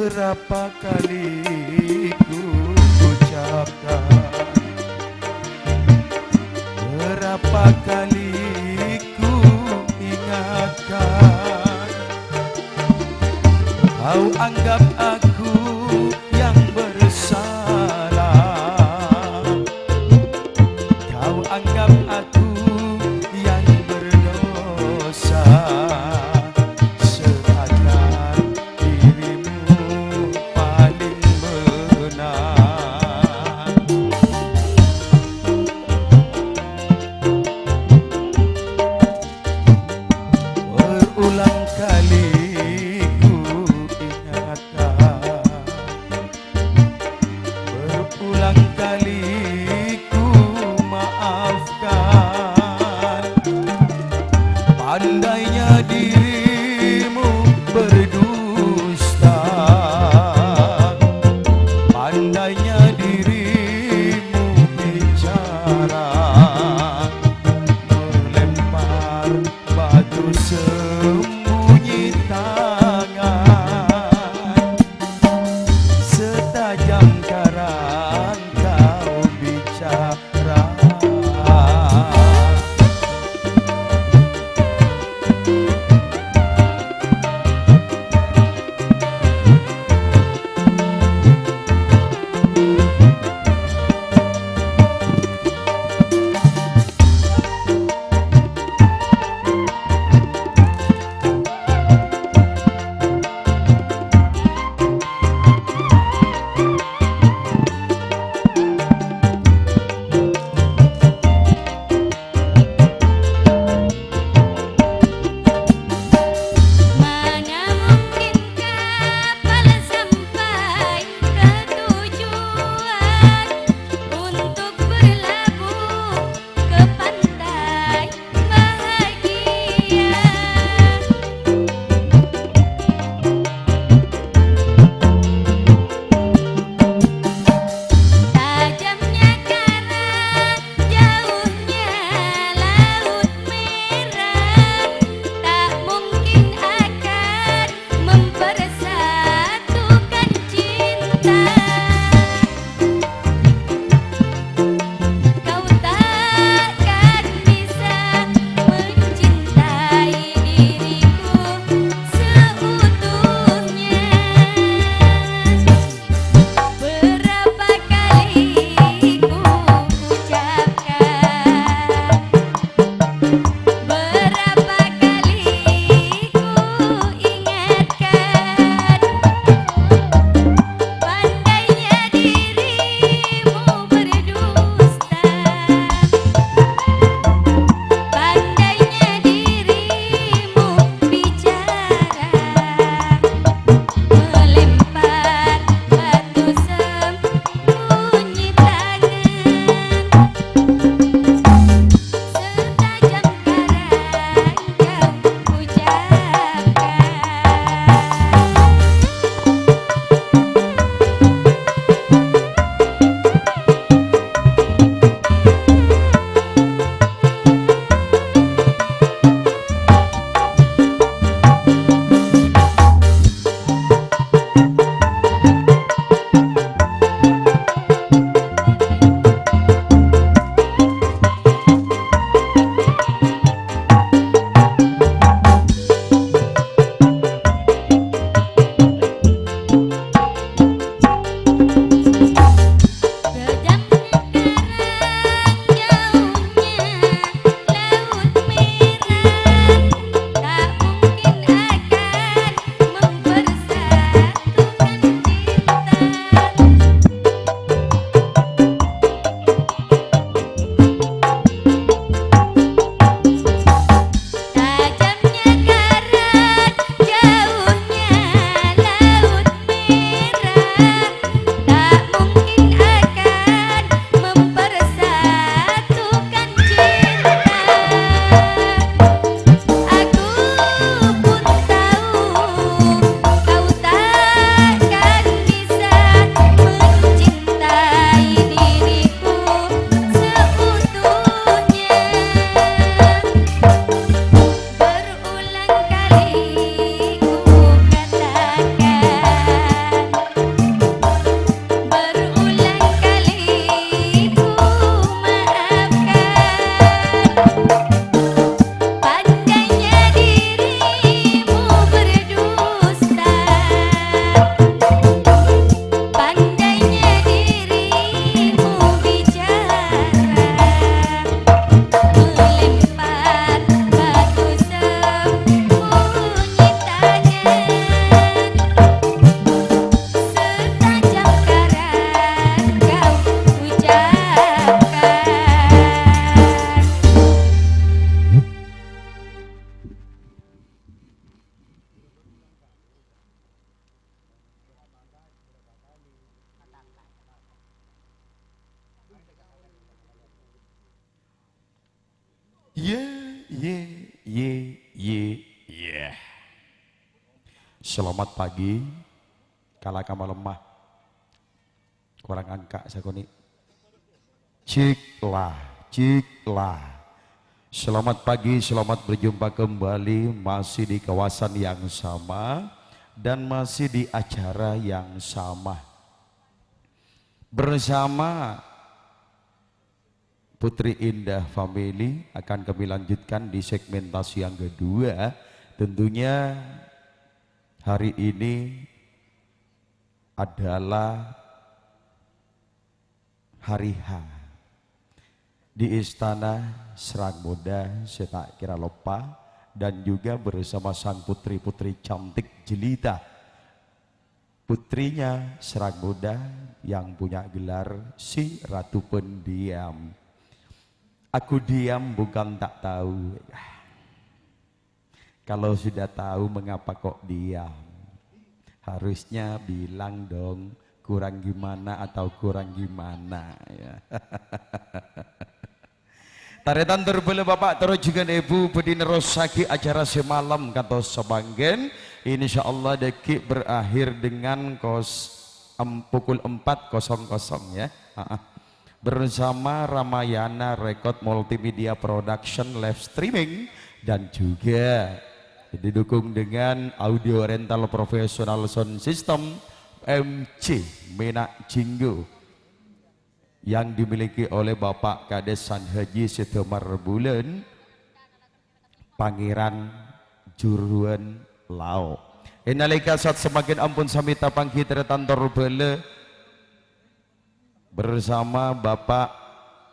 Berapa kali ku ucapkan, berapa kali ku ingatkan, kau anggap aku yang bersalah, kau anggap aku yang berdosa. Berulang kali ku ingatkan, berulang kali ku maafkan. Pandainya dirimu berdusta, pandainya dirimu bicara, melempar batu sembunyi tangan, setajam karang kau bicara. Yeah. Selamat pagi. Kala kamu lemah. Kurang angka sakoni. Ciklah. Selamat pagi, selamat berjumpa kembali masih di kawasan yang sama dan masih di acara yang sama. Bersama Putri Indah Family akan kami lanjutkan di segmentasi yang kedua. Tentunya hari ini adalah hari H di Istana Serang Muda, saya tak kira lupa, dan juga bersama sang putri-putri cantik jelita, putrinya Serang Muda yang punya gelar si Ratu Pendiam. Aku diam bukan tak tahu. Kalau sudah tahu mengapa kok diam? Harusnya bilang dong, kurang gimana atau kurang gimana ya. Taretan terbela bapak terus juga ibu bedin rosaki acara semalam kata sebanggen. Insyaallah dekik berakhir dengan pukul 4.00 ya. Bersama Ramayana Record Multimedia Production live streaming dan juga didukung dengan audio rental profesional sound system MC Menak Jinggo yang dimiliki oleh Bapak Kades San Haji Sitomar Bulan Pangeran Juruan Lau. Inalika saat semakin ampun samita pangki teretantor bele bersama Bapak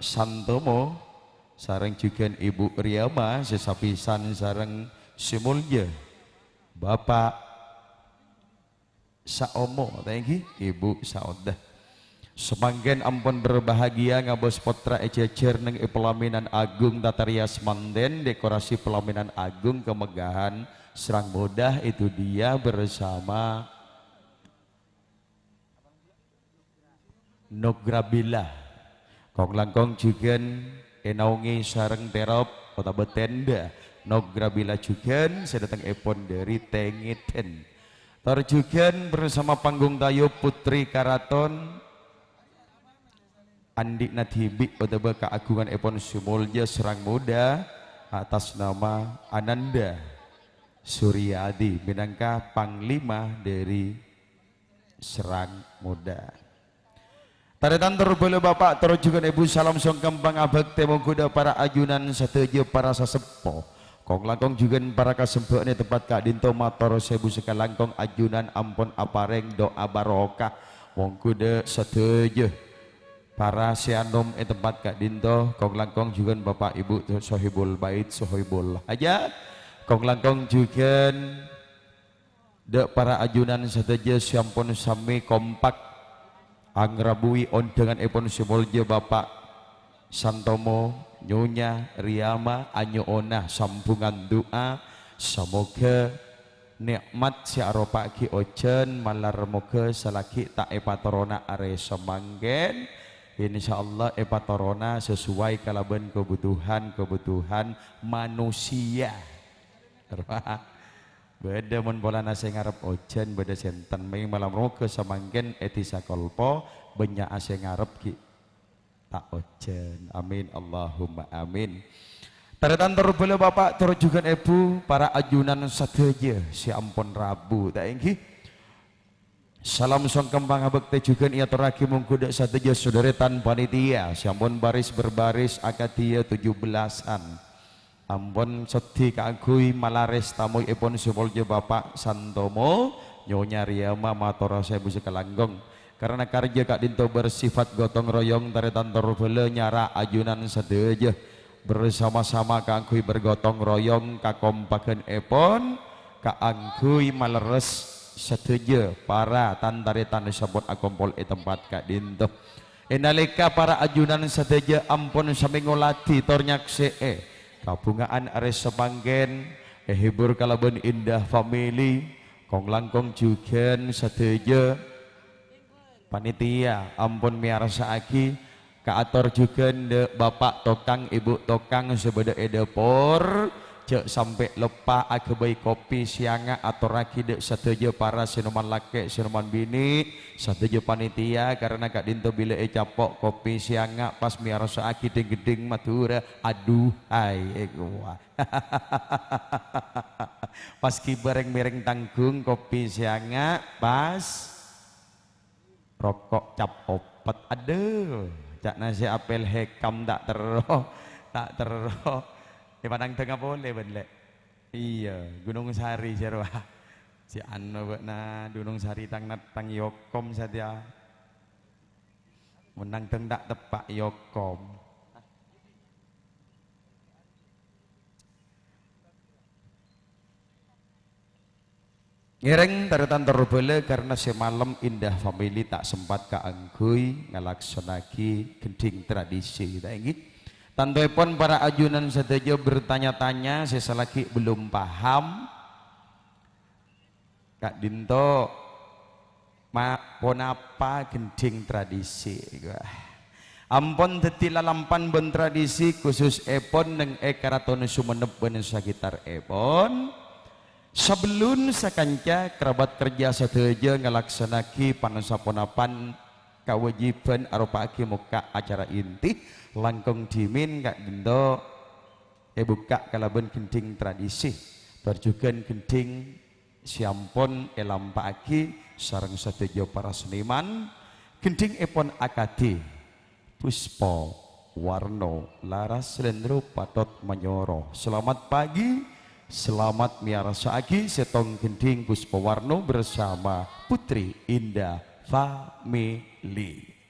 Santomo sareng juga Ibu Riyama sesapisan sareng simulja Bapak Saomo thank Ibu Saodah semanggen ampun berbahagia ngabos potra ececer neng pelaminan agung Tatarias Manden dekorasi pelaminan agung kemegahan Serang Muda itu dia bersama Nograbila kong langkong juga enaungi sareng terop kota betenda Nograbila juga saya datang epon dari Tengiten terjugan bersama panggung tayo Putri Karaton Andik Natibi otaba keagungan epon simulja Serang Muda atas nama Ananda Suryadi minangka panglima dari Serang Muda. Taretan terbela bapak terus juga ibu salam songkembang abek temo kuda para ajunan setuju para sasepo kong langkong juga para kasempo ini tempat kak dinto mator sebu sekalangkong ajunan ampun apareng doa barokah wong kuda setuju para sianom tempat kak dinto kong langkong juga bapak ibu sohibul bait sohibul hajat kong langkong juga de para ajunan setuju siampun sami kompak angrabui on dengan epon simulja Bapak Santomo Nyonya Riyama Anyoona sambungan doa semoga nikmat si aropaki ojen malar moga salaki tak epatorona are semanggen insyaallah epatorona sesuai kalaban kebutuhan manusia. Beda mun bola nasi ngarep ojen beda senten mei malam roke samanggen etisa kolpo banyak ase ngarep ki tak ojen amin Allahumma amin. Taretan terbela bapak terus juga ibu para ajunan sateja si ampun Rabu tak engki salam song kembang abek juga ia teraki mungkuda sateja saudaratan panitia si ampun baris berbaris akadia 17-an ampun sedih kagui malares tamu ipun simulja Bapak Santomo Nyonya Riyama matora saya busi kelanggong karena kerja kak dinto bersifat gotong royong taretan terbela nyara ajunan sedeja bersama-sama kagui bergotong royong kakompakan ipun kagui maleres sedeja para tantaretan disebut akompol tempat kak dinto enalika para ajunan sedeja ampun samingolati tornyak kabungaan ares semanggen hibur kalaban Indah Family kong langkong juga setuju panitia ampun miarsa aki kaator juga de bapak tokang ibu tokang sebeda edepor ojo sampai lupa agabai kopi sianga atau raki dek setuju para sinuman laki sinuman bini setuju panitia karena kak dinto bila capok kopi sianga pas miarasa aki geding madura aduh hai gua pas kibareng mereng tanggung kopi sianga pas rokok cap opat aduh cak nasi apel hekam tak terus di Padang Tengah boleh bener. Iya, Gunung Sari jarwa. Si anu na Gunung Sari tang Yokom saja. Menang tendak tepak Yokom. Ngereng tarutan terbele karena semalam indah family tak sempat kaanggui ngalaksanaki gending tradisi. Tak ingin. Tantoipun para ajunan setuju bertanya-tanya seselagi belum paham Kak Dinto ponapa gending tradisi ampun tetila lampan ben tradisi khusus epon neng karaton Sumenep ben sekitar epon sebelum sakanca kerabat kerja setuju ngelaksanaki panasaponapan kewajiban arupa muka acara inti langkung dimin Kak Dinto buka kalaban gending tradisi berjugan gending siampun elampaki sareng setuju para seniman gending epon akadi puspo warno laras lendro patot menyoro selamat pagi selamat miarasaki setong gending puspo warno bersama Putri Indah Family.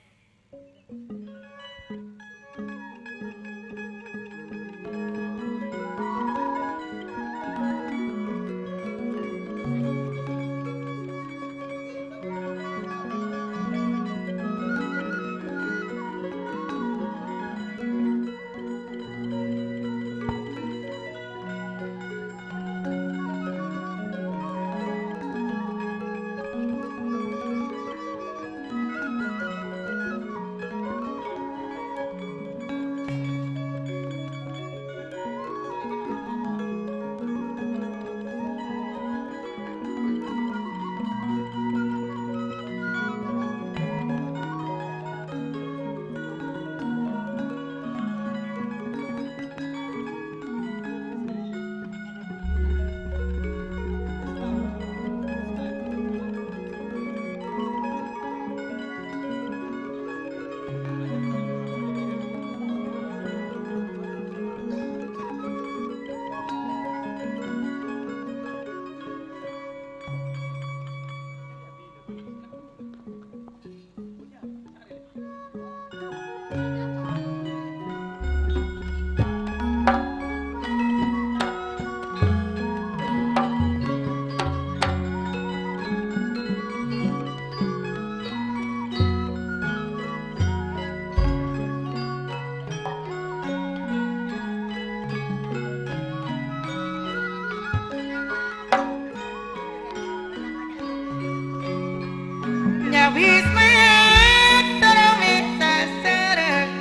Wisma, tolong minta serang.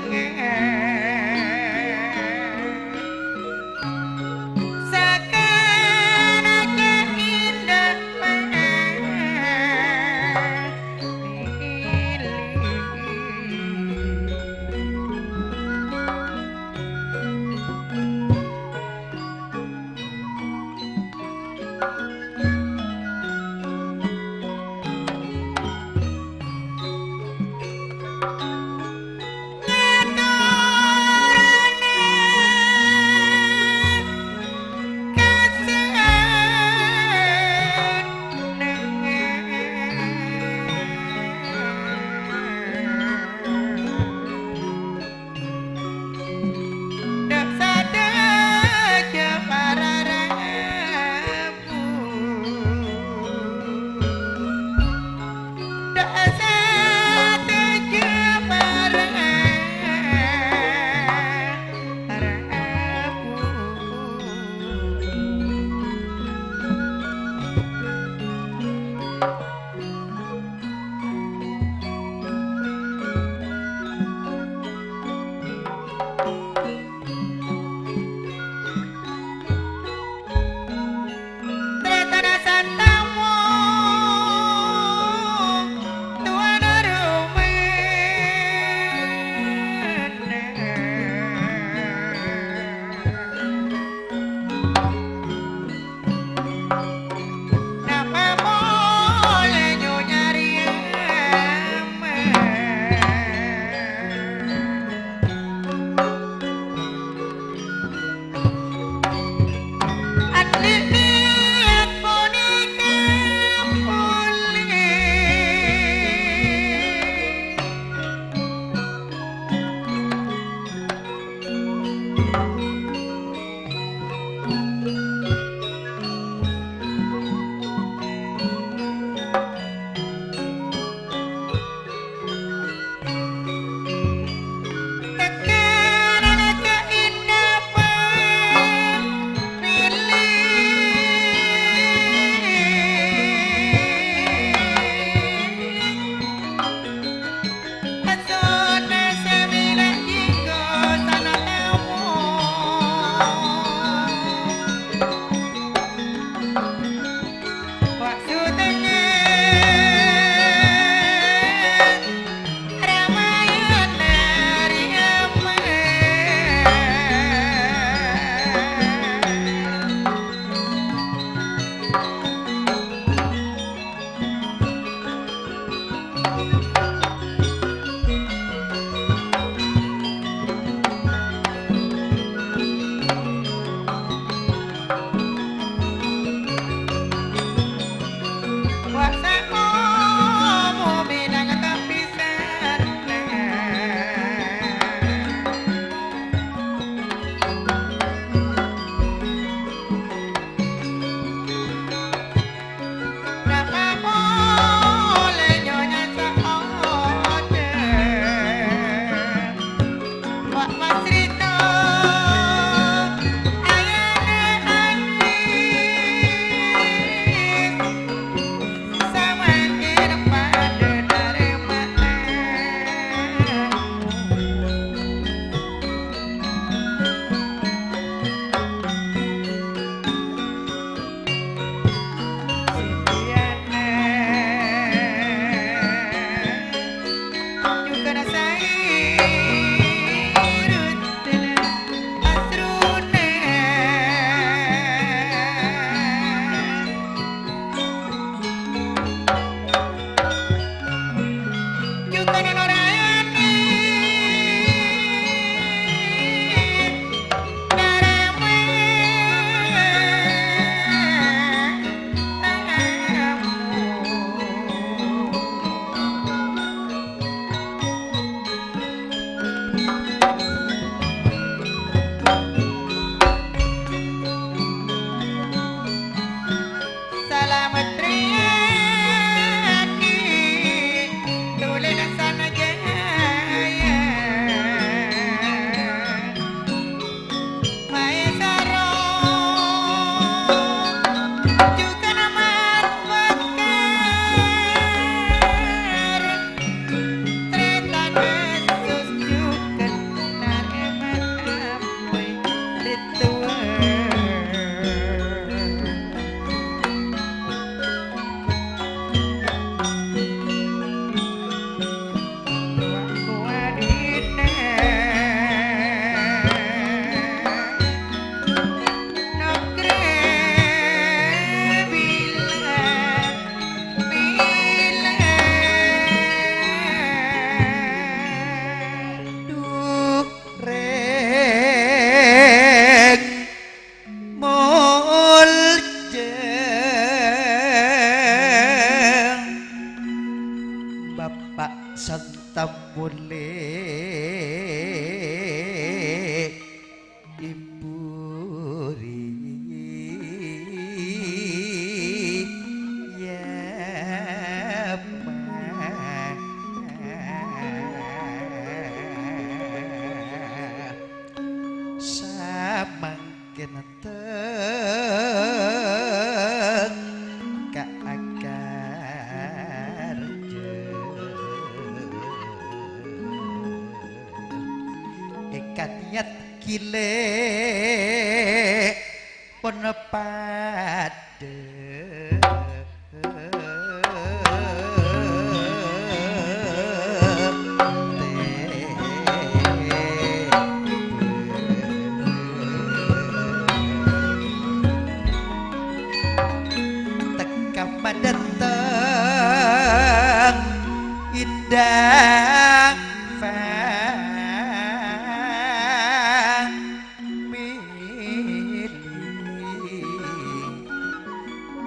Indah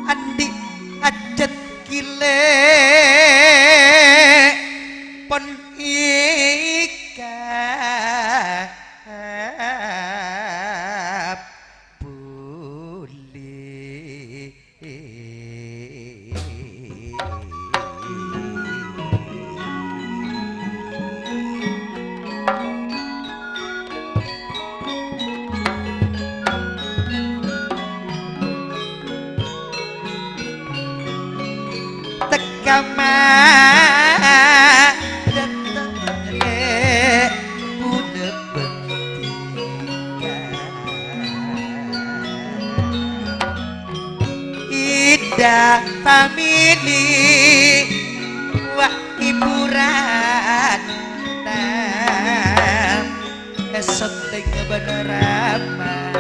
Andi ajet kile pon ikap boleh kama datang le una bentika Ida family wa hiburan esok teng benerama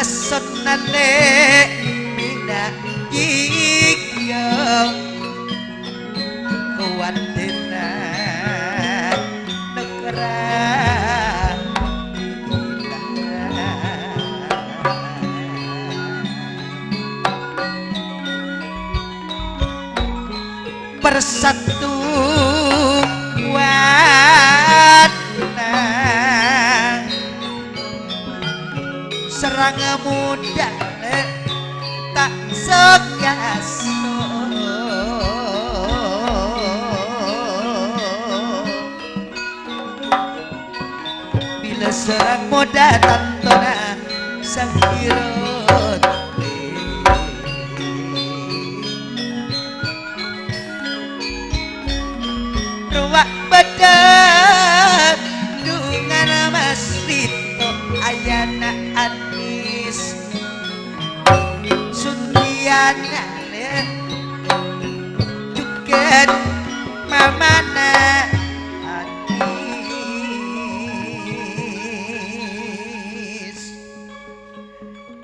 sonale mina yikyo kuatena negara persatuan serang muda tak segaso bila serang muda tantona sang hirot ruwak badan dengan Mas Rito ayana Anis Suntiana juga mamana Anis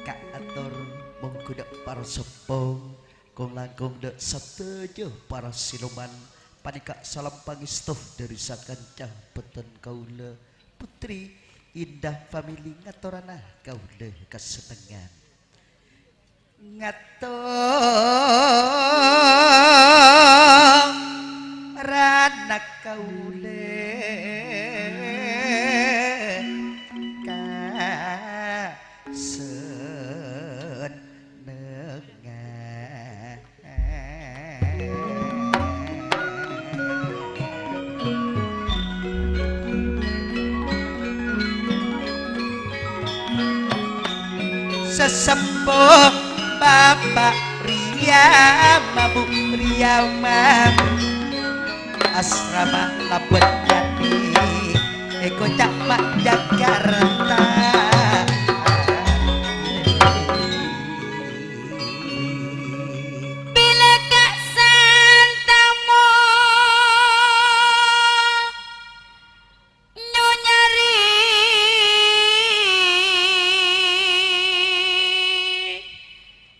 Kak atur monggo dak para sepo kong langkung dak setuju para siluman panika salam pangestu dari sakancah beten kaula putri Indah family ngaturana kaula kasenengan ngaturana kaula sesepuh Bapak Ria Mabuk Ria Mabuk asrama Labet Jati Eko Cakmak Jakarta bila Kak Santamo nyonyari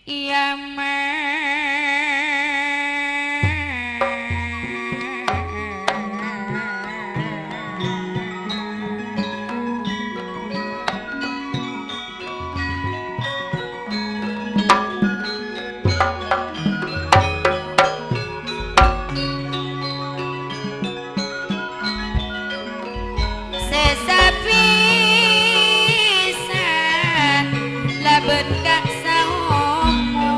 iya sesapisan laben Kak saomo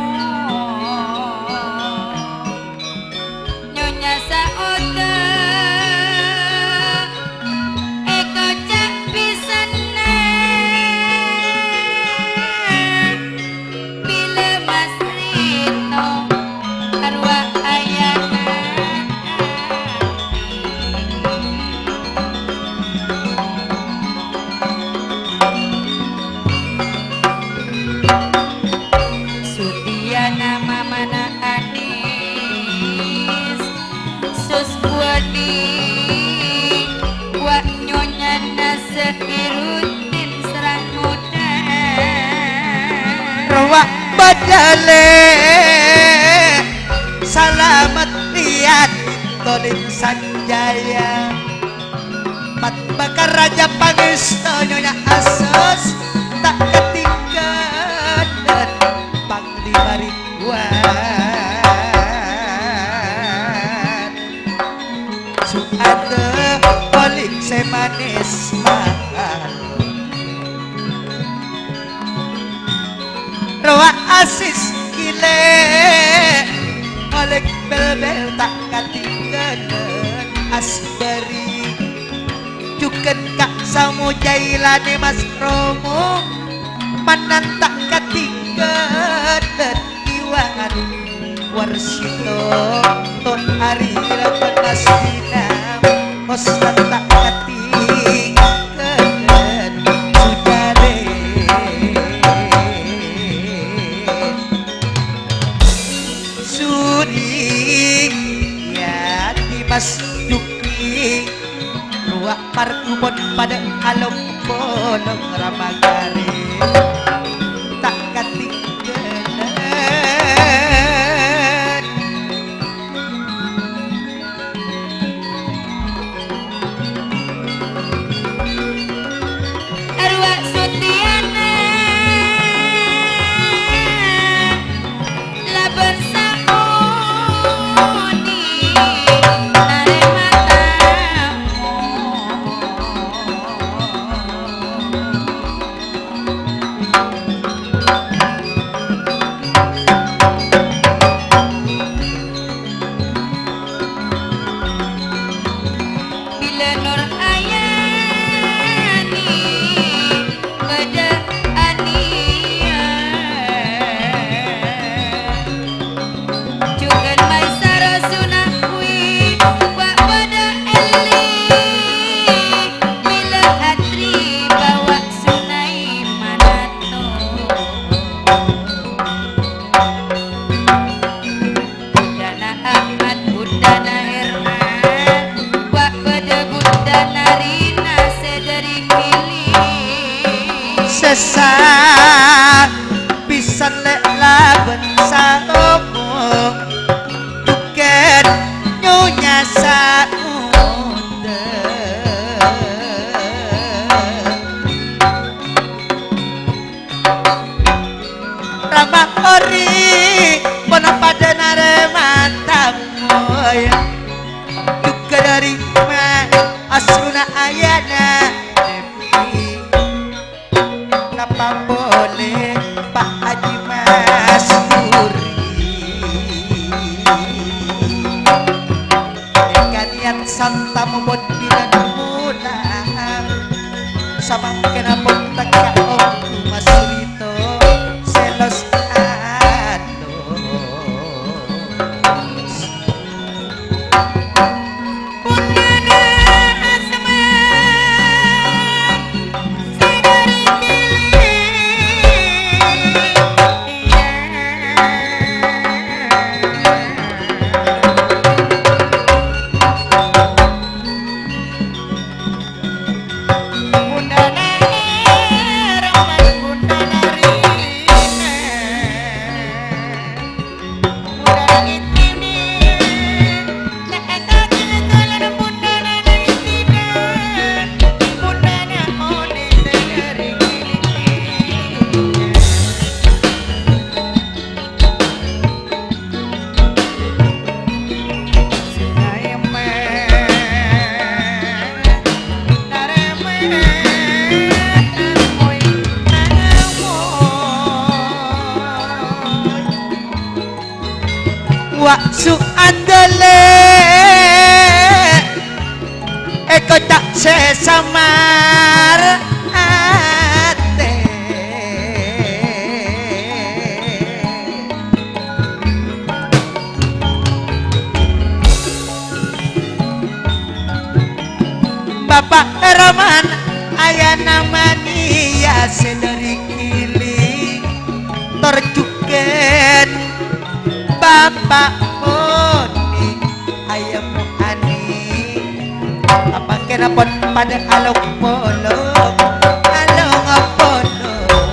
nyonya saoda eko cak pisana bila Mas Rito arwah ayana Sutiana mamana Anis sus kuadi wa nyonya dale salamat liat toling sanjaya mat bakar raja pangestu nyonya asos tak ketinggalan panglima Ridwan suada polik semanis mahal roa asis gile oleh bel-bel tak ketinggalan asbari juken kak samu jailane mas Romo manan tak ketinggalan iwan warsito ton hari lapan asminam kostan tak ketinggalan sujare sudi ya di mas Duki ruak parkubon pada alom bolong ramagare tak ketinggalan arwah Sutiana laban saoni nare matamu bila nur ayani pada ania juga maisara sunakwi wa pada eli bila atri bawa sunai manato Budana Ahmad Budana Herman wa pada Budana Rina sedari kili sesak pisan lek laben saomo bukan nyonya sauda ramah ori pono pada nare matamu juga dari asruna ayana Devi napa boleh Pak Haji Mas Duri kalian santamu buat bilang pulang sama kenapa tak om Mas Rito selos ados Budana Asman sedari kili Budana Herman Budana Rina Budana Itini nek kaki ngekalan Budana Nisina Budana Oli sedari kili waktu andale eko tak sesamar ate Bapak Rahman ayah namani ya sedari kili terjuket Bapak Oni ayam ani apa kena pon pada alok polong along polong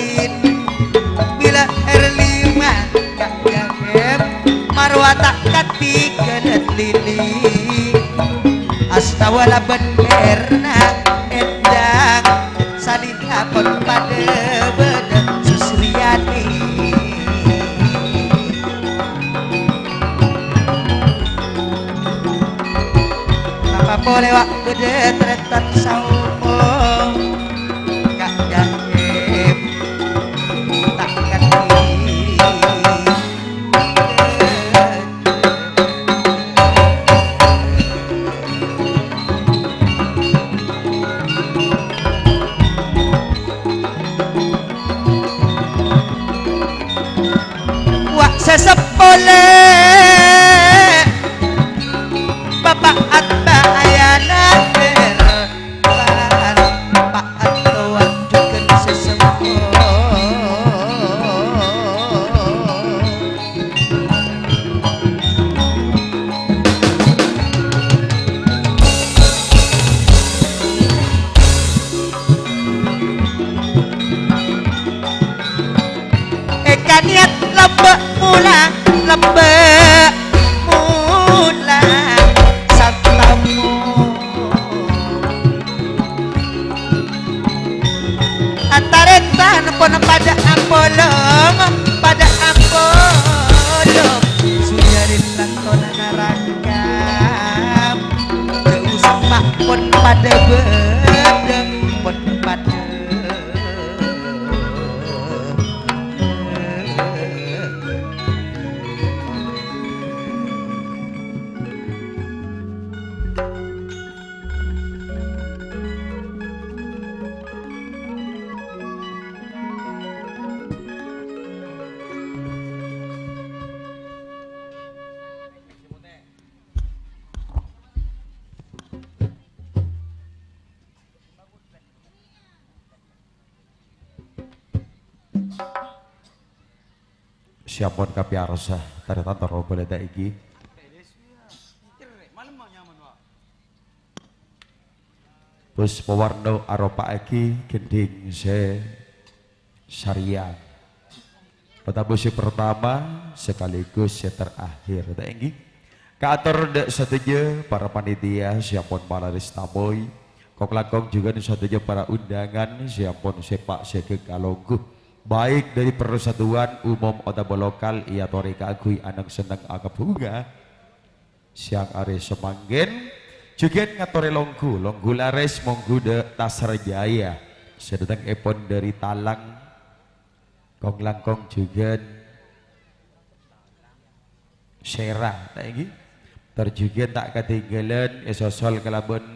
lain bila R5 gak jahem marwah tak kati kedet lili astawala benerna endang salin apon pada beda susriani apa boleh wak beda tretan saupo gak jahem tak kati sepole bapak atba ayana terban bapak atloan juga sesempo eka niat lembek mulang lembek mulang satamu antaretan pun pada ampolong sujarin langkona narangkam jauh semak pun pada bedeng pun pada siapun kapiarsa taretan taro boleh tak iki terus pewarna aropa iki gending se syariah petabusi pertama sekaligus se terakhir tak iki kaatur dek setuju para panitia siapun para ristamoy kok lakong juga setuju para undangan siapun sepak sekekaloguh baik dari persatuan umum otabo lokal ia torika agui anak senang agap bunga siang are semanggen juga ngatore longgu lares monggu de tasar jaya sedang epon dari talang kong langkong juga serang tak ini terjuga tak ketinggalan esosol kelabon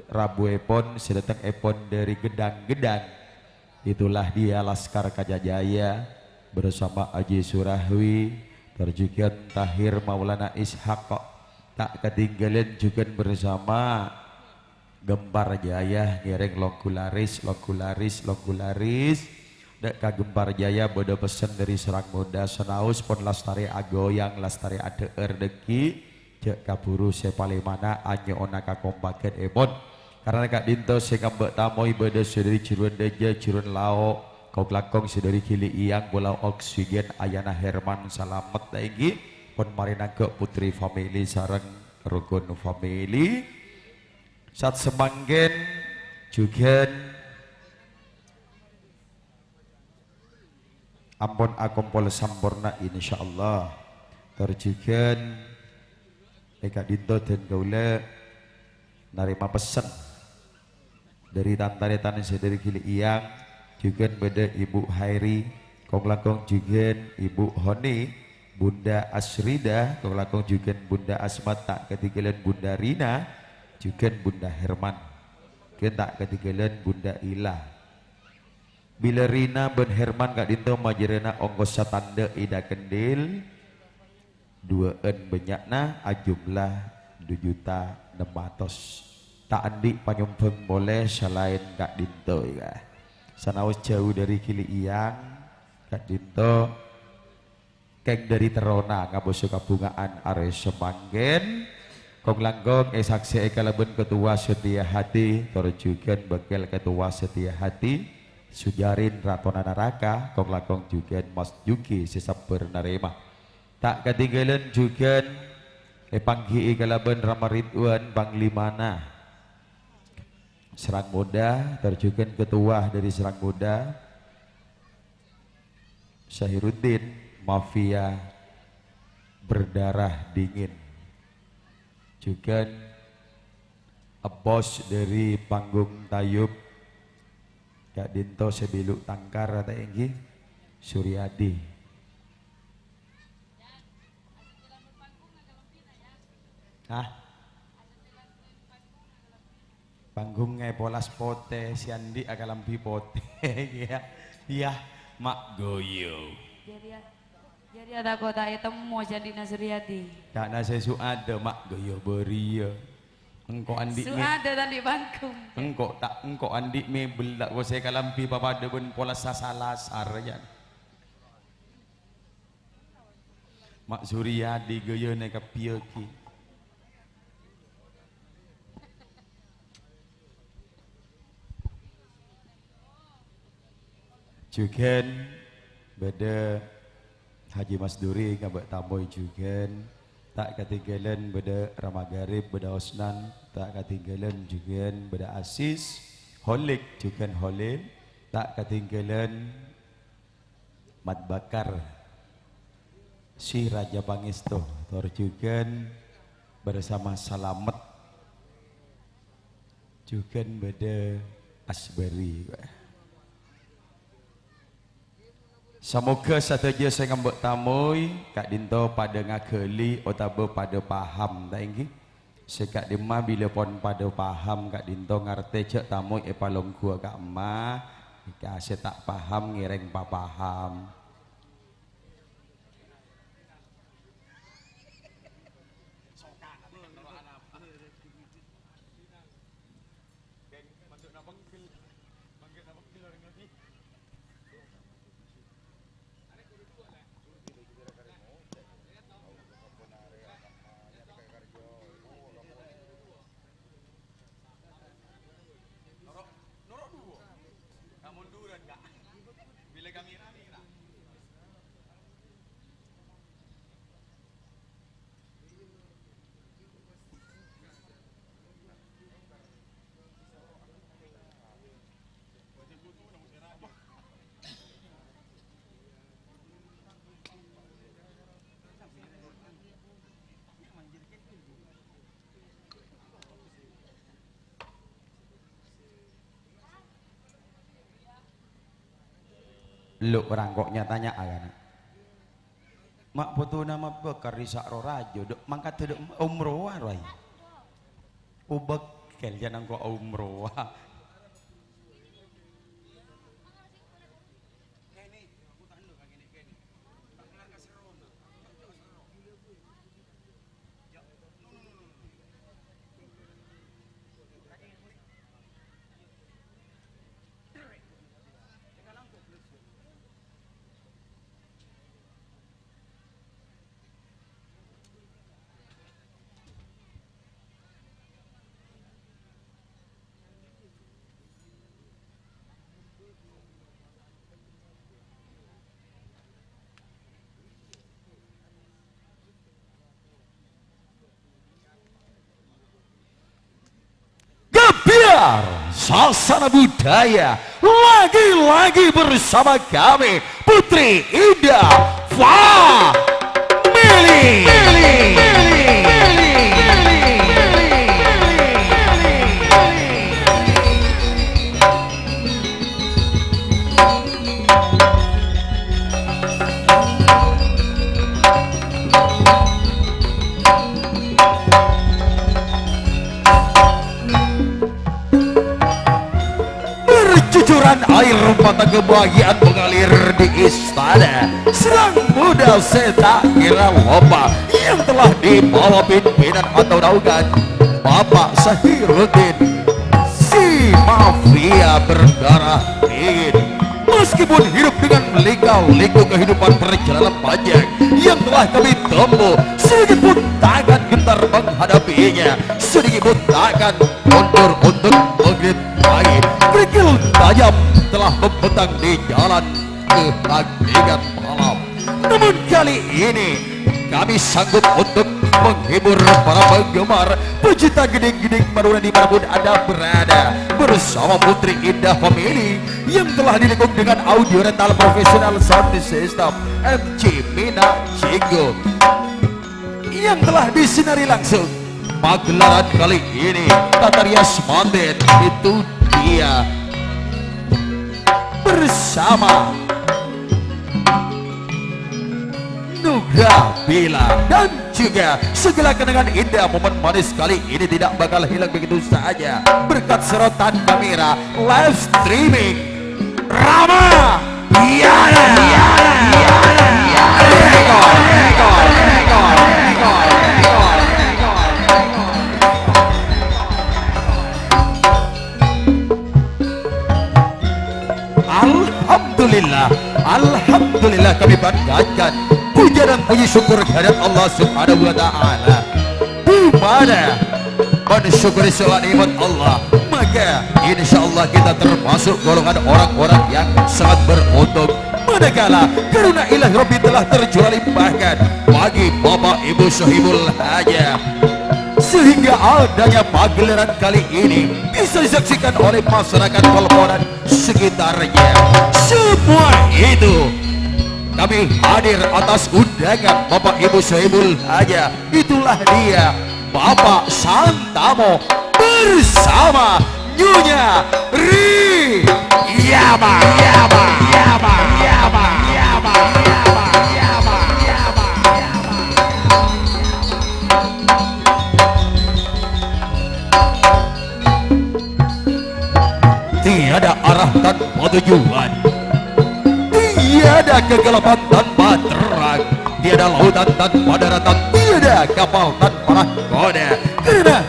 rabu epon sedang epon dari gedang-gedang itulah dia Laskar Kajajaya bersama Aji Surahwi terjugan Tahir Maulana Ishaq tak ketinggalan juga bersama Gempar Jaya ngereng lokularis dek ka Gempar Jaya bodo pesen dari serang muda senaus pon lastari agoyang lastari ade erdeki cek kaburu sepalemana anyo onaka kombaken ebon karena kak dinto sekambek tamoy beda sedari cirun deja cirun lao kau kelakong sedari kili iyang bola oksigen ayana Herman salamet lagi pon marina ke putri family sareng rukun family saat semanggen juga ampun akompol sampurna insyaallah terjugan kak dinto dan gaula narima pesan dari tantaretan sedari kili iyang juga beda Ibu Hairi kong langkong juga Ibu Honi Bunda Asrida kong langkong juga Bunda Asmat tak ketinggalan Bunda Rina juga Bunda Herman tak ketinggalan Bunda Ilah bila Rina ben Herman kak dinto majerena ongkos satanda ida kendil 2 benyakna ajumlah 2.600.000 tak andi panyumpeng boleh selain kak dinto ya sanaus jauh dari kili iyang kak dinto keng dari terona ngaboso kabungaan are semanggen kong langgong saksi ekalaben ketua setia hati terjugan bekel ketua setia hati Sujarin Ratona Naraka kong lakong juga Mas Yuki Sisaper Narema tak ketinggalan juga Panggi Kalaban Rama Ridwan Bang Limana Serang Muda terjukan ketua dari Serang Muda Syahiruddin Mafia Berdarah Dingin juga bos dari Panggung Tayub Kak Dinto Sebiluk Tangkar atau Enggi Suryadi panggungnya polas pote siandi akalampi pote ya iya mak goyo jadi ada kota temu Jandina Suryadi tak nasi suada mak goyo beria engkau andi suada tadi bangkum engkau andi mebel tak kau saya kalampi papada pun pola sasalasar ya mak Suryadi goyo naik piaki juga beda Haji Mas Duri ngabak tamoy juga tak ketinggalan beda Ramagarib beda Osnan tak ketinggalan juga beda Asis Holik juga Holil tak ketinggalan Mat Bakar si Raja Pangesto tor juga bersama Salamet juga beda Asbari. Semoga sahaja saya ngambek tamoy Kak Dinto pada ngakeli otaba pada paham tak inggi sekak dima bila pon pada paham Kak Dinto ngarte cek tamoy palong gua Kak Emma jika saya tak paham ngireng pa paham lu rangkoknya tanya agana mak foto nama bekar di sakro rajo dok mangkat dok umroh warai ubek kel jangan kau umroh biar sasana budaya lagi-lagi bersama kami Putri Indah Family. Cucuran air mata kebahagiaan mengalir di istana Serang Muda Seta Kira Lomba yang telah dibawa pimpinan atau naungan Bapak Syahiruddin si Mafia Berdarah Dingin. Meskipun hidup dengan liku kehidupan perjalanan panjang yang telah kami tempuh, sedikit pun takkan gentar menghadapinya, sedikit pun takkan mundur untuk mengintai. Kerikil tajam telah membentang di jalan kehangingan malam. Namun kali ini kami sanggup untuk menghibur para penggemar pecinta geding-geding Madura dimanapun Anda berada, bersama Putri Indah Family yang telah didukung dengan audio rental profesional sound system MC Mina Cinggo yang telah disinari langsung. Pagelaran kali ini Tata Rias Manten itu dia bersama Nugra Bila dan juga segala kenangan indah. Momen manis kali ini tidak bakal hilang begitu saja berkat serotan kamera live streaming Rama Yana Alhamdulillah kami panjatkan puja dan puji syukur kehadirat Allah Subhanahu wa taala. Di mana mensyukuri segala nikmat Allah, maka insyaallah kita termasuk golongan orang-orang yang sangat beruntung. Manakala karuna ilahi Rabbi telah tercurah limpahkan bagi Bapak Ibu sahibul hajat, sehingga adanya pagelaran kali ini bisa disaksikan oleh masyarakat Kolpo dan sekitarnya. Semua itu kami hadir atas undangan Bapak Ibu sahibul hajat. Itulah dia Bapak Santamo bersama Nyonya Riyama. Tiada arah tanpa tujuan, tiada kegelapan tanpa terang, tiada lautan tanpa daratan, tiada kapal tanpa nahkoda. Karena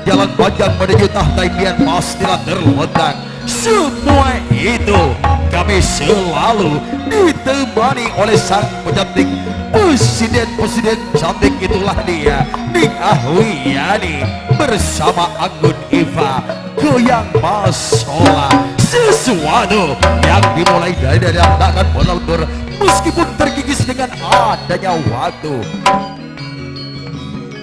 jalan panjang menuju tahta impian pastilah terletak. Semua itu kami selalu ditemani oleh sang pecantik Presiden cantik. Itulah dia Ning Ahwiyani bersama Anggun Iva goyang masola. Sesuatu yang dimulai dari yang tak akan melebur meskipun terkikis dengan adanya waktu.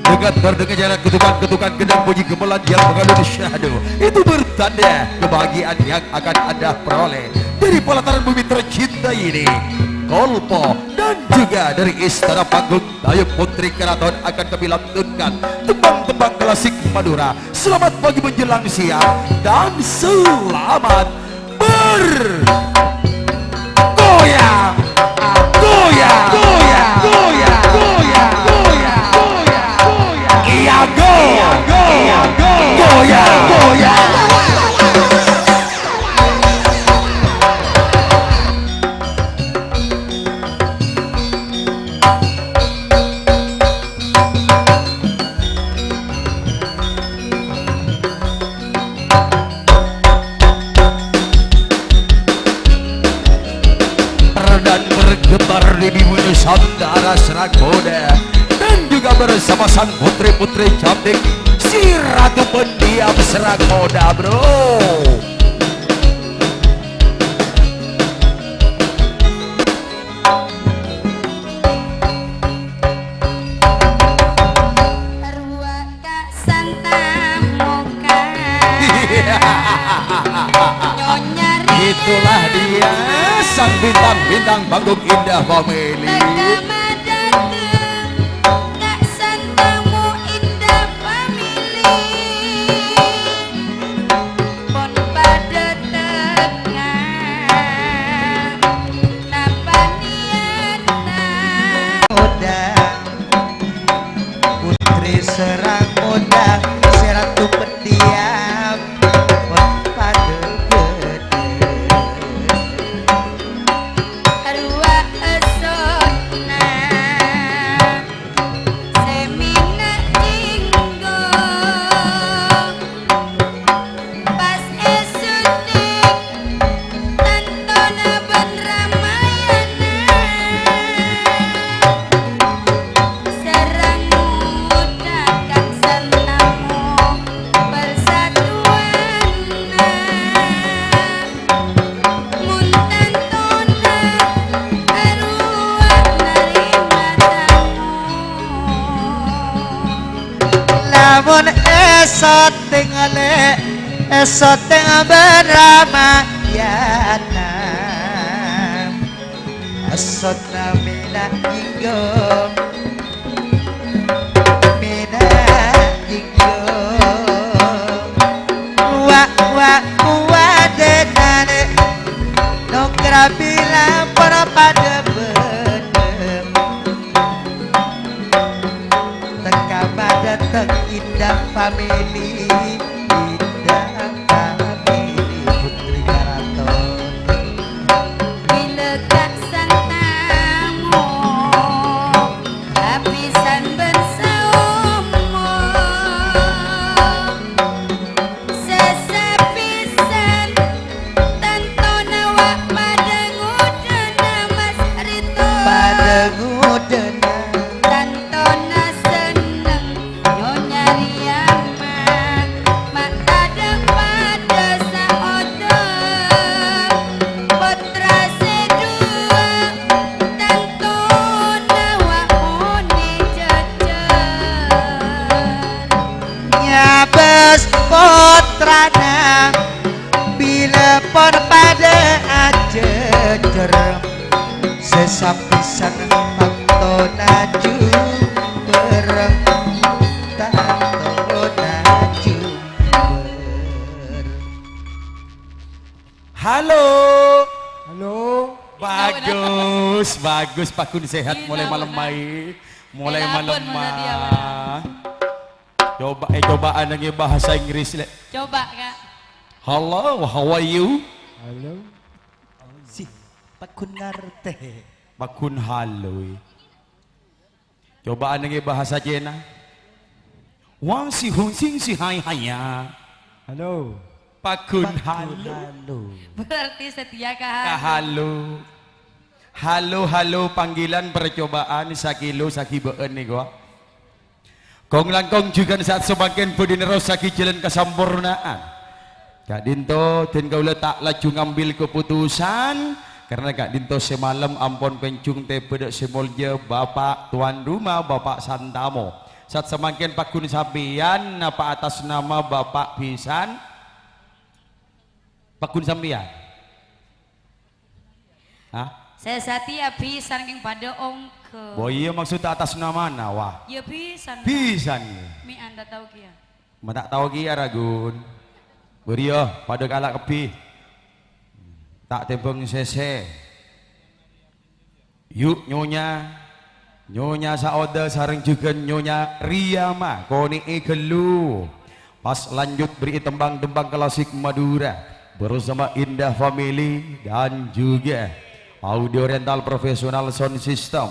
Dengan terdengarnya ketukan-ketukan gendang bunyi gemelan yang mengandung syahdu, itu bertanda kebahagiaan yang akan Anda peroleh dari pelataran bumi tercinta ini, Kolpo, dan juga dari Istana Panggung Dayung Putri Keraton akan kami lantunkan tembang-tembang klasik Madura. Selamat pagi menjelang siang dan selamat bergoyang, goyang, goyang, goyang, goyang, goyang, goyang, goyang, iya goyang, goyang, goyang, goyang. Bergetar di bumi Nusantara Seragoda, dan juga bersama sang putri-putri cantik si Ratu Pendiam Seragoda, bro. Itulah dia sang bintang-bintang Panggung Indah Family. Putri Serang Moda, si Ratu Pendiam pada gede. Arwah esona lamun esot tingale esot ting beramayana esot namina inggo mina inggo wa denane nokra bilang para pada benem teka pada tek indah family indah family Putri Karaton Bila tak santamu habisan bersama sesapisan tanto nawak pada ngudena mas rito pada ngudena tanto na seneng nyonya riama mak tadeng pada saodo putra sedua tanto nawak muni jejer nyabes putrana bila pon pada ajejer sesapisan tanto naju berem tanto naju ber Halo. halo Bagus, bagus Pak Kun sehat mulai malam Gila, mai. Mulai Gila, malam pun mana dia, mah. Cobaan yang bahasa Inggris le. coba kak Hello, how are you? halo si Pak Kun ngarte Pak Kun halo. Cobaan yang bahasa Cina. Wang si hung sing si hai haya. halo Pak Kun halo. halo berarti setia Ah, kak halo. Halo, halo panggilan percobaan sakilo sakibaan nih gua. Kong langkong juga saat semakin pudinero saki jalan kesempurnaan. Kak Dinto dan kau letak laju ngambil keputusan karena Kak Dinto semalam ampun pencung te pedek semolja bapak tuan rumah bapak Santamo. Saat semakin Pak Kun sampian apa atas nama bapak pisan Pak Kun sampian. Hah? saya setia pisan king pada ongke Boy iya maksud atas nama nawa. ya pisan Pisan. mi anda tahu kia Tak tahu kia Ragun. Berio pada kalak kepi. Tak tebeng sese. Yuk nyonya. Nyonya saoda sareng juga nyonya Riyama koni gelu. Pas lanjut beri tembang-tembang klasik Madura bersama Indah Family dan juga Audio Rental Profesional Sound System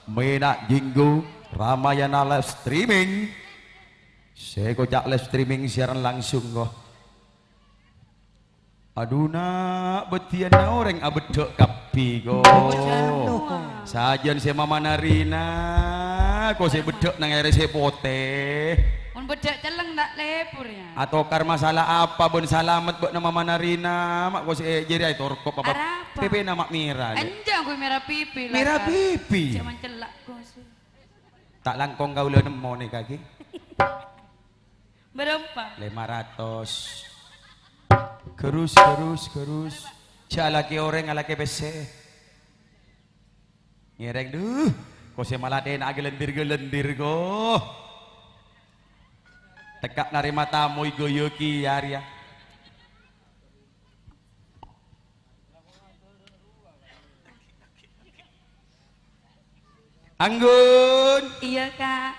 Menak Jinggo Ramayana Live Streaming. Saya kocak live streaming siaran langsung kok. Aduh nak betian orang abedok kapi kok. Sajian saya mama Narina kok saya bedok nang air saya poteh. mun bedak celeng tak lepur ya Atau karena masalah apa bon salamet buat nama Mama Narina mak kok saya jadi itu torkop apa Arapa. Pepe nama Mira. anjang gue merah pipi lah Merah Kak. pipi. Cuman celak kau sih Tak langkong kau le nemo nih kaki. berapa 500. Kerus. Jalaki orang alaki bese. Ngereng duh. Kok saya malah enak gelendir kok. Tekak narima tamu goyoki ya. Anggun. iya kak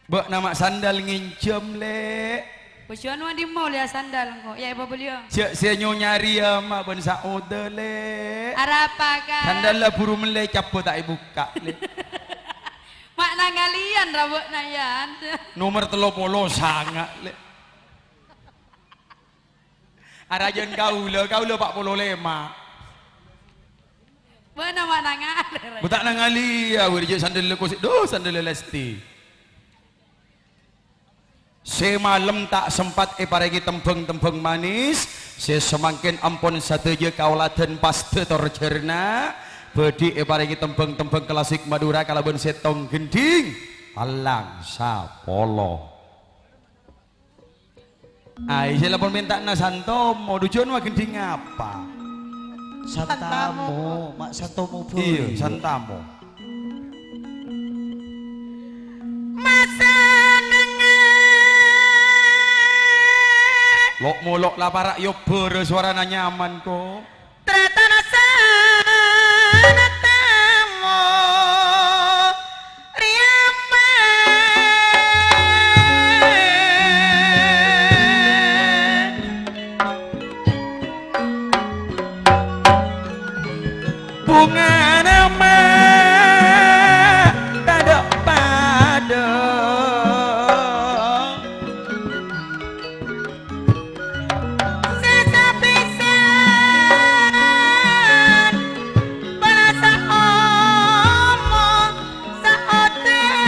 Bok nama sandal nginjem le. Pujuan di mall ya sandal kok. Ya apa beliau? Cek saya nyari ya mak ben sauda le. Arapa kak? Sandal lah buru mele capot tak buka le. Mak nangalian rabut nayan. Nomor 30 sangat le. Arajan kau le 45. Mana mak nangal? Butak nangali ya wujud sandal le kosik. Duh sandal le lesti. Semalam tak sempat paragi tembeng-tembeng manis. Semakin ampun sateja kauladan paste tercerna. Bedi paragi tembeng-tembeng klasik Madura kalabun setong gending. Alang sapolo. Ai sila pun minta na Santomo, dujon wa gending apa? Santamu, mak santomu boy. Iya, Santamo. masa nengen Lok molok lah parak yo ber suarana nyaman kok. tratana sana tamu riaman Bunga nama tada pada sesapisan balasa omong saotan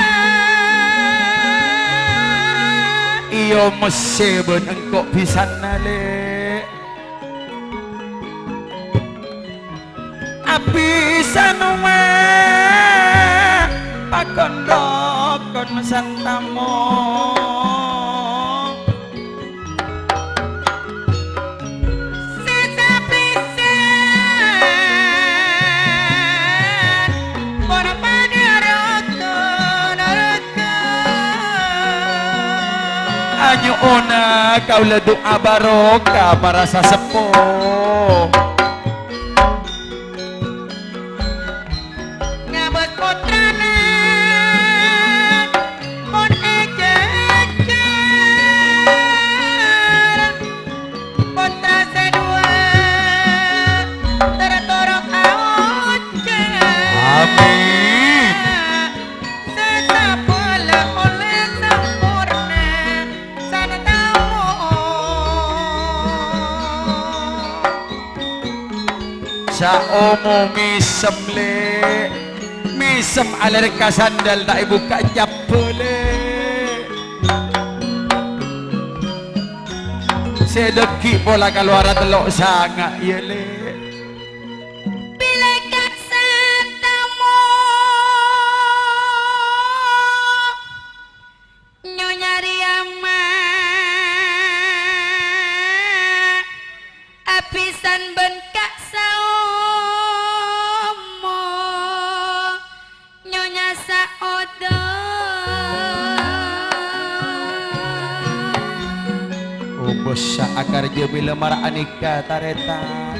iyo mese ben engkok pisan nale apisan wa pakondokon Santamo sesapisan para padaroko naraka anyo ona kau doa barokah para sasepuh ngabot putrana pun ejejer putra sedua tertorok aujan amin sesapala oleh sempurna sana tamu saomo misem le misem alerka sandal tak buka japole sedeki pola keluar telok sangat ya le bila kat santamu nyonya Riama apisan ben kak saomo nyonya saodo bos akar je bila marah anika taretan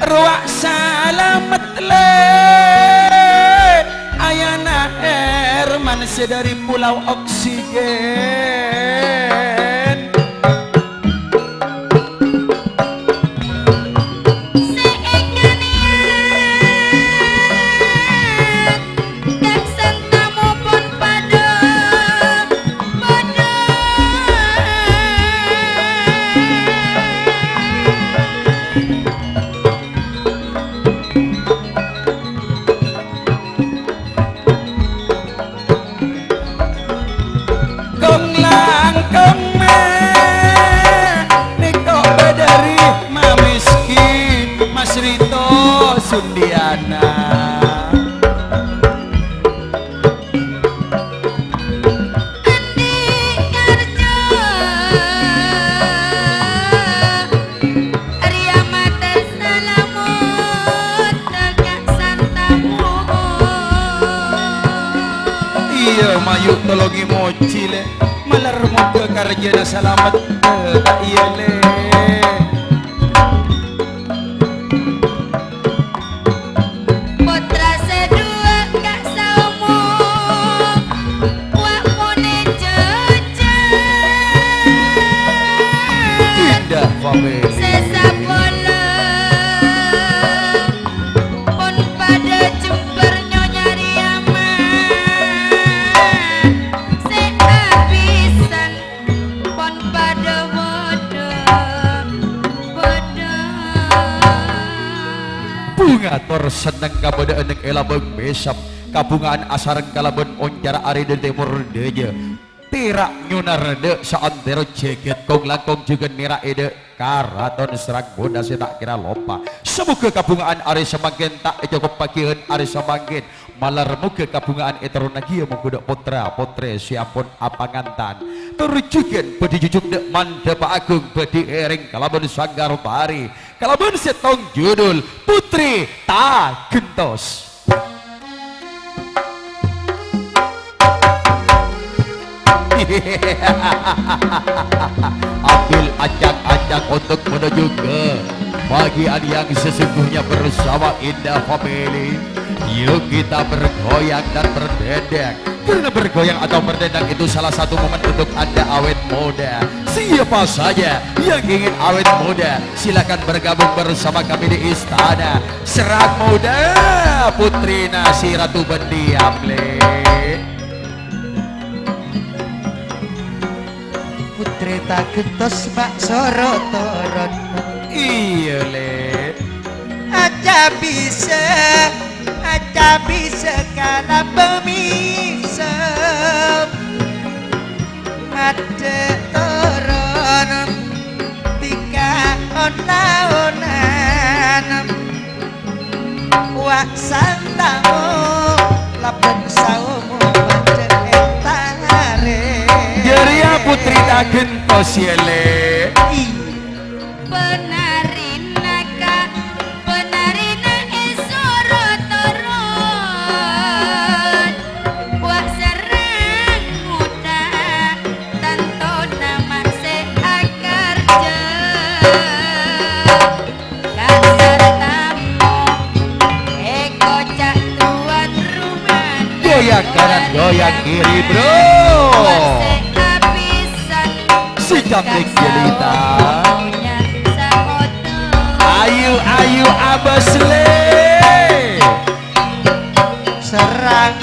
ruak salamet le ayana Herman sedari pulau oksigen dak santamu pun pada kong lang kong me niko badari ma miskin Mas Rito Sundiana iya mayuk tolongi moci le malar muka karjana selamat tak iya le Putra sedua kak saumu wak mune jejer indah family sesapola pun pada jember nyonya Riama sehabisan pun pada bodoh bunga tor seneng kapada enek elabeng besap kabungaan asareng kalabon oncara ari dan timur deje tirak nyunar de saantero jeget kong langkong juga nirak ide karaton serang boda saya tak kira lupa semoga kabungaan ari semangkin tak cukup pagian ari semangkin malar muka kabungaan eteronagia mengkudak putra putre siapun apangantan terjugen bedi jujuk dek mandep agung bedi ering kalaban sanggar pari kalaban setong judul putri tak gentos. Ambil ajak-ajak untuk menuju ke bagian yang sesungguhnya bersama Indah Family. Yuk kita bergoyang dan berdendang, karena bergoyang atau berdendang itu salah satu momen untuk Anda awet muda. Siapa saja yang ingin awet muda silakan bergabung bersama kami di Istana Serang Muda Putri Nasi Ratu Bendiam le. Putri tak gentos mak sorotoron Iya le aja bisa kala pemisah ada toron tiga onan wak santamu lapan saumu macet etare Jeria Putri tak gentos ya le Penarina kak penarina isoro toron buat serang muda tanto nama seakar kasar tamu eko cak tuan rumah goyang kanan goyang kiri bro si cantik jelita ayu abas le serang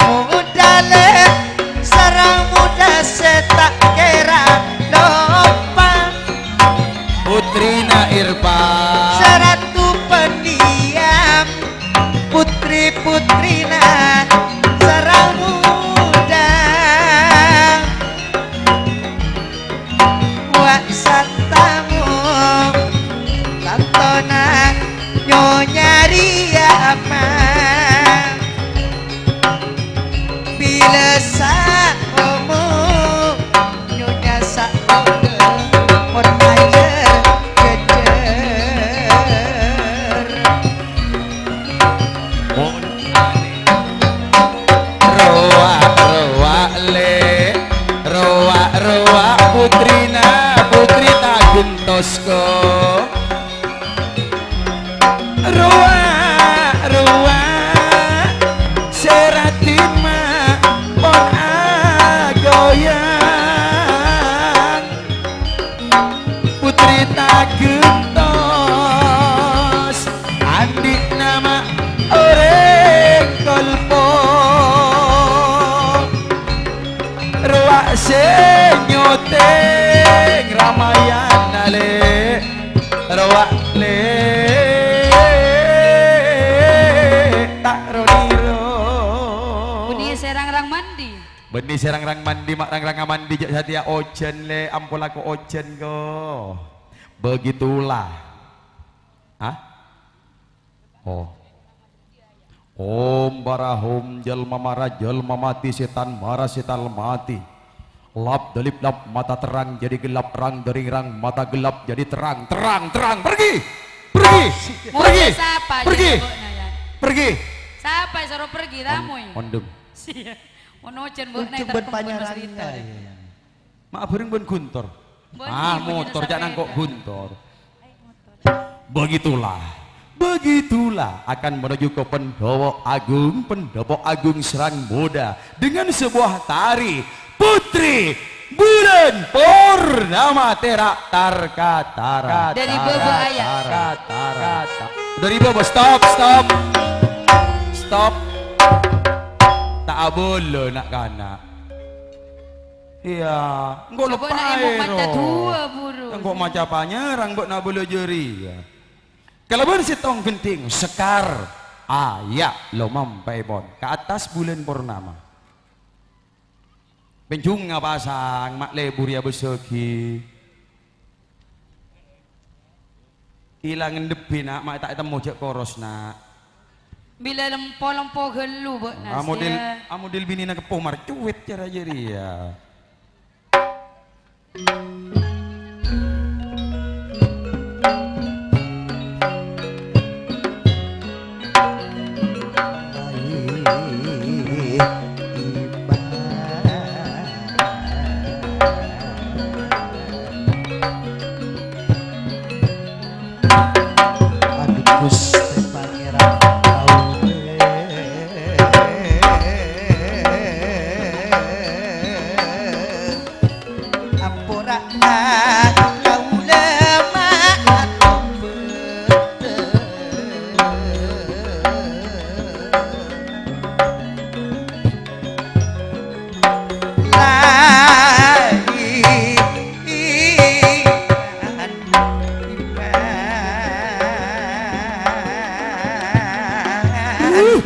muda setak kira lupa Putrina Irfan seratu pendiam putrina serang muda wak santamu lantona nyonya riama bila sakomu nyonya sakomu mon ajar kejar roa le roa putri tak gentosko roa seratima mon agoyang putri tak gentos adik nama orang kolpo ruak senyoteng Ramayana le ruak le tak roniro Buni serang-rang mandi. benih serang-rang mandi mak rang-rang mandi jak satia ojen le ampun aku ojen go begitulah hah oh Om barahum jalma mara jalma mati setan mara setan mati lap delip lap mata terang jadi gelap terang dari rang mata gelap jadi terang pergi Siapa yang suruh pergi tamu ya? ondem Monojen buat naik Coba terkembang panyaran cerita. mak bareng ben guntor motor jangan kok guntor begitulah akan menuju ke pendopo agung Serang Muda dengan sebuah tari Putri Bulan Purnama Terak Tarkatara Dari Bobo Ayah. dari Bobo stop tak abolo nak kana iya enggak Coba lupa nak emok macam dua buru. enggak macam panyerang enggak nak bolo jeri ya kalau bersitong genting sekar ayak lo mampai bon ke atas bulan purnama Benjung pasang mak lebur ya besegi. Ilangan debi nak mak tak temu jak koros nak. Bila lempo gelu buat nasi. Model bini nak kepoh mar cuit cara jadi ya.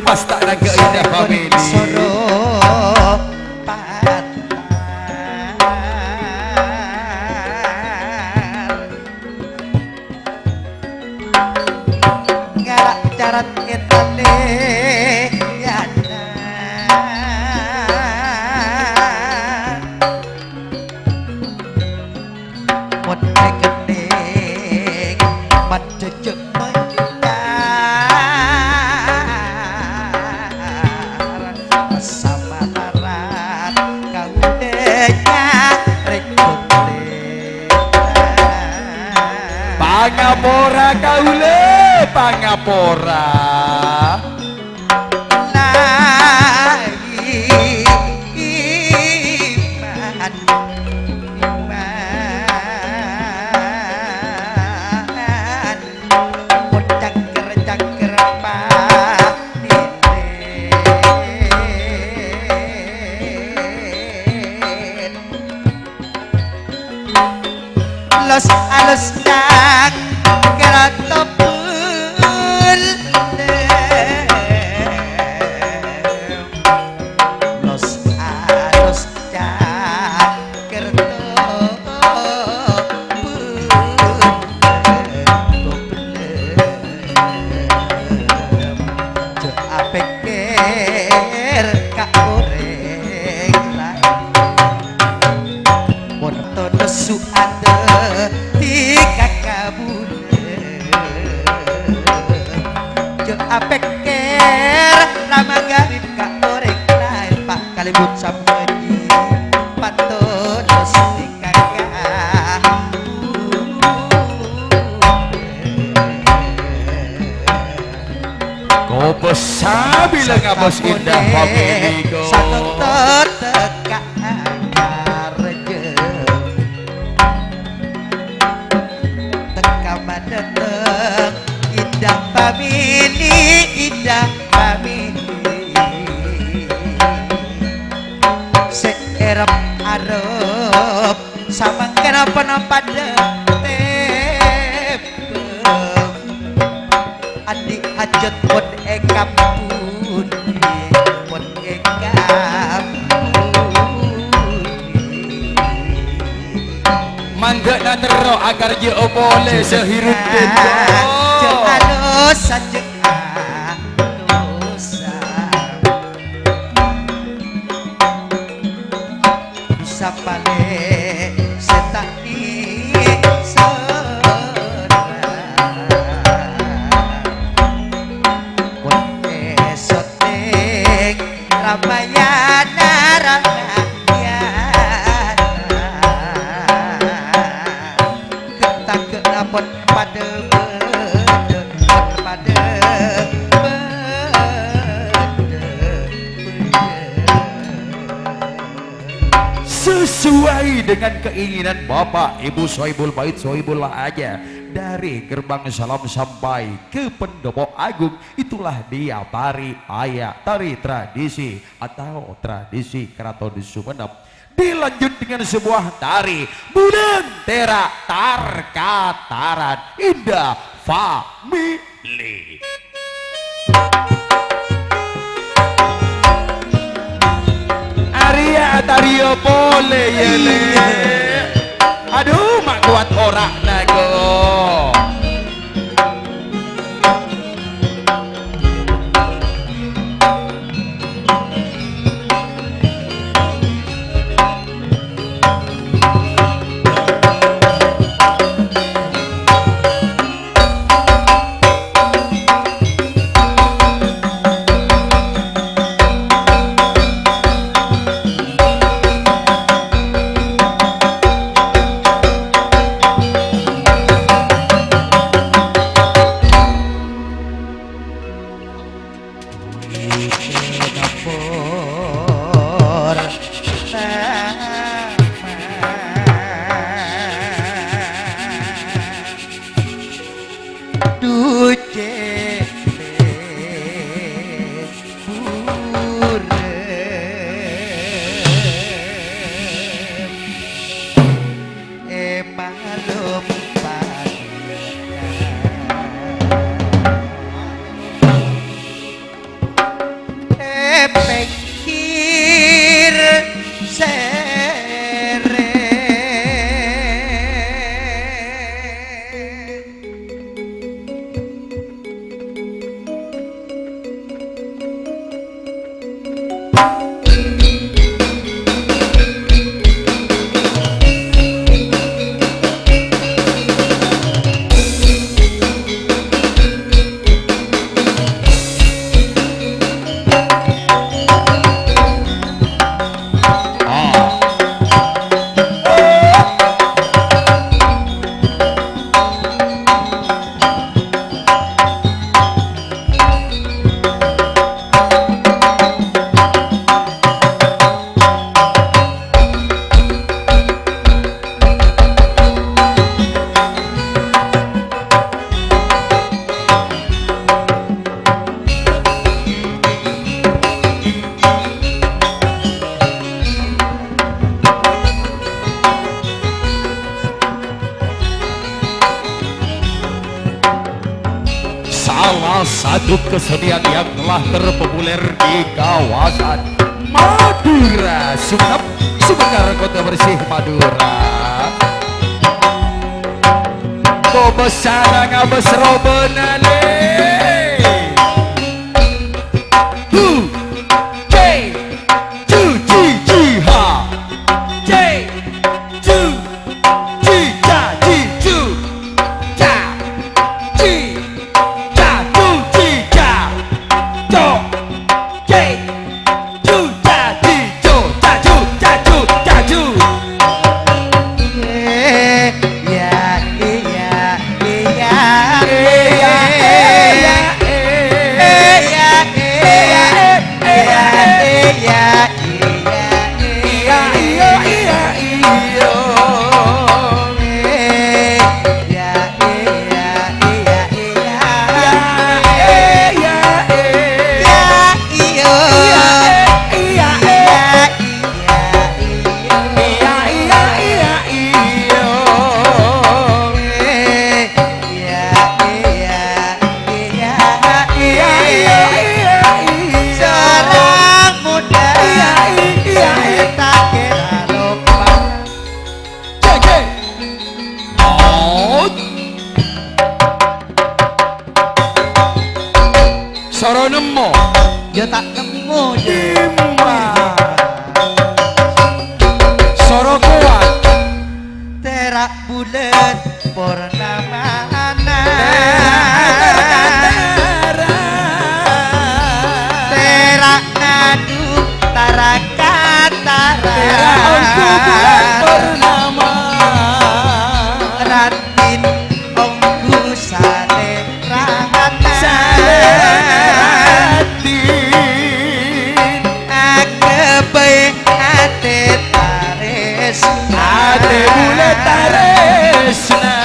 Pas tak ada keindah family soro patah galak carat etane yana một cái kening mặt cecek Pangapora kaule pangapora lagi iman cangker los alus yang gerak tebul los alus yang gerak tebul jo apeker kak goreng moto nesu ada tiga kabur jo apeker lama garib kak goreng lain pak kalibut sampeji patolos dikagak kau besar bilang abos indah family go satu teka indah family seerap arep sama kenapa pada adik hajat pun ekap pun ekap mangga dan tero agar je boleh sehirup dendo je halus saja bisa pale setani kon esotek ramayana kenapot pada sesuai dengan keinginan Bapak Ibu Sohibul Bait Sohibullah aja dari gerbang salam sampai ke pendopo agung. Itulah dia tari tradisi atau tradisi Keraton Sumenep. Dilanjut dengan sebuah tari Budang Tera Tarkataran Indah Family. Arya Tario pole yele. Aduh mak kuat ora nago. Satu kesenian yang telah terpopuler di kawasan Madura, Sumenep, Sumber Kota Bersih Madura. Kobes sarang abes robenale. Soro nemu, ya tak nemu Imba. Soro kuat, terak bulan purnamana, terak ngadu tarakatara, purnama, ratin ongku sale rahana. Ate bule taresna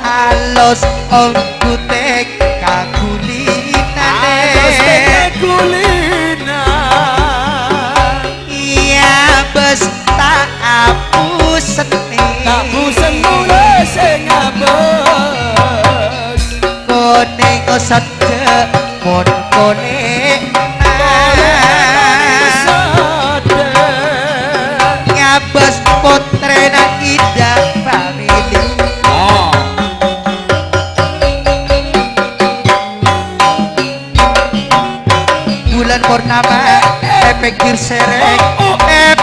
alos ongku tek kakulina, alos tek kulina. Iya bes tak apusen mulai sing abes kone ngosat mon kone sate purnama pinggir sereng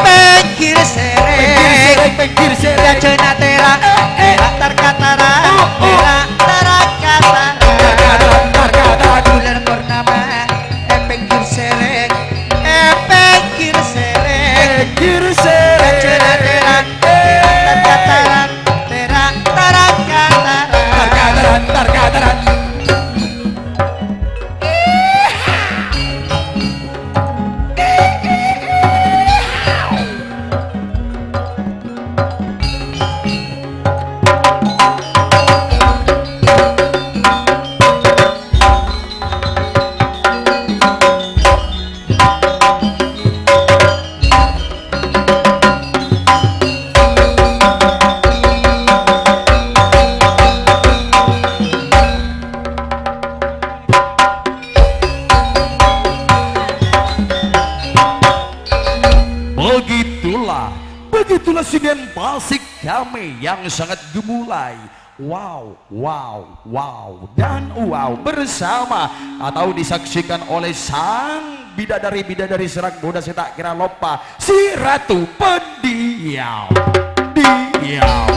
pinggir sereng pinggir sereng ya cena tera tarkatara tera tarkatara bulan purnama pinggir sereng pinggir sereng ya cena tera tarkatara tera tarkatara Begitulah sinen basik kami yang sangat gemulai. Wow, dan wow bersama atau disaksikan oleh sang bidadari serak muda saya tak kira lupa, si Ratu Pendiam. Diam.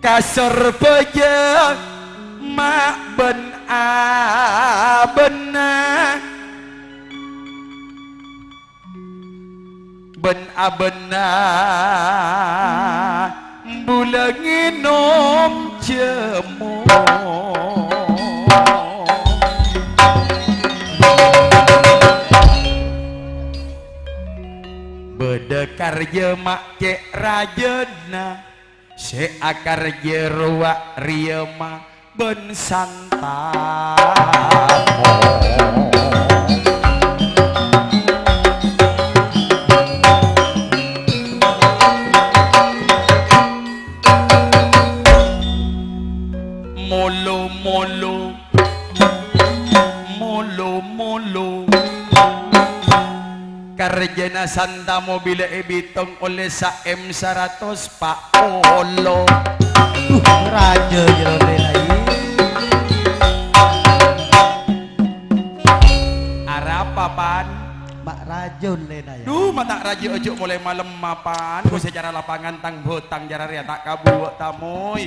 Kasar bejeng mak ben abena bulangi nom jemu bedekar je mak cek rajena se akar jeruak riema ben santamo molo karjana santa mobil ebitong oleh sa M100 Pak Olo raja jero lagi arapapan Mak Rajun lena ya. Duh mata raja ojo mulai malam mapan ku secara lapangan tang hutang jara ria tak kabuak tamoy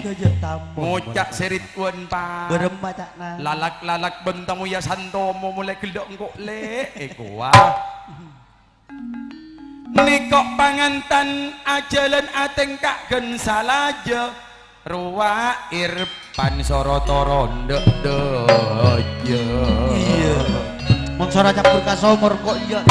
ngocak serit wan pa beremah cakna lalak bentamu ya santomo mulai keldok engkok le wah nikok pangantan ajalan ateng kak gen salaja ruwa irpan sorotoro ndek deje iya monsora campur kasomor kok iya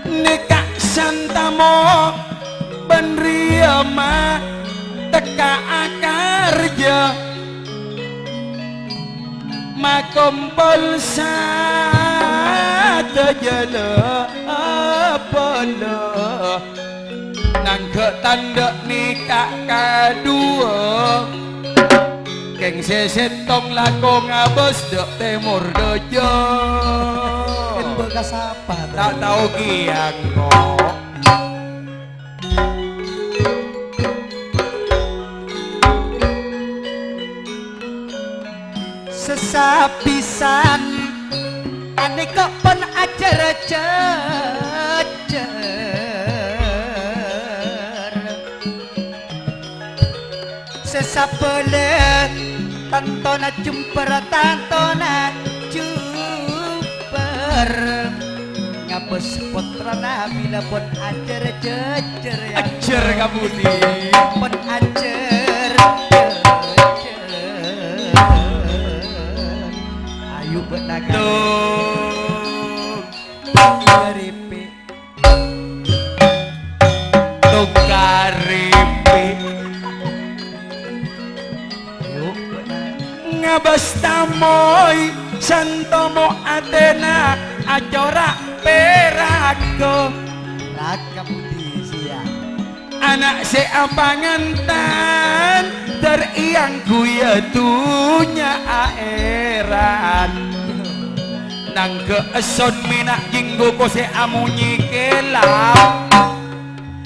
nikah santamo benriama teka akarja makompol sata jala apala nang ketanda nikah kedua keng sesetong lakong abos dek temur dojo bekas apa tak tahu kiang kok sesapisan ane kok pun ajar sesapelet tantona jumper ngabes putrana bila pun ajar ajar kamu nih pun ajar ayu benaga karipi yuk ngabas tamoy santomo Athena acora perako raka budi sia anak se apangantan teriang kuya tunya aeran nang keeson minak jinggo ko se amunyi kelap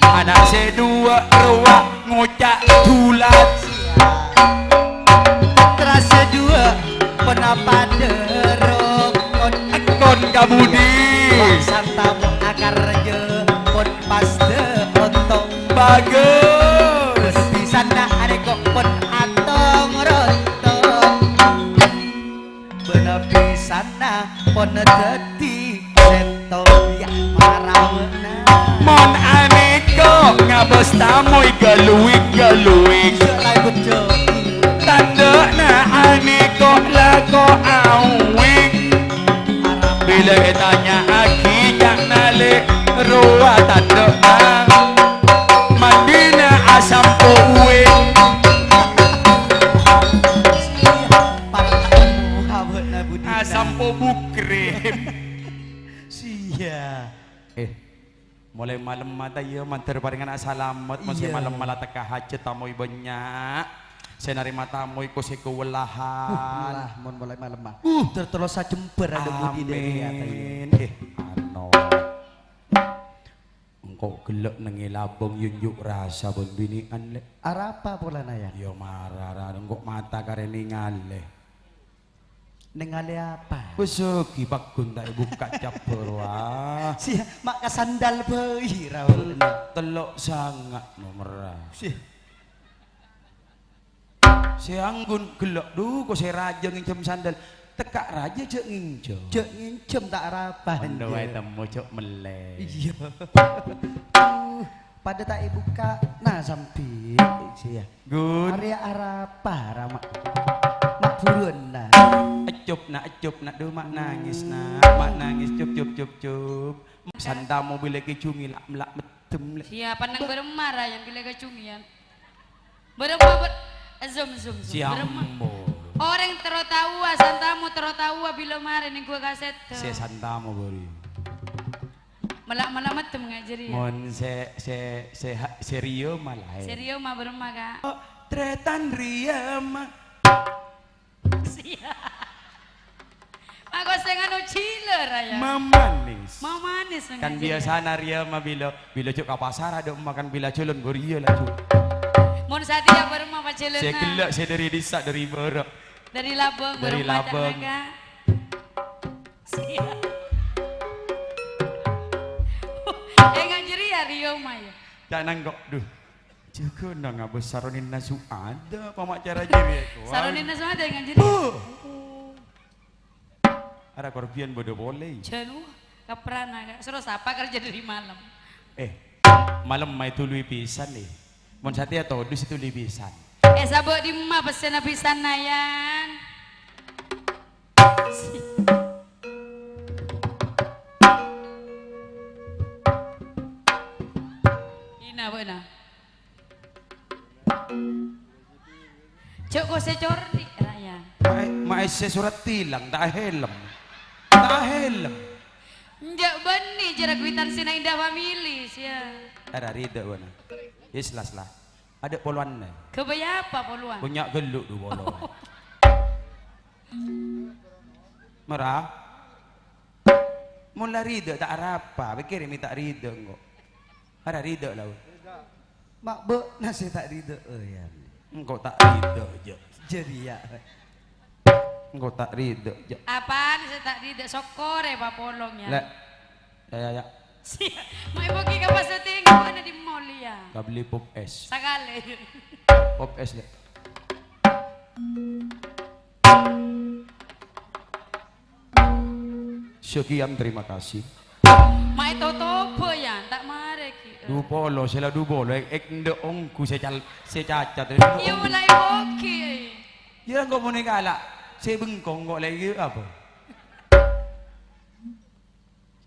anak se dua ruak ngucak tulat terasa dua penapada rokon kon kabudi santamu akar je pon pas de ontong bagus di sana ada kok pon atong rontong bener di sana pon dadi setong ya marawena mon aneko ngabes tamoy galuik lagu joki tanda na aneko lako awing bila ditanya aki jak nalik ruwa tanda na mandina asam uwing asam bukrim sia mulai malam mata ya mantar paringan asalamat masih malam malah teka hajat tamu banyak senari matamu iku seku welahan lah mon mulai malam mah terus jember ada budi dari amin ano engkau gelek nengi labong yunjuk rasa bini le arapa pola naya yo marah engkau mata kareni ngale nengale apa besok bakun tak buka caper wah sia mak kasandal bayi rawon telok sangat nomor si anggun gelak duh kok si raja ngincem sandal tekak raja cek ngincem tak arapan ando wae temu cok meleh iya pada tak buka nah sampai sia gun area arapa ramak mak buruan nah ecup nak duh mak nangis cup sandamu bila kecungi lak metem siapa nang beremara yang bila kecungian beremar zoom siambo orang terotawa santamu terotawa bila mare ning gua kaset si sandamu beri malak metem ngajari mon se Rio malah serio mah beremar ka tretan Ria mah aku sengan uciler ya mamanis kan biasa Ria mah bila cuk ka pasar ada makan bila culun gorio lah cuk mon sadia beremar pacelena saya gelak saya dari desa dari Borok dari Labong ngajari ya Rio mah ya jangan kok duh juga nang abis saronin nasu ada pamak cara jiri saronin nasu ada ngajari ada korbian bodoh boleh janu kaprana terus apa kerja dari malam malam mai tului pisan nih mon satia to dus itu libisan sabuk di mah pesen pisan nayan ina beuna cok se cordi raya mae se surat tilang tak helm njak beni jarak kwitansi na Indah Family sia ada rida wana islas lah ada poluan nih kebaya apa poluan punya geluk tu poluan merah mula rida tak apa pikir minta rida enggak ada rida lah mak be nasi tak rida ya engkau tak rida je jadi ya engkau tak rida je apaan saya tak rida sokore pak polongnya lek ya mau pergi ke pasar tinggi mana di mall ya kau beli pop es sekali pop es lek sekian terima kasih mak itu topo ya tak mare ki du polo sela du bolo ek nde ongku se cacat iya mulai boki ya engkau mau negala se bengkong kok lagi apa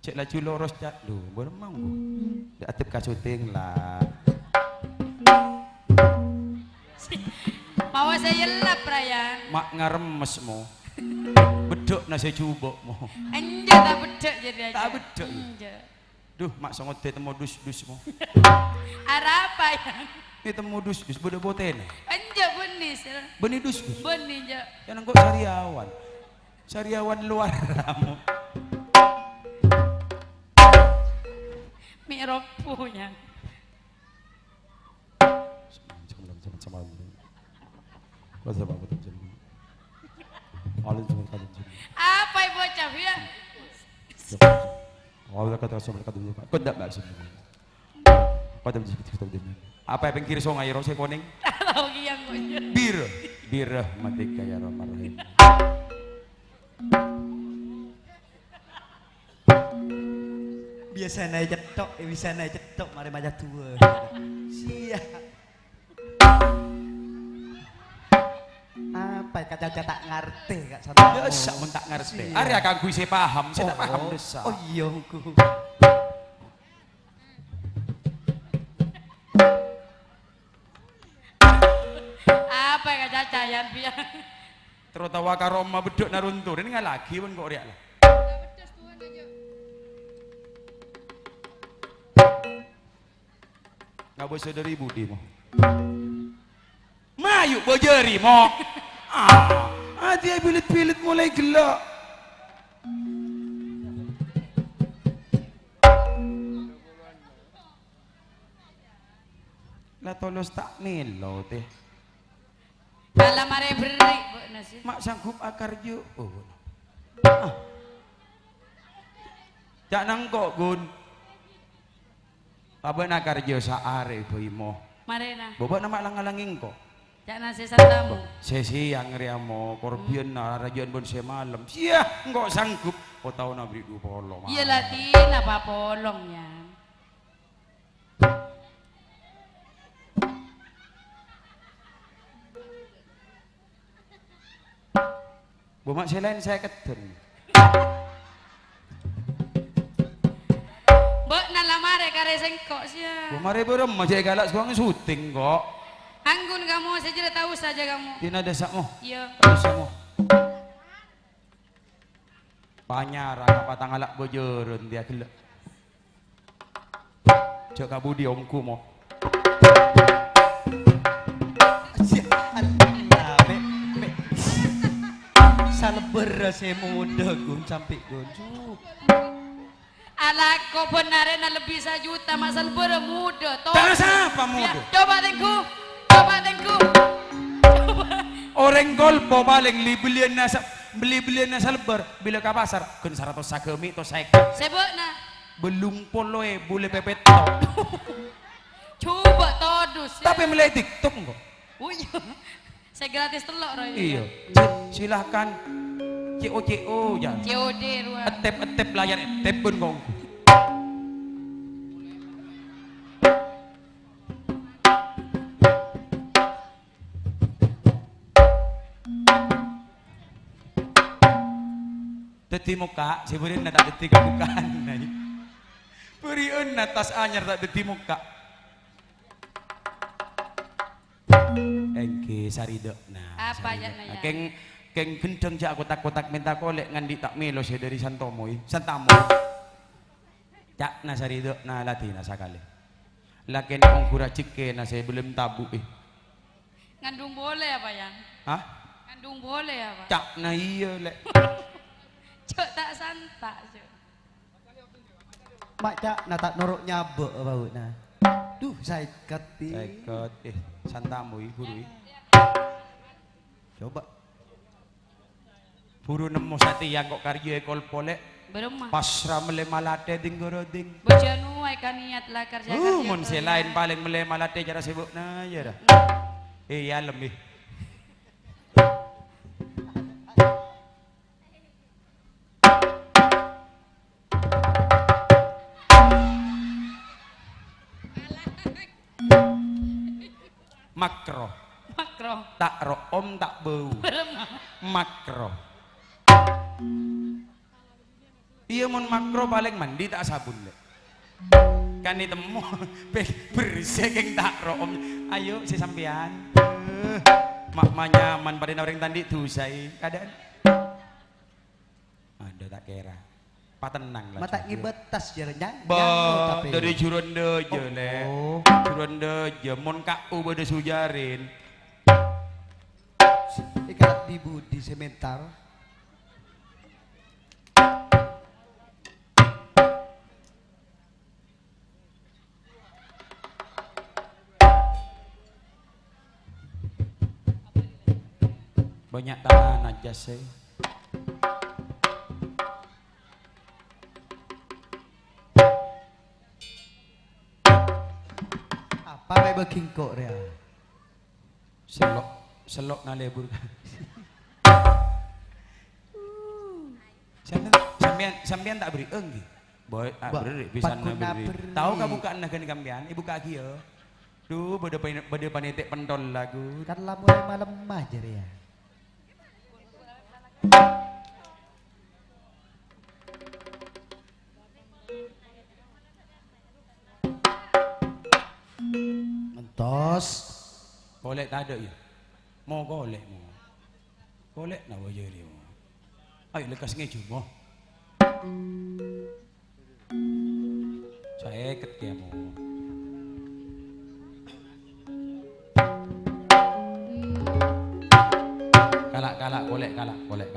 cek laju loros cat lu beremang gua di atap kasuting lah mau saya lap Ryan mak ngaremes mo bedok nasi cubok mo anja tak bedek jadi aja tak bedok anja Duh, mak songot temu dus mo. Arah apa ya? Ini temu dus bodoh boten. Anja benis. Benih dus. Benih ja. Yang kok sariawan. Sariawan luar kamu. Miropunya. Apa ibu bocah ya? Apa yang kiri songai rose koning? Tahu yang bocah. Bir mati kaya romarhim. Biasa naik cetok, bisa naik cetok, mari macam tua. Siap. Apa kata tak ngerti kak sana? Desa mun tak ngerti. Ari akan kui saya paham, saya tak paham desa. Oh iya ku. Apa yang cacayan biar? Terutawa karo omah beduk naruntur ini nggak lagi pun kok riak lah. Nggak bisa dari budi mo. Mayu bojeri mo. Dia pilit-pilit mulai gelak. Lah tolos tak milo teh. Kalau mare beri bu nasi. Mak sanggup akar ju. Oh. Jak nangkok gun. Apa nak kerja saare boimo. Marena. Bobo nama lang-alangin ko. Jak nasi santamu. Sesi yang riamo korbion na rajuan bon se malam. Sia, enggak sanggup. Kau tahu na beri 20. Iya latin apa polongnya. Bomak selain saya ketun. Mbok nalamare kare sengkok sia. Bomare berem aja galak suang syuting kok. Anggun kamu saja tahu saja kamu. Tina desa mo. Iya. Desa mo. Panyara apa tangalak bojoron dia gelak. Cek kabudi omku mo. Saleber saya muda gun sampai gun. Ala kau benar na lebih sajuta masal bermuda. Tak siapa muda. Coba tengku. Coba tengku. Orang golpo paling beli nasa lebar bila ke pasar kun 100 sakemi to saya Sebut na. belum poloe boleh pepet Coba todus. tapi mulai TikTok kok. Iya. Saya gratis telok roy. Iya. Silahkan CO ya. COD ruang. Etep layar etep pun kong. Deti muka, sebenarnya na tak deti kebukaan nai. Beriun atas anyar tak deti muka. Engke saridok nah. Apa aja nanya? Keng kenceng jak kotak-kotak minta kolek ngandi tak melo saya dari Santomo Santamo. Cak na saridok na latina sakali. Laken ongkura cike na saya belum tabu Ngandung boleh apa yang? Hah? Ngandung boleh apa? Cak na iya lek. Cok tak santak cok. Mak cak na tak norok nyabek bau na. Duh saya keti. Ikut Santamu buru. Coba. Buru nemu sati yang kok karyo ekol polek. Beremah. Pasra mele malate ding goroding. Bojanu ai kan niat lah kerja kerja. Mun selain paling mele malate cara sibuk na ya dah. Ya lebih. Makro. Makro. Tak ro om tak bau. Beremah. Makro. Iya mun makro paling mandi tak sabun lek. Kan ditemu bersih keng tak ro om. Ayo si sampean. Mak manyaman pada orang tandi dusai keadaan. Ada tak kira. patenang lah. Mata ngibetas jaranya. Dari Jurende aja le. Jurende aja mon KU bade sujarin. Ikat di budi sementar. Banyak tangan aja sih. Apa me bekingkok rea? Selok ngalebur. Sampean tak beri enggi. Boy, beri pisan beri. Tahu kamu bukaan nagan kampian, ibu kaki ya. Duh, bade panitik pentol lagu. Kan lamun malam mah jare ya. Mentos. Kolek tak ada ya. Mau kolek mau. Kolek nak wajar dia. Ayo lekas ngeju mau. Saya ikat dia mau. Kalak kolek.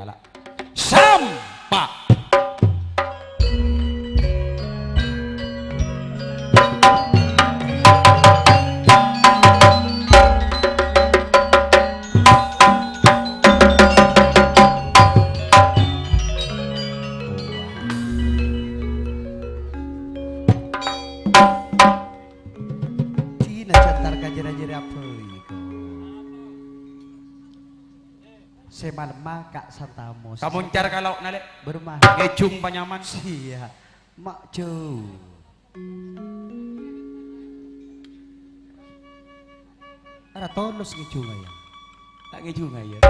Sampak. Semalma Kak Santamo. Kamu car kalau nalek bermah. ngejung panyaman. Iya. Mak Jo. Ada tonus ngejung ya. Tak ngejung ya.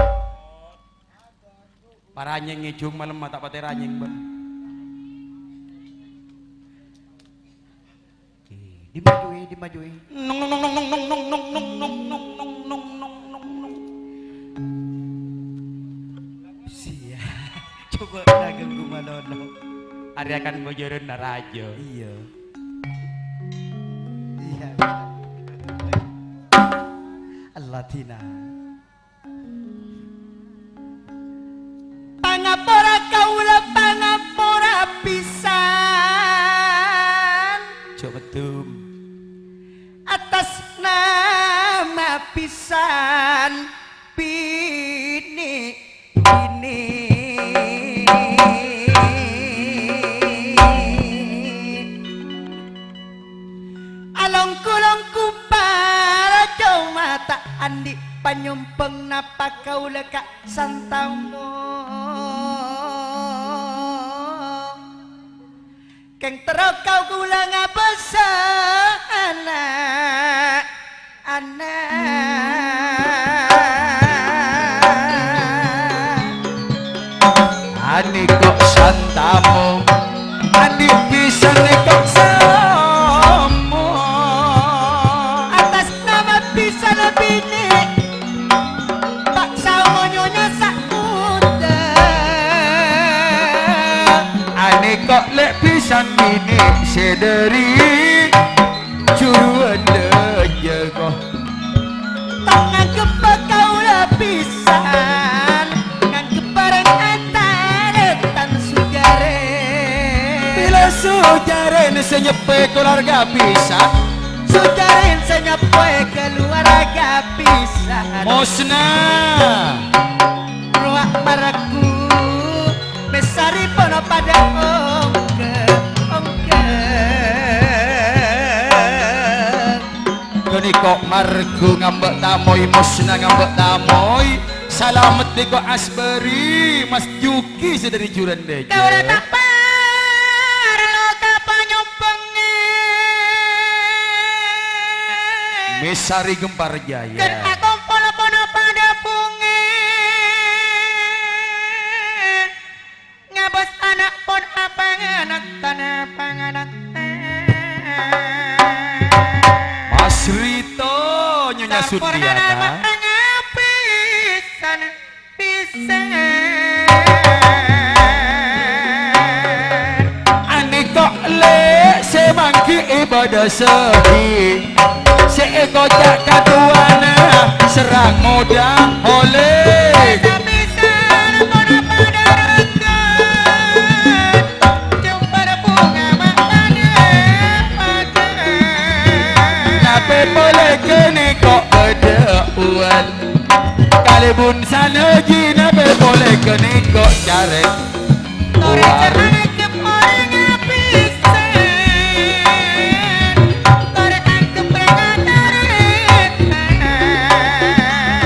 Paranyeng ngejung malam mata pate ranyeng ban. Dimajui. Sia. Coba ganggu malono. Ari akan ngojoreun narajo. Iya. Latina. Pangapora kaula pangapora pisan. Coba tum. Atas nama pisan bini. Along-kulongku para cuma tak andi panyumpeng napa kau leka santamu keng terok kau gula ngabasa anak Ani kok santamu andi bisa nih kok samu atas nama bisa lebih nih Pak Samonyonya sakuda Ani kok lek pisan ini sederi curuan aja kok tak nganggep kau lepisan nganggep bareng antaretan sujaren bila sujaren senyepe keluarga pisan sujaren senyepe keluarga pisan Mosna ruak maraku besari pono pada ongke Gini kok margu ngambek tamoy Mosna ngambek tamoy Salamet di kok asberi Mas Juki sedari juran deje kau tak parlo kapanyumpenge Mesari Gempar Jaya ken aku pono-pono pada bunge ngabos anak pon apanganak tanah panganak Mas Rito Nyonya Sundiana ibadah sedih seekojak katuana serang modal oleh nape boleh kene kok bedeuan kalibun saneji nape boleh kene kok jarek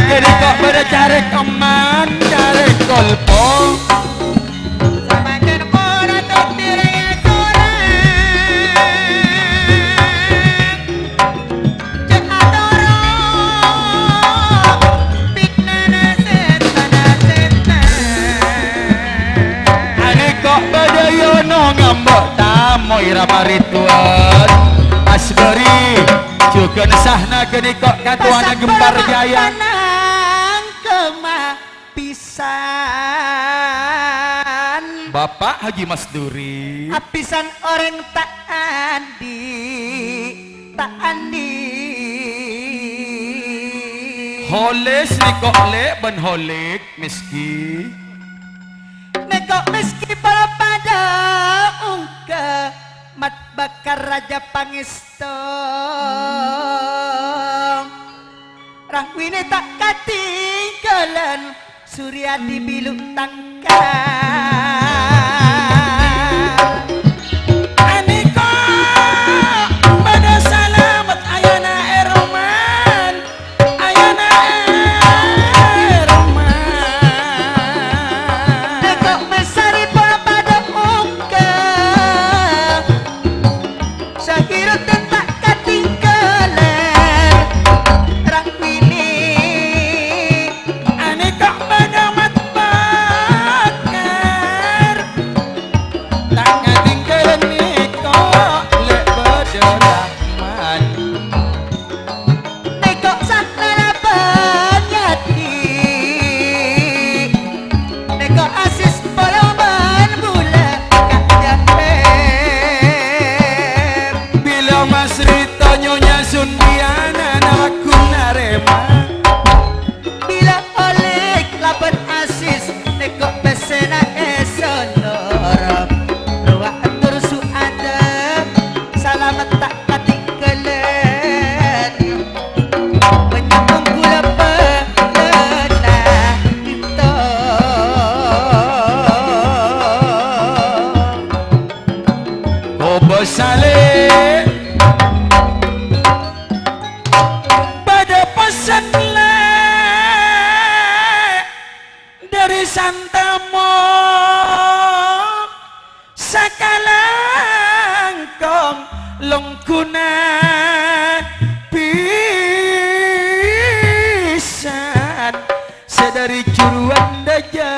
jadi kok pada carek eman carek kolpo irama ritual asbari juga sahna geni kok katuana gempar jaya kemah pisan Bapak Haji Mas Duri apisan orang tak andi holes nikok le ben holik miski nekok meski para pada ungke mat bakar raja pangesto rahwine tak katinggalan surya di biluk tangkal aniko pada salamet ayana eroman ayana eroman nekok mesari para pada ungke sakira tak katinggalan rahwine aniko pada mat bakar tak ngatinggalan niko lek bedorahman nekok saklara banyati nekok asis poloman bula kajahem bila Mas Rito nyonya Sundiana nawaku narema bila olik laban asis nekok pesena esonor ruwa atur suada salamet tak katinggalan penyambung gula pelenah itu Kobo Saleh pada pesan le dari Santamo sakalangkong lengkuna pisan sedari curuan daja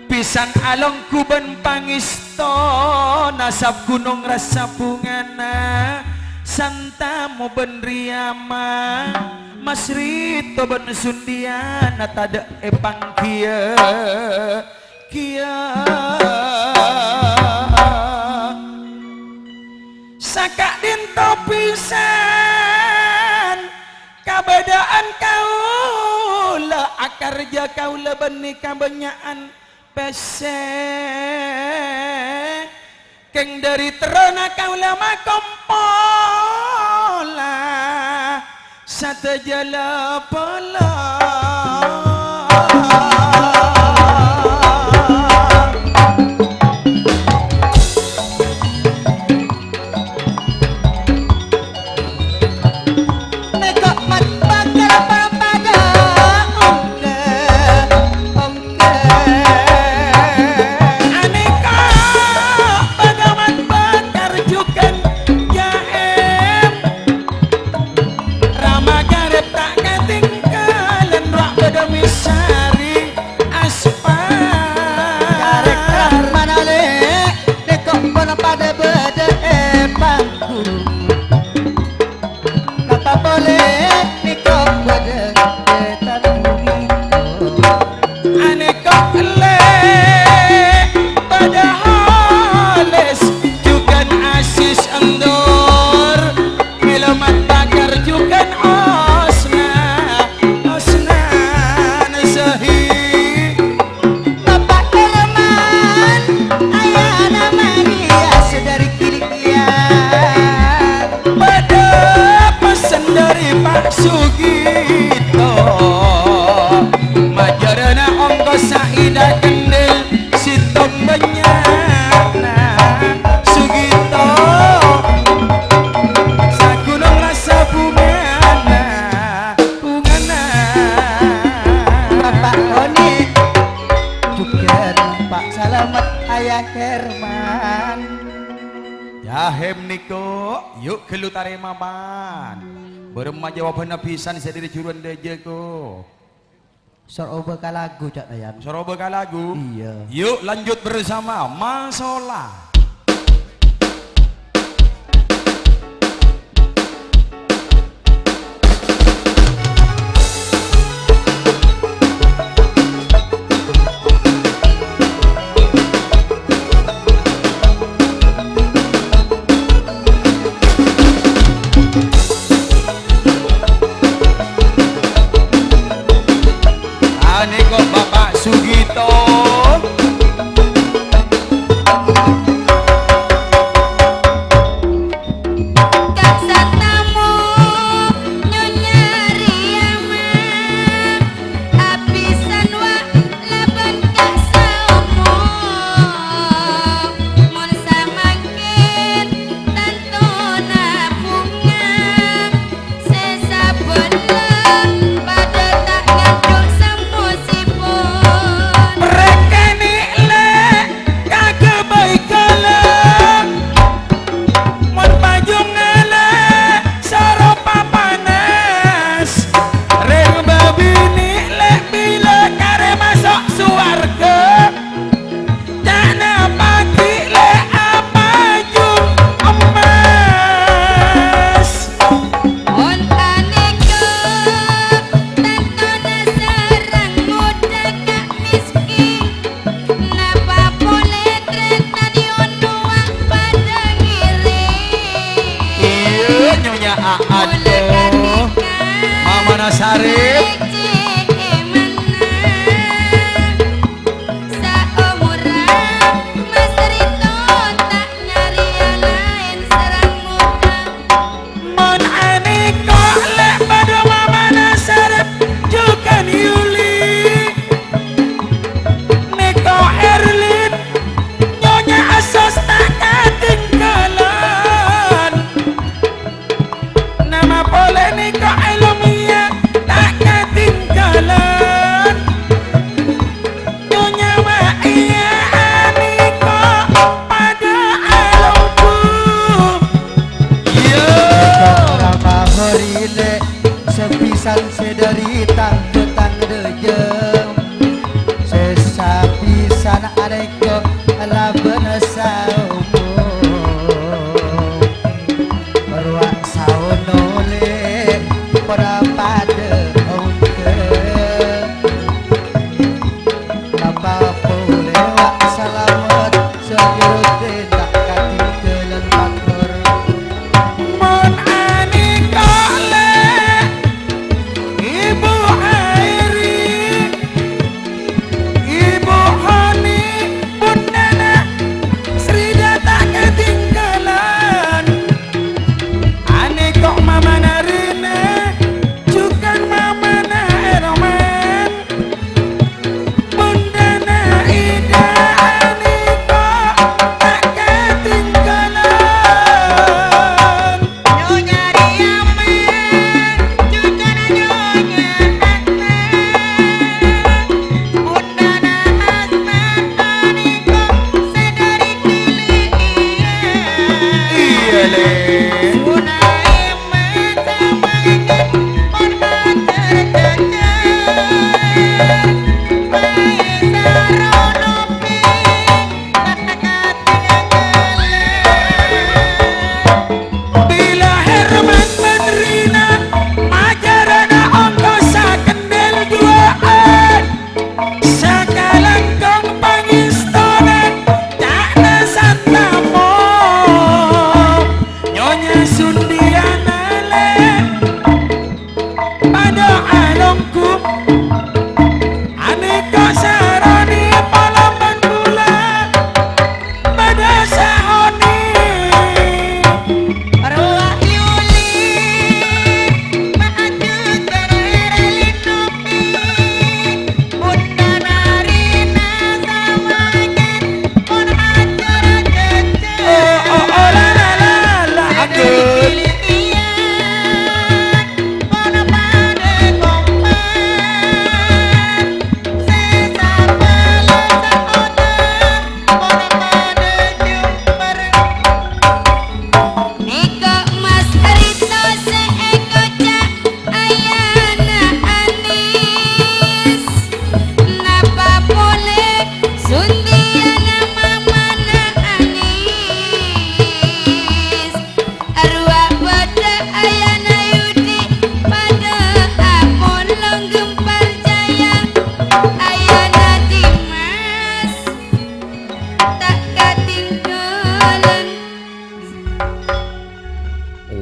pisan alongku ben pangisto nasab gunung rasa bungana Santamo ben Riyama Mas Rito ben Sundiana tada epang kia sakak dinto pisan kabedaan kaula akarja kaula benih kabenyaan pese keng dari terana kaula makompola sate jala pola nekok mat bakar para pada ungke aneka bagaman bakar jukan jahem rama garep tak ketinggalan rak beda misari maman. Yahem niko, yuk gelutare maman. Berema jawaban pisan sadiri juruan deje ko. Soroba kalagu cak Dayan. Soroba kalagu. Iya. Yuk lanjut bersama Masola. Niko Bapak Sugito. Aduh, Mama Nasarip. Sepisan sederita tetang dejem sesapisan adeko ala benesau berwak saunole pada pada onke apa boleh wak selamat seirute tak kati kelen faktor mon anikole Ibu Airi, Ibu Hani, Bundana, Srida tak ketinggalan. Ane kok mama Narina, juga mama Erman. Bundana Ida, ane kok tak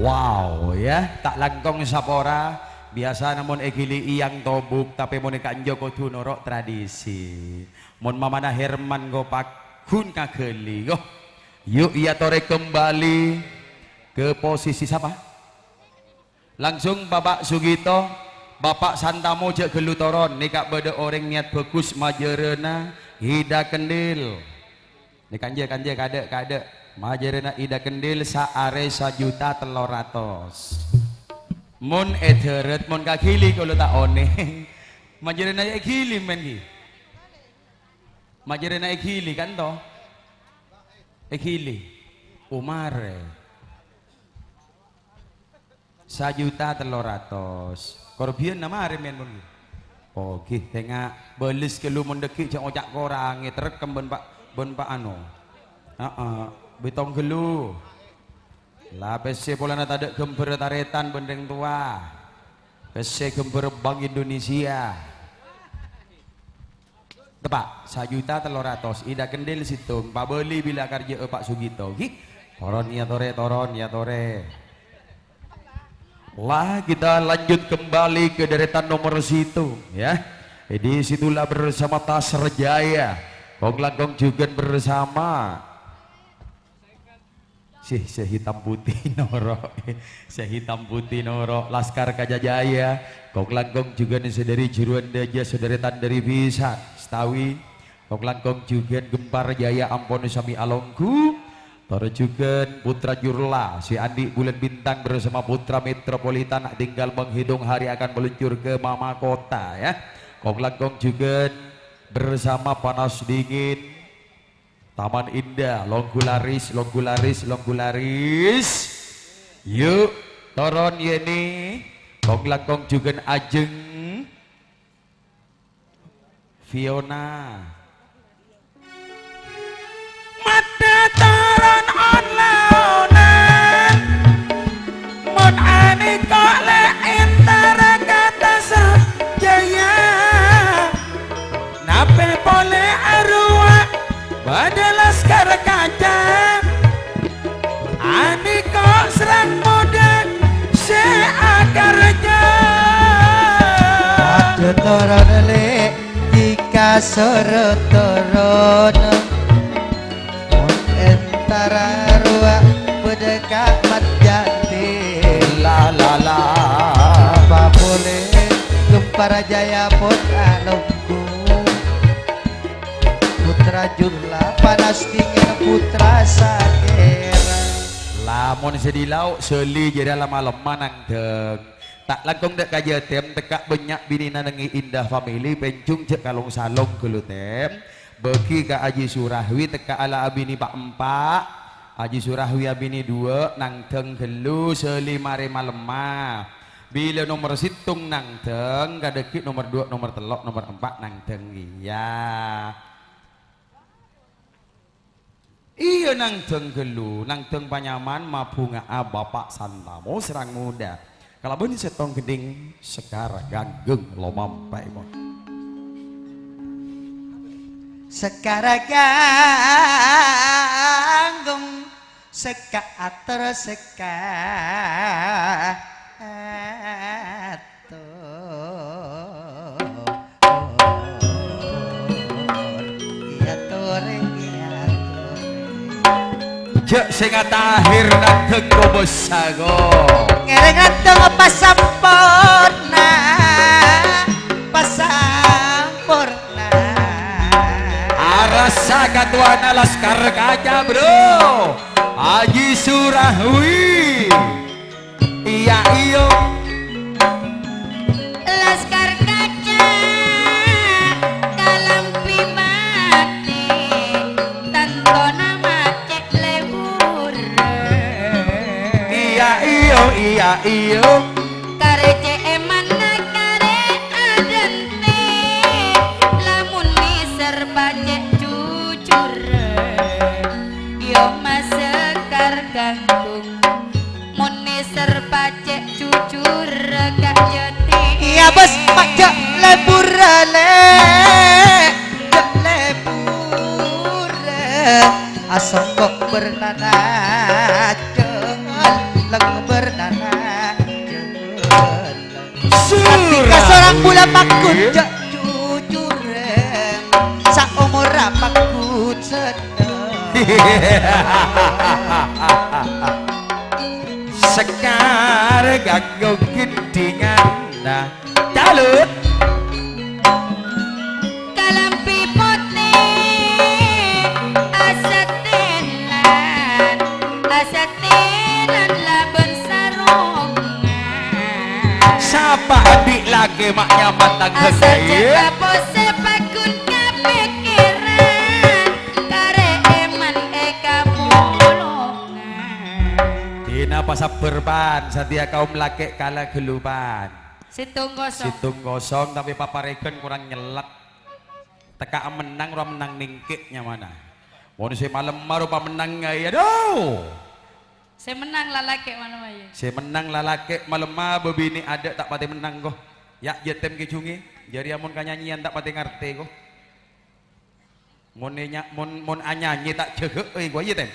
Wow ya, tak langkong sapora biasa namun egili iyang tobuk tapi mun kanjo kudu norok tradisi. Mun mamana Herman go pakun kageli go. Yuk ia tore kembali ke posisi siapa? Langsung Bapak Sugito, Bapak Santamo je gelutoron nikak beda orang niat bagus majerena hida kendil. Nih kanje kade majerena ida kendil saare 1.300.000. Mun ederet mun kagili kalau tak one. Majerena egili men ki. Majerena egili kan toh? Egili. Umare. 1.300.000. Korbian nama are men mun. Oh ki tengah belis ke lu mendeki cak ojak korang terekam bon pak anu. Betong gelu lah PC pola nata ada gember taretan bendeng tua PC gember Bank Indonesia tepak 1.300.000 ida kendil situ Pak beli bila kerja Pak Sugito toron ya tore lah kita lanjut kembali ke deretan nomor situ ya jadi situlah bersama Tasr Jaya Kong Langgong juga bersama sehitam putih noro Laskar Kajajaya Kong Langgong juga nih dari Juruan Daja sederetan dari Bisa Stawi Kong Langgong juga Gempar Jaya Ampun Sami Alongku Toro juga Putra Jurla si Andi Bulan Bintang bersama Putra Metropolitan tinggal menghitung hari akan meluncur ke Mama Kota ya Kong Langgong juga bersama Panas Dingin Taman Indah, Longgularis, yuk toron yeni, Kong Langgong juga Ajeng, Fiona, mata toron online, mon ani kok le intara kata sajaya, nape pole arwah. Pada Laskar Kaca ani kok serang muda seakarnya ada toron le jika sore toron antara ruang berdekat mat jati la apa boleh Gempar Jaya pun alungku Putra Jurla Panas Dingin Putra Sakera lamun sedilau seli jadi lama-lama nang deng tak langkong dek kaja tem tekak banyak binina nengi indah family pencung cek kalong salong kelu tem bagi ka Aji Surahwi teka ala abini pak empat Aji Surahwi abini dua nang deng gelu seli mare malemah bila nomor situng nang deng kadekit nomor 2 nomor telok nomor 4 nang deng iya iya nang deng gelu nang deng Panyaman mabunga Bapak Santamo serang muda kalau benih setong geding sekar ganggeng lo mampai mo Sekara ganggung sekater Cek sing tahir nang tenggo besago ngereng ngateng pasampurna arasa katuana Laskar Kaca bro Aji Surahwi iya iyo Laskar Kaca dalam mati tanto nama cek lebur iya iyo karece emana kare adente lamun ni serba cek jujur yo masekar ganggung muni serba cek jujur gak jeti iya bos pajak lebur asok kok bernana leng bernana Rong bulan pakut jak jujurem sak umur pakut sedang sekar ganggu gidingan nah calut kalampi putih asatinan laban sarungan siapa adik lagi maknya matang asa gede jaga pose pakun kepikiran kare eman eka mulungan dina pasaber pan sadia kaum laki kala gelupan situng kosong situng kosong tapi paparegen kurang nyelak teka menang orang menang ningkiknya mana mau si malam marupa menang ya aduh saya menang lalaki mana aja si menang lalaki malam bebini ada tak pati menang kok ya jetem kecungi jadi amun kanyanyian tak pati ngerti kok mon anyanyi tak jegek gua jetem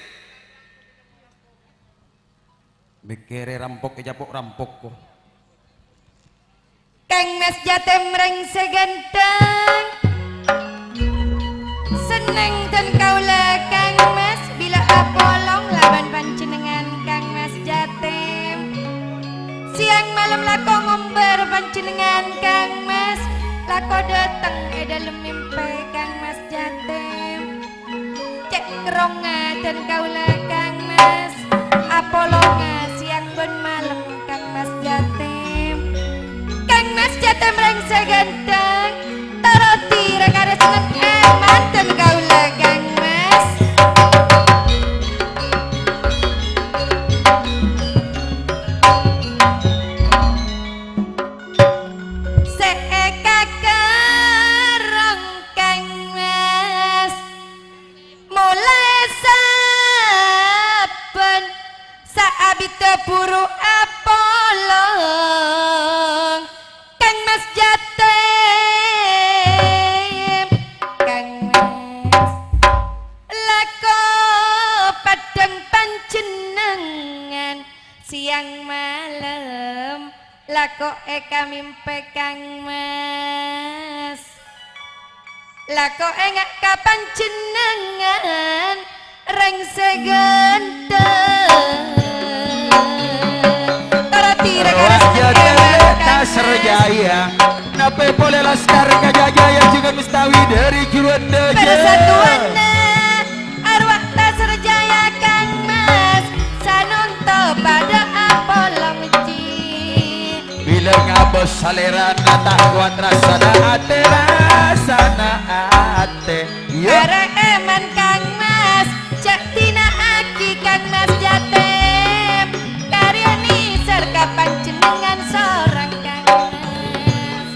mikire rampok japok rampok kok Kang Mas Jatem reng seganteng seneng dan kaula Kang Mas bila apolong laban panjenengan Kang Mas Jatem siang malam lako ngomber panjenengan Kang Mas lako dateng dalam mimpi Kang Mas Jatem cek keronga dan kaula Kang Mas apolonga siang ben malam Kang Mas Jatem Kang Mas Jatem reng seganteng taroti rekare seneng manten kaula Kang Mas seeka kerong Kang Mas mulai saben saabite buru apolong Kang Mas Jatem Kang Mas lako padang panjenengan siang malam lako eka mimpi Kang Mas lako engak kapan jenengan reng seganteng Serjaya nape boleh laskar Gajajaya juga Mistawi dari Juanda persatuan arwah tak serjaya Kang Mas sanonto pada apolong cik bila ngabos salera nata kuat rasana ate rasana ate Kare eman Kang Mas cak tina aki Kang Mas Jatem karyani serka panjenengan seorang Kang Mas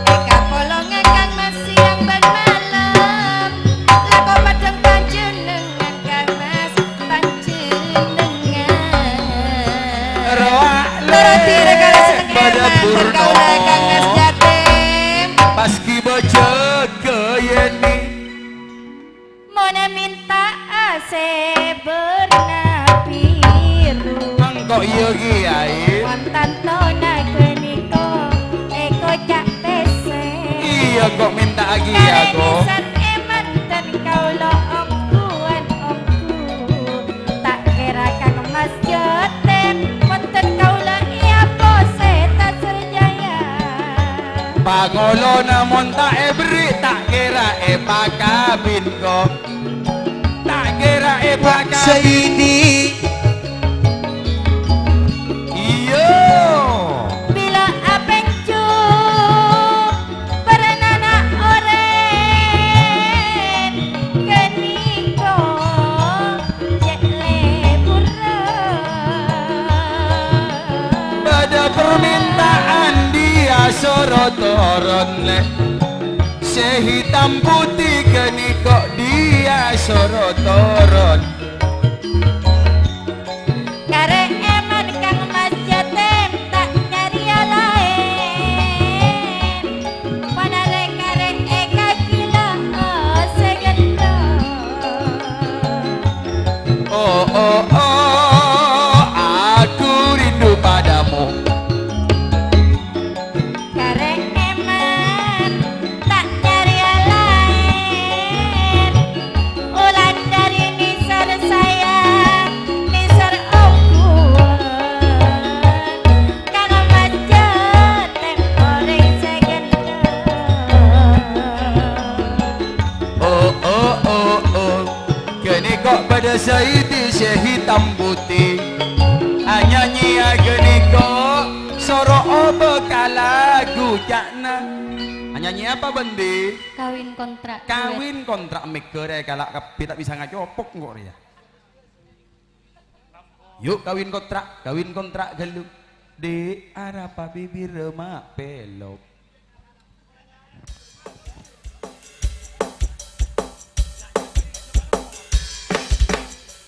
eka polonge Kang Mas siang ban malam lako padang panjenengan Kang Mas panjenengan roa Toroti rekare seneng eman kaula Kang Mas Jatem paski baca ke yeni Mona minta ase bernapiru engkau yogi ai mantan tona keniko eko cak tese iya kok minta lagi kare ya kok nisan eman dan kaulo omkuan omku tak kira Kang Mas Jatem monten kaulo iya pose tak serjaya pangolo namun tak ebri tak kira pakabin kok tak kira pakabin seini iya bila apeng cu berenana oren keniko cek leburan pada permintaan dia sorotoron leh sehitam putih kenikok dia sorotoron kare eman Kang Mas Jatem tak nyari lain panare kare eka gila segendo oh oh oh aku rindu padamu pada Saidi Syekh hitam putih nyanyi ageniko soro obo kalagu jakna nyanyi apa bendi Kawin kontrak. kawin kontrak megere kalak kepi tak bisa ngacopok kok ya yuk kawin kontrak geluk di arapa bibir remak pelok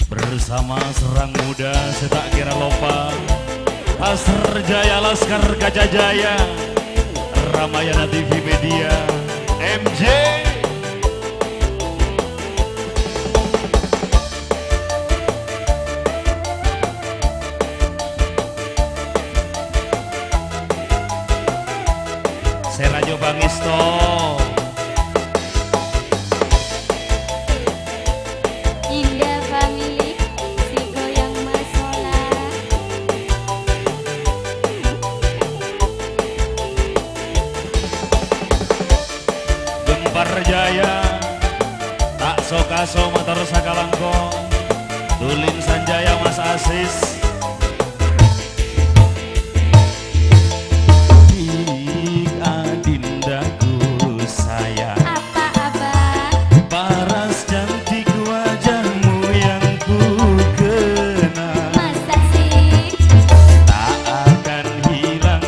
bersama serang muda setak kira lopa Laskar Jaya Laskar Gajah Jaya Ramayana TV Media MJ Serajo Bangisto Indah family si goyang masola. Gempar Jaya tak sokaso motor sakalangko Tulin Sanjaya Mas Asis adindaku sayang Apa abah? paras cantik wajahmu yang ku kenal Masa sih? tak akan hilang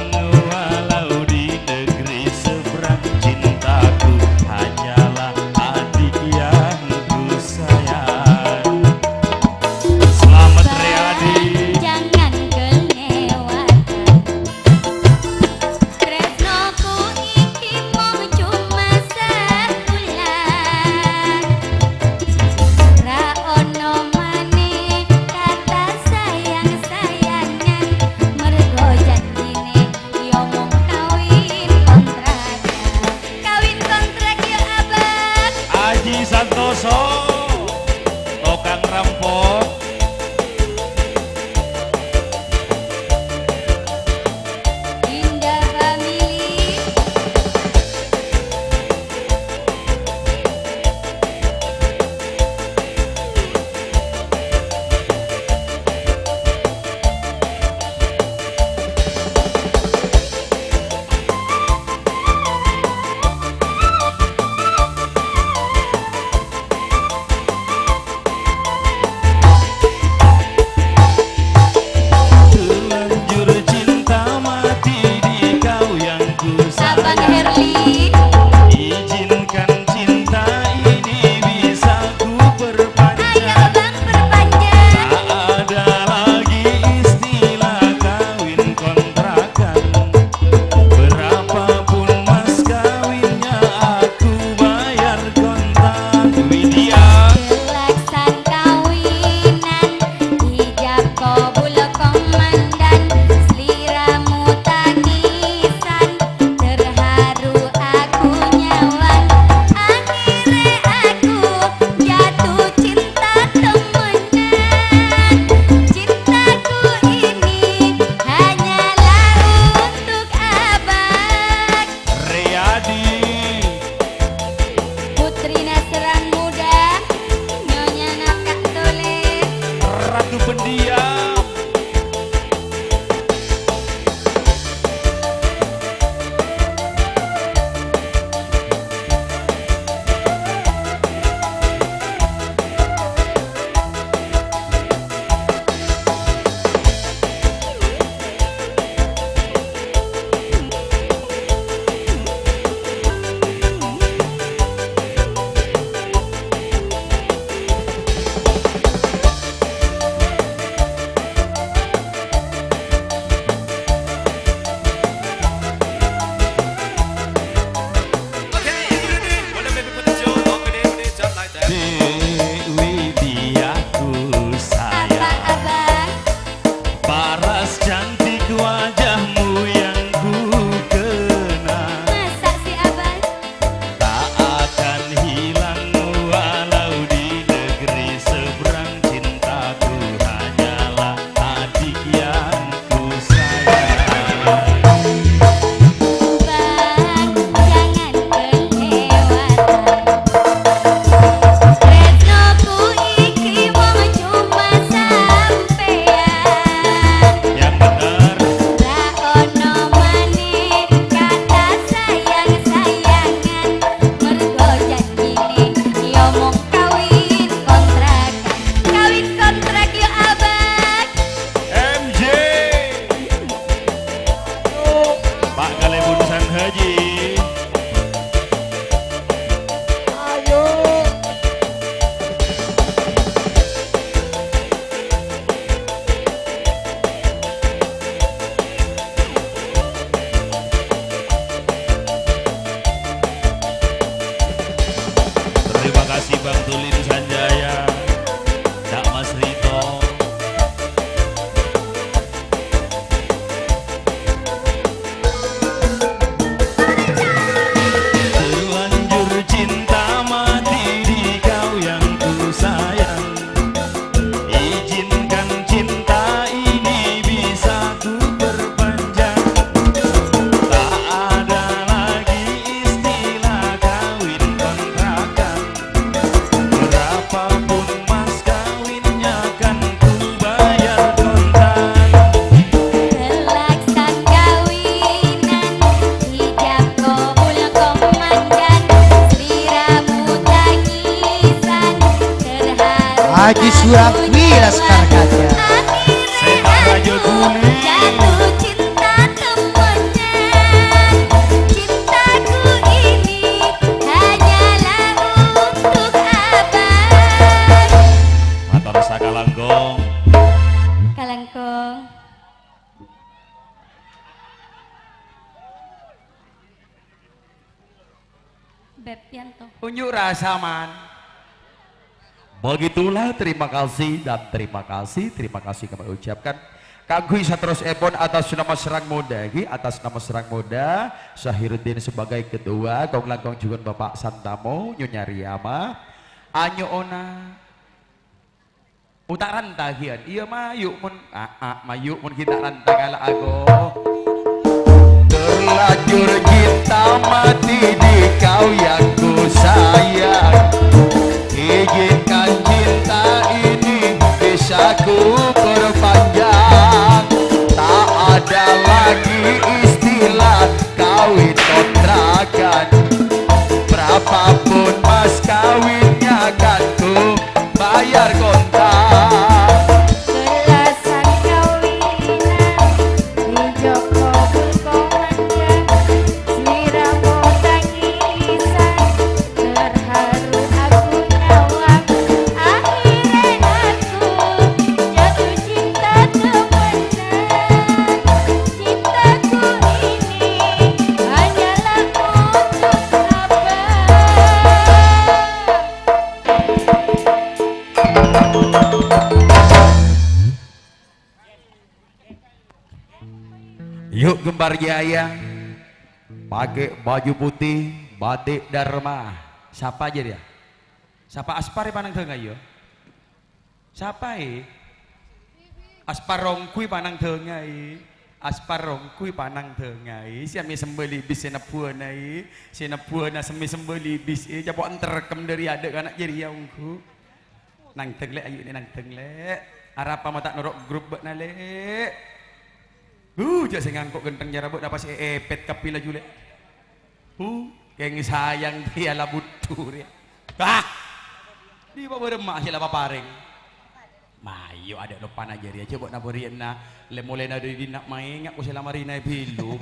walau di negeri seberang cintaku hanyalah adik yang ku sayang. Selamat Riyadi Haji Surakmi Laskar Kaca. Sepak Raja Kuli. Jatuh cinta temannya. Cintaku ini hanyalah untuk abang. Matur sakalangkong. Kalangkong. Beb Yanto. Unjuk rasa man. Begitulah terima kasih dan terima kasih kami ucapkan kagui saterus epon atas nama Serang Muda atas nama Serang Muda Syahiruddin sebagai ketua kong langkong juga Bapak Santamo Nyonya Riyama Anyo Ona utaran tagian iya mayuk mun mayuk mun kita rantang ala ago terlanjur kita mati di kau yang ku sayang izinkan cinta ini bisa ku perpanjang tak ada lagi istilah kawin kontrakan berapapun mas kawinnya kan ku bayar kontak Belasan kawinan di Joko berkomandang Sliramu tangisan terharu aku nyawang akhirnya aku jatuh cinta temenan cintaku ini hanyalah untuk abang. yuk gembar jaya pakai baju putih batik dharma siapa aja dia siapa aspar panang tengah yo siapa aspar rongkui panang tengah aspar rongkui panang tengah siami sembeli bis senapuana semi sembeli bis coba enterkem dari ada anak jadi yaungku nang tenglek ayo ni nang tenglek arapa mata norok grup bak nalek jak saya ngangkuk genteng jarabut dapat si epet kapila julek yang sayang dia lah butuh dia di bawah remak sila paparing mayo ada lupa aja dia coba naborian na lemole na dari nak main ngak sila marina bilu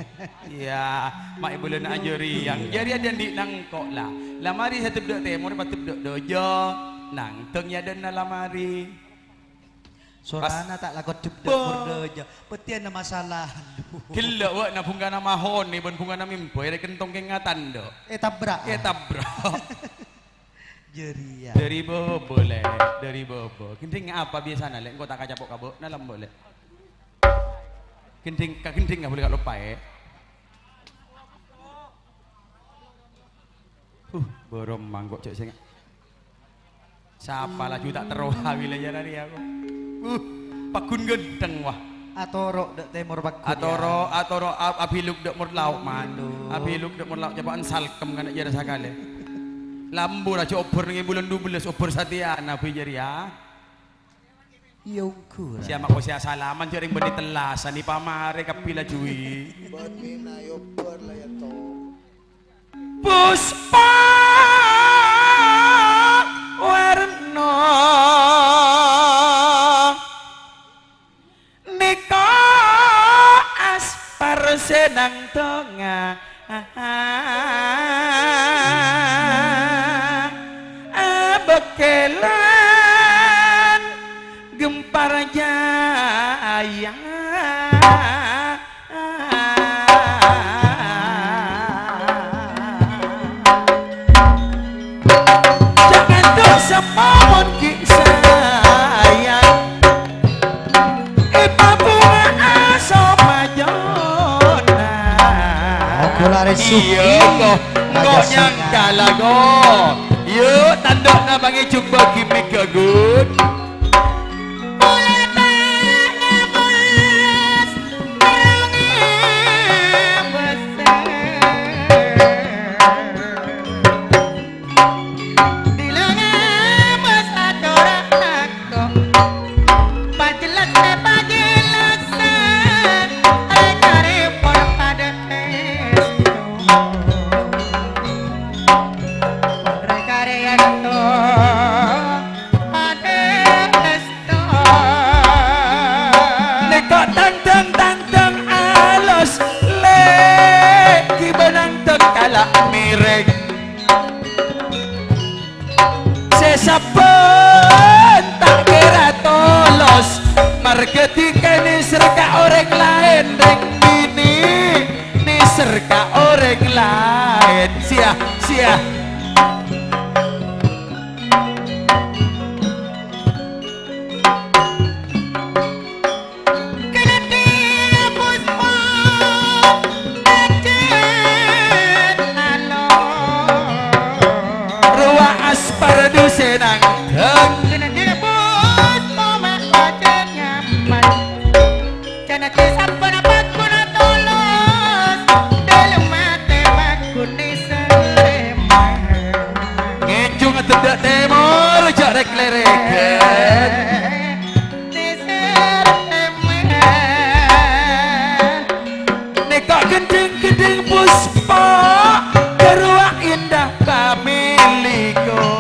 ya mak ibu lena aja riang jadi ada di nangkok lah lamari satu dek temor patut dek dojo nang tengnya dan lamari Sorana tak lakot jebdek berdoja. Petian na masalah. Kila wak na bunga na mahon ni bon bunga na mimpo ada kentong kengatan do. Tabrak. Tabrak. Jeria. Dari bobo le, dari bobo. Kenting apa biasa le? Engkau tak kacapok kabuk dalam boleh. Kenting nggak boleh lupa borom mangkok cek sing. Siapa lah tak teroha wilayah dari aku. Pakun gendeng wah. Atoro dek temor bakun. Atoro abiluk dek mur lauk man. Abiluk dek mur lauk jabaan salkem kan jara sakale. Lambu lah obor ngi bulan 12 obor satiana pijari ya. Yongku. Siapa ko siya salaman jaring bani telasan ni pamare kapila cuy. Bani na yobor lah ya to. Puspa warna Niko aspar senang tengah bekelan gempar jaya jangan tuh semamon sayang Papua Asomajona Okulare suki. Iya kok nyangka lah kok yuk tanduk na bangi coba gimmick good mireng sesapen tak kira tolos marketika ni serka orang lain reng bini ni serka orang lain sia senang kena debus momen baca nyaman jana sampai dapat guna tulus dalam mati bakun di seleman ngecung tidak temor jarek lereken di seleman nekak gending puspa keruak indah pamiliko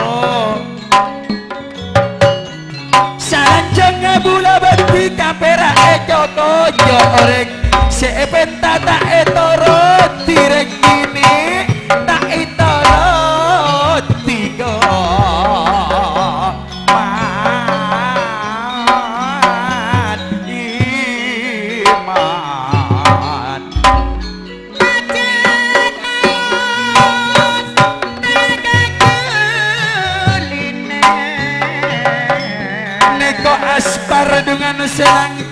bula beti kapera joko joreng sepen tata etoro tireng ini tak etoro tiga man iman neko aspar dengan senang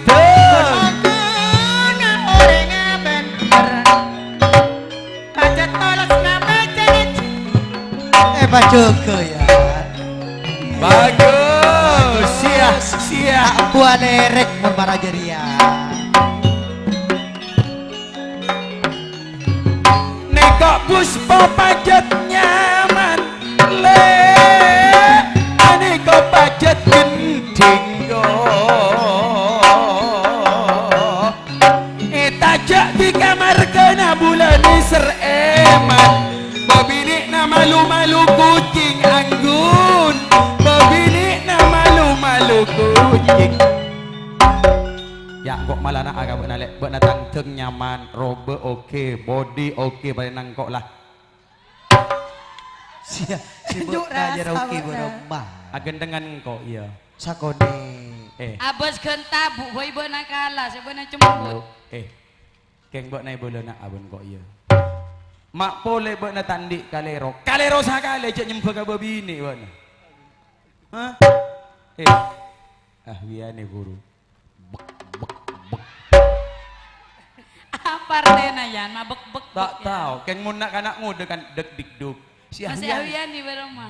Pak Joko ya bagus sia buat lerek membarajeria neko puspa pajat nyaman le neko pajat gending itajak di kamar kena bulan ser eman babini na malu-malu kucing anggun babini na malu-malu kucing ya kok malah nak agak benalek benatang teng nyaman robe oke body oke pada nangkok lah sibuk aja rauki berembah agen dengan kok iya sakone abos genta bu boy bona kalah sebenarnya cuma keng buat naik bola nak abon kok iya mak boleh buat nak tandik kalero sakale cek nyempa ke babini buat hah biane guru apa artinya yan mabek tak tahu keng mun nak anak muda kan dek dikduk si masih awian di berumah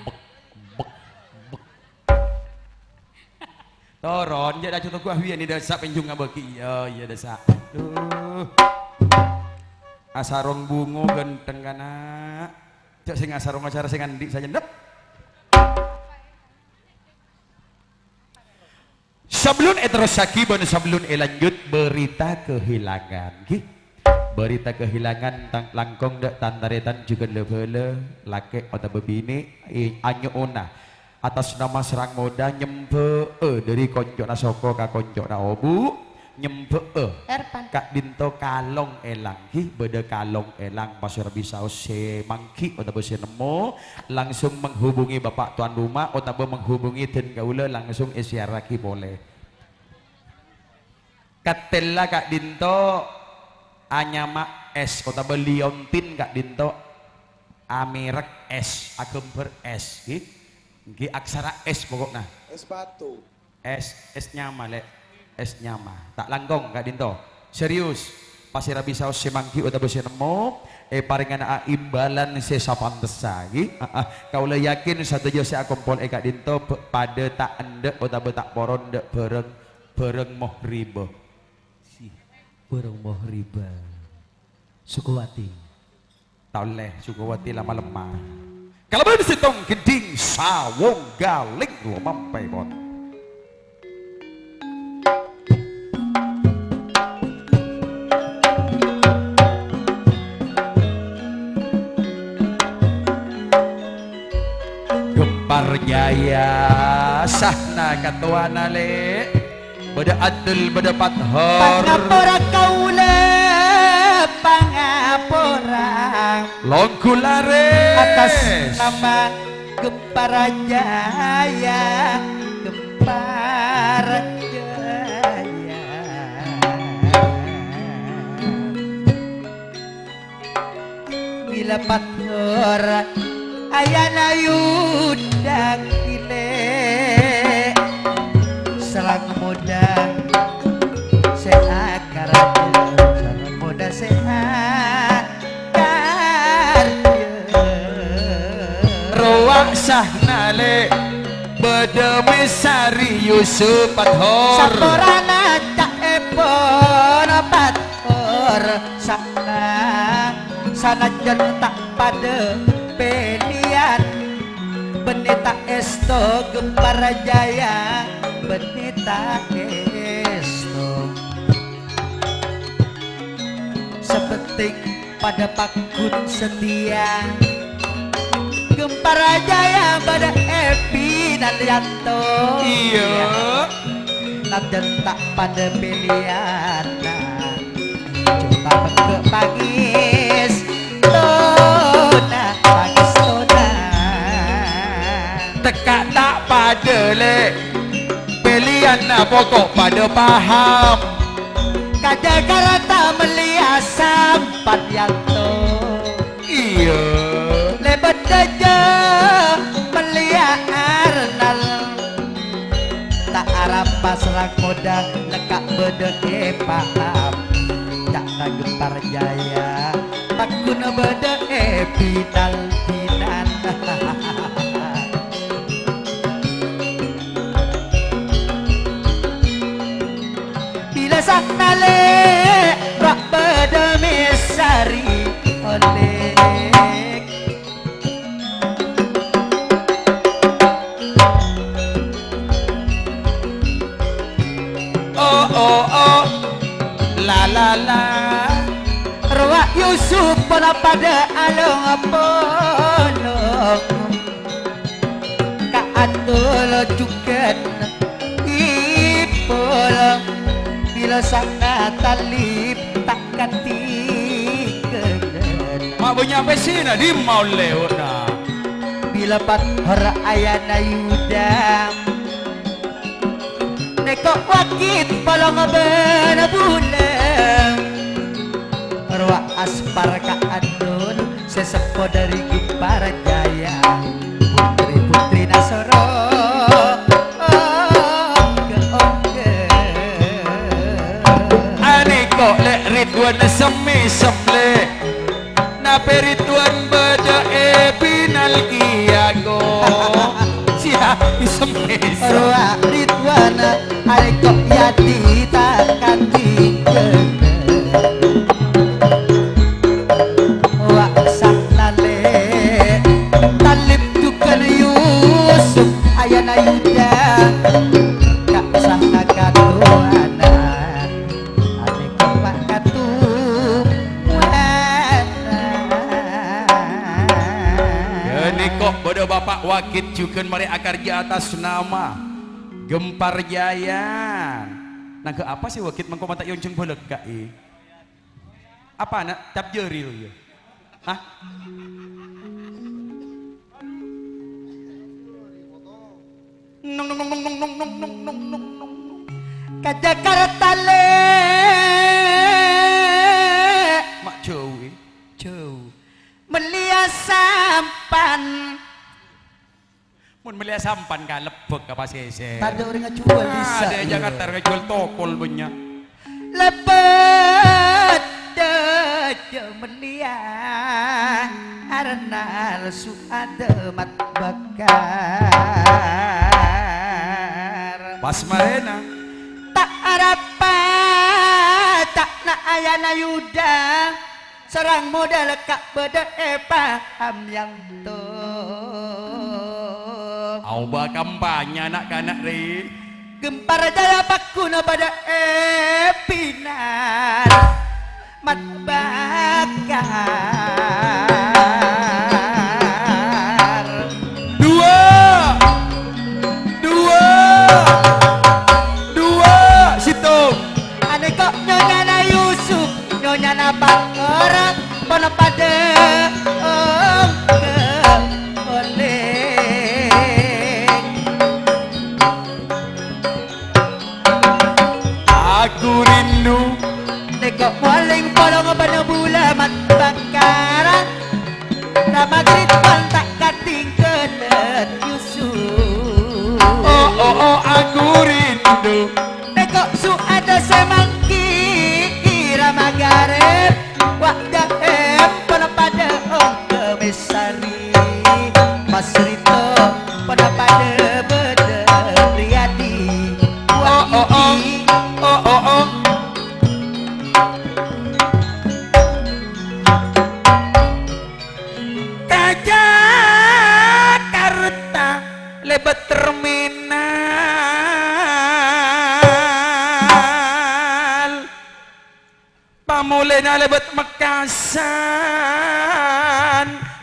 toron jadi contoh gua awian ni dah sak penjung ngabaki iya dah sak asarong bungo genteng kana cek sing asarong acara sing andi saja ndep sebelum terus sakibon sebelum lanjut berita kehilangan berita kehilangan langkong dek tantaretan juga lebele laki atau bebini anyo ona atas nama serang moda nyempe dari konco na soko ka konco na obu nyempe kak dinto kalong elang beda kalong elang pasir bisa se mangki atau se nemo langsung menghubungi bapak tuan rumah atau menghubungi den kaula langsung isyaraki boleh katella kak dinto anyama es atau beliontin kak dinto amerek es agember es aksara es pokoknya Es batu. es nyama lek es nyama tak langgong kak dinto serius pasir bisa semangki atau besi nemo paringan imbalan sesapantesa kaulah yakin satu jose akompol kak dinto pada tak endek atau tak poron dek bereng moh riba burung moh riba Sukuwati tauleh Sukuwati lama lemah kalau boleh disitong geding sawong galing lo mampai bon gempar jaya sahna katuana le beda adil beda pathor ngapura kaula pangaporang Longkulare atas nama Gempar Jaya Gempar Jaya bila pator ayana yudak kile serang muda seakar serang muda seakar Roak sahnale bedemi sari Yusuf Pathor saporana cak epon pator sanajan tak pada pilihan benita esto Gempar Jaya benita esto sepetik pada pakun setia Gempar Jaya pada Epi Nalianto iya najan tak pada pilihan coba ke pagis tona pagis tona teka tak pada le pilihan na pokok pada paham kaja karata melihat sampan yang to iya lebat aja melihat arnal tak arap pasrang modal lekak bede paham tak na Gempar Jaya takuna bede final final bila saknale rak bede mesari oleh oh oh oh la la la Rawak Yusuf pola pada along polong ka atul jukan ipolong bila sangat talib tak katikeun mak nyampe sini di mau lewat na bila pat hara ayana yudam nekok wakit polong bena bulan Rawak aspar ka adun sesepo dari Gempar Jaya putri-putri Nasoro ane kok le Ridwan semi semle na Ridwan beda pinal kiago sia semi Rawak Ridwan alekok yati takkan tinggal ayana yuda kak sana kaduana ane kepak ini kok bodoh bapak wakit juga mari akar di atas nama Gempar Jaya nah ke apa sih wakit mengkomentar yonceng boleh kai apa nak cap jeri ya hah nong nong nong nong nong nong nong nong nong nong ka Jakarta le mak jauh melihat sampan mun melihat sampan ka lebek apa sese tak ada orang jual bisa ada Jakarta harga jual tokol banyak lepet deje melihat arnal suademat bakar pas marena tak arapa tak na ayana yuda serang modal kak beda paham yang to au ba kampanye anak kanak re Gempar Jaya pakuna pada pinar mat bakar dua situ ane kok nyonya na Yusuf nyonya na Pak rindu. Nekok su ada semangki Ramagaret Wakda pada pada Mesari Mas Rito pada pada Beda Riyadi Oh. Jakarta lebat terminal pamulena lebat Mekasan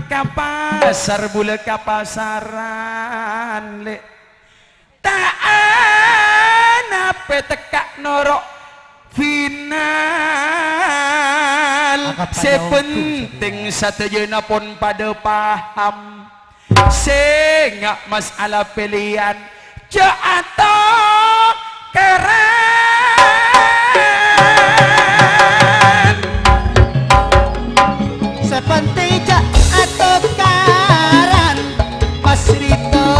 ka pasar bule ka pasaran le taan ape tekak norok final sepenting satejeuna pun pada paham sehingga masalah pilihan jatuh keren Sepenting jak atau karan Mas Rito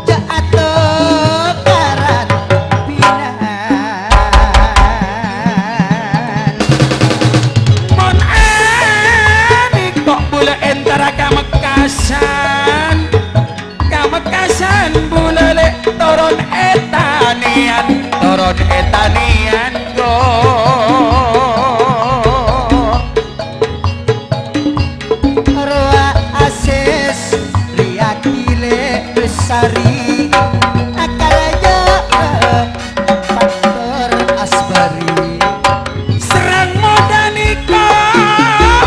jak atau karan final mon ani kok bule entara ka Mekasan bule le toron etanian go Roa Asis Riyakile Besari Akalaja Faktor Asbari serang modanika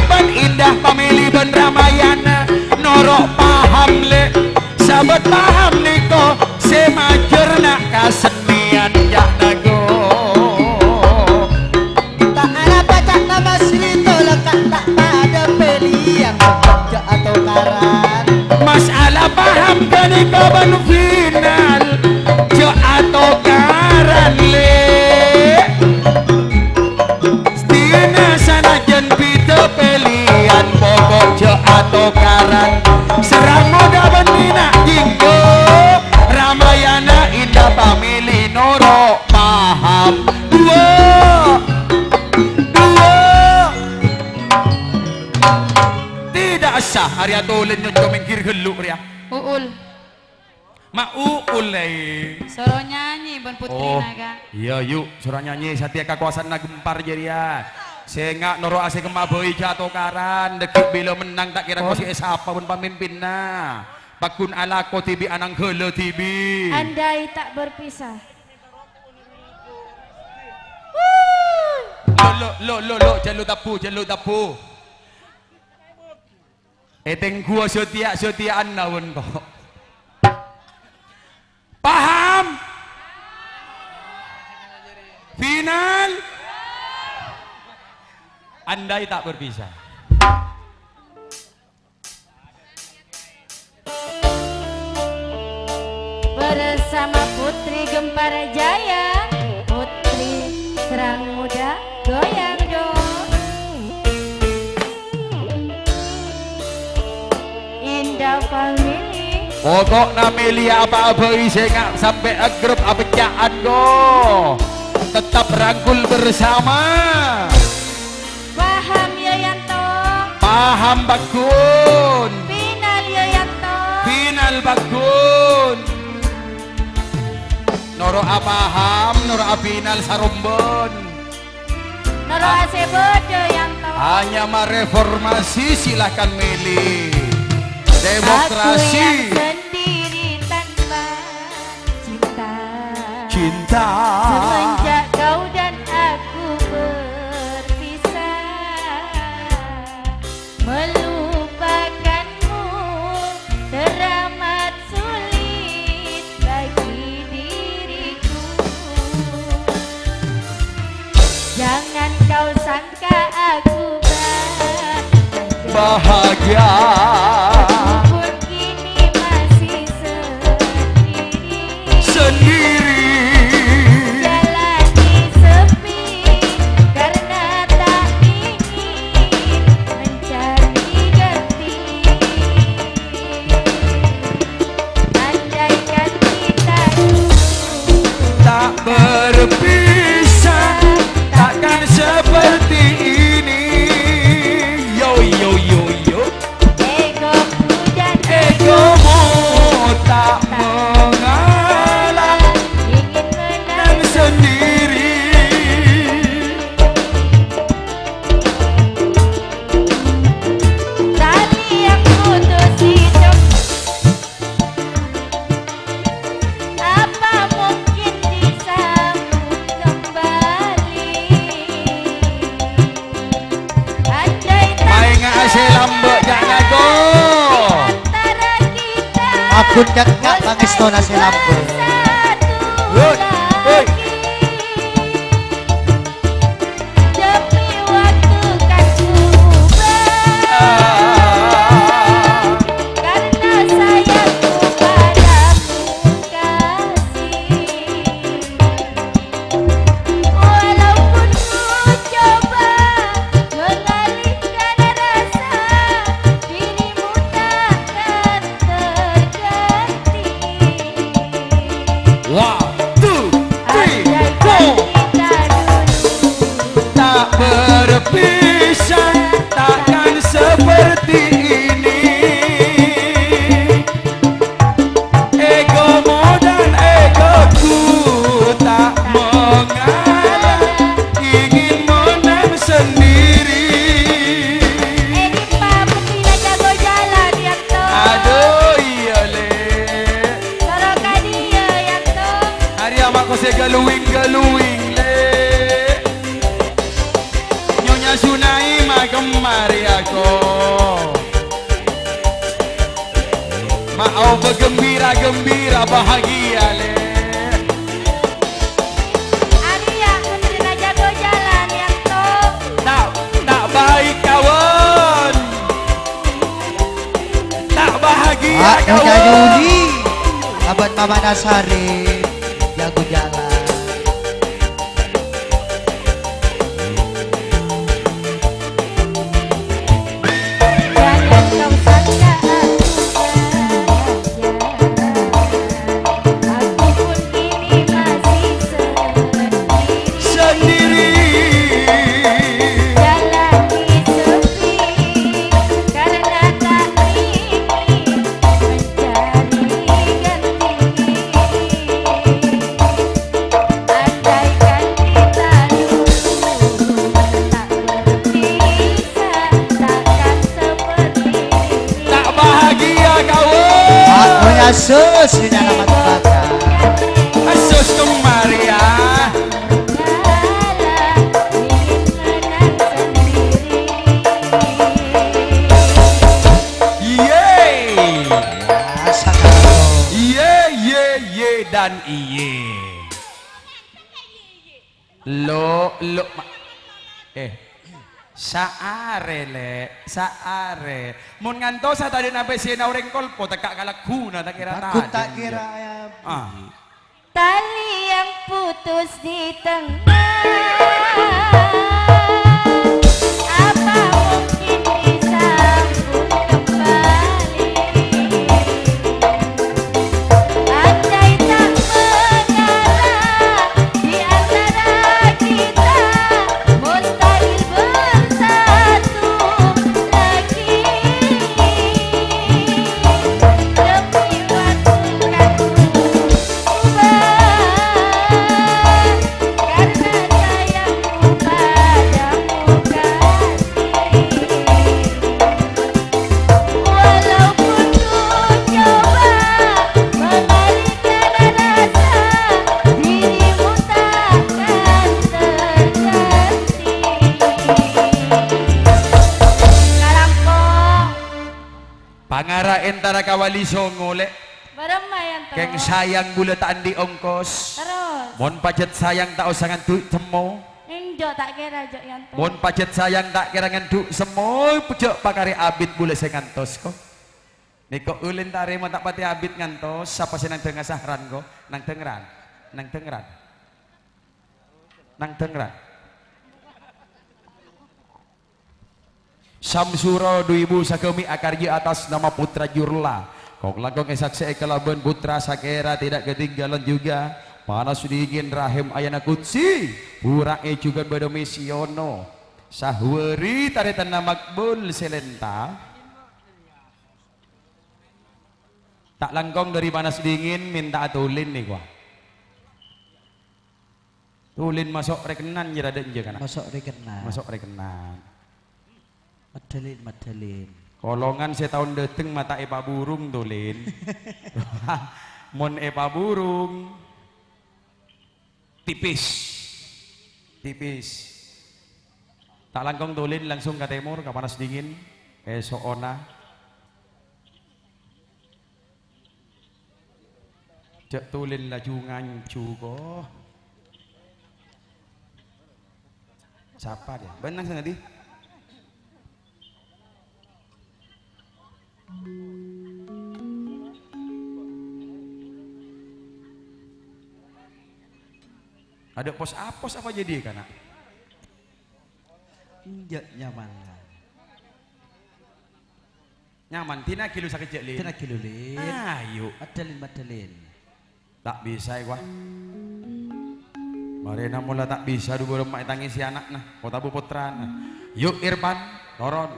ban indah pamili ban Ramayana norok paham le sahabat paham niko semajurna kasenian jahnago Tak ada baca nama Srito lekat tak pada pilihan jak atau karan masalah paham kaniko ban final jo atau karan le stina sanajan pito pilihan pokok jo atau karan serang moda ban mina jinggo Ramayana indah pamili noro paham dua tidak sah hari atulin nyo jo minggir geluk ria Uul. mauul lay Soro nyanyi ban putri naga. iya yuk surah nyanyi satia kakuasaan na gempar jadian sehingga noro ase kemaboi jatuh karan dekik bila menang tak kira kosi siapa pun pemimpin na bakun alako tibi anang helo tibi Andai tak berpisah. lo jalu tapu eteng gua setiaan naun kok paham final andai tak berpisah Bersama Putri Gempar Jaya, Putri Serang Muda Goyang dong. Indah Family. pokok namili apa-apa isengak sampai grup apecaan go tetap rangkul bersama Paham Yoyanto, paham bakun Final Yoyanto, final bakun noro apaham noro final sarumbon Noro Asebod Yoyanto. hanya mereformasi silahkan milih Aku demokrasi yang sendiri tanpa cinta. cinta Semenjak kau dan aku berpisah, melupakanmu teramat sulit bagi diriku. Jangan kau sangka aku bahagia pun kini masih sendiri. Jalani sepi karena tak ingin mencari ganti. Andaikan Kun gak pangestona si lampu. Woi, woi. Demi waktu kan berubah karena sayangku padamu kasih. Walaupun ku coba mengalihkan rasa, dirimu takkan terganti. One, two, three, Andaikan four. kita dulu Tak berpisah, takkan seperti ini. Egomu dan egoku tak mengalah, ingin menang sendiri. Edi pa pupila jago jalan yang to. Aduh iya le, Soroka dia yang to. hari amak ko saya galuing le. Nyonya Sunai mah kemari aku. Mau bergembira bahagia le. Arya pupila jago jalan yang to. Tak baik kawan. Tak bahagia Ah, Nyonya kawan. Yuli. Abad Mama Nasari. Jago jalan. Jangan kau sangka aku pun kini masih sendiri. Jalani sepi karena tak ingin mencari ganti. Andaikan kita dulu tak berpisah, takkan seperti ini. Tak bahagia kawan. Nyonya Sus di dalam bakar. Asus kemari ya. Yeay. Asa karo. Ye dan iye. Lo saare le, saare. Mun ngantosa tadi nabe sina ureng kolpo tekak kalakuna tak kira Aku tadi. tak kira ya. Ah. Tali yang putus di tengah, apa mungkin disambung kembali? Andai tak mengalah di antara kita, mustahil bersatu lagi. Demi waktu kan berubah karena sayangku padamu kasih. Walaupun ku coba mengalihkan rasa, dirimu takkan terganti. Kalampong Pangara entara kawali songo le. beremayan to. Keng sayang gula tak andi ongkos. Terus Mon pajet sayang tak usangan tu cemo. Injo tak kira jok yang to. Mon pajet sayang tak kira ngandu semoy pujok pakari abid boleh saya ngantos ko. Niko ulin tare mo tak pati abid ngantos siapa sih nang tengah sahran ko nang tengeran Samsuro 2000 sakemi akarji atas nama Putra Jurla. Kok langkong esaksi ekalaban putra sakera tidak ketinggalan juga. Panas dingin rahim ayana kutsi. Pura juga bedomisiono. Sahweri taritan makbul selenta. Tak langkong dari panas dingin minta tulin nih gua. Tulin masuk rekenan jeraden juga kana. Masuk rekenan. Masuk rekenan. Medalin. Kolongan setahun dateng mata epa burung tulin. Mon epa burung tipis. Tak langkong tulin langsung ke timur ke panas dingin. Esok ona. Cek tulin laju ngancu kok. Siapa dia? Benang sangat di. Ada pos apos apa jadi kan? Injak nyaman lah. Nyaman tina kilo sakit cek lin. Tina kilo lin. Ayo. Madalin. Tak bisa gua. Marina mula tak bisa dulu mak tangisi anak nah. Kota bu putra nah. Yuk Irfan, Toron.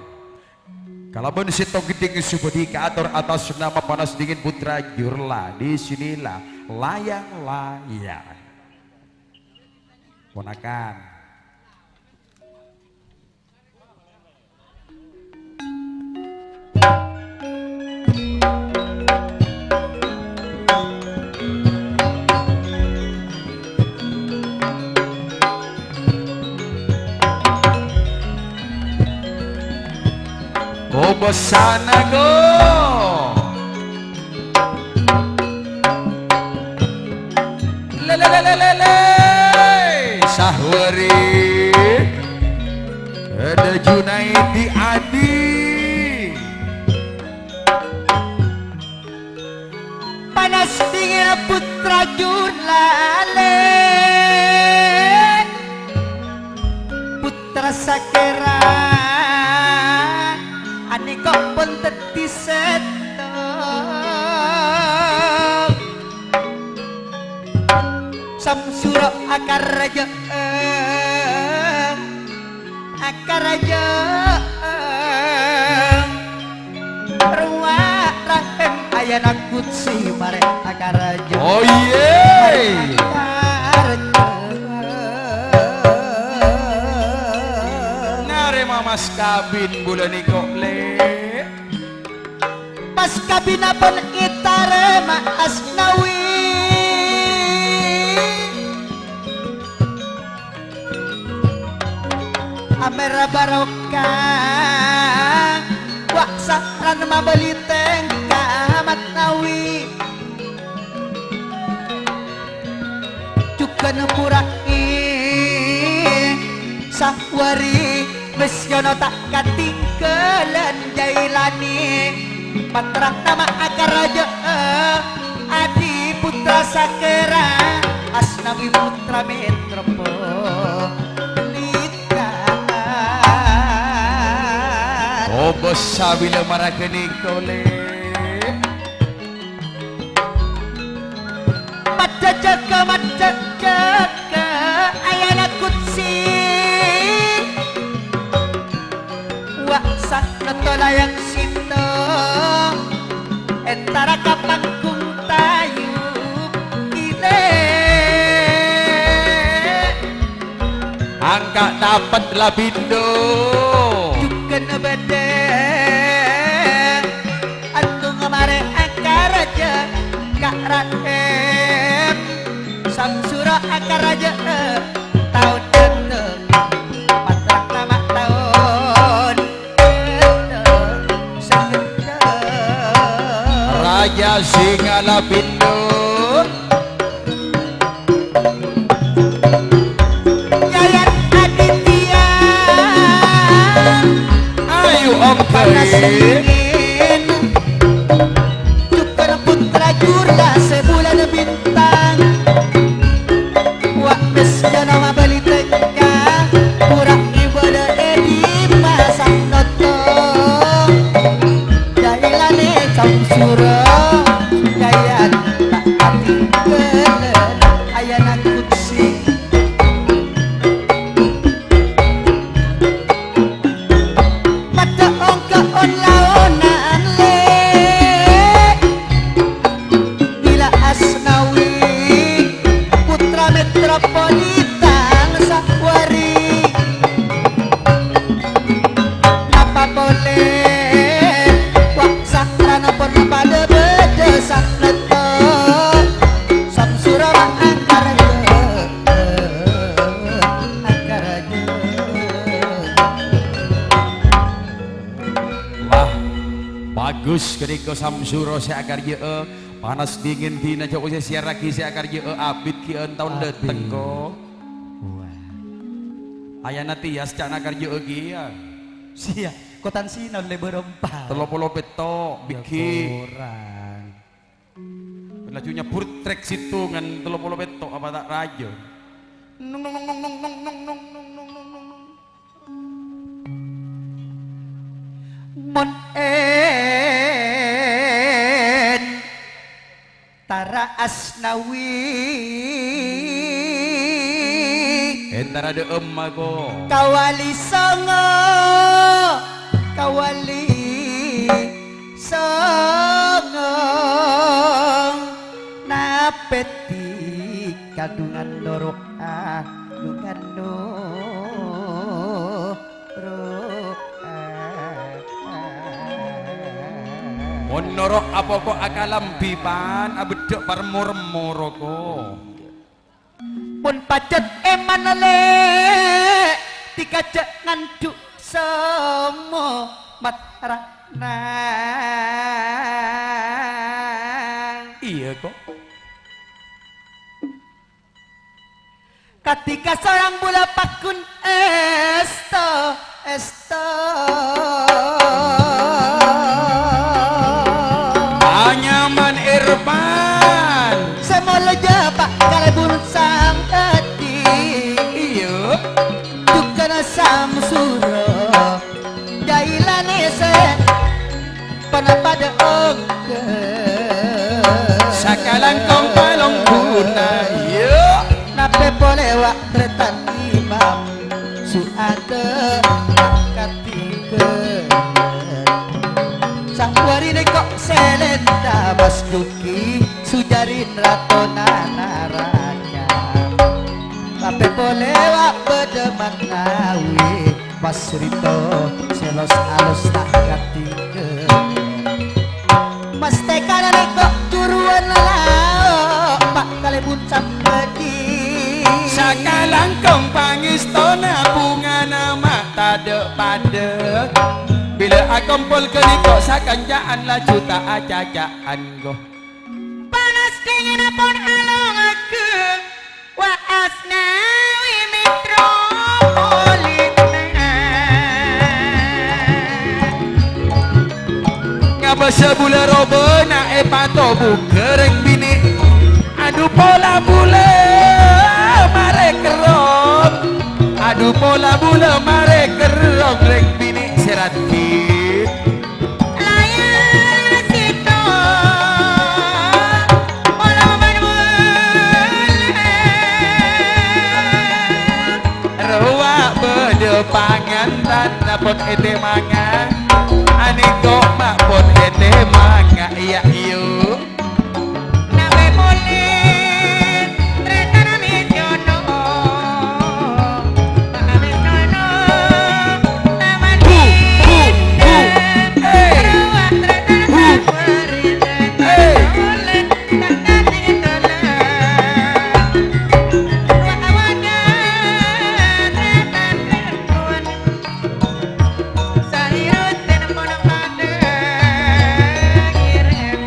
Kalau ben situ geding subodi ke atur atas nama panas dingin putra Jurla di sinilah layang-layang. Ponakan. Oh bosana go lelelelelele Sahwari ada Junaidi Adi Panas dingin putra Jurlale putra Sakera ane kok pun teti seto Samsuro akar raja ruang rahim ayana kutsi mare akar raja oh iya nare mamas kabin bulan ikok le pas kabin pun itare ma asnawi Amera barokah waksaran mabeli tengka matnawi juga nempurai Sahwari mesyono tak katinggalan jailani patrah nama akar raja Adi putra Sakera Asnawi putra Metropo oh bos sabila marakani kole mata jaga ayana kutsi waksa notolayang sito entara kapangkung tayub ile angka dapat labindo juga nebede antung kemare akar raja Kak Rahim Samsuro akar raja tahun itu patrak nama tahun itu Raja Singa Lapindo Yayat Aditya ayo om panas Karim dingin juga putra Jurla sebulan bintang wak mesnya nama beli teka kurang ibadah edi masak noto jailane Samsuro jayan tak hati kelen ayana kutsi mata ongka on laonan le bila Asnawi putra metropolitan Sahwari apa boleh wak sakrana pun pada beda sakleto Samsuro angkar aja wah bagus ketika Samsuro seagar ye panas dingin dina jauh usia siara kisi akar je abid ki tahun dateng ko ayana tias cana akar je gia Sia, kotan sinon le berempat. 30 peto bikin Kurang. lajunya purtrek situ ngan 30 peto apa tak rajo nung nung nung nung nung nung nung nung nung nung nung nung Mon Tara Asnawi entara de ko Kawali Songo Kawali Songo Napeti kagungan dorok kagungan dorok Monorok apa kok akalam bipan abedek parmur-muro ko pun pacet emanale dikajak nganduk semua matrana iya kok ketika seorang bola pakun esto anyaman Irfan semua pak kalebun sang hati iya tukana samsuro dailane se pada oke sakalang kong palong guna iya nape boleh wak tretan imam suate katike sakwari kok selenta bas duki sujarin ratona naraja nape boleh wak bedemak nawi bas rito selos alus tak katike mas tekana kok turuan lalao pak kalebun sampedi sakalang kong pangistona bunga nama tade pada bila akumpul ke niko sakanjaan laju tak acacaan go Panas dingin pun alung aku wa asnawi metropolitan ngapa sebula robena pato bukereng bini aduh pola bule mare kerong aduh pola bule mare kerong reng bini seratip layar situ pola ruak bedepangan dan napot ete mangan aniko makpot ete manga iya iyo nabe boleh tretana mijono maamijono taman indah ruang tretana perintah boleh takkan ditolak ruang awanan tretan lerpun sahirut dan monok pada ngirim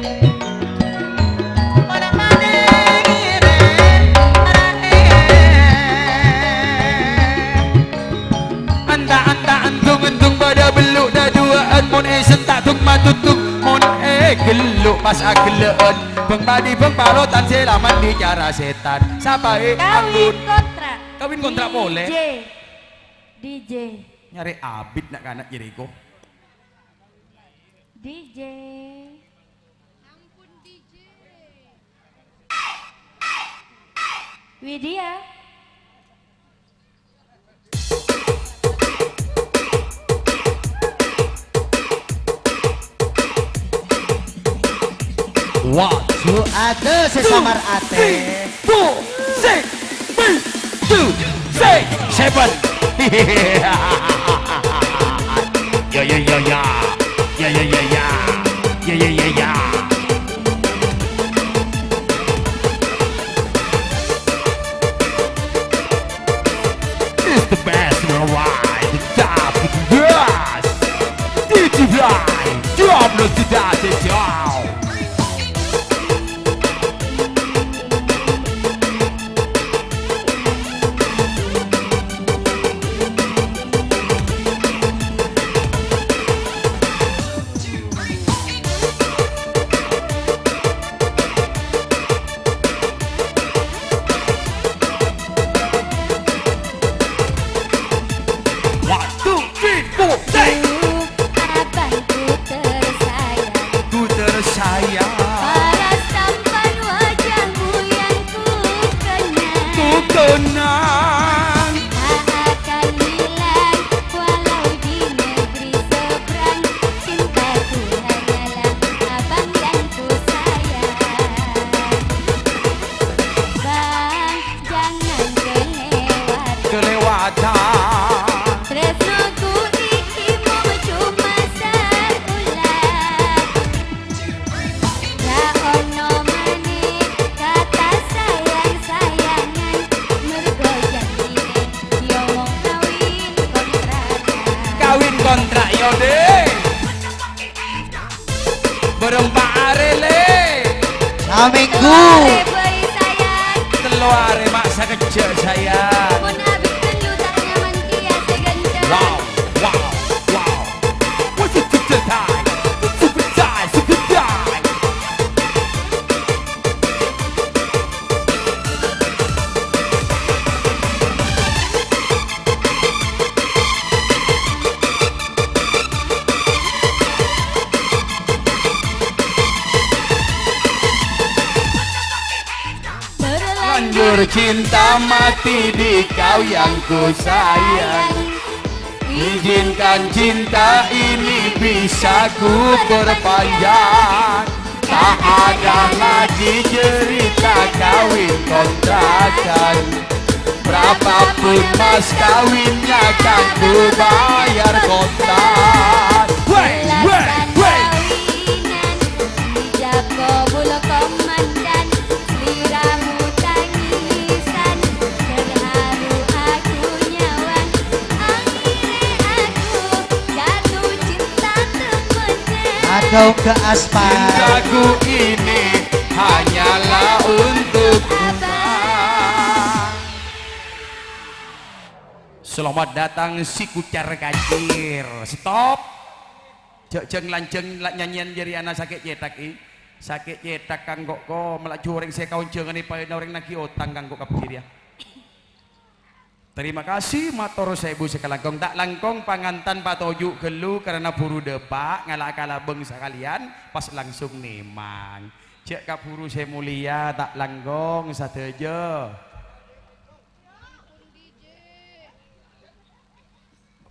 monok pada ngirim anda antung pada beluk dah duaan mon sentak tung matutuk mon geluk pas ageleen bang palotan selaman di cara setan sabae anggun kawin kontrak boleh DJ nyari abid nak kanak Jericho DJ Widya One, su ate sesamar ate 2, 6, 7 ya ya ya ya ya ya ya ya ya ya ya ya. It's the best worldwide, the top of the best. Did you fly? Jobless to die, down. Aminggu. Telore bayi sayang. Keluar maksa kecil sayang. Mun habis telu tak nyaman kia segenda. Wow, wow, wow. What's it to die? Super die, super die. Lanjur cinta mati di kau yang ku sayang. Izinkan cinta ini bisa ku perpanjang. Tak ada lagi cerita kawin kontrakan. Berapapun mas kawinnya kan ku bayar kontak. Wey, wey, wey. Kawinan dijago bulu komandan. Liramu tangisan terharu aku nyawang. Akhirnya aku jatuh cinta temennya. Atau ke aspal. Cintaku ini hanyalah untuk Abang. Selamat datang si kucar kacir. Stop. Jeng lanceng nyanyian jari anak sakit cetak i. Sakit cetak kanggok ko melak cureng saya kawan jangan ni pada orang nak otang kanggok kapir ya. Terima kasih matur sebu sekalangkong tak langkong pangantan patojuk gelu karena buru depak ngalak kalah bangsa kalian pas langsung nemang. Cek kapuru saya mulia tak langgong sateja.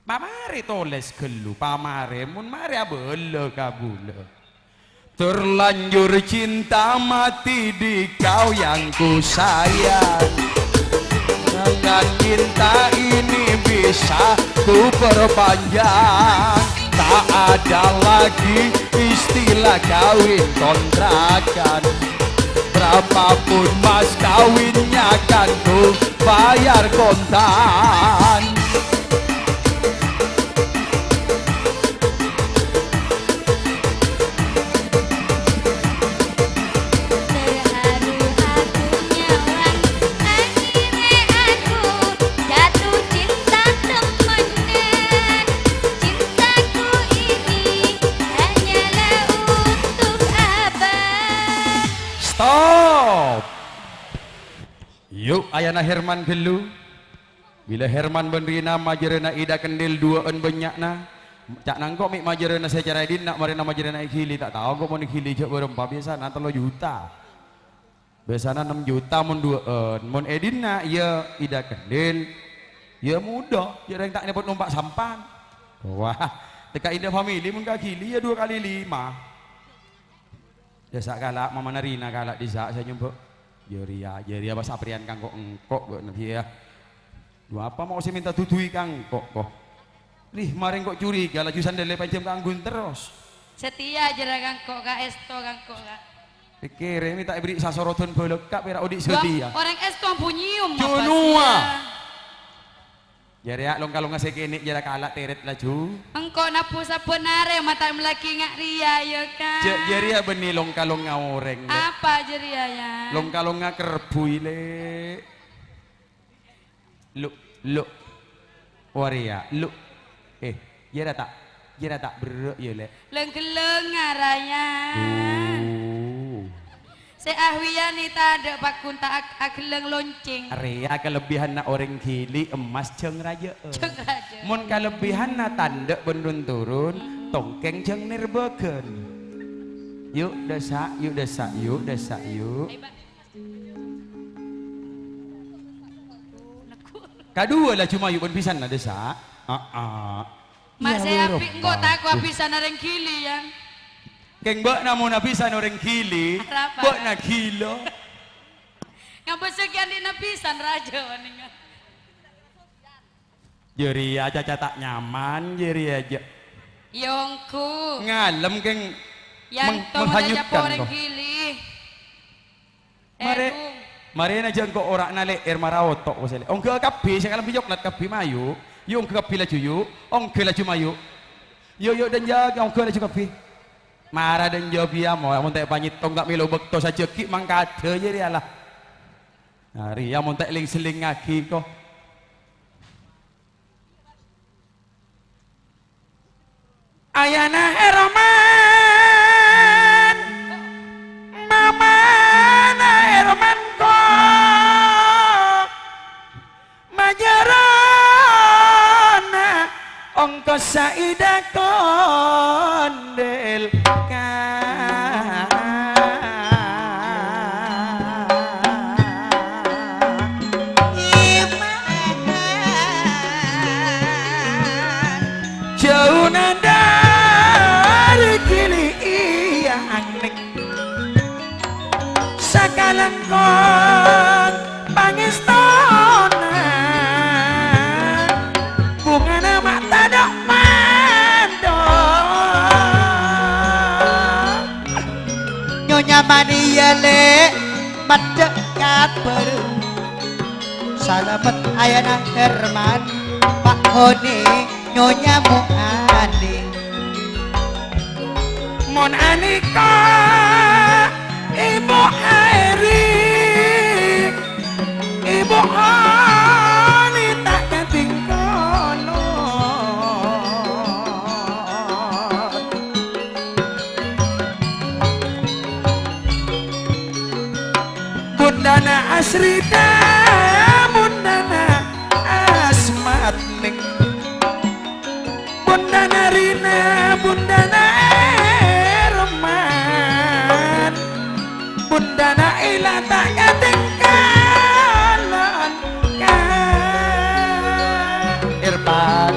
Pamare toles gelu pamare mun mare abele kabule. Terlanjur cinta mati di kau yang ku sayang. Dengan cinta ini bisa ku perpanjang. Tak ada lagi istilah kawin kontrakan. Berapapun mas kawinnya kan ku bayar kontan. Terharu aku nyawang. Akhirnya aku jatuh cinta temenan. Cintaku ini hanyalah untuk abang. Stop. Yuk ayana Herman gelu. Bila Herman benrina majerena ida kendil duaan banyakna. Cak nangkok mik majerena secara edin nak marina majerena ikili tak tahu kok mau ikili cak berempat biasa na 3 juta. Biasana 6 juta mun duaan. Mun edinna ya ida kendil. Ya mudah, ya yang tak dapat numpak sampan. Wah, teka Indah Family mun kakili ya 2 kali 5. Ya sak kalak mama narina kalak di sak saya nyumpuk. Jeria bahasa prian kangkok engkok kok nanti ya. Dua apa mau saya minta tutui kangkok kok. Nih maring kok curiga laju sandale pancem kanggun terus. Setia jera kangkok ka esto kangkok ka. Pikir ini tak beri sasoroton bolok kak pera udik setia. Orang esto punyium apa Junua. sih? Jeria longkalonga sekene jera kalak teret laju. Engkau napu sapunare mata melaki ngak ria ya kan. Jeria beni longkalonga oreng. Apa jeria ya? Longkalonga kerbu ile. Lu. Waria, lu. Jera tak beruk ya le. Leng-keleng ngaraya. Se ahwiya ni tada pakun tak ageleng lonceng. Area kelebihan na orang kili emas ceng raja. Ceng raja. Mun kelebihan na tanda bendun turun tongkeng ceng nirbeken. Yuk desa. Kedua lah cuma yuk pisan na desa. Mak saya api engkau tak aku apisan orang kili yang. Keng bak na mo napisan orang kili, Apa? bak na kilo. Yang bersekian di napisan raja waningan. Jeri aja tak nyaman, jeri aja. Yongku. Ngalem keng Yang kau menghanyutkan orang kau. kili. Mare na jeng ko ora na le ermaraw tok ko sele. Ong ke kapi saya kalam bijok lat kapi mayu. Yung ke kapi la cuyu, ong ke la cumayu. Yo dan jaga ong ke la kapi. marah dan jawab mau amun tak panyitong tak milo bekto saja ki mangkade je dia lah hari amun tak ling-seling ngagi kok ayana Herman mama na Herman kok majarana ongkos saida kondel jauh nanda kini iya nek sakalan kon pangistona bungana mata dok mando Nyonya Mania le mendekat baru salamet ayana Herman Pak Honi Nyonya Muani mon anika ibu Airi ibu Ani tak ganting kono bundana Asrida bundana Asmat ning bundana Rina bundana Herman bundana Ila tak ketinggalan Irfan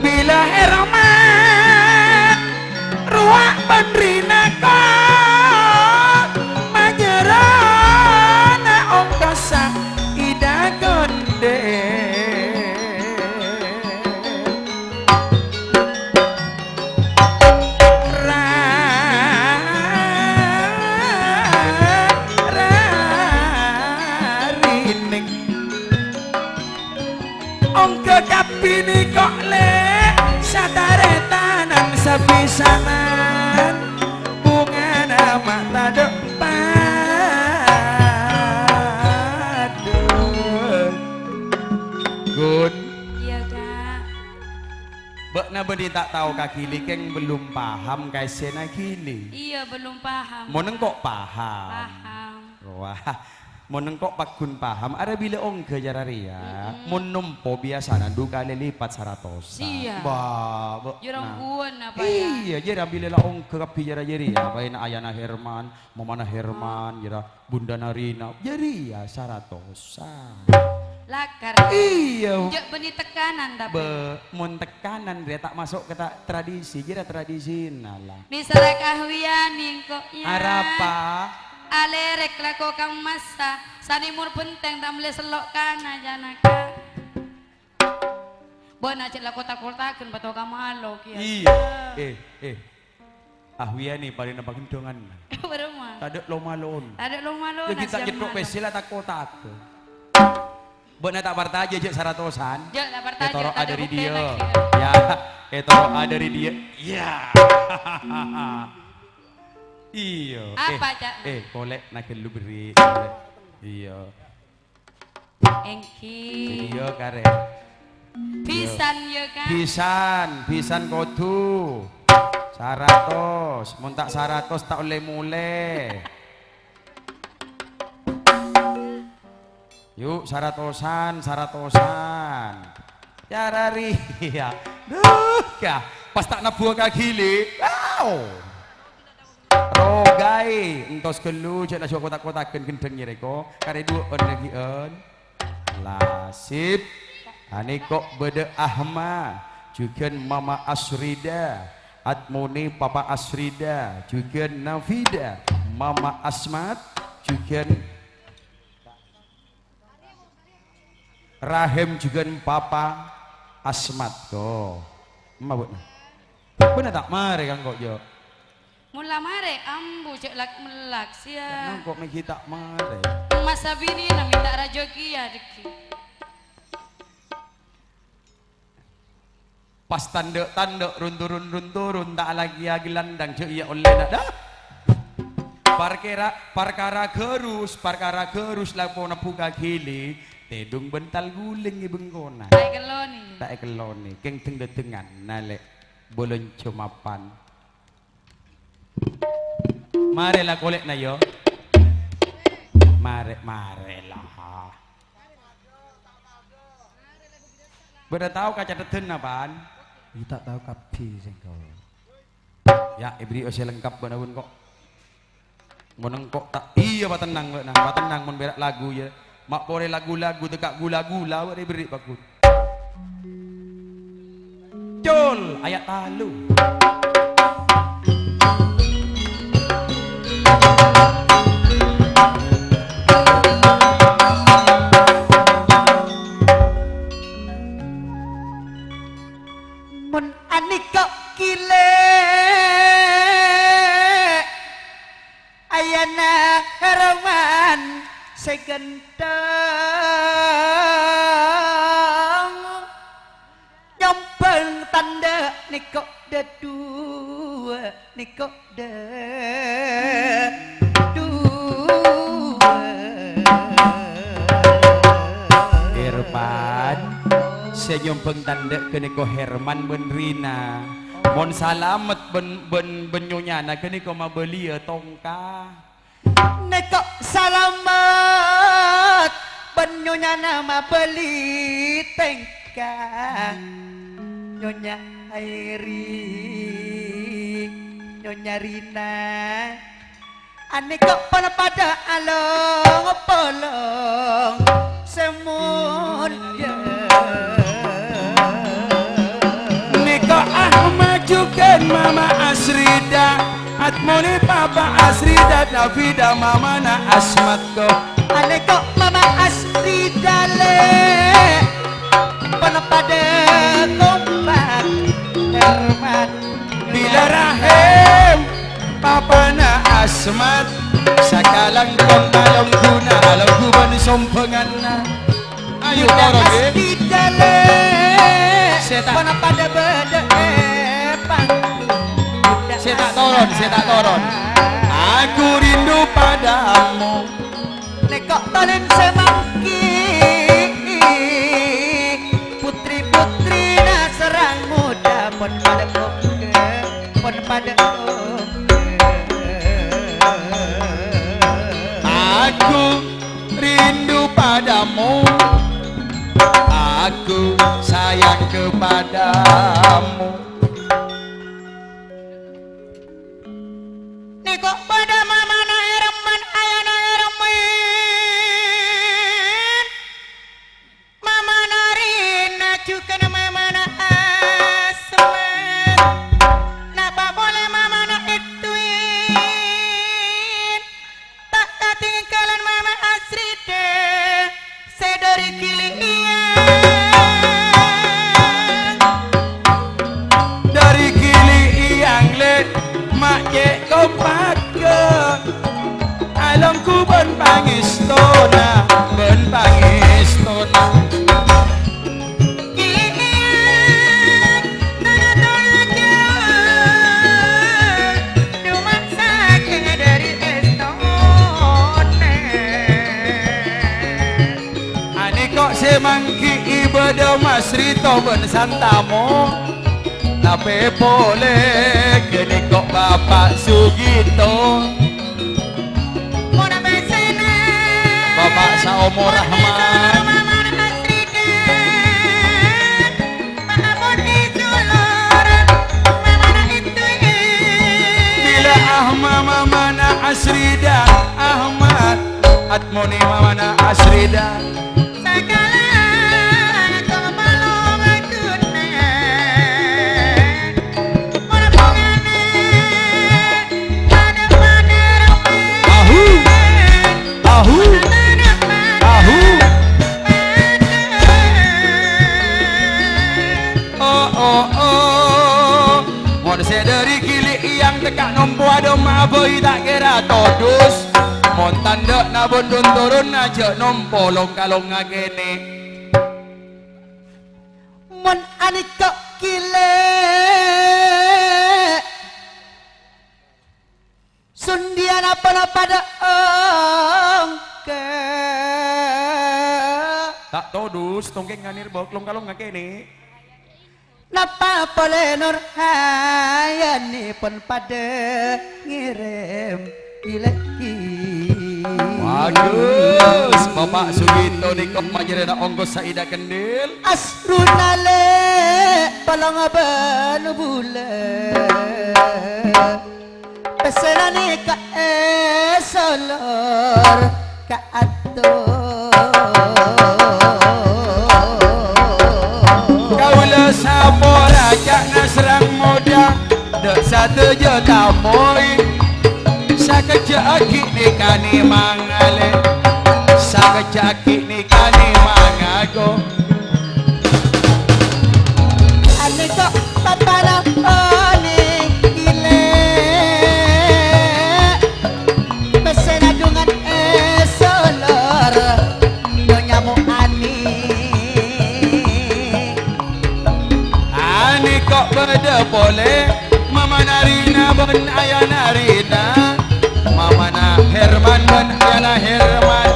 bila Herman ruang penerina kok majerana ongkosa ida gonde rarining ongko kapini kok le sadaretanan sepisanan bunga nama tak depan Gun Iya kak. Bek na bedi tak tahu kaki likeng belum paham kai sena kini Iya belum paham. moneng kok paham Paham. wah moneng kok pakun paham ada bila ongke jararia mon nompo biasa nandu kali lipat 100 Iya. bah Jurang buan apa ya? iya jera bila la ongke kapi jara jeria baina ayana Herman mamana Herman jera bunda Narina jeria 100 Lakar. iya Jok beni tekanan tapi. mon tekanan dia tak masuk ke tradisi jera tradisional lah Misalnya kahwianing kok ya. arapa Alerek lako kang masa sanimur penteng tak boleh selok kana janaka. Bona cek lako takul-takun bato kamu halo kia. iya ahwiani paling nampak gendongan Berumah. tak ada lo malon Ada lo malu. ya kita jepok pesila tak kotak bona tak parta aja jek 100-an Jok tak pertanyaan. etoro tak ada di bukti dia lagi. ya etoro ada di dia ya iya Apa, Cak? kolek nak lu beri iya Engki. iya kare Pisan ya kan. pisan kodu 100 mun tak 100 tak oleh mule yuk 100-an cara ria duh kah pas tak nabuah kagili wow rogai entos kelu cek nasyo kotak-kotakan gendeng nyereko kare dua on lasip ani kok beda Ahma juga Mama Asrida Atmoni Papa Asrida juga Nafida Mama Asmat juga Rahim juga Papa Asmat kok emak bener tak mari kan kok jo Mula mare ambu cek lak melak sia. Kok kita mare. Masa bini na minta rajoki ya deki. Pas tanduk runturun tak lagi gelandang cek iya oleh nak dah. Perkara gerus lapona buka gili tedung bental guling i benggona. Tak keloni. Tak keloni keng teng detengan nalek bolon cumapan. Mare lah kolek na yo. Mare lah. Beda tahu kaca deten apaan? Kita tahu kapi sengkau. Ya ibri ose lengkap benaun kok. Moneng kok tak iya batenang mon berak lagu ya. Mak pore lagu-lagu tekak gula-gula wak diberi bagus. Jol ayat talu. Mun anika kile ayana haraman segenteng nyompeng tanda niko dedua niko dedua Irfan senyompeng tanda kene ko Herman ben Rina mon salamet ben nyonyana kene ko mabelia tongka neko salamat benyonya nama beli tengka nyonya Airi nyonya Rina ane kok pada along polong semun ya Niko majukan Mama Asrida Atmoni Papa Asrida Davida Mama na Asmat ko ane kok Mama Asrida le pada kompak Herman Bila rahim Papa na Asmat Sakalang kong along guna Along guban sompengan na Ayo orang Asrida le Saya tak pada beda Saya tak toron Aku rindu padamu nekok talen semangki putri-putri naserang muda pon pada koke pon pada koke Aku rindu padamu Aku sayang kepadamu nekok pada mama na Herman ayana Herman mama na Rina juga na mama na Asmat napa boleh mama na Edwin tak ketinggalan mama Asrida sedari kilian dari kili iyang le mak ye kompak alongku ben pangistona kilian tanah jauh cuma saking dari estone ane kok semangki ibadah Mas Rito ben santamu tapi boleh kene kok Bapak Sugito Mona besena Bapak Saomo Rahman bila Mama na Asrida Ahmad Atmoni Mama na Asrida Dari kili yang tekak nompo ada boy tak kira todus montan dek na bondon turun aja nompolong kalong ngakene mon anik kok kile sundian apa pada ongke tak todus tongkeng nganir bok long kalong ngakene napa boleh nur hayani pun pada ngirim ileki bagus Bapak Sugito nikah majerena ongkos saida kendil asrunale palong aban bulan pesenane ka esolor ka kaula sapora jak nasrang muda dek 1 juta moy sakejaki nikani mangale sakejaki nikani mangago ane kok papana one gile pesen adungan esolor nyonya mo ani kok beda boleh mama narina ben ayah narina mama na Herman ben ayah Herman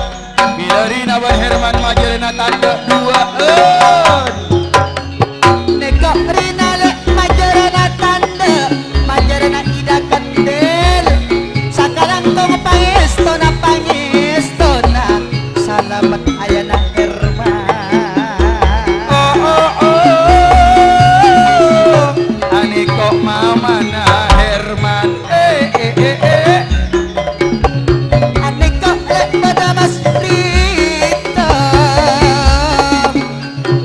Bilarina ben Herman majerena tanda dua nekok rina le majarana tanda majarana ida kendel sakarang tong pangestona salamet ayana Herman ani kok mama na Herman ane kok lek pada Mas Rito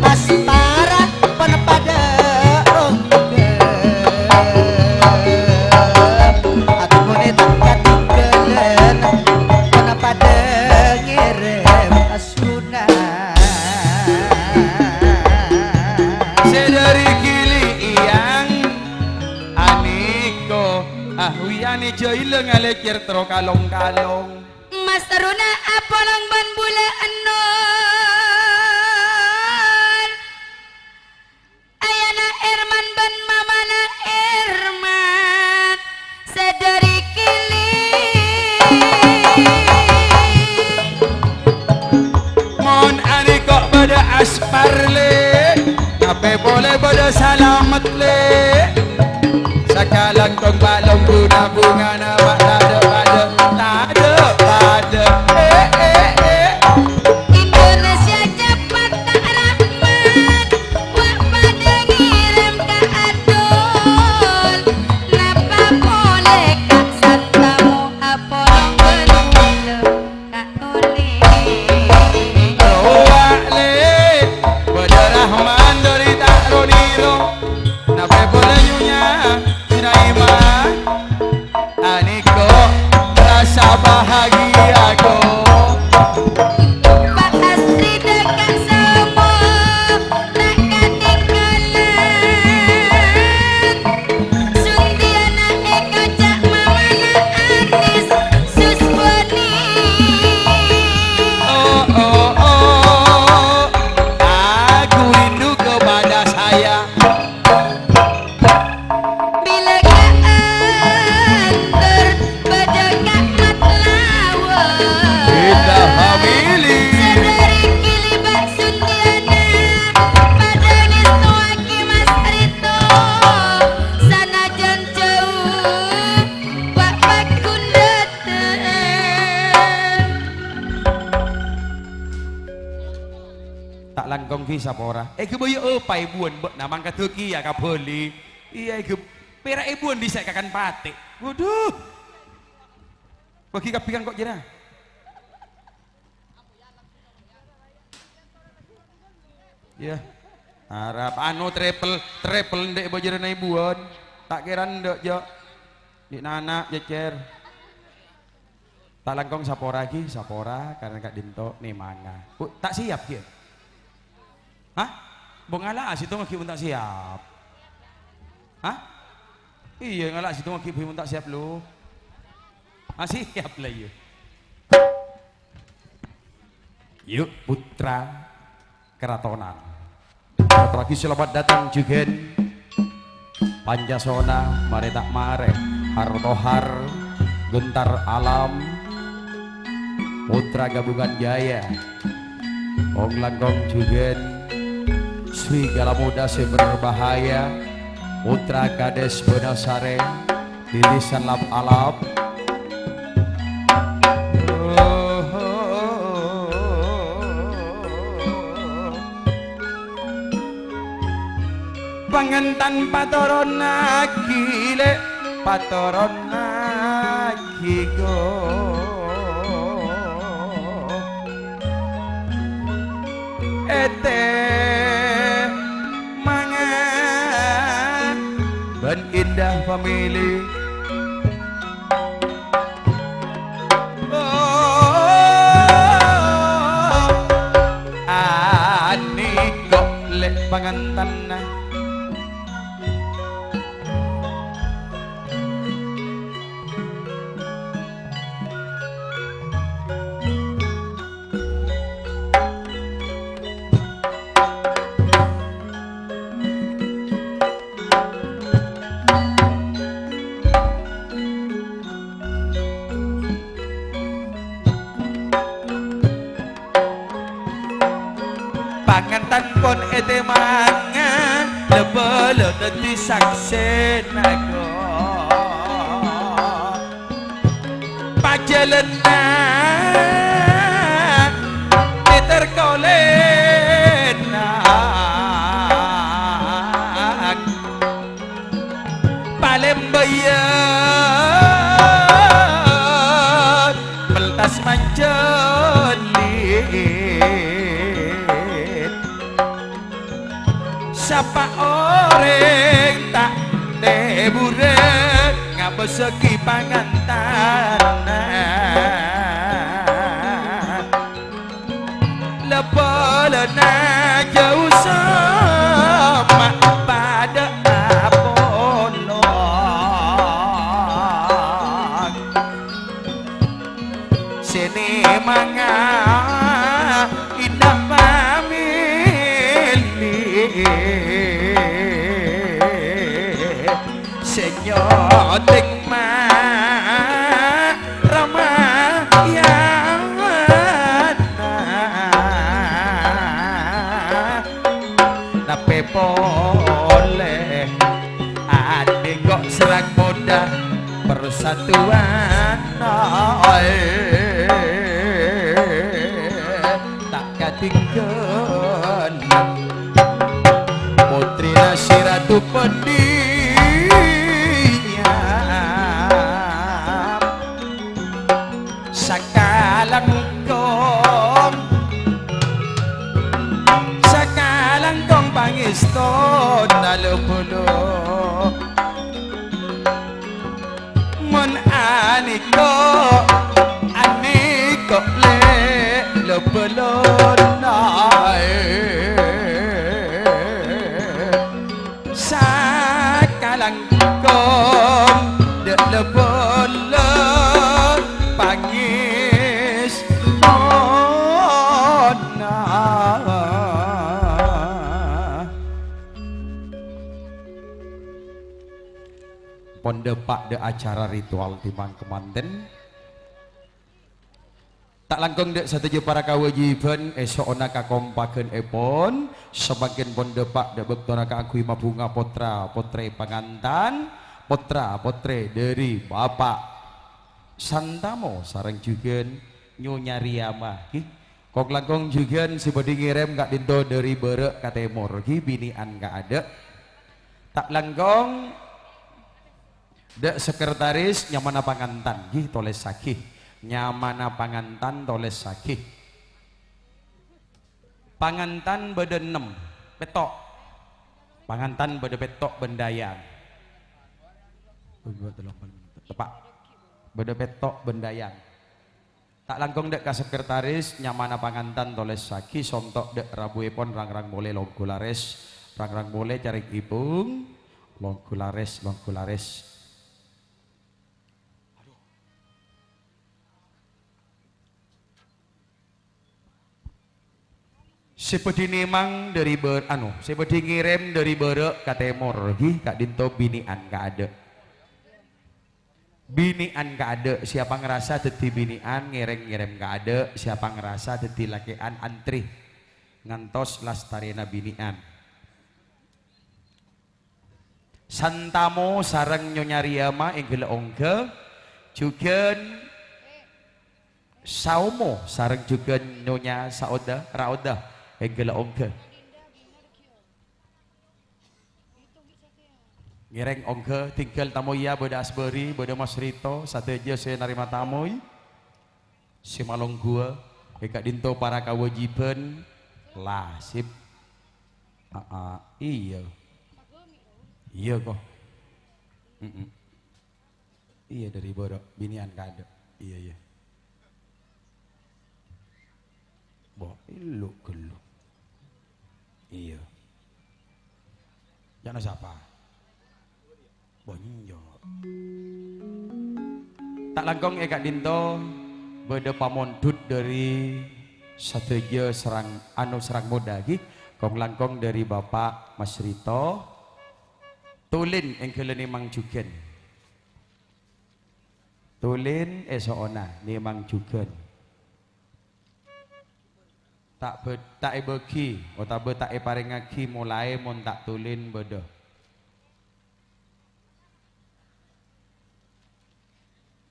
Mas Para pon pada ongke aku mune tak katigelen pon pada ngirim asuna sedari kili iyang aniko ahwiani joile ngalekir tro kalong-kalong Mas Runa apolong ban bula enon ayana Herman ban mamana Herman sedari kili mon aniko pada asparle ape boleh pada salamet le sakalang tong balong guna bunga na pada Indonesia cepat tak rahmat wak pada ngirim ke adol napa boleh kak santamu apolong berbulu kak oleh awak le pada rahman dari tak roniro nape boleh nyunya sinaima aniko rasa bahagia ko Pak Asri dekat semua takkan tinggalan Sundiana Eka Cak Mamana Anis Suswani aku rindu kepada saya bila kak antar pada kak matlawan kita hamili sedari kilibat Sundiana pada nisuaki Mas Rito sanajan jauh Pak Bakun datang tak langkong ki sapora ke boyo opai buan bek namang katuki ya kapoli iya ke perak buan disek kakan pate waduh bagi kapikan kok jera ya harap anu triple ndek bojero nai buan tak kira ndek jo di nana jecer tak langkong sapora ki sapora karena kak dinto nih manga tak siap ki hah bong ala situ ngaki pun tak siap hah iya ngalah situ ngaki pun tak siap lu Masih siap lah yuk. Yuk putra keratonan. Lagi selamat datang juga Pancasona mare tak mare Hartohar Gentar Alam Putra Gabungan Jaya Ong Langgong juga Serigala Muda Seberbahaya Putra Kades Benasare Lilisan Lap Alap Pangentan patoron lagi le patoron lagi go ete mangan ben indah family ani kok le pangentan pangantan pon ete mangan lebele dadi saksen aku pajelenan diterkolenak Palembang meltas manjeli siapa orang tak debure ngapa segi pangantan lepelena jauh sama pada Apollo sini manga indah senyoting mah Ramayana nape boleh adik kok serang muda persatuan tak katinggalan putri Nasiratu Pendi sakalang kong pangiston nalupulo mon aniko le lupulo sakalang kong de lupulo pangis pondepak de acara ritual timang kemanten tak langkung dek setuju para kawajiban esok ona kakompaken epon sebagian pondepak dek bektona kakui mabunga potra potre pangantan potra potre dari bapak Santamo sarang juga Nyonya Riyamah kok langkung juga si bodi ngirim kak dinto dari berek katemor binian gak ada tak langkung dek sekretaris nyamana pangantan toles sakih nyamana pangantan toles sakih pangantan beda 6 petok pangantan beda petok bendayang tepak beda petok bendayang tak langkung dek ka sekretaris nyamana pangantan toles sakih sontok dek rabu epon rang-rang boleh longkulares rang-rang boleh cari ipung longkulares Seperti memang dari seperti ngirim dari berek ke timur, Kak Dinto binian gak ada. Binian gak ada, siapa ngerasa teti binian ngirim gak ada, siapa ngerasa teti lakian antri ngantos lastarina binian. Santamo sareng Nyonya Riyama inggil ongke juga saumo sareng juga Nyonya Rauda inggil ongke. Ngereng ongke tinggal tamu ya beda asberi beda Mas Rito satu aja saya narima tamu si malong gua Kak Dinto para kewajiban lah sip iya kok iya dari bodoh binian kado iya boh ilu gelu iya jangan siapa bonyo tak langkong Kak Dinto beda pamondut dari sateja serang muda lagi kong langkong dari Bapak Mas Rito tulin engkele nimang jugen tulin esoona nimang jugen tak bagi atau tak paringagi mulai mon tak tulin beda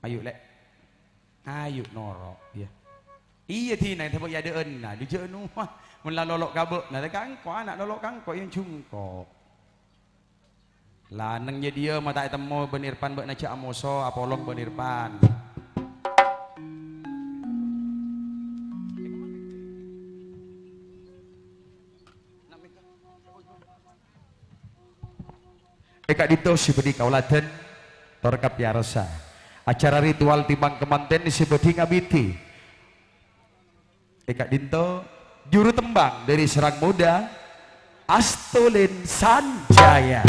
ayo norok ya iya thì này thay bởi gia đình là đi chơi đúng không mình là lolok kabel nah kan ko anak lolok kan ko yang jungko lah nang dia mata temu benirpan bek naca amoso apolong benirpan Kak Dinto sibedi kauladen torkap yarasa acara ritual timbang kemanten disebedi ngabiti Kak Dinto juru tembang dari Serang Muda Astolin Sanjaya.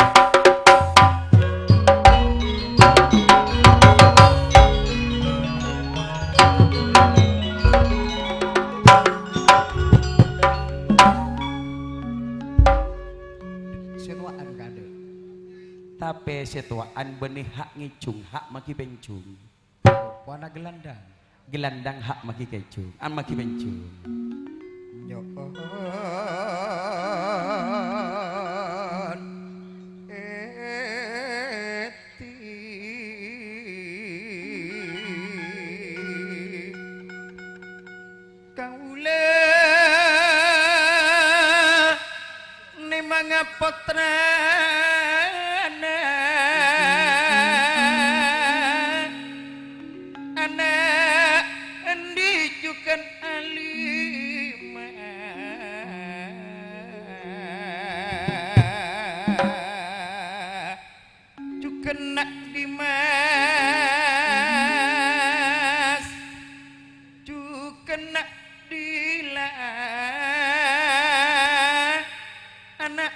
Setuaan kade. Tapi setuaan benih hak ngicung hak maki pencung. Warna gelandang. Gelandang hak maki kecung maki pencung Nyoon eti kaula nimang potrana anak endi jukan alima jukan nak dimas jukan nak dila anak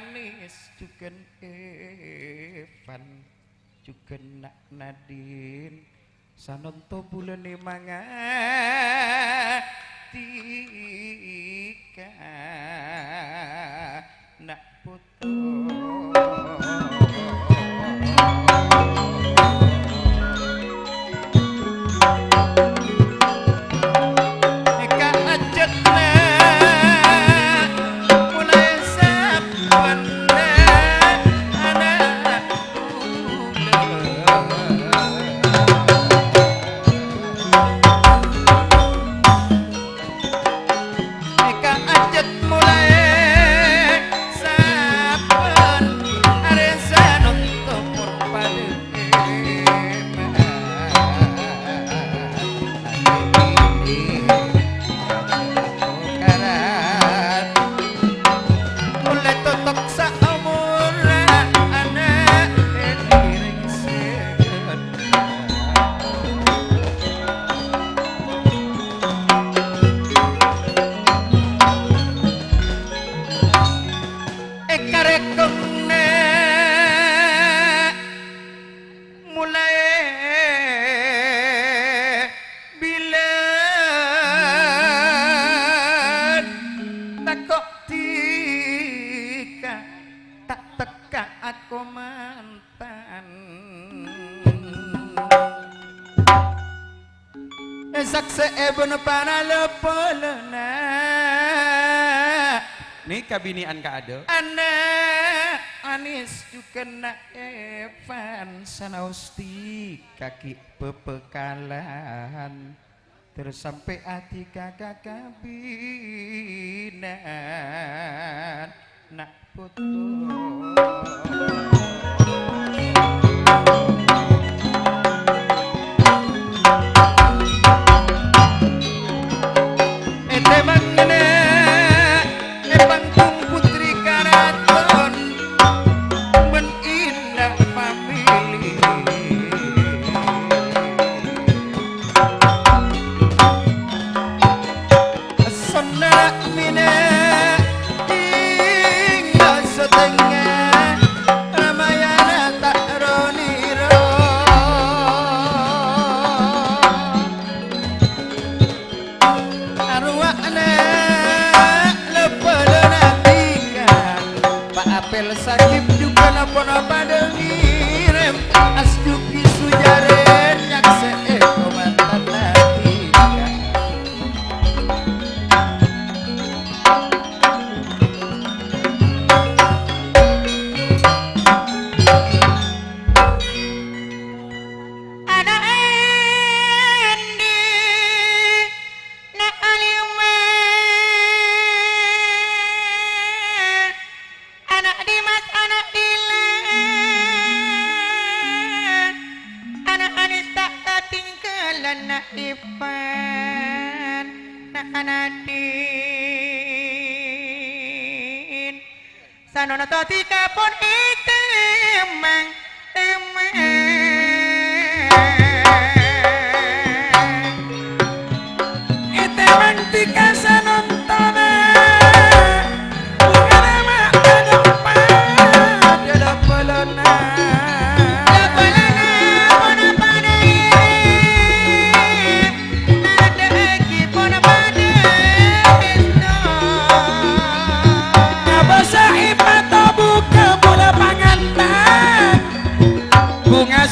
anis jukan Evan juga nak Nadine sanonto bulan manga tika nak puto mulai seeben para lepelena nih kabinian ka ade anak anis juga na Evan sanausti kaki pepekalan terus sampai hati kakak kabinan nak putus. Sakit juga napa-napa dengirem asduki sujaren yang seeko mantan natika ada endi nek aliume anak Dimas anak Dilan anak Anis tak ketinggalan nak Ipan nak Anadin sanono totika pun itu emang itu emang tika sanontona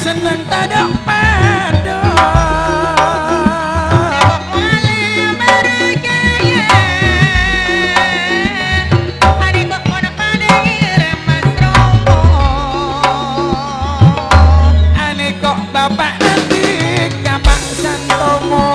seneng tadak pada ane kok bapak nanti kapak santomo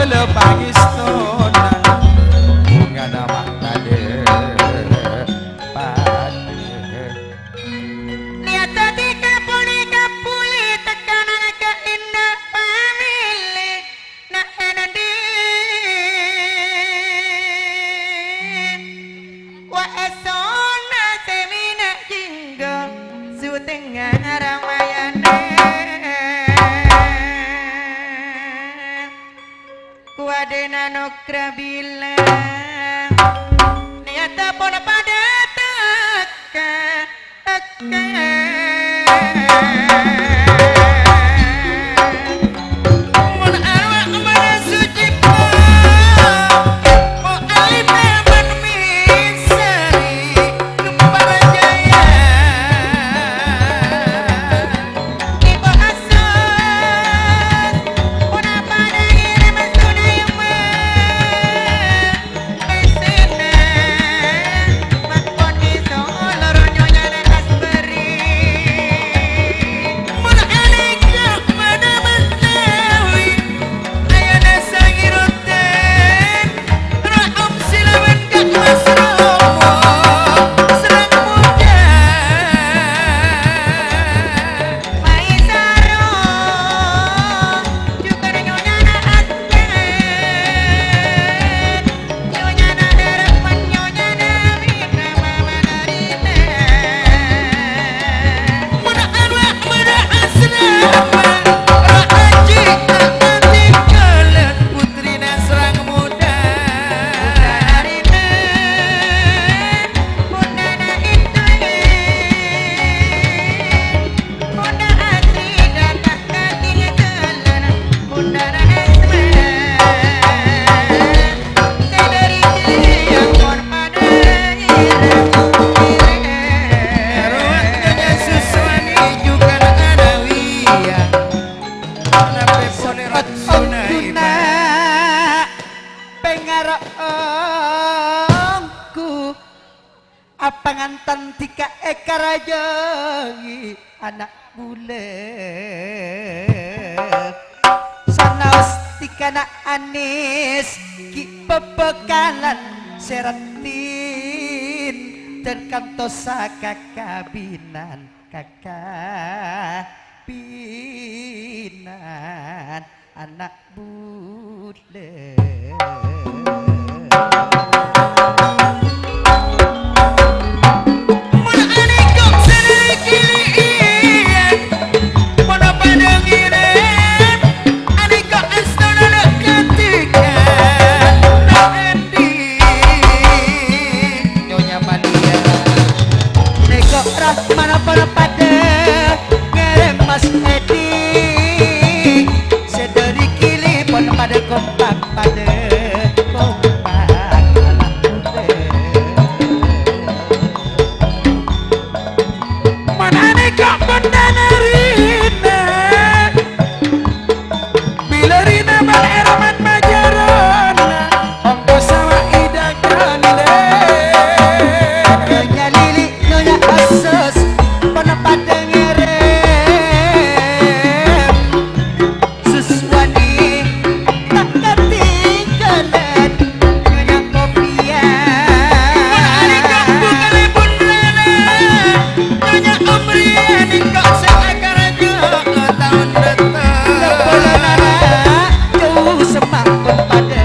lepagis nona bunga nama tade pade niat tadi kapuli tekanan ke indah pamili nak enadin wa esona semina jinggo su tengah ramayane kuadena nokra bilang niat pun pada teka mun arwah mana suci mo alif man misari kembar jaya ibu asos pun pada ngirim sunai man pon iso loro nyonya asberi pangantan tika ekarajangi anak bulet sanaos tika na anis ki pepekalan seratin dan kantosa kakabinan kakabinan anak bulet mana pada ngeremas edi sedari kili pon pada kompak pada kompak mana nih kak pendanarina bila rina maleraman majarona ongko sama idakan nyonya lili nyonya asos pada ngerem sesuai tak ketinggalan nyonya kopia mana kamu kali pun lele nyonya omrian kok seakar aja tahun datang lepolan anak jauh semak pada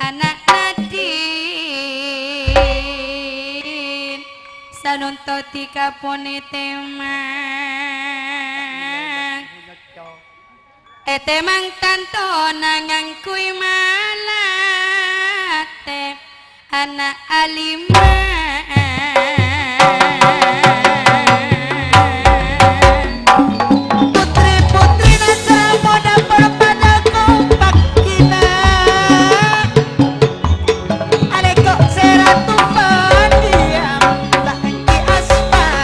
anak Nadine sanunto tika pone temang temang tanto nangang kui malate anak Alimah putri-putri nasa moda pada kompak kita aneko seratu pendiam tak engki aspar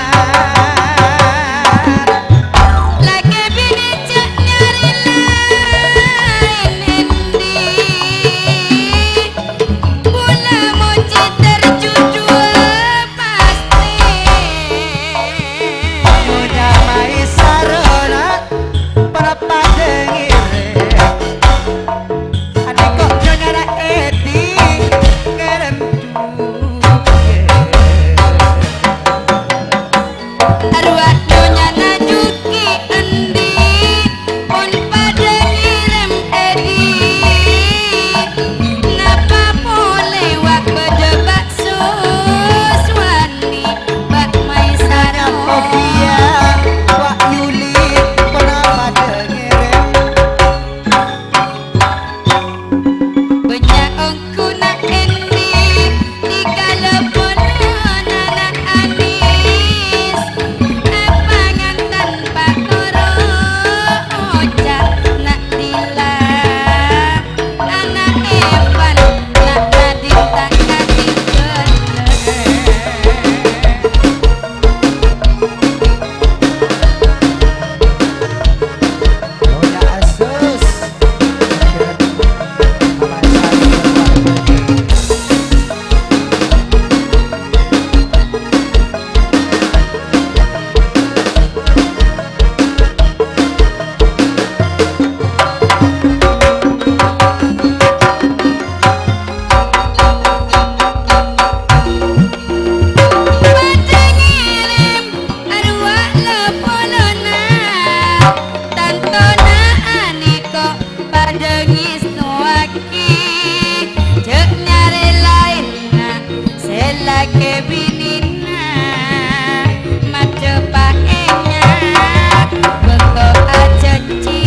lagi bini cek nyari lain endi pula moji terjujur kebinina mace paenyak beko aceci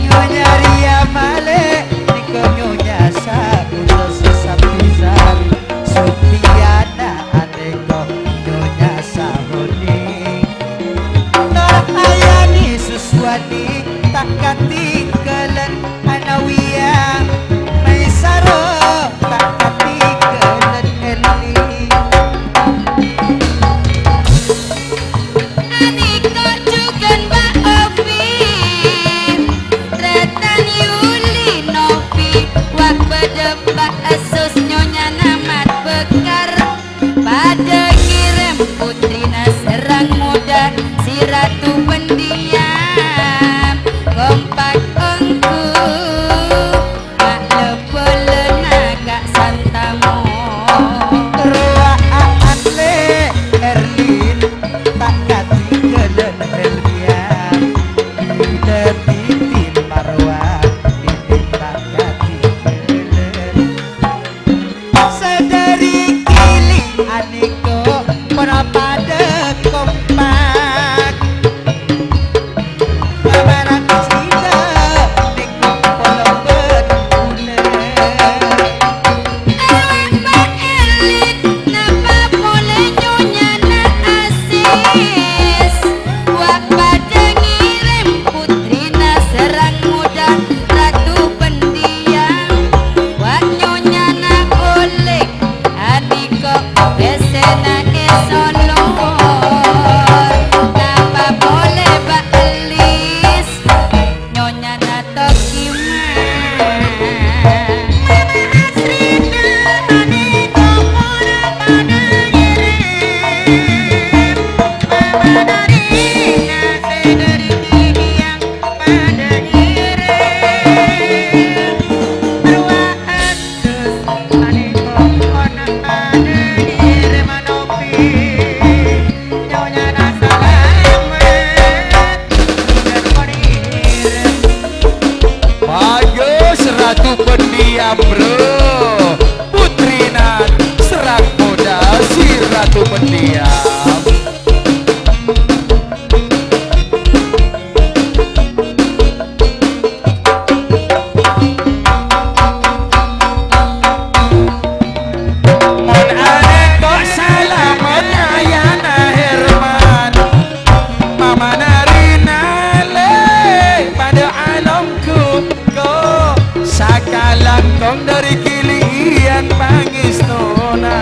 Nyonya Ria Male Niko nyonya Sakuto Sesapizan Supiana Aneko nyonya Sahoni Nur Hayani Suswani Tak katikelen Anawia Maisaro Tak katikelen Eli Aniko juga Mbak Ovi Retan Yuli Novi Wak bedebak asus nyonya namat bekar Pada kirim putrina serang muda Si ratu pendiam Kompak engku Mak lepelen agak santamu Roa Atle Erlin Tak katikelen Elvia Ida titin Marwa Titin tak katikelen Sedari kili Aniko Pernah pada kompak Pameran Cina Niko polong berguna Mbak Erlin Napa boleh nyonya na asis Wak pada ngirim putrina serang muda Ratu pendiam Wak nyonya na oleh Adiko besena esolor Napa boleh Mbak Elis Nyonya na tokima Bagus ratu pendiam bro Putrina serang muda si ratu pendiam Mon Aneko salamet Ayana Herman Mama Narina le pada alamku ko sakalang kong dari kilian pangis nona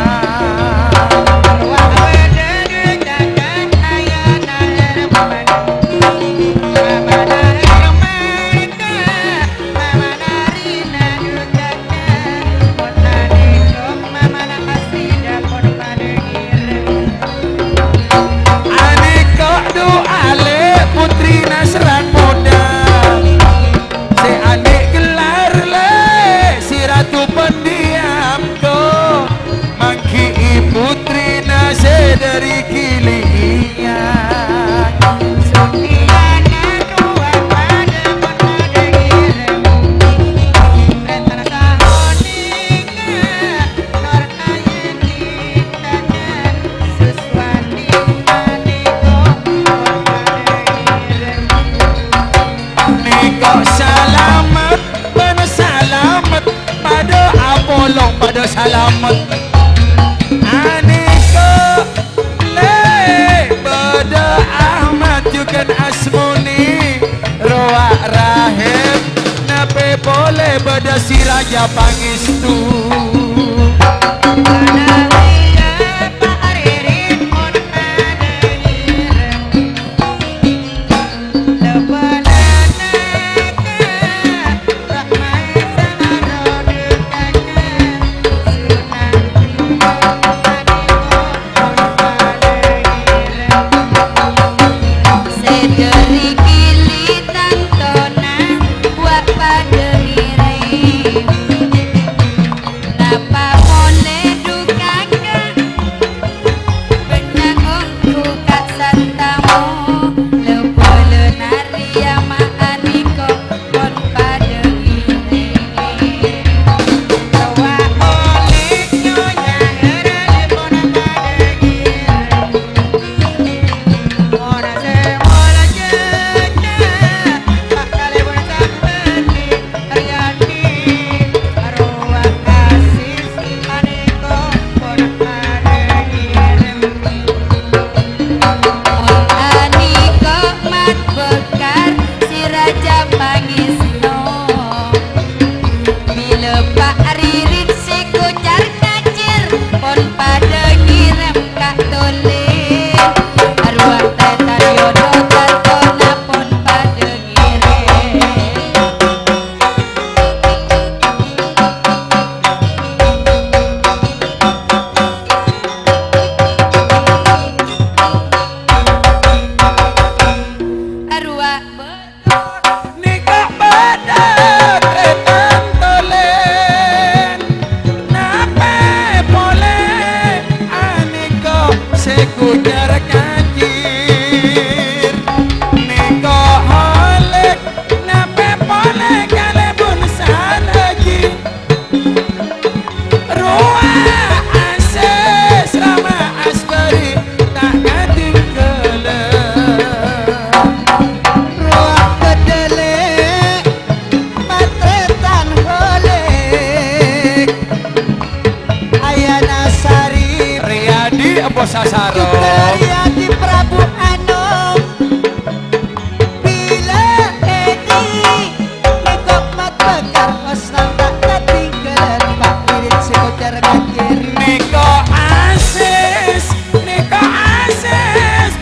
Aneko doa le putrina serang muda si adik gelar le si ratu pendiam ko mangki putrina sedari kilian Niko salamet bener salamet pada apolong pada salamet Aniko le pada Ahmad juga Asmuni Roa Rahim nape boleh pada si raja pangistu Sederi kili tantona Wak pada ngirim harga kiri. Niko asis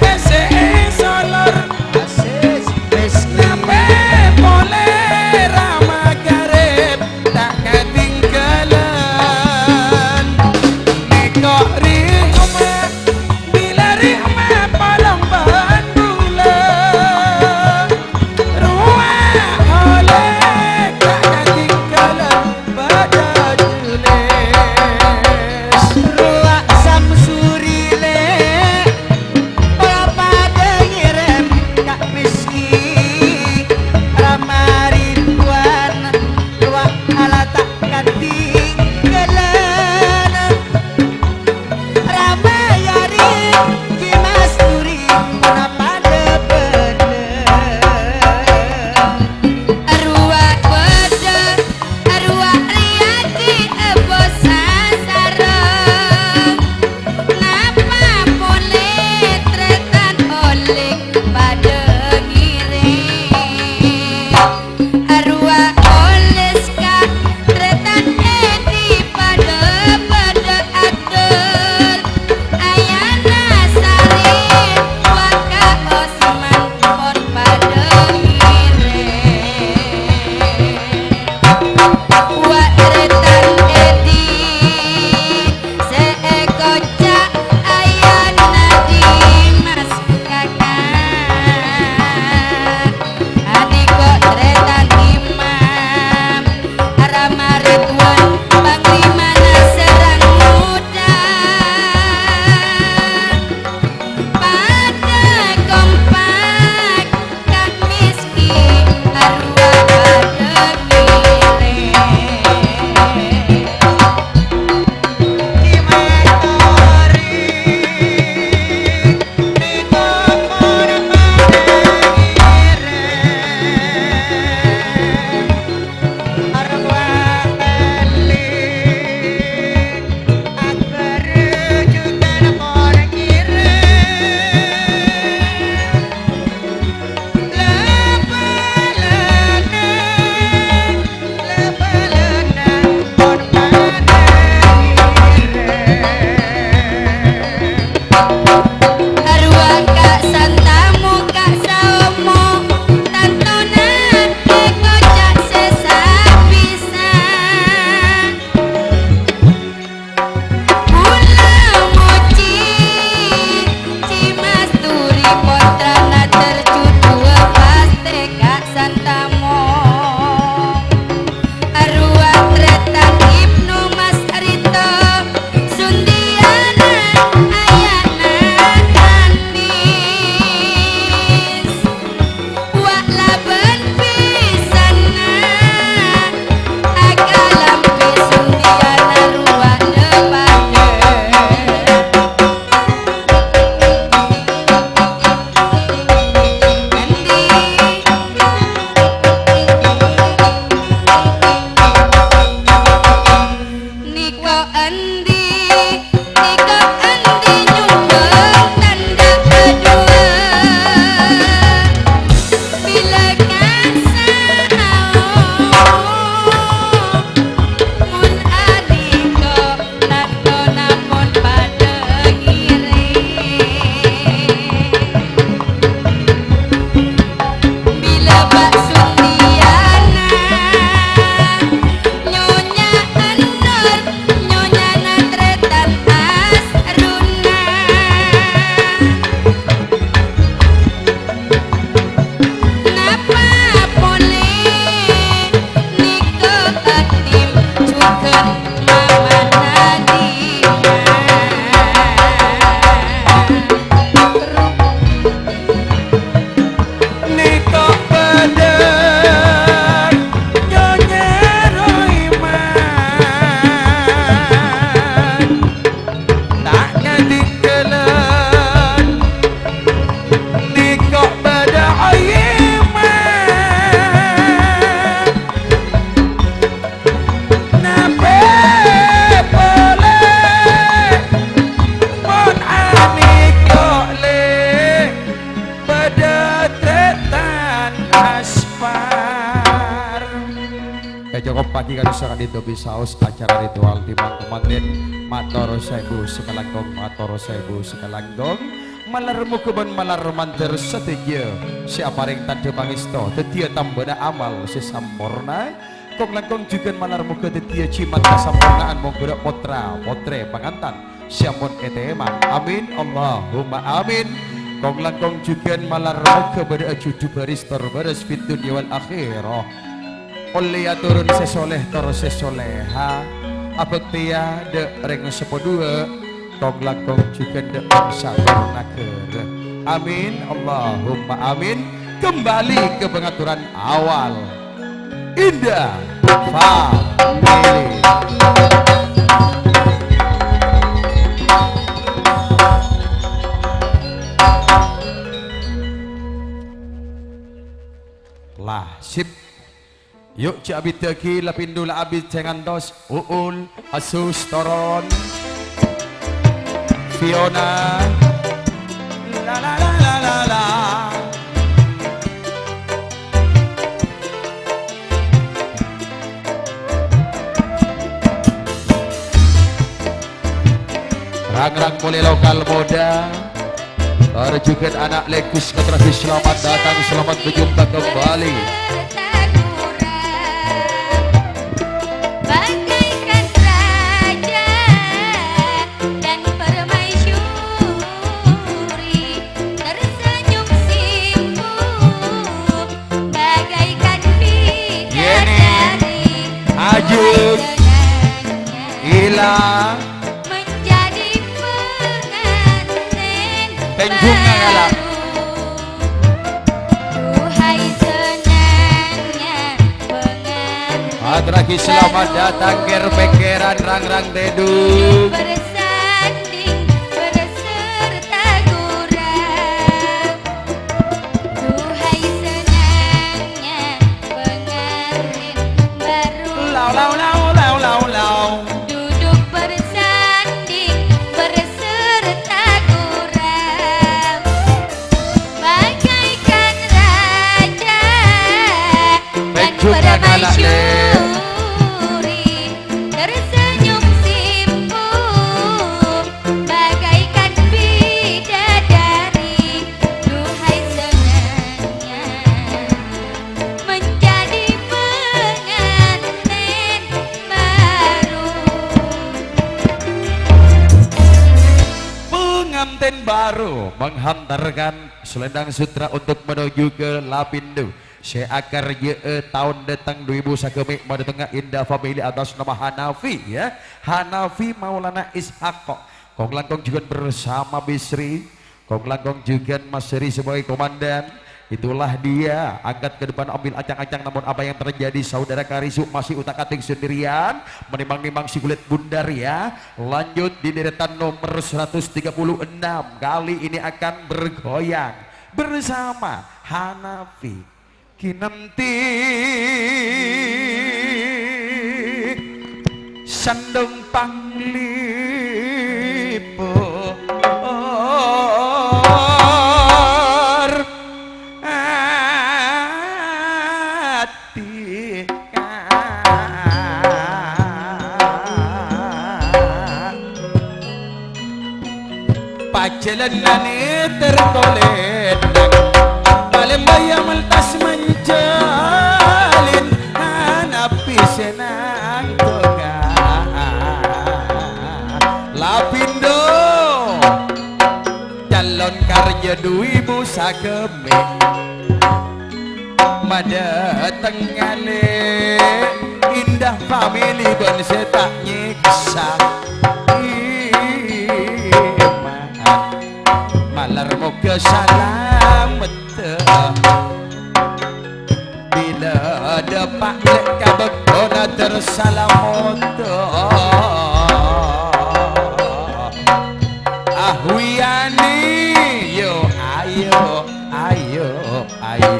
PCI solor Asis Rizky Nape boleh ramah garib tak ketinggalan. Niko rihma bila rihma palong bandula ruah oleh tak ketinggalan pada jenis. Ruak Samsu pagi kan sangat itu bisa acara ritual di manten matur sewu sekelanggong malar mukuban malar manter setia siapa ring tanda pangisto tetia tambana amal sesampurna kong langkong juga malar muka tetia cimat kesampurnaan monggoda potre pangantan siamun eteman amin Allahumma amin kong langkong juga malar muka pada cucu baris terbaris fit dunia wal akhirah oleh turun sesoleh terus sesoleha abektia de reng sepodua kong langkong juga de bangsa naker amin Allahumma amin kembali ke pengaturan awal Indah Family. Lah sip yuk ci abid teki lapindul abid cengantos uul asus toron Fiona la la la la la la rang-rang boleh lokal muda juga anak lekus ketrafis selamat datang selamat berjumpa kembali bagaikan raja dan permaisuri tersenyum simpu bagaikan bidadari Ajud Ila Penjunga galak duhai senangnya pengantin Adraki selamat datang ger-begeran rang-rang deduk bersanding berserta gurau duhai senangnya pengantin baru lau lau lau lau lau lau duduk bersanding berserta gurau bagaikan raja dan permaisuri tersenyum simpu bagaikan bidadari duhai senangnya menjadi pengantin baru pengantin baru menghantarkan selendang sutra untuk menuju ke Lapindo seakar tahun datang 2000 sakemik pada tengah Indah Family atas nama Hanafi ya Hanafi Maulana Ishaq kong langkong juga bersama Bisri kong langkong juga Mas Seri sebagai komandan itulah dia angkat ke depan ambil acang-acang namun apa yang terjadi saudara Karisu masih utak-atik sendirian menimang-nimang si kulit bundar ya lanjut di deretan nomor 136 kali ini akan bergoyang bersama Hanafi kinanti sandung panglipo ati pacelanane tertolen Palembaya meltas menjalin Hanafi senang toga Lapindo calon karya dui busa kemik Mada tenggale Indah Family ben setak nyiksa malar moga salam bila ada pak lek kabekona tersalamoto ahwiani yo ayo ayo ayo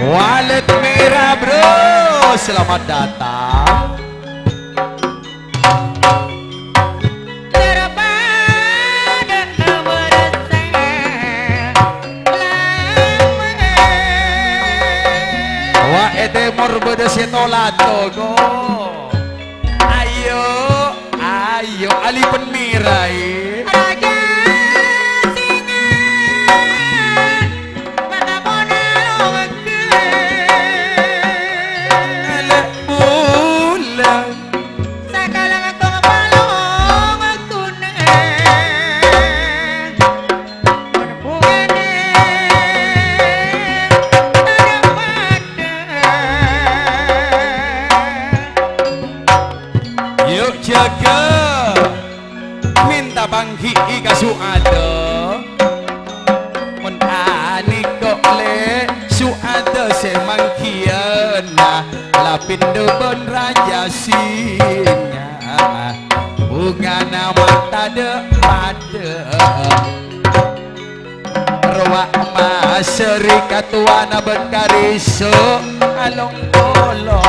Walet merah bro selamat datang Terbadan mor beda setolato go. Ayo, ayo Ali Penmirai. Raja singa mana bonalo Elek bulan sakalang aku ngepalong aku menepungane ada pada yuk jaga minta bangki kasu ada mun ani kok le su ada semangkiana lapindo ben raja singa bunga nama tade pada rawak mas serikat wana ben kariso along bolong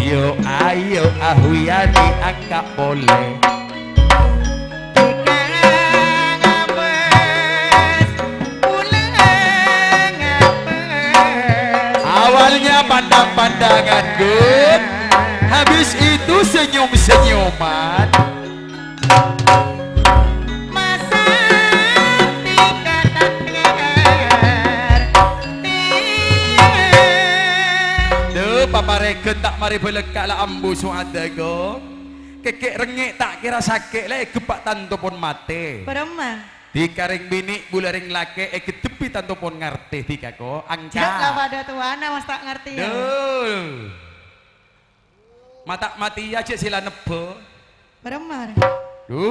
yo ayo ahuyani angka boleh awalnya pandang-pandangan good habis itu senyum-senyuman masa tingkatan de papareken tak mari belekak lah ambu suada go kekek rengek tak kira sakit lah kepak tanto pun mate beremah di karing bini bularing lake ke tepi tanto pun ngerti tika ko jak lah angka pada tuana mas tak ngerti ya dul mata mati ya cek sila nebo beremah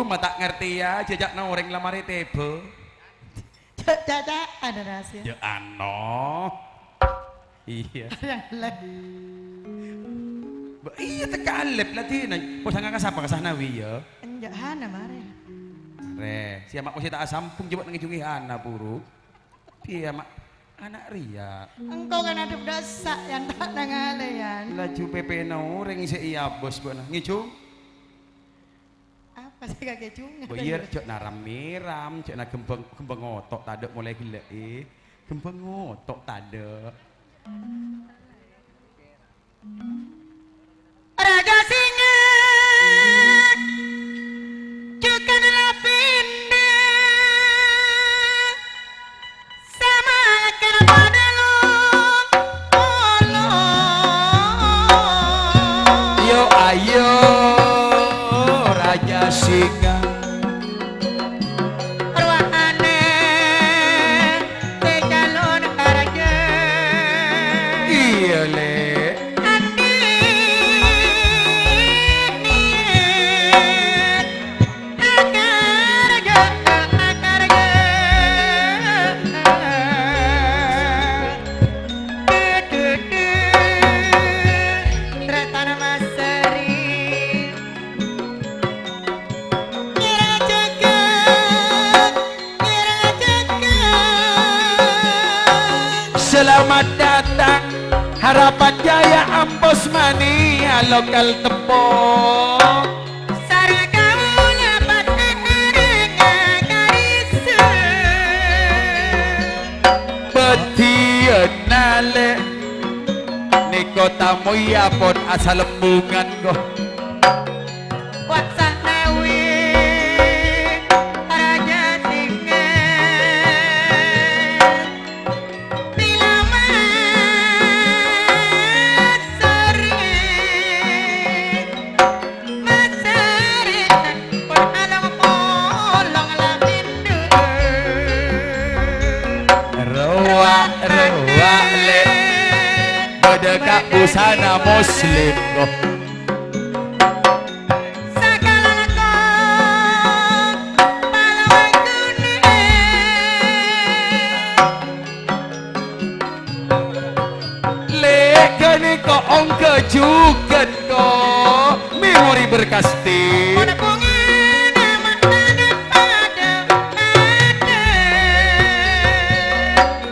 mata ngerti ya jejak na orang lamari tebe caca ada rahasia ya ano iya iya tekalep lah tinay po sangka kasapa kasahnawi ya enjak hana mare re siapa ko tak asampung coba ngejungi ana puru iya mak anak ria engkau kan ada dosa yang tak nangalean laju pepe no ring si iya bos bona ngijung apa sih kakek cunga bayar cok naram miram cok na gembeng otok tadek mulai gila gembeng otok tadek raja singa cukan lapinda sama akan pada lo yo ayo raja singa arwahane tegalon raja iya le Selamat datang Harapan Jaya Ambos Mania lokal tepung sarang kau lepat erenga karisa Betien nale Niko tamu ya pon asal lembungan ko waksa nawi raja singa bila masari pun alang polong lamindu Roa le Bedeka busana muslim ko Ong kejukan ko memori berkasti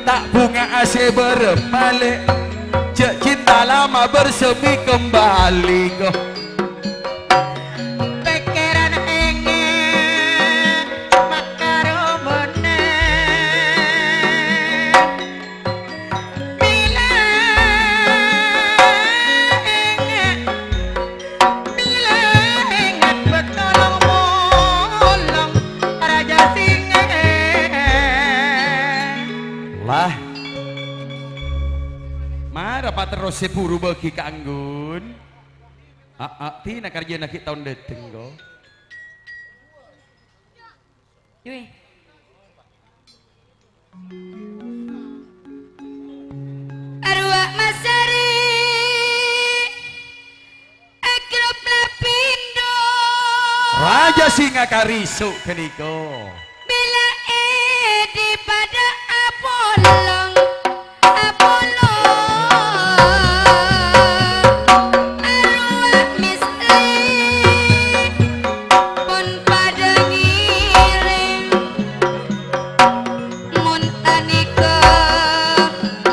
tak bunga ase bermale cek cinta lama bersemi kembali ko pikiran ingin makaru bener lah mah dapat terus sepuru bagi keanggun tina kerja nak tahun dateng go Yui. Arwah Masari Akrab Lapindo Raja Singa Karisu keniko Bila edi pada Apolong Apollo Arwah Misli Pun pada ngiring Mun aniko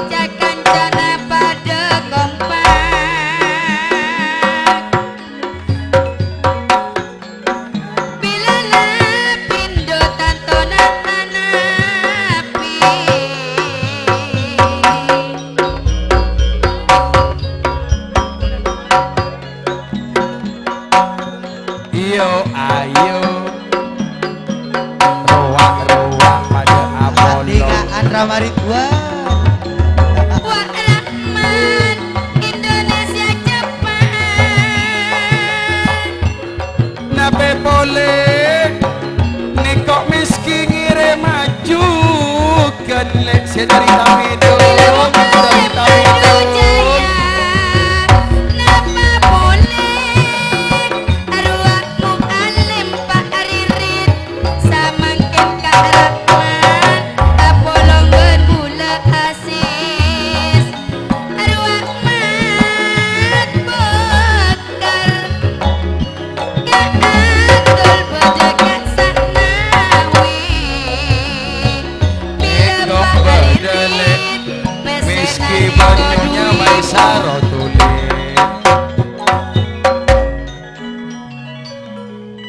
Jakan jana pada kompak Bila Lapindo tantona anapi iyo ayo ruang pada Apollo Tingaan Ramarituan Wak Rahman Indonesia Jepang nape boleh nikok miskin ngire maju kan lek sedari tamido dari tamido Napa boleh arwah mu'alim Pak Ririt samangkin Kak Rahman Apolongkeun gula asis arwah mat bekar Kaatul bojegak sanawi bila Nikok Pak berdelik Ririt miski banyonya maisaro tulis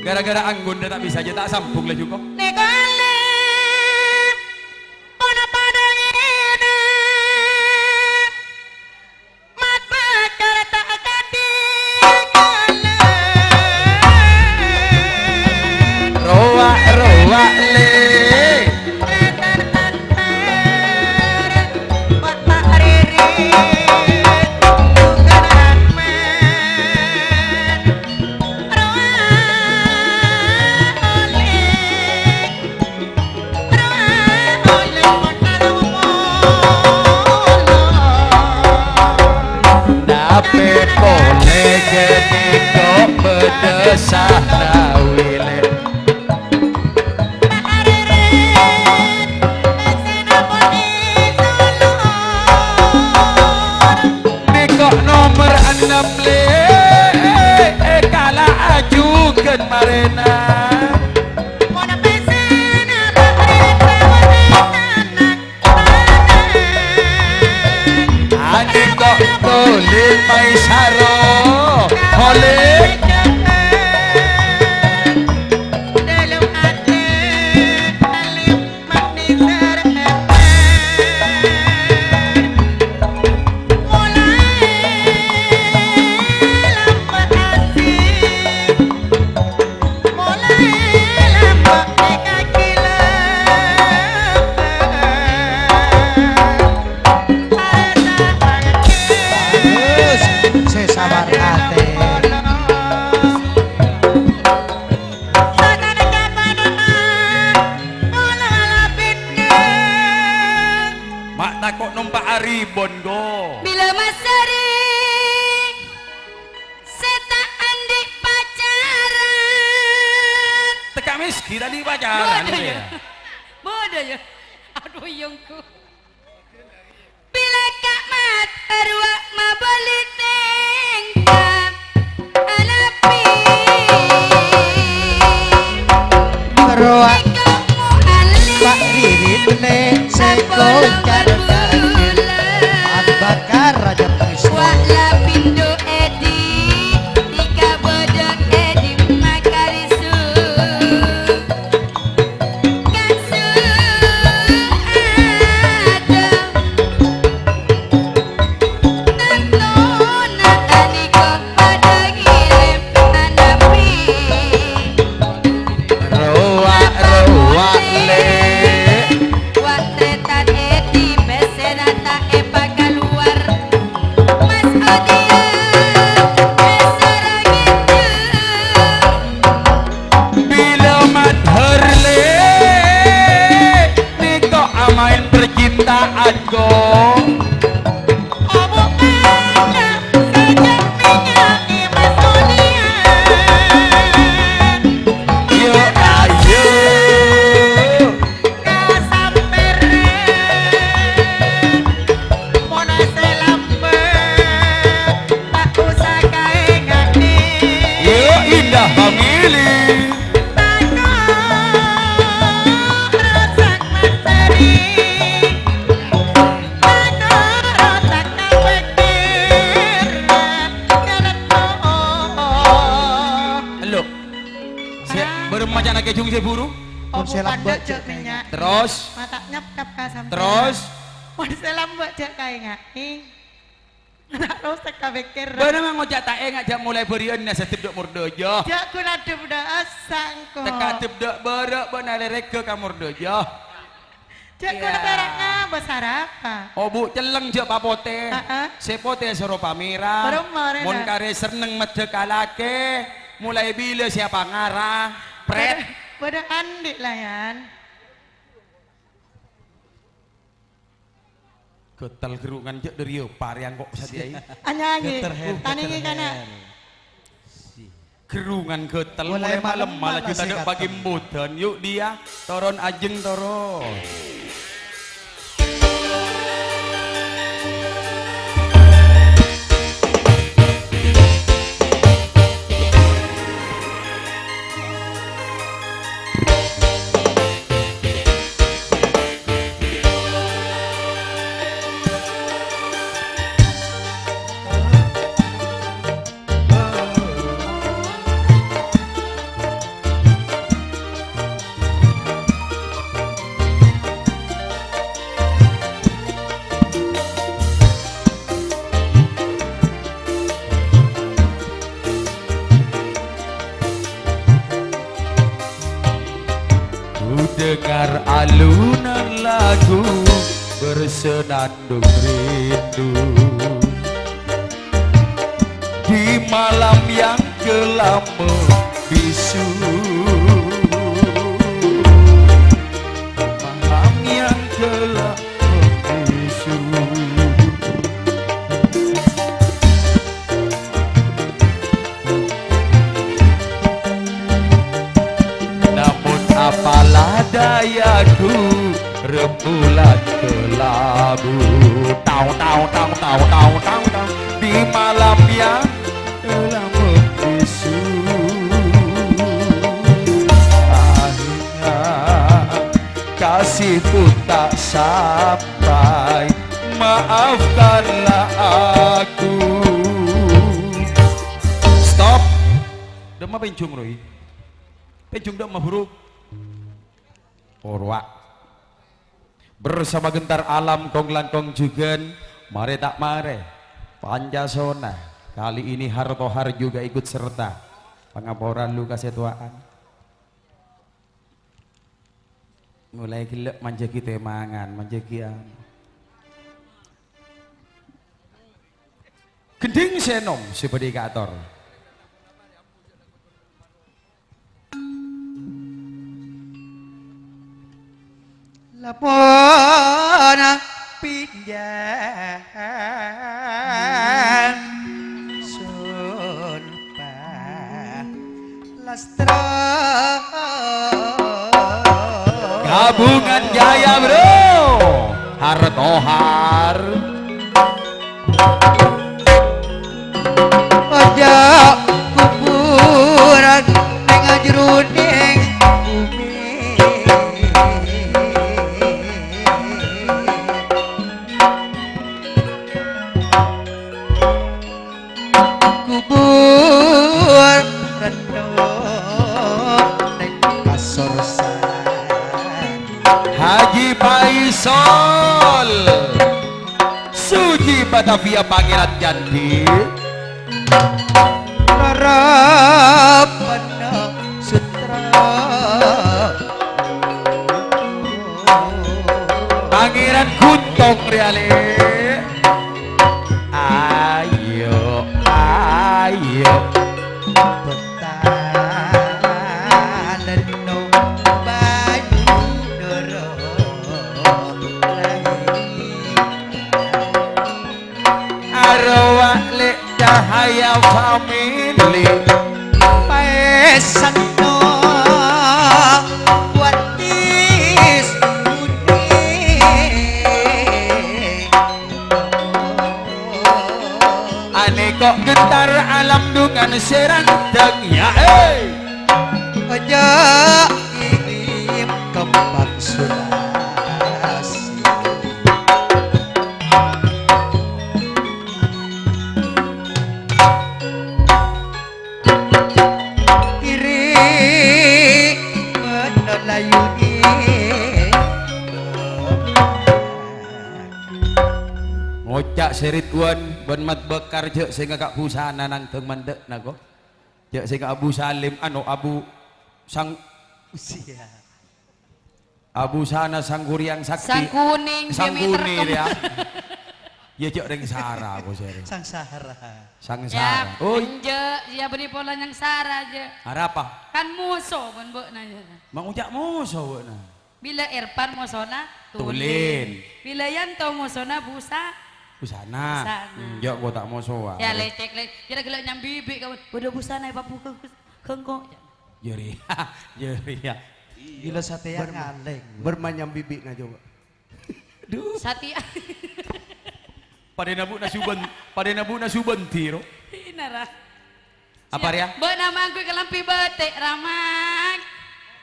gara-gara anggun dah tak bisa aja tak sambung lah juga roa le nape boleh geniko bedesah nawile nikok nomor 6 le kalah ajukan marena nikok tulis maisaro oleh Saya sabar hati mak takut numpak aribon go Bila Masari Seta andik pacaran teka miski tadi pacaran Bodoh ya ya Bodoh ya Aduh yongku Bila Kak Mat arwah mabali tengkap Anapi Roa Nikah mu'alim Pak Ririt le seko jarakan Bakar Raja Krisna Wak Lapindo Edi Tika bodok Edi Makarisu Kasu ada Tantona aniko pada ngirim anapi roa le Wak tretan Edi anggo yo ayo yo indah family lo beremacana kejung saya buru terus terus bener mang ngojak tak engak jak mulai berian setip dok murdojo tekatip dok berek benale reke ka murdojo oh bu celeng jak papote sepote soro pamira mon kare seneng medhe kalake mulai bila siapa ngarah pret pada andik layan getal gerungan jak dari yo parian kok sadiai anyanyi tani kana gerungan getal mulai malam malah kita dek bagi mudan yuk dia toron ajeng toron dengar alunan lagu bersenandung rindu di malam yang gelap membisu malam yang gelap membisu namun apalah dayaku rembulan kelabu tau di malam yang telah membisu akhirnya kasihku tak sampai maafkanlah aku stop demam pencung Roy pencung demam huruf Orwak bersama gentar alam kong langkong jugen mare tak mare Pancasona kali ini Hartohar juga ikut serta pengaporan lu kasetuaan mulai gilek manjaki temangan manjaki gending senom si predikator lapona pinjam sunpa lastra gabungan jaya bro Hartohar ojak kuburan tengah jeruning bumi kubur rendok neng kasur Haji Faisal Suji Batavia Pangeran Janti Narapana Sutra Pangeran Kuntong Reale ayo ayo Betaneno Bayu Doro serantang ya Aja kirim kembang sulasi Kiri menelayuni ngocak serituan ben mat bekar je sehingga kak busana nang teng mandek nago je sehingga Abu Salim Abu sang usia Abu sana sang kuriang sakti Sang kuning sang Jimmy kuning terkem. ya ya cek ring sara aku seri sang Sahara sang Ya, sara oh anje ya beri pola yang sara aja. ada apa Kan musuh ben mbok nanya. mang ucak musuh na Bila Irfan musona Tulin. Bila Yanto musona busa. busana Busana. ya gua tak musuh Ya lecek kira-kira nyambi bibi kawan. Bodoh busana ya papu kengko. jeri jeri ya gila sate yang ngaleng Bermanyam bibi na juga. Satia. pada nabu na suban tiro Inara. apa ya Mbok nama aku kelampi batik ramang.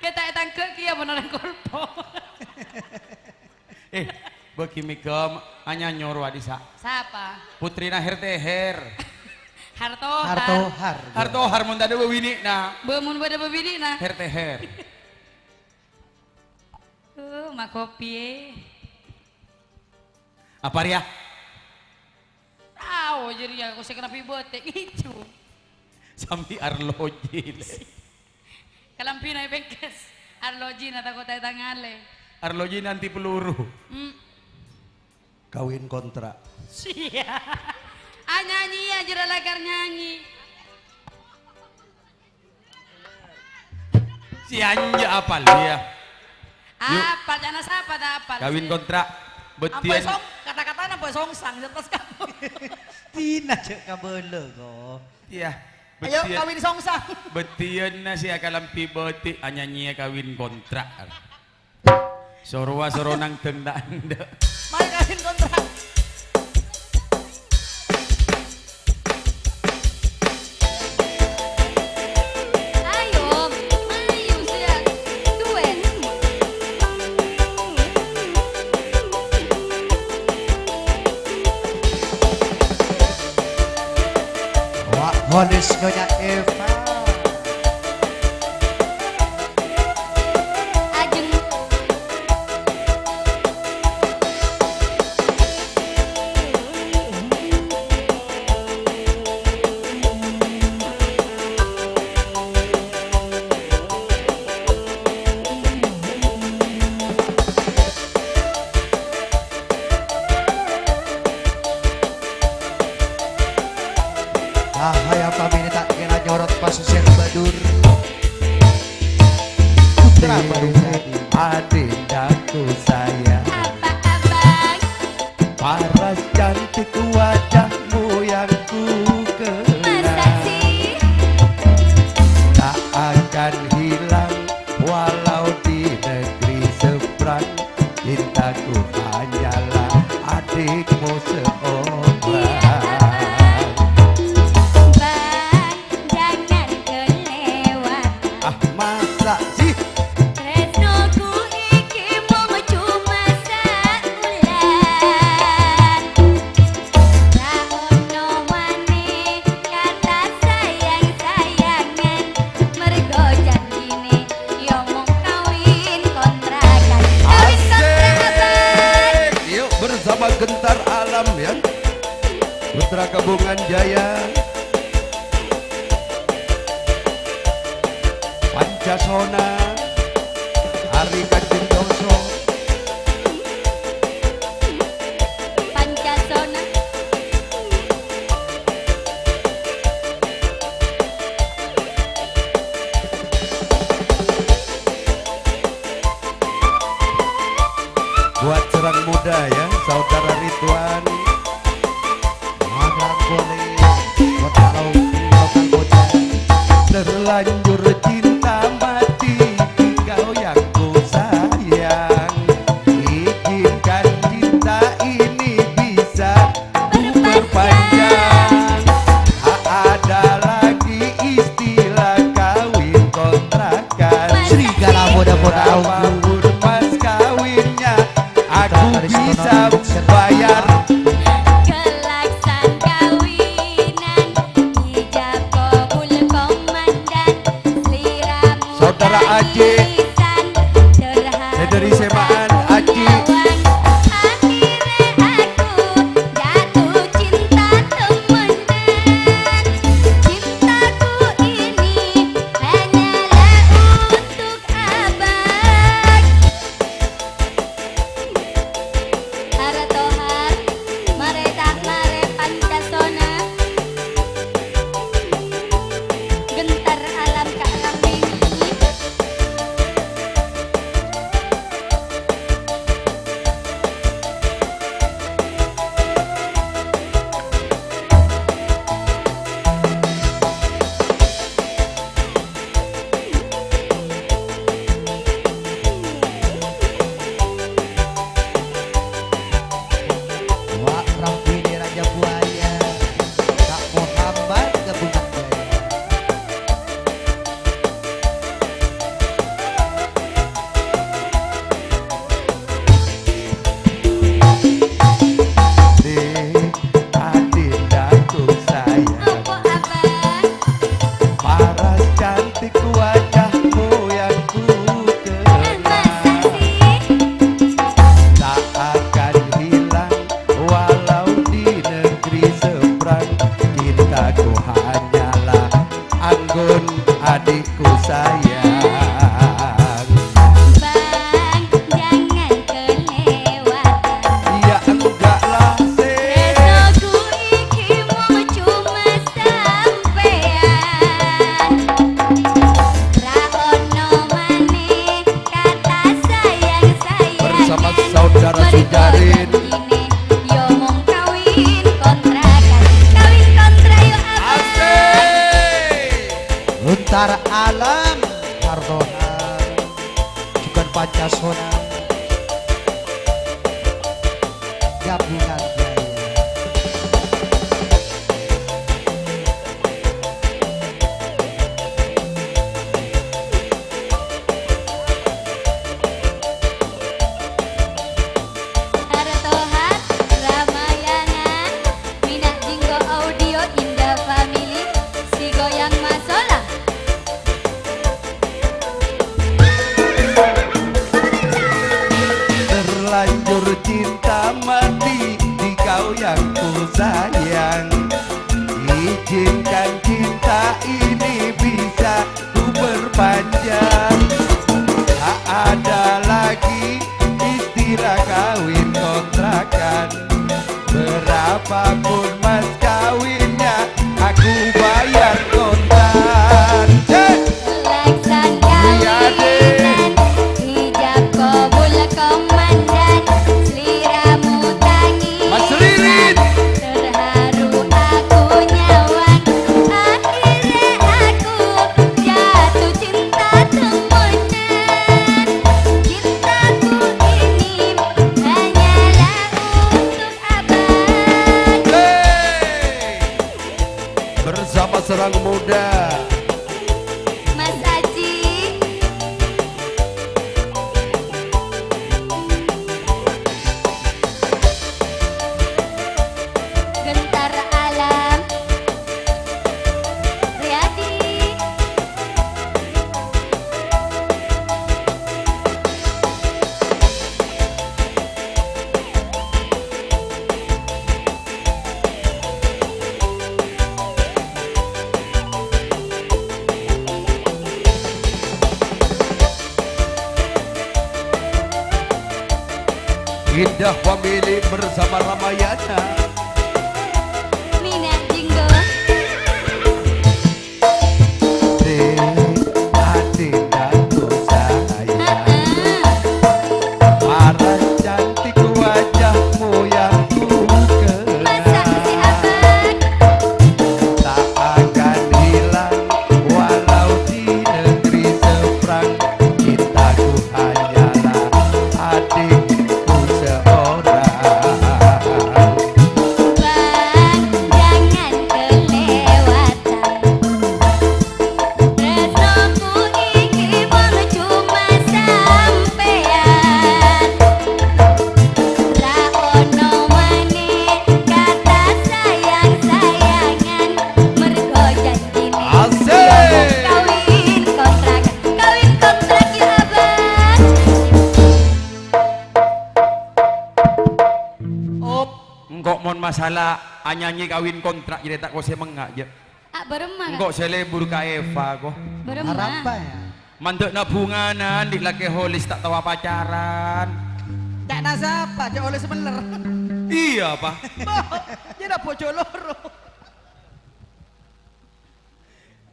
Kita tangke kia beneran kolpo. bagi mikam hanya nyoro adisa Siapa? putrina herteher Harto. harto harmon tadi wini na Bemun pada bebini nah. herteher Mak kopi. apa ya Tahu jadi aku sekarang pi batik itu. sampai arloji Kalampina bengkes. Arloji na takut tay tangale. arloji nanti peluru Kawin kontrak. Sia. Nyanyi aja lagar nyanyi. si anja apal dia Apa jana siapa dah apa? kawin kontrak Apa betian song kata-kata apa song sang atas kamu. tina cek kabele kok iya Ayo betian kawin song sang. betian na siya kalampi boti anyanyi kawin kontrak sorwa soro nang tendang Mari kawin kontrak. Ayo, ayo sudah duet. wak holis nyonya Eva Ajeng. hayang kami tak kira nyorot pasisir badur putra baru jadi Adindaku sayang, Apa abang? paras cantik wajahmu yang ku Masa kenal, sih? tak akan hilang walau di negeri seberang. Cintaku hanyalah adikmu seorang. Bang, jangan kelewat. Ah masa sih Tresnoku iki mung cuma saulan. Ra ono maneh kata sayang-sayangan. Mergo janjine yo mung kawin kontrakan. Kawin kontrakan. Yuk bersama Gentar Alam ya, Putra Kabungan Jaya, Pancasona, Hari Kanjeng Doso, Pancasona. buat serang muda ya, Saudara Ridwan, magang boleh kota lokal bocah terlanjur cinta mati kau yang ku sayang. Izinkan cinta ini bisa ku perpanjang. Tak ada lagi gabungan jaya. Artohat Ramayana Minah Jinggo Audio Indah Family Si Goyang Masola Terlanjur cinta mati di kau yang ku sayang. Izinkan cinta ini bisa ku berpanjang. Tak ada lagi istilah kawin kontrakan. Berapapun mas kawinnya aku bayar kontan. Laksan kawinan Hijab kobul komandan Seliramu tangi Mas Ririn. Terharu aku nyawang Akhirnya aku jatuh cinta temenan Cintaku ini hanyalah untuk abad Hey! Bersama serang muda Mas Aji Gentar alam Riyadi Indah Family bersama Ramayana. Minah Jinggo Adik aku sayang, parah cantik wajahmu yang ku Masa si kenal. abad Tak akan hilang walau di negeri seberang. Cintaku hanyalah adikku seorang. Bang jangan kelewatan Resnoku iki mung cuma sampean Ra ono maneh kata sayang-sayangan Mergo janjine Asik. kawin kontrak ya abang Op, engkok mon masalah anyanyi kawin kontrak jadi tak kau semengak je. Ah beremah Engkok selebur ka Eva kok. Harap apa ya? Mandek na bunganan di laki holis tak tahu pacaran. Cak nasapa, cak oleh sebener. Iya pak. Dia dah bojo loro.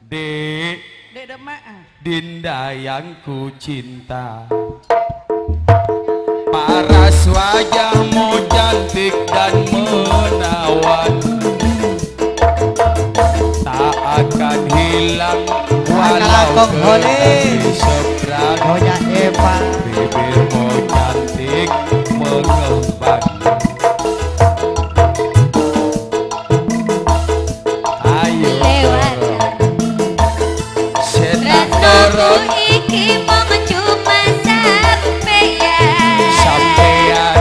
Dek, Dek demak. Dinda yang ku cinta. Paras wajahmu cantik dan menawan, tak akan hilang walau Kong ke Holis. hati seberang. Gonya Eva. Bibirmu cantik mengembang. Ayo Lewatan setan Resnoku turun iki mung cuma sampeyan sampean.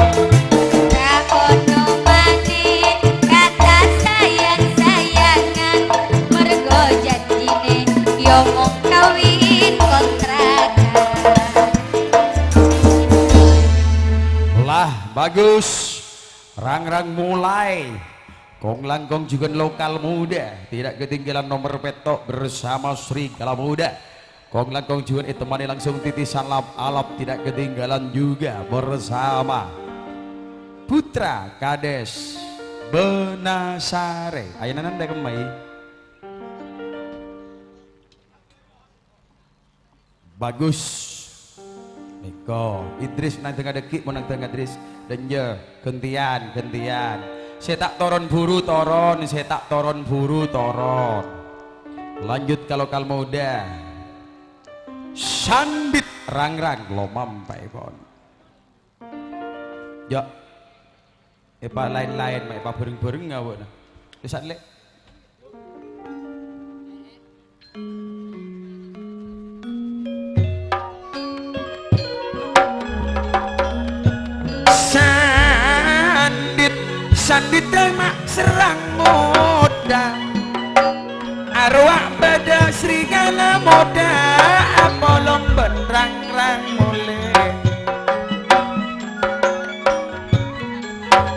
Ra ono maneh kata sayang-sayangan Mergo janjine yo mung kawin kontrakan Lah bagus. Rang-rang mulai. Kong langkong juga lokal muda. Tidak ketinggalan nomor petok bersama Sri Kala Muda. Kong langkong juga ditemani langsung titisan alap tidak ketinggalan juga bersama Putra Kades Benasare. Ayo nanda kemai. Bagus. Niko Idris nang tengah dekik mau nang tengah Idris dan je gentian saya tak toron buru toron, saya tak toron buru toron. Lanjut kalau muda sambit rang-rang lo mampai pon. Ya Epa lain-lain, epa bereng-bereng ngawak nah. Bisa lek. Sandit mak serang moda arwah pada serigala moda apolong berang-rang mulai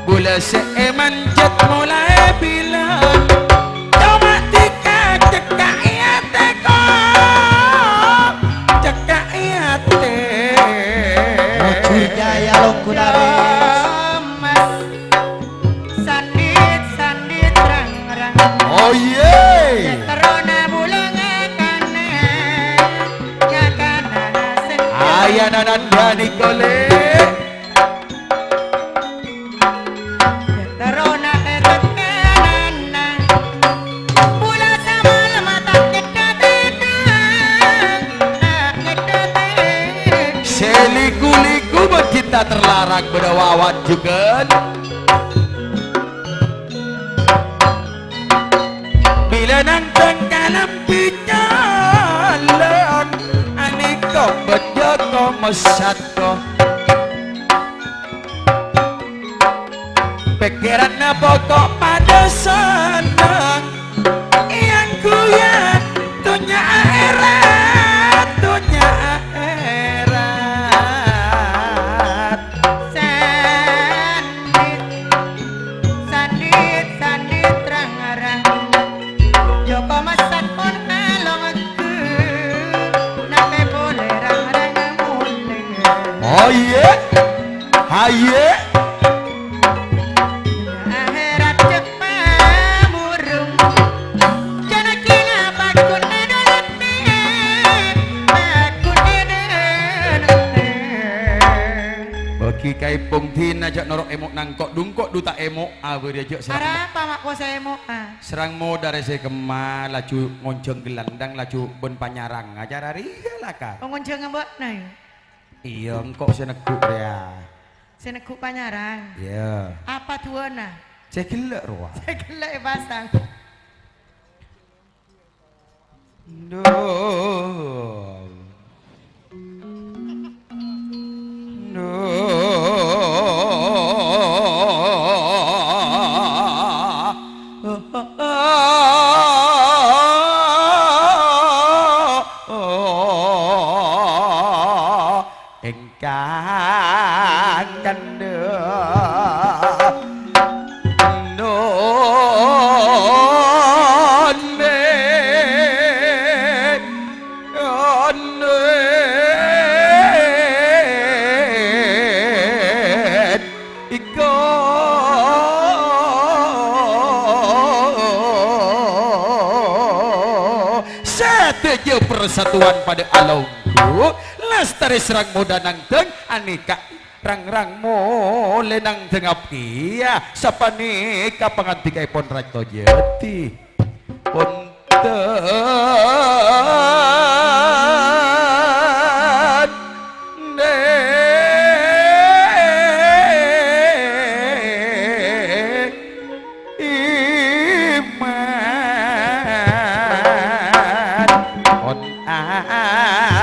bula seemanjat mulai bilang coba tika cekak iya teko cekak iya teko Jaya Longkunare Oh yeah. Ayah nananda Nikole. Seliku-liku kita terlarang berwawan juga. Bila nang tengkalam pinyalang aniko bejoko mesatko pikiran na pokok pada senang yang kuya dunia akhirat dunia akhirat sandit terang-arang Joko masak pun along aku nape boleh rang-rang mulai Oh yeah. Haye. akhirat cepat burung jana kina bakun nedolet bakun nedolet Bagi kai pungtin ajak norok emok nangkok dungkok duta emok awe diajak serang. apa mak ko saya mau Serang mo dari saya kemal laju ngonceng gelandang laju bon panyarang ajar hari laka. ngonceng mbok nah Iya engkau seneguk dia. senekuk panyarang Iya. apa tuana Saya gelak ruang. saya gelek pasang Duh. Engkang kandung persatuan pada alongku lestari serang muda nang teng anika rang-rang mo lenang tengap kia sapanika pangantika ipon rato jeti ponten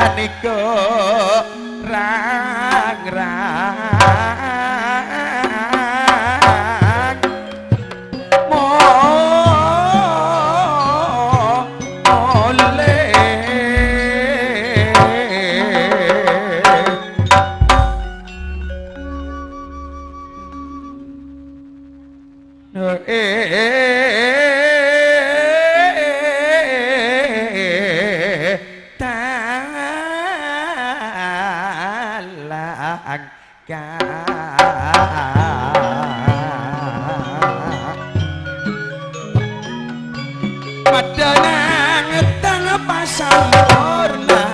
aniko rang-rang mole Madanang tang pasang warna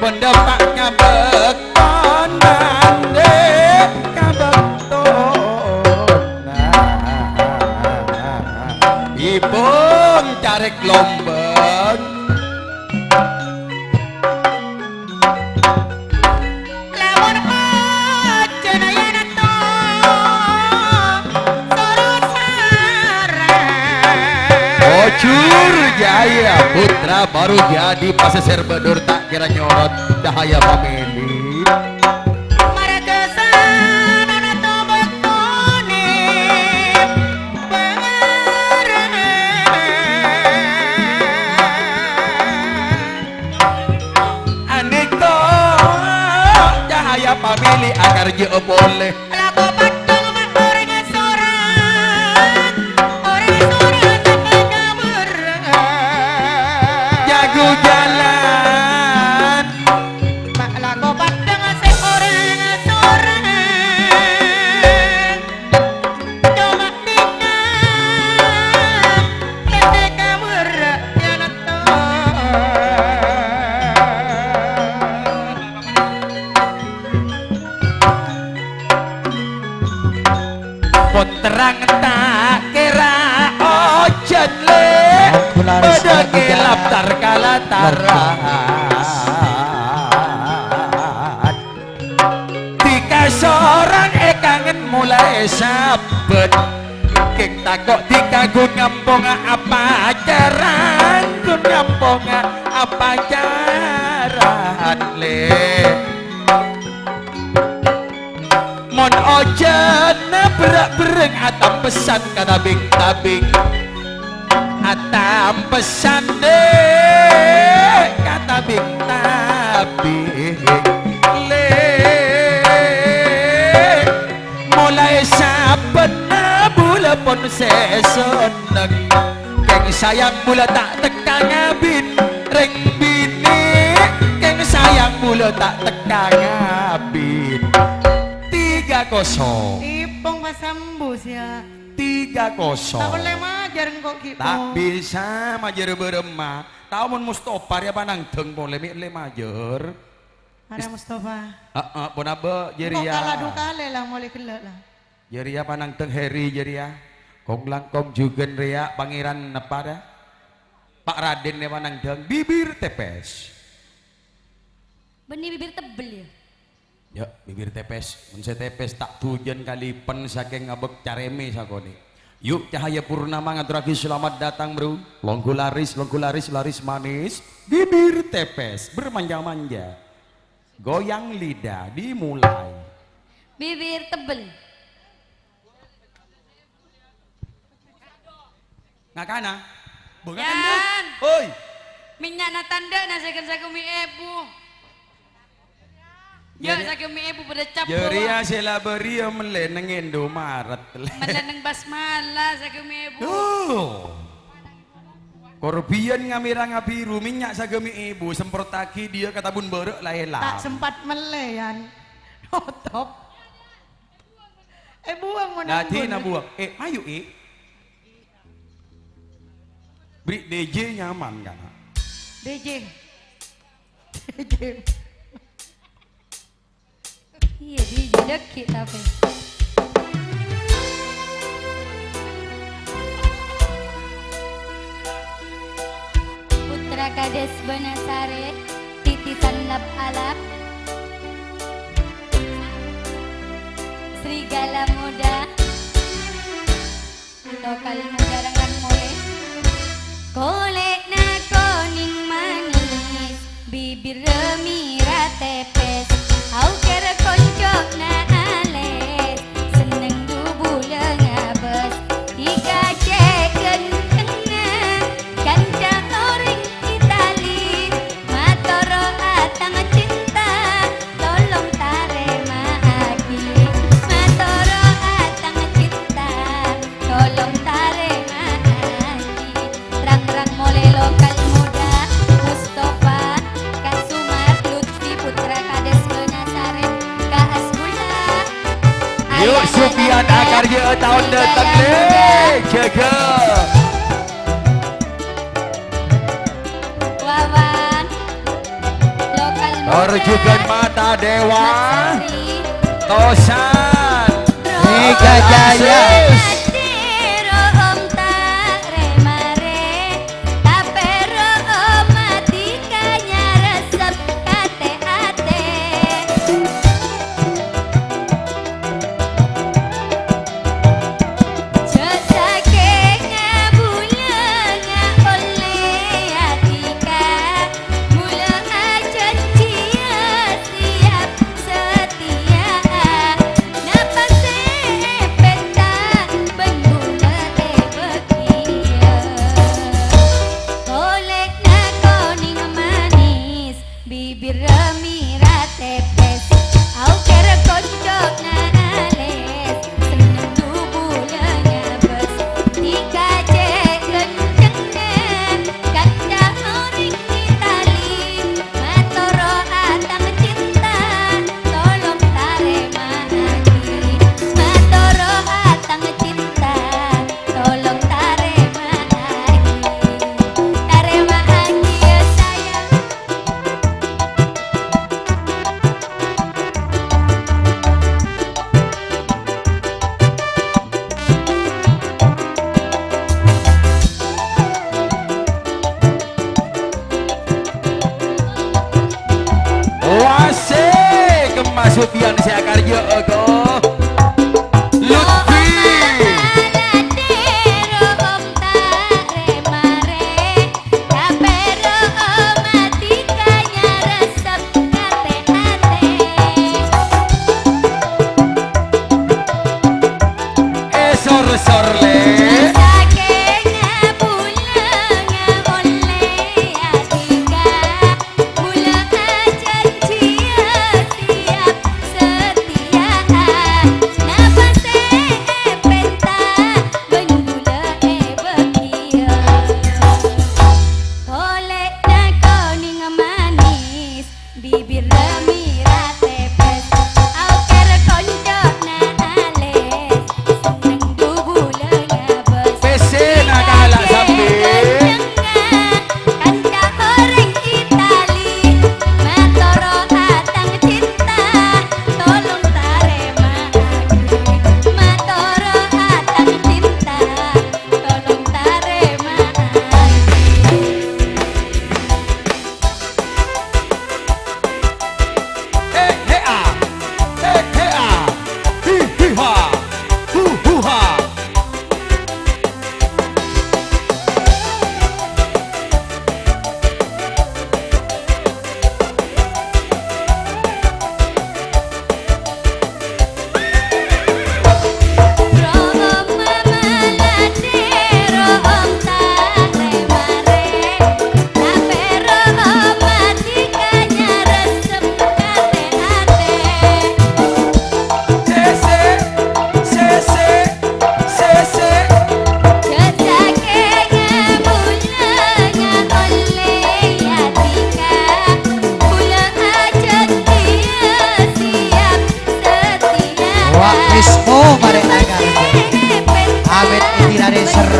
pendapatnya bekonan dek kabetona ibung tarik lombeng lamun aja nayana Surjaya putra baru jadi paseser bedur tak kira nyorot dahaya family. Aniko cahaya family agar je boleh Lagu padang orang soran jago jalan lagu padang seorang soran cuma tinggal ketika berjalan terang tak kira ojen le pada gelap tarkala tarat tiga seorang kangen mulai sabet keng takok tiga gun ngampong apa jaran gun ngampong apa jaran le mon ojen berak-bereng atam pesan kata bing-tabing atam pesan deh kata bing-tabing le mulai saben bula pun seseneng keng sayang bula tak teka ngabin reng bini keng sayang bula tak teka ngabin 3-0 Ipong pasambus ya 3-0 tak boleh majar kok gitu tak bisa majer beremah tahu mun Mustafa ya panang deng boleh le majer ada Mustafa pun apa kok kalah dua kali lah mulai kelak lah jeria panang deng Heri jeria kong langkong juga ria pangeran apa dah Pak Raden ya panang deng bibir tepes Benih bibir tebel ya. ya bibir tepes mense tepes tak tujuan kali pen saking ngabek careme sakone yuk cahaya purnama ngaturake selamat datang bro longgo laris laris manis bibir tepes bermanja-manja goyang lidah dimulai Bibir tebel. ngakana bukan Yan. oi Minyak na tanda na sa kumi ebu. Ya sa kumi ebu pada cap. jeria sela beria meleneng Indomaret Meleneng basmala sa kumi ebu. korbian ngamira ngabiru minyak sagemi ibu semprotaki dia kata bun berek laela tak sempat meleyan top buang mau nanti nabuang ayo beri DJ nyaman kan DJ Iya di dekit tapi. Putra Kades Benasare titisan lap alap Serigala muda lokal muda rangkan mole kolek na koning manis bibir remira tepes au kera konjok na ales seneng dubula ngabes tiga ceken kena kancang orang Itali matoro atang cinta tolong tare maaki matoro atang cinta tolong tare maaki rang-rang mole lokal muda Mustafa Kak Sumar Lutfi Putra Kades Benasare Kak Asbula yuk Supian akar je tahun datang le jaga Wawan lokal muda Orjukan mata dewa Matsari Tosan Mega Jaya Adiro om tare mare tapero om matikanya resep kate-ate Josake ngabulanya Sultan Siakarjo go Lutfi Wismo bareng nagarjo Amit itirane ser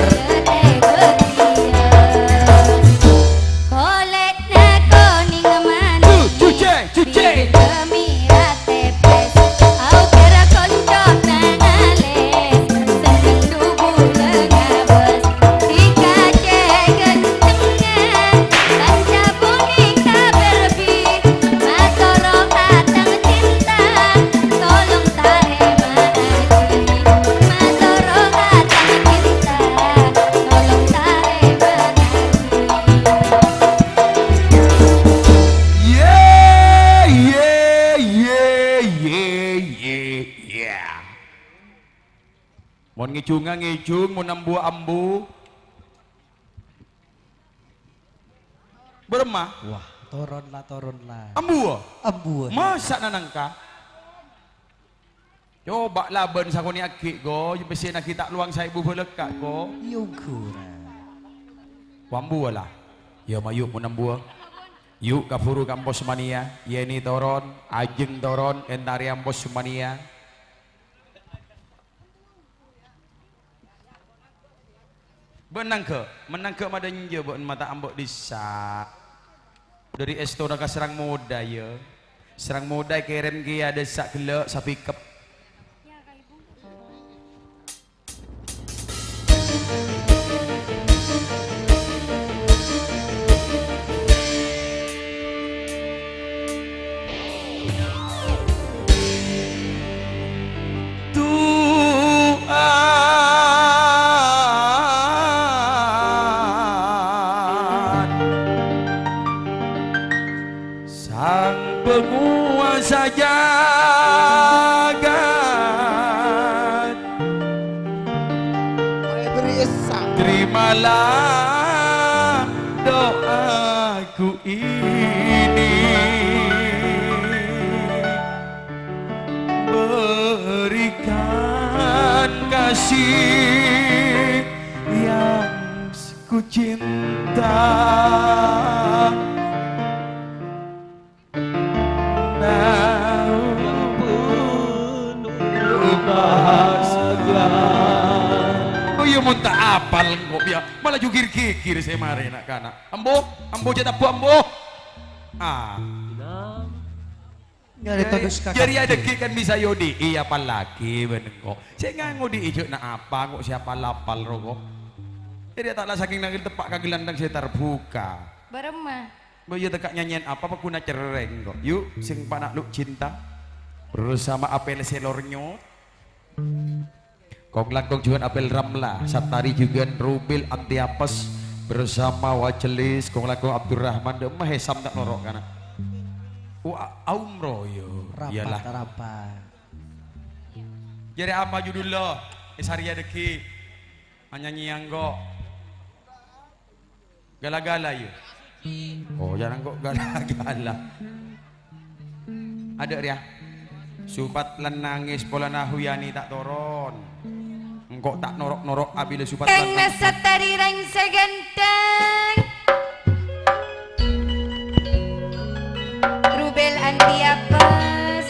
Mon ngijunga ngijung, mon ambu ambu. Beremah. wah turun lah Ambu. ambu Masa nanangka? Coba laban sakoni akik go, yung besi nak kita luang saya ibu belekat go. yugura Wambu lah. Ya mayuk mon ambu. Yuk kafuru kampus mania, yeni toron, ajeng toron, entari kampus mania. Menang ke madanya je buat mata ambok disa. Dari estora ke serang muda ya. Serang muda kirim ke ada sak gelak sapi kep. Penguasa jagat, terimalah doaku ini, berikan kasih yang ku cinta. Oh iya mau tak apal kok biar malah jugir kikir saya mari nak kana. Ambo jatah bu ambo. Ah. nyari todus kakak Jadi ada kik kan bisa yodi iya apalagi benengko. Saya nggak ngodi ijo nak apa kok siapa lapal rokok. Jadi taklah saking nangil tepak kagelandang saya terbuka. Beremah. Boyo tekak nyanyian apa kuna cereng kok. Yuk sing panak lu cinta. bersama apel selornyo kong langkong juga apel Ramla Satari juga Rubil anti apes bersama Wajelis kong langkong Abdurrahman de mahesam tak norok kana umroh yo iyalah Rapat. jadi apa judulnya Isaria deki nyanyi anggo gala-gala yo oh jangan kok gala-gala ada ya supat lan nangis pola nahuyani tak toron engkau tak norok-norok abile supat Kang lan Mas Satari reng segenteng Rubel anti apes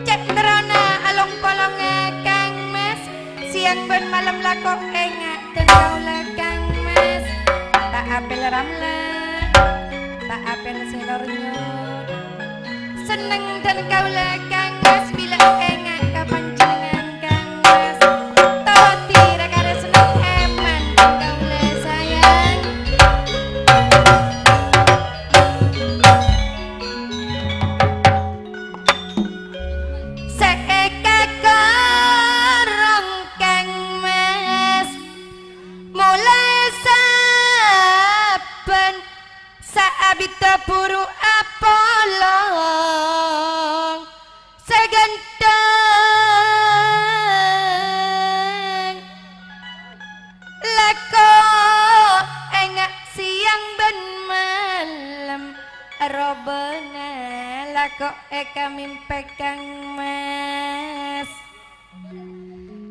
Cendrona along polonge Kang Mas siang ben malam lako engak dan kaula Kang Mas tak apel Ramla tak apel selornya seneng dan kaula Kang Mas bila engak kapan jenengan Kang Mas toti rekare seneng eman kaula sayang seeka korong Kang Mas mulai saben saabita buru apolong segenteng lako engak siang ben malam robena lako eka mimpe Kang Mas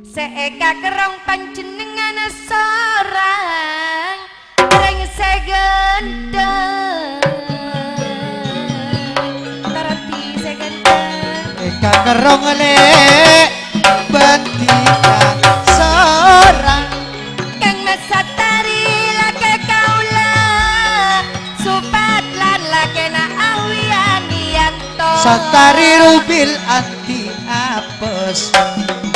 seeka kerong panjenengan sorang reng segenteng tarati segenteng Eka kerong le bentika sorang Kang Mas Satari lake kaula supat lan lake na awianianto Satari Rubil anti apes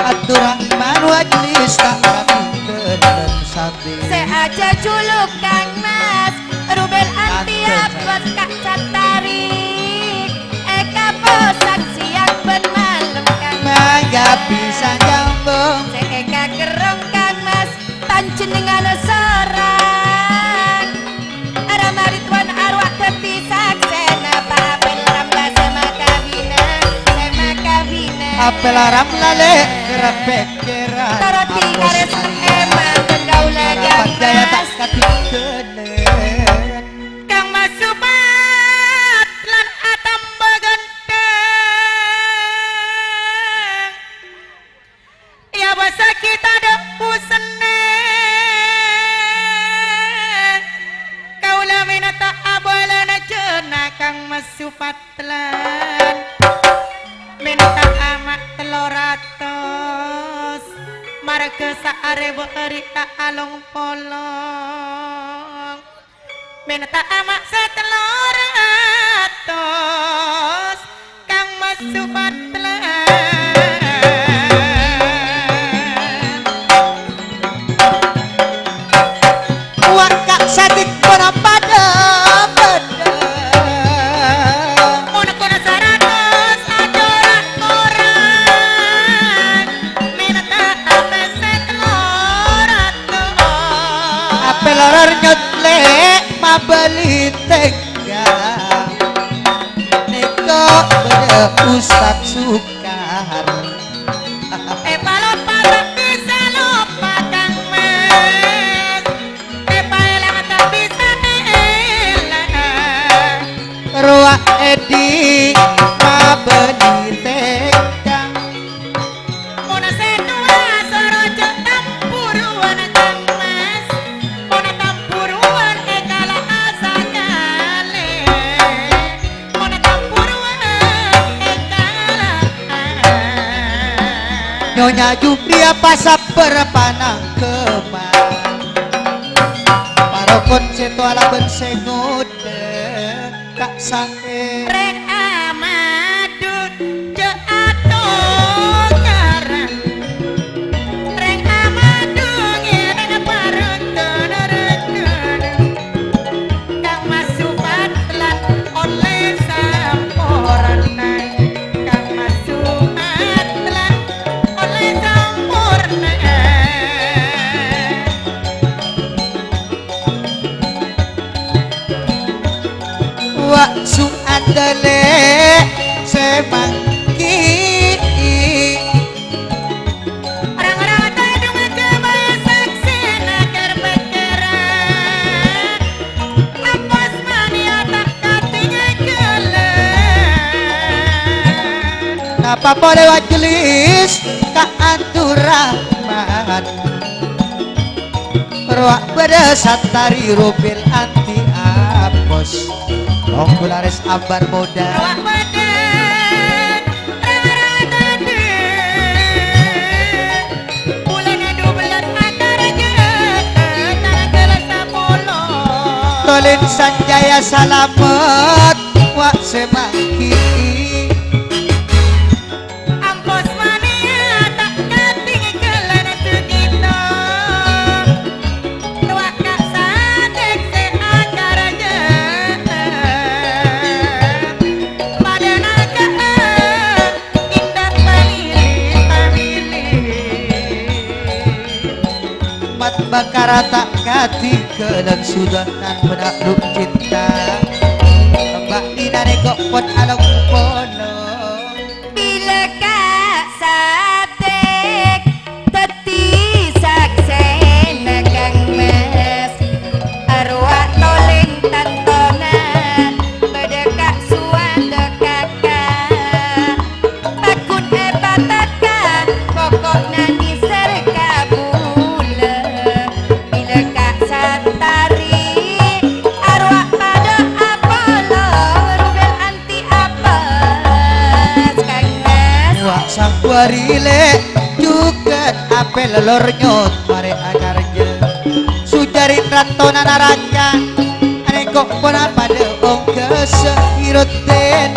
Abdurrahman Wajlis tak kami keren sabi seaja juluk Kang Mas Rubel anti apes Kak Satari eka posak siang ben malam Kang Mas Mangga bisa nyambung seeka gerong Kang Mas panjenengan sorang Ramaritwan arwah terpisah sena papel Ramla sama kabina apel aram lale kerepek kera taroti kares emang dan kaula Kang daya tak Mas katikeun Kang Mas subat lan atam begenteng ya basa kita depu seneng kaula minata abalana cenah Kang Mas subat lan minta amat teloratos marga saare beri tak along polong minta amat seteloratos Kang Mas Subatlan wakak sadik pada Muna ko na saratos adorak orang minta ape seteloratos apel arar nyotle mabeli tega neko beda Ustad Sukar Palopa tak bisa lupa Kang Mas elang tak bisa elang ruak edi mabeli tega Muna senua sorojo tampuruan Kang Mas Muna tampuruan ekala asakale Muna tampuruan ekala Nyonya Jupria pasap berpanang keman Parokon seto ala bensengut kak sange Reng amadun je atung karang Reng amadun reng parutun Kang Mas Subatlan oleh samporan naik tanpa boleh wajelis Kak Abdurrahman Ruak pada Santari Rubil anti apos Ronggularis Ambar Moda Ruak badan rara-rara bulan 12 antara jarak tanggal 10 Tolin Sanjaya Salamet Wak Semangki Ampos mania tak ketinggalan kita Ruak kak sadek seakar aja pada naga indah pamilih Mat bakara tak kati keleng sudah nan penakluk cinta Mbak Dina nekok pon alok pono bila kak sadek teti saksena kang mas arwah toleng tantonan bedekak suanda kakak takun ebataka pokok nani serka bula bila kak santari arwah pada apolo rubel anti apes kang mas Wak sangwarile juga apel lelor nyot mare akarnya Sujari rantona naraka Nekok pon pada ongke seiruten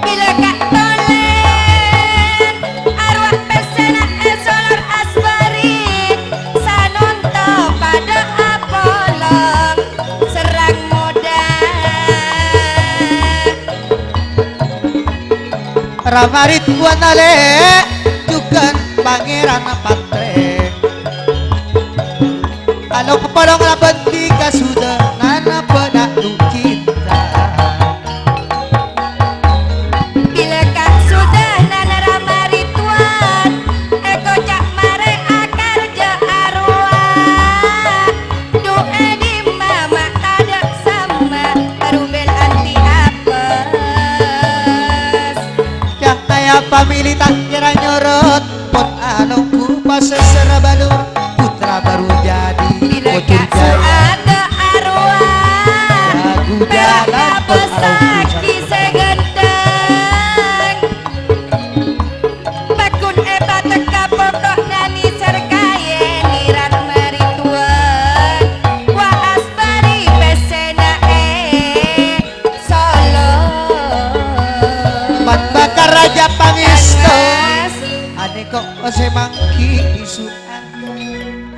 bila kak tolen arwah pesena esolor asbari sanonto pada apolong serang muda Ramarit wanale juga pangeran patre Alo kepolong labenti kasuda nana penakluk cinta bila kak sudah nana ramarituan eko cak mare akar je arwah doa di mama tadak sama rubel anti apes Cahaya famili tak kira nyorot Pon alongku pas serabalur Putra baru jadi bila Bocor kak jaya ada arwah Lagu Belah jalan kak pon alongku pesaki segendang bakun ebat teka pokok nani serkaya niran merituan wa asbari pesena solo Mat bakar raja pangestu Mas, Ane kok semangki isuan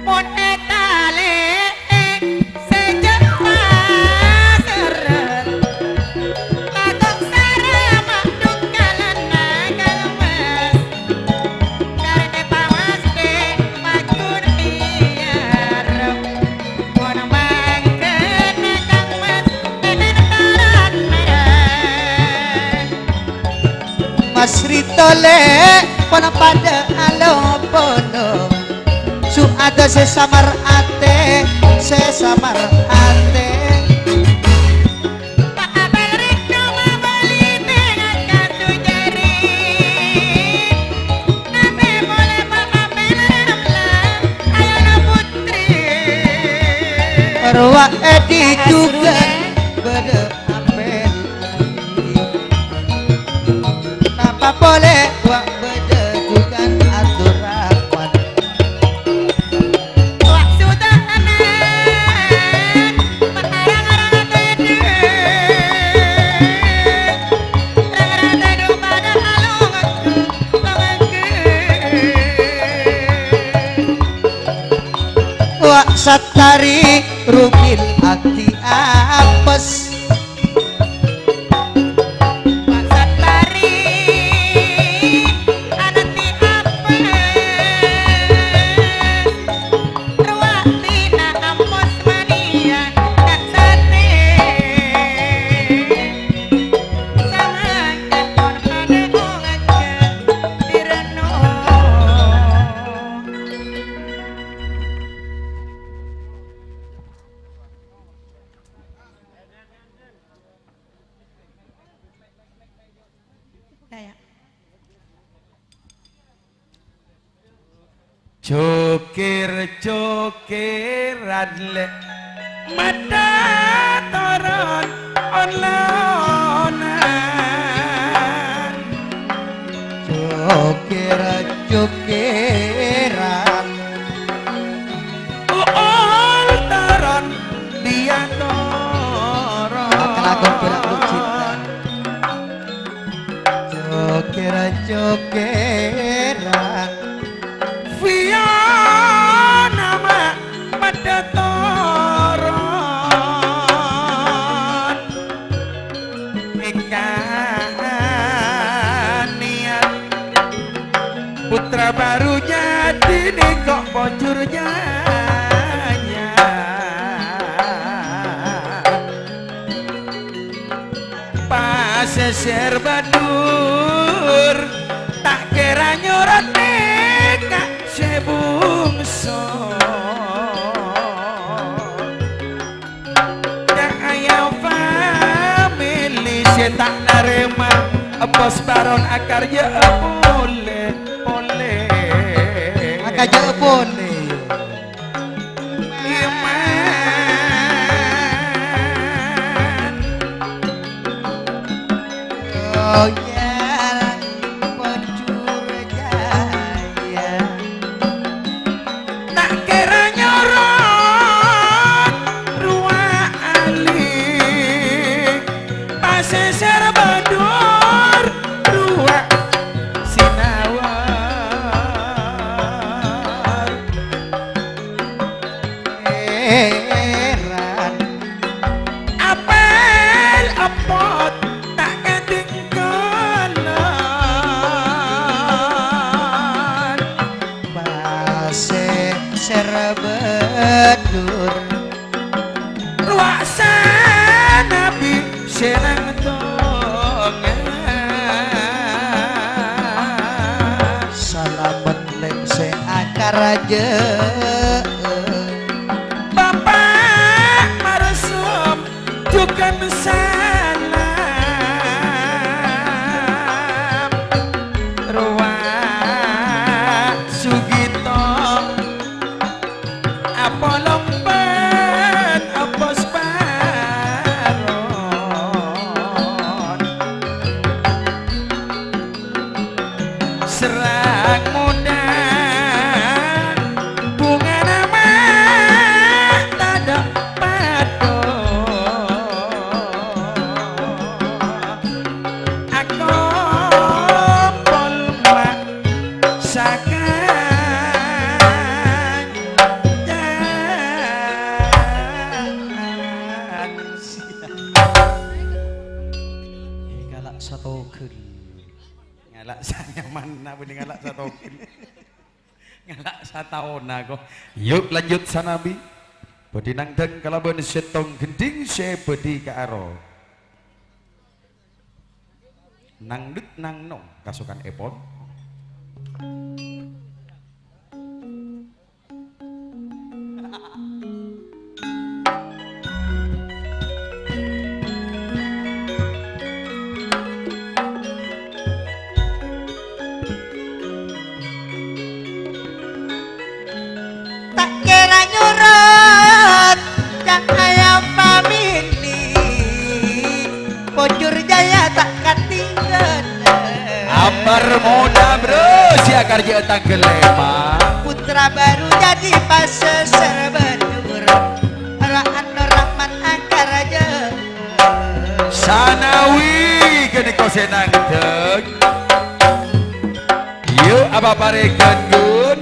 mun etale sejak paseren takok sarama dukalan nagal mas karena pawas de makun iarep mun mangken nagal mas enen taran merah Mas Ritole Pon pada alo pono Su ada sesamar ate Sesamar ate Pak Abel Rikno membeli dengan kartu jari Nabe boleh Pak Abel ramlah Ayana putri Ruak Edi juga Bede apel Napa boleh Wak bede juga Abdurrahman Wak sudah anak Mengarang-arang tede Rang-rang tede pada alunganku Wak Satari Rubil Akti Apes Maksat lari anati apa ruak tina ampos mania kak sate sama kepon pada ongan direno Cokir-cokiran lek mata toron olonan Cokir-cokiran uol toron dia toron kelakon budak cinta Cokir-cokiran via nama mata toron ikan niat putra baru jadi nih kok bocor jaya pas serba dur tak kira nyorot kak sebungso yang ayah family saya tak nerima bos baron akar ya boleh boleh akar ya boleh iman oh ya bocor jaya tak kira nyorot ruang alik pase serbadur ruang sinawar heran apel apot tak ketinggalan base serbedur ruasa nabi senang tongan salamet lek se akar aja bapak maresum juga salam ruang sugito apa lomban apa sparon serang muda bunga nama tada pado aku polma sakan galak satokeun ngalak saya mana bening ngalak satokin ngalak sataona kok yuk lanjut sanabi bodi nang deng kalaban setong gending se bodi ka aro nang dek nang nong kasukan epon tak kira nyurut yang ayam family bocor jaya tak ketinggalan ambar muda bro si akar je tang kelema putra baru jadi fase serbedur Raan Rahman akar aja sanawi gini kau senang deng yuk apa parekan gun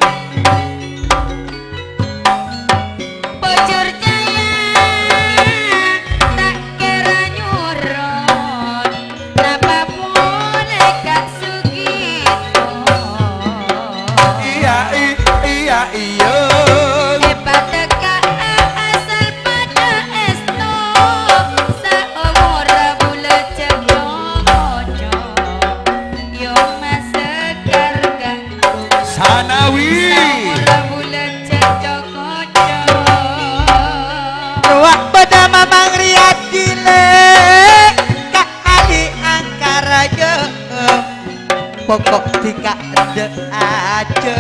Bocor jaya tak kira nyurut napa boleh kak Sugito iya iya hebat kak asal pada esto saumur bulan cekoco yo masekar ganggu sanawi saumur bulan cekoco ruak pada mamang riadile kak ali angkar aja pokok tika de aja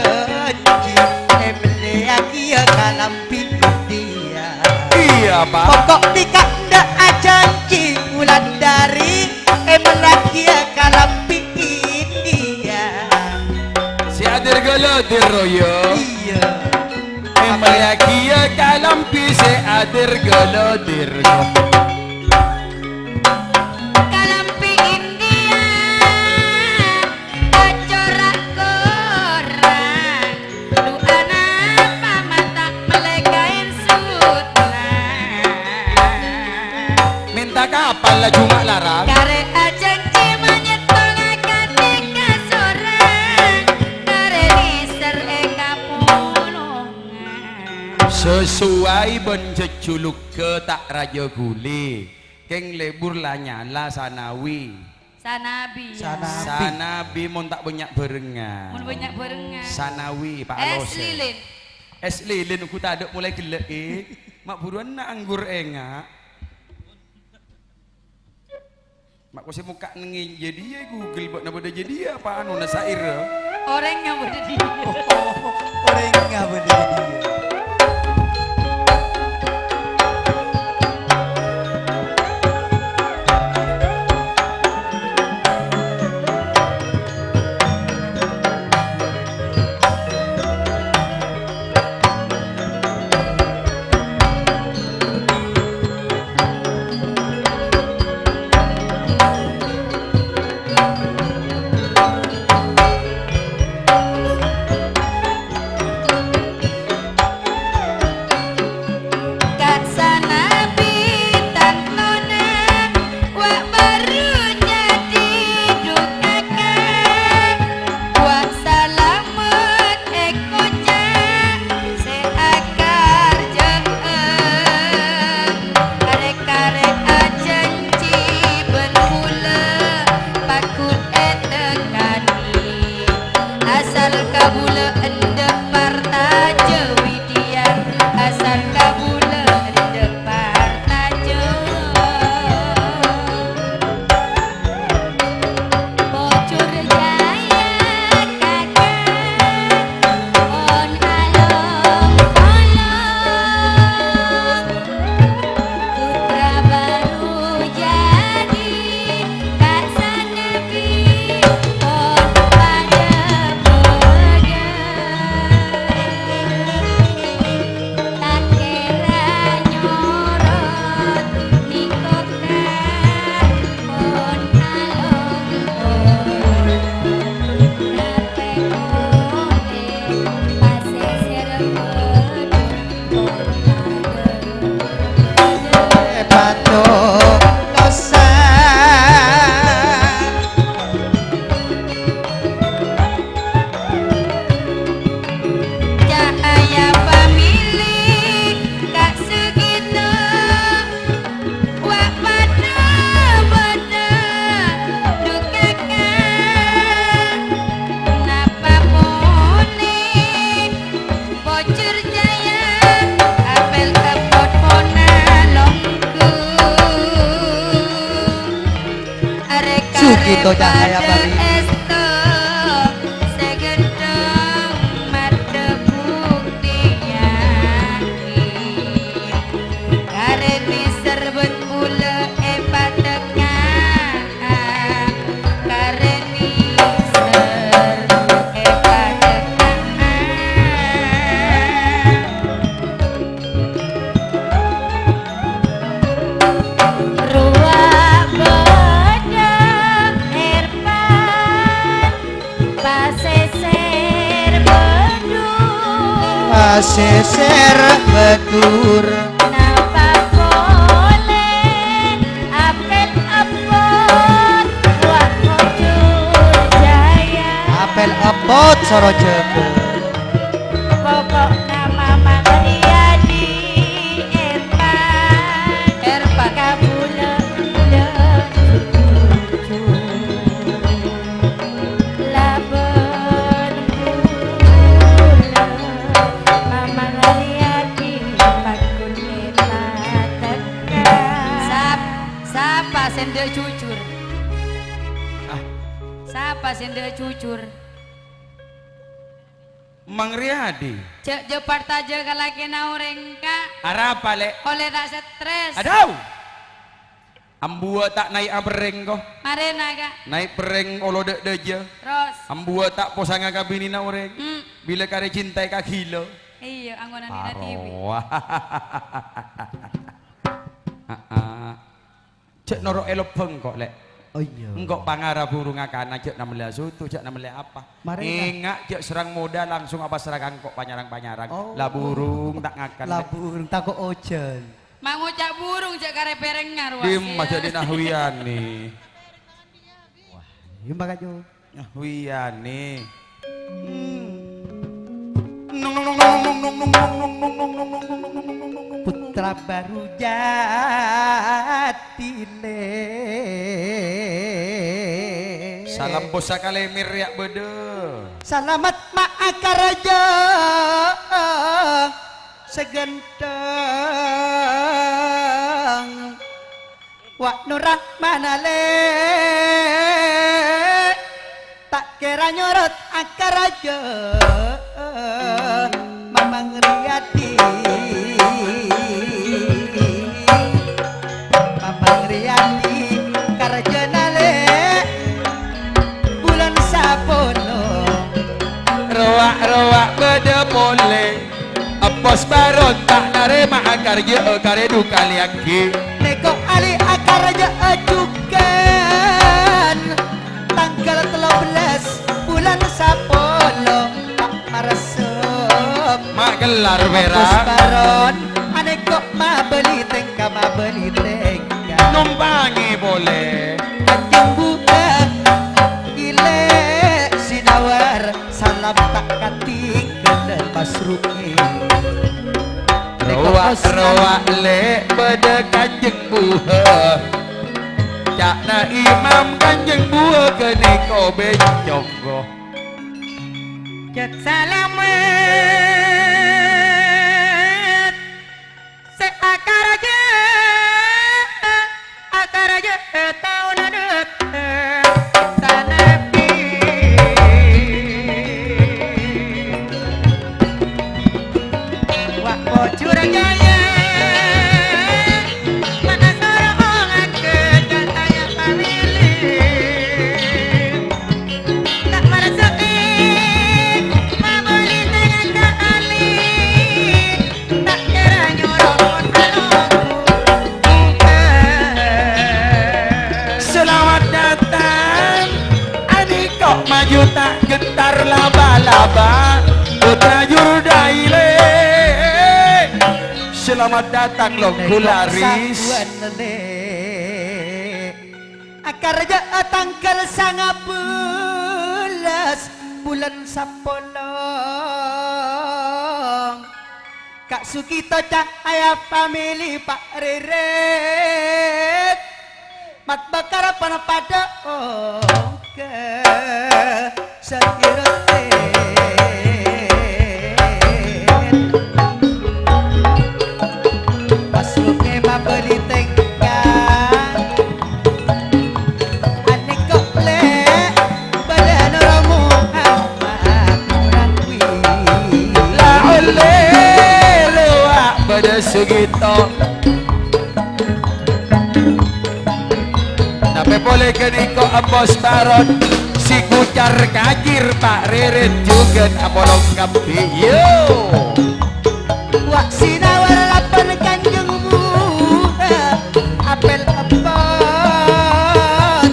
lagi ya kalampi dia. Iya pak. Pokok dikanda janji bulan dari lagi ya kalampi dia. Si adir golodir royo. Iya. Lagi ya kalampi si adir golodir. Kalampi India corak korang lu anak pamata melegain sutlan Minta kapal lah cuma larang. kare ajeng cimanyet tolak ketika sorang kare niser eka pulungan Sesuai benceculuk ke tak raja guli. Keng lebur lah nyala sanawi. Sanabi ya. Sanabi mon tak banyak berengan. Mun banyak berengan. Sanawi Pak Es Alose. lilin. Es lilin aku tak ada mulai gelek mak buruan nak anggur enga. Mak ko si muka nengin jadi ya Google buat napa jadi apa anu nasair. Orang yang berdiri. Orang nggak berdiri. Kak Sanabi tak nona wak baru jadi dukakan wak salamet ekoja seakar jeng karek-karek ajanji benhula pakut etekani asal kabula endek partaje widian asal kabula endek partaje bocor jaya kakak on along kolong putra baru jadi Kak Sanabi on pada tak kira nyorot nikokan on along nape ode pasisir Pato dosa. cahaya pemilik Kak Sugito wak pada beda dukakan napa puni bocor jaya apel kepot pona longku arek Sugito Cahaya Pemilik. esto segedeng mata bukti yakin kareni serbet pula patekan kareni ser patekan ruak bedak herpan paseser beduk Paseser betur. napa boleh apel apot wak bocor jaya Apel apot soro jebel. pokok nama Magriadi Erpan kabula laben kula Mama Ngariati pakun epateka Siapa sendok cucur? Siapa sendok cucur? Mang Riyadi. Cek jepart aja kalaki na orang ka. Arapa le? Oleh tak stres. Adaw. Ambua tak naik abreng ko. Marena ka. Naik pereng olo dek deje. Terus. Ambua tak posanga kabini na orang. Bila kare cintai ka kilo. Iya, anggonan di TV. Cek noro elopeng kok lek. Oh iya. Enggak pangara burung akan cek namanya sutu cek namanya apa? Mari, Ingat cek serang muda langsung apa serang kok panyarang-panyarang. Oh. Lah burung tak ngakan. Lah burung takut ojen. Mangucap burung cek kare perengar Dim aja di Nahwian nih. Iya mbak Jo. Nahwian nih. Putra baru jatile. Salam bosa kalemir ya bede. Salamat ma'akaraja segenteng wa nurah manale tak kira nyorot akaraja Mamang Riyadi Mamang Riyadi karjanale bulan sapono Roak-roak bede pole. Apos baron tak narema akar je kare duka liaki. Neko ali akaraja ajukan tanggal 13 bulan sapolo Pak Maresep Mak gelar Apos merah. baron aneko ma beli tengka Numpangi boleh. Kanjeng buka gile sinawar salam tak katinggal masruki Roak-roak le pada kanjeng buah. Cak na imam kanjeng buah kene ko benconggo. Jat salamet seakar aja tahun dekat tanapi wak bocor jaya mana sorong kejatanya pamilih tak merasa mabeli dengan kali tak kira nyorong Selamat datang. Ani kok maju tak gentar laba-laba. Putra Jurdaile. Selamat datang Longkularis. Akarja tanggal 19 bulan Sapolong Kak Sukito Cahaya family Pak Ririt mat bakar pada ke sekirate pas luke mabeli tenggang ane kok le badan romo orang wi La oleh lewat pada segito. Nape boleh keniko Apos Baron. Si kucar kajir Pak Ririt juga apolong kapi. Yo. wak sinawar lapan kanjeng buah apel abad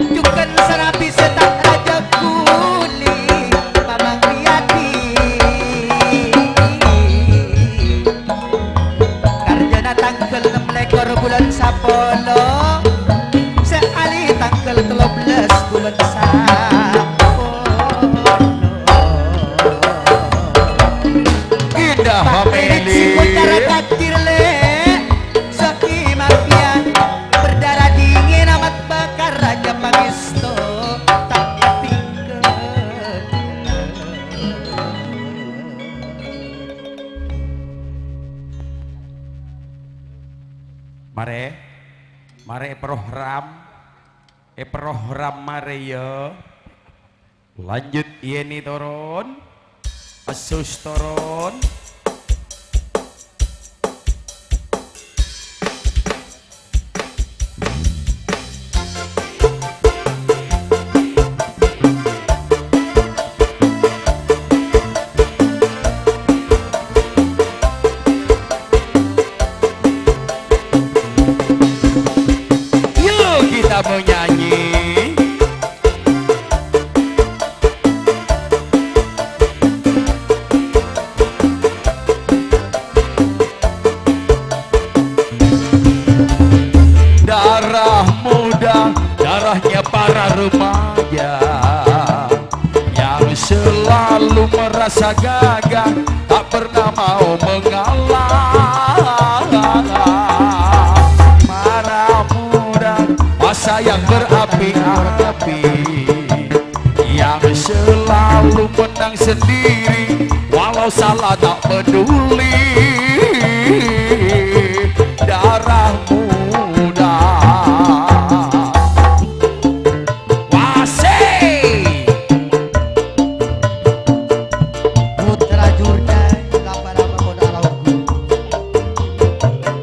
jukan serapi setak raja kuli Mamang Riyadi karjana tanggal 6 lekor bulan Sapolo seali tanggal 13 bulan Indah Pirit si utara kadir le Saki mafia berdarah dingin amat bakar Raja Pangesto tak pikir Mare program program mare ya. Lanjut Yeni turun, Asus turun. Yuk kita menyanyi. Darah muda, darahnya para remaja yang selalu merasa gagah, tak pernah mau mengalah. Para muda, masa yang berapi-api, yang selalu menang sendiri, walau salah tak peduli. Darah muda, wasih Putra Jurdai lama-lama kota lauku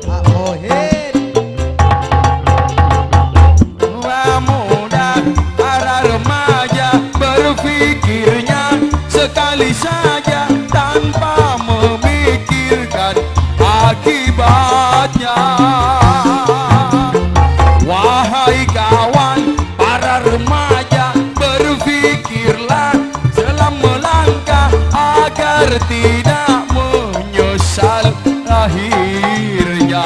Pak Mohin muda, para remaja berpikirnya sekali saja tanpa memikirkan akibatnya. Wahai kawan, para remaja, berpikirlah sebelum melangkah agar tidak menyesal akhirnya.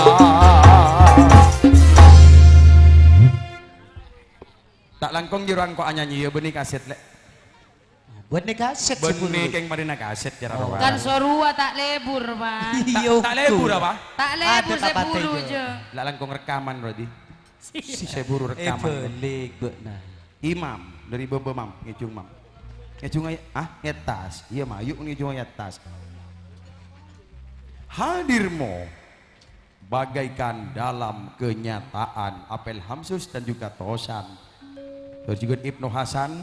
Tak langkong jurang kok nyanyi ya benih kaset lek. buat nih kaset Benih keng marina kaset kira rawa. Kan sorua tak lebur, Pak. Tak lebur apa? Tak lebur Ada tak sepuluh patah je. Lah langkong rekaman berarti. Saya buru rekaman. belik benar Imam dari Bebe Mam, ngecung Mam. Ngecung ngetas. Iya mah, yuk ngecung ngetas. Hadirmu bagaikan dalam kenyataan apel Hamsus dan juga Tosan. Terus juga Ibnu Hasan,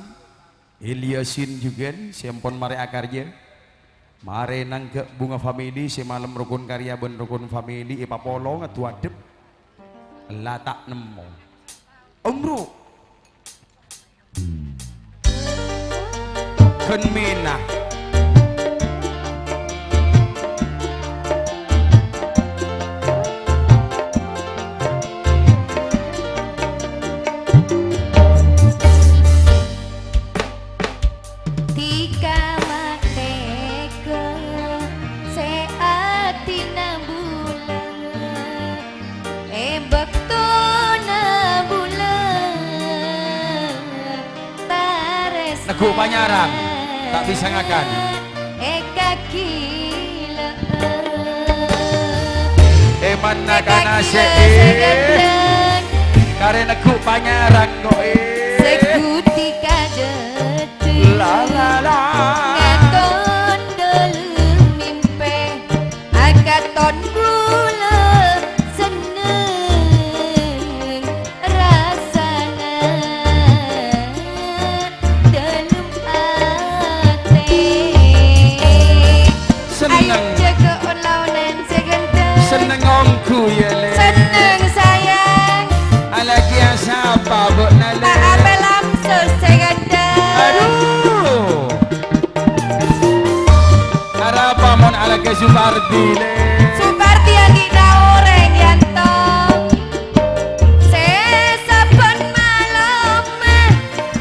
Ilyasin juga, sempon mare akarja. Mare nangke bunga family, semalam rukun karya ben rukun family, ipa polong atu adep. Latak nemo. Umru. Kenmina. Tika mateka seatina bulan bekto na bulan tares Neku Panyaran tak bisa ngakan. kaki Mana kana sein karena ku Panyaran koe sekuti kadet la la la ngaton dalam mimpi akaton gula seneng rasana dalam hati seneng ayo jaga olanan seganteng seneng ongku ya le seneng sayang alagi yang siapa buat nale tak apa lamsos seganteng aduh harapa mon alagi Supardi le Supardi yang kita orang yanto sesaben malam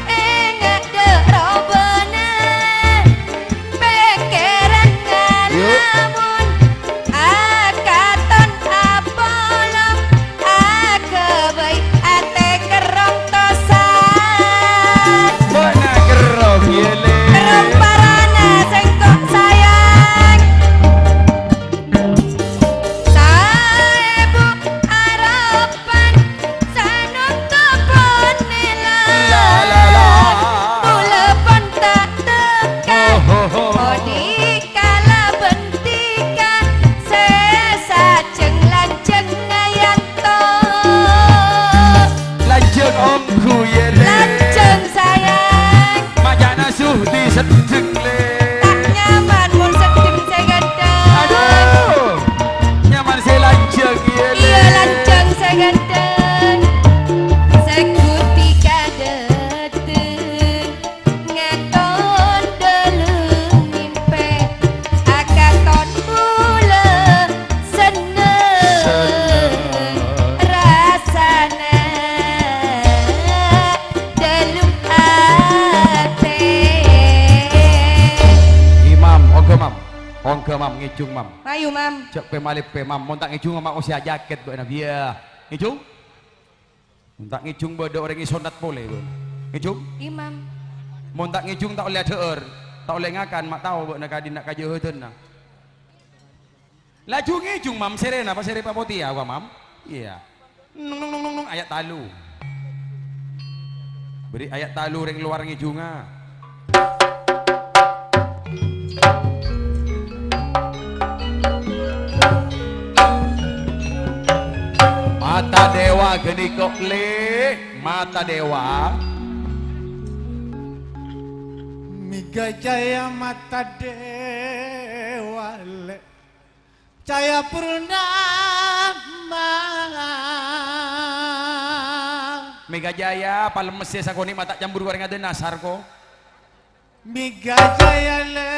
enggak derobana pikiran ngalamun akaton apolong akabai ate kerong tosan mana gerong ya le kerong parana sengkok sayang sedeng le. Tak nyaman mun sedeng saya ganteng. Aduh, nyaman saya lancang ya le. Iya lancang saya ganteng. Sekuti kadeten ngaton deleng mimpe akaton mula seneng rasana delem ate. Imam, ongke mam, ngijung mam. Ayo mam. Cek pemalip pe mam, mau tak ngijung mam usia jaket buat nabi ya. Ngijung? Mau tak ngijung bodoh orang ngisonat boleh bu. Ngijung? Imam. Mau tak ngijung tak oleh deur, tak oleh ngakan, mak tahu buat nak kadin nak kaje hutun na. Laju ngijung mam serena apa sere papoti ya, mam? Iya. Nung ayat talu. Beri ayat talu ring luar ngijunga. Mata dewa geni kok le, mata dewa. Miga jaya mata dewa le Caya purnama Mega Jaya palem mesti sakoni mata jambur goreng ada nasar ko. Miga jaya le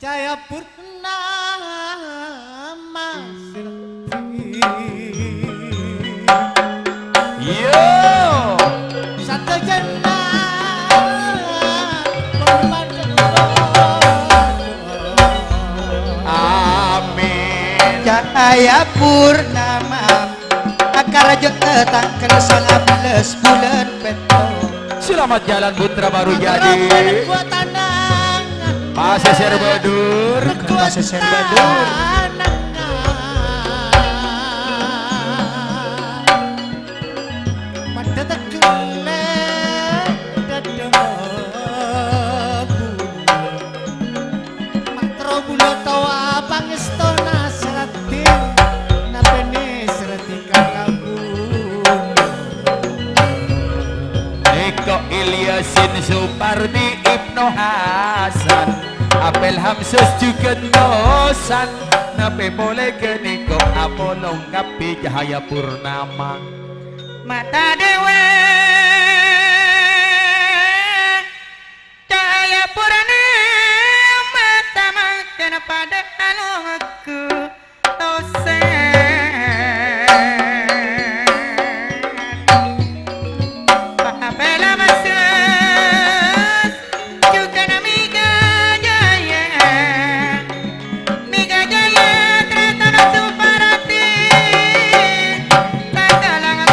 Caya purnama Yo, Satu jana amin. Cahaya purnama akar raja ketangkel sang 11 bulan peto. Selamat jalan putra baru jadi. Masih serbadur. Masih serbadur. Pada tekule dademu Mantro bulu tawa pangestona seratin napene seratika kabun Eko Ilyasin Supardi Ibnu Hasan Apel Hamsus juga nosan Nape boleh keniko Apolong kapi cahaya purnama Mata dewa cahaya purnama samakan pada alungku dosen apela masus juga namiga jaya tretana suparati tatalangan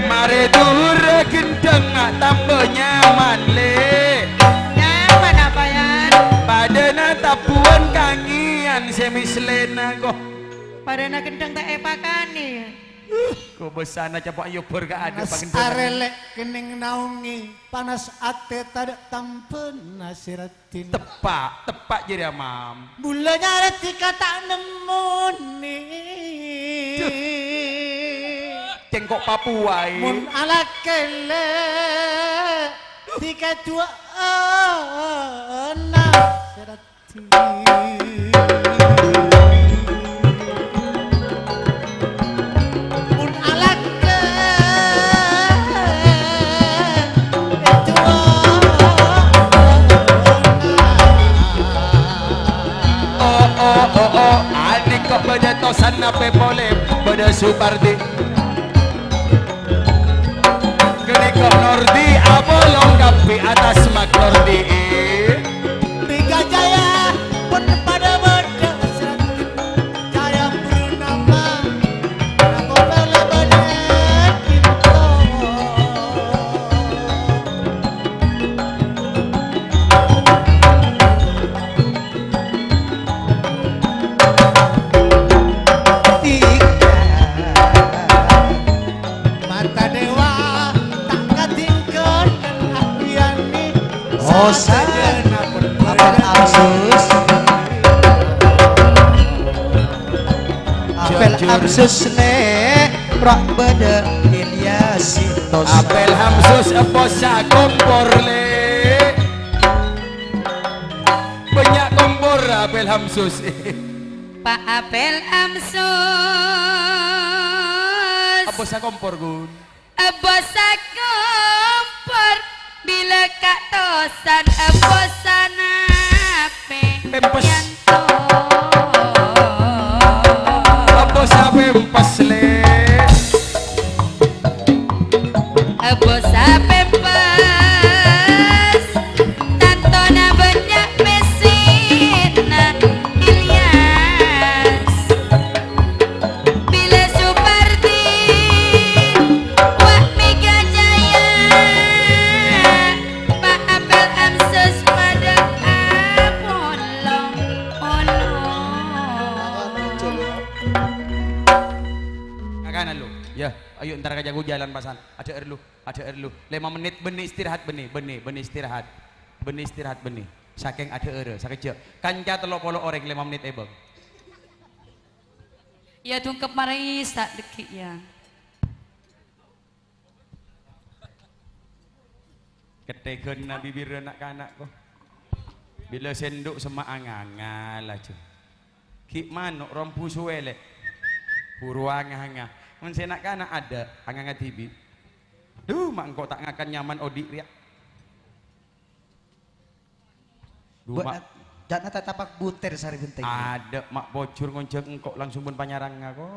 Mare dura gendeng tambah nyaman le nyaman apa ya Padana tapuan kangian semislena kok pada nak gendeng tak epakani Kok besana capak yubur gak ada panas arelek kening naungi panas ate tadak tampen nasiratin tepak jadi mam bulanya retika tak nemu nih cengkok Papua mun ala kele tiga dua nasiratin mun ala adik kok bejetosan nape boleh pada Supardi gini kok Nordi abolong kapi atas mak Nordi Miga Jaya pun pada beda seratin Jaya purnama aku bela badan kita mata dewa tak katingkan ahyani Osan apel amsus apel amsus le rak beda Ilyasin Santos. Apel Hamsus bosa kompor le. Banyak kompor Apel Hamsus. Pak Apel Amsus Bosa kompor gun. bosa kompor bila kak tosan bosa nape Pempes. yanto Bosa pempes le. bosa pempes tantona banyak mesin Ilyas bila Supardi wak Mega Jaya Pak Apel Amsus pada Apollo ono Kakanan lu. Ya, ayo ntar aja gua jalan pasan. Ada lu. 5 menit benih istirahat benih istirahat. Benih istirahat benih. Saking ada sakejek. Kanca 30 orang 5 menit bang. ya tungkep mari sak dekik ya Ketegen na bibir anak-anak ko. Bila sendok sama angangal aja. Ki manuk rompu suwele. Puru anganga. Mun senak kana ada anganga tibi. Duh, mak engkau tak ngakan nyaman odik ria. Duh, Buat mak jangan tapak butir sari genteng. ada mak bocor ngonceng engkau langsung pun panyarang aku.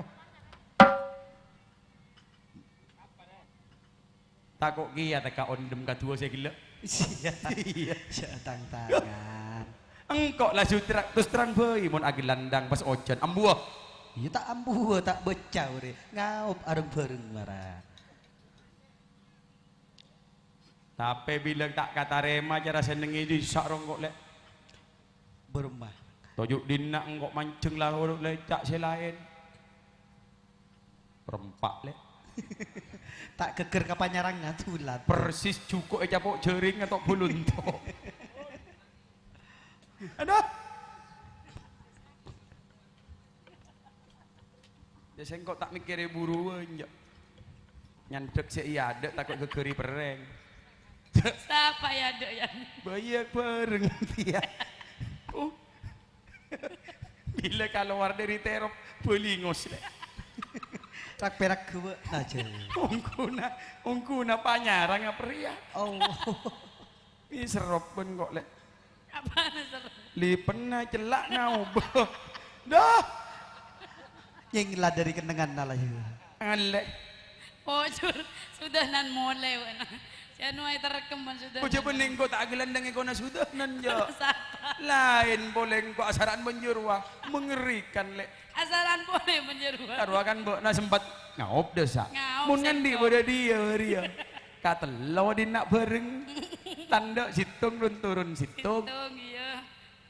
Takut kia teka ondem kadua saya gila. Iya. Tangan. Engkau lah sutrak terus terang bayi mun agi landang pas ojan ambuah. Iya tak ambu tak becau re. Ngaup areng bareng marah. Tapi bilang tak kata rema cara senengi di sak rongkok lek. Berumah. Tojuk dinak engkau mancing lah urut lecak selain. Perempak lek. Tak keker kapanyarang ngatulat. Persis cukup capok jering atau bulunto. Aduh. Biasa engkau tak mikir buru aja. Nyantek si iya ada takut kekeri pereng. siapa ya dek ya Banyak bareng dia. Oh. Bila keluar dari terop pelingos lek. Tak perak ke aja. Ungkuna panyarang apa pria. Oh. Ini serop pun kok lek. apa seru Lipen na celak na ubah. Dah. Yang lah dari kenangan nalah ya. Alek. bocor sudah nan mulai wana sianu ay terekeman sudah Kau coba nengko tak gelandang kau na sudah nan jo. Siapa? Lain boleh kau asaran benjurwa mengerikan lek. asaran boleh menjeruan Arwah kan bo na sempat ngaup desa. Ngaup, Mun ngendi sengkok. pada dia. Kata lo di nak bareng. Tanda situng dan turun situng. hitung iya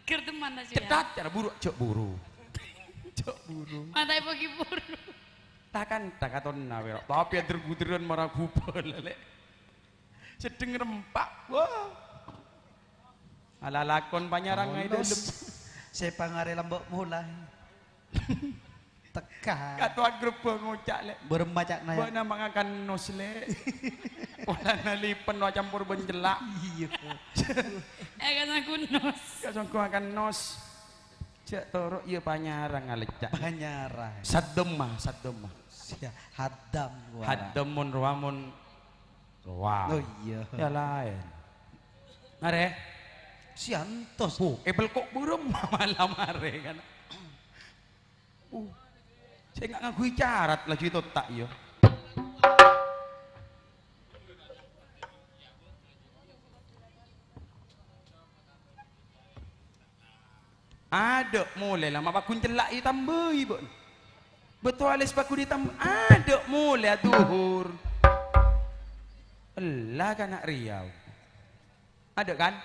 kerteman na siya Cedak cara buru cok buru. Cok buru. matay pagi buru Takkan takaton na wero. Tapi yang terguderan marah kupal lek. Sedeng rempak. Wah. Ala lakon panyarang ngay dalam. Saya pangare lambok mulai. Teka. Katua grup ngucak lek. Beremacak na Buat nama ngakan nos lek. Wala nalipen wa campur benjelak. Iya. kan aku nos Kasong ko akan nos. Cek toro iya panyarang ngalecak. Panyarang. Sadem mah. Sia hadam gua. Hadem mun ruamun. Wow. Oh iya. Ya lain. Are. Siantos. Apple kok burung malam are kan. Saya nggak ngakui carat lagi itu tak yo. Ada mulai lama pak kuncelak ditambah ibu. Betul alis paku ditambah. Ada mulai duhur. Elah kan nak Riau. Ada kan?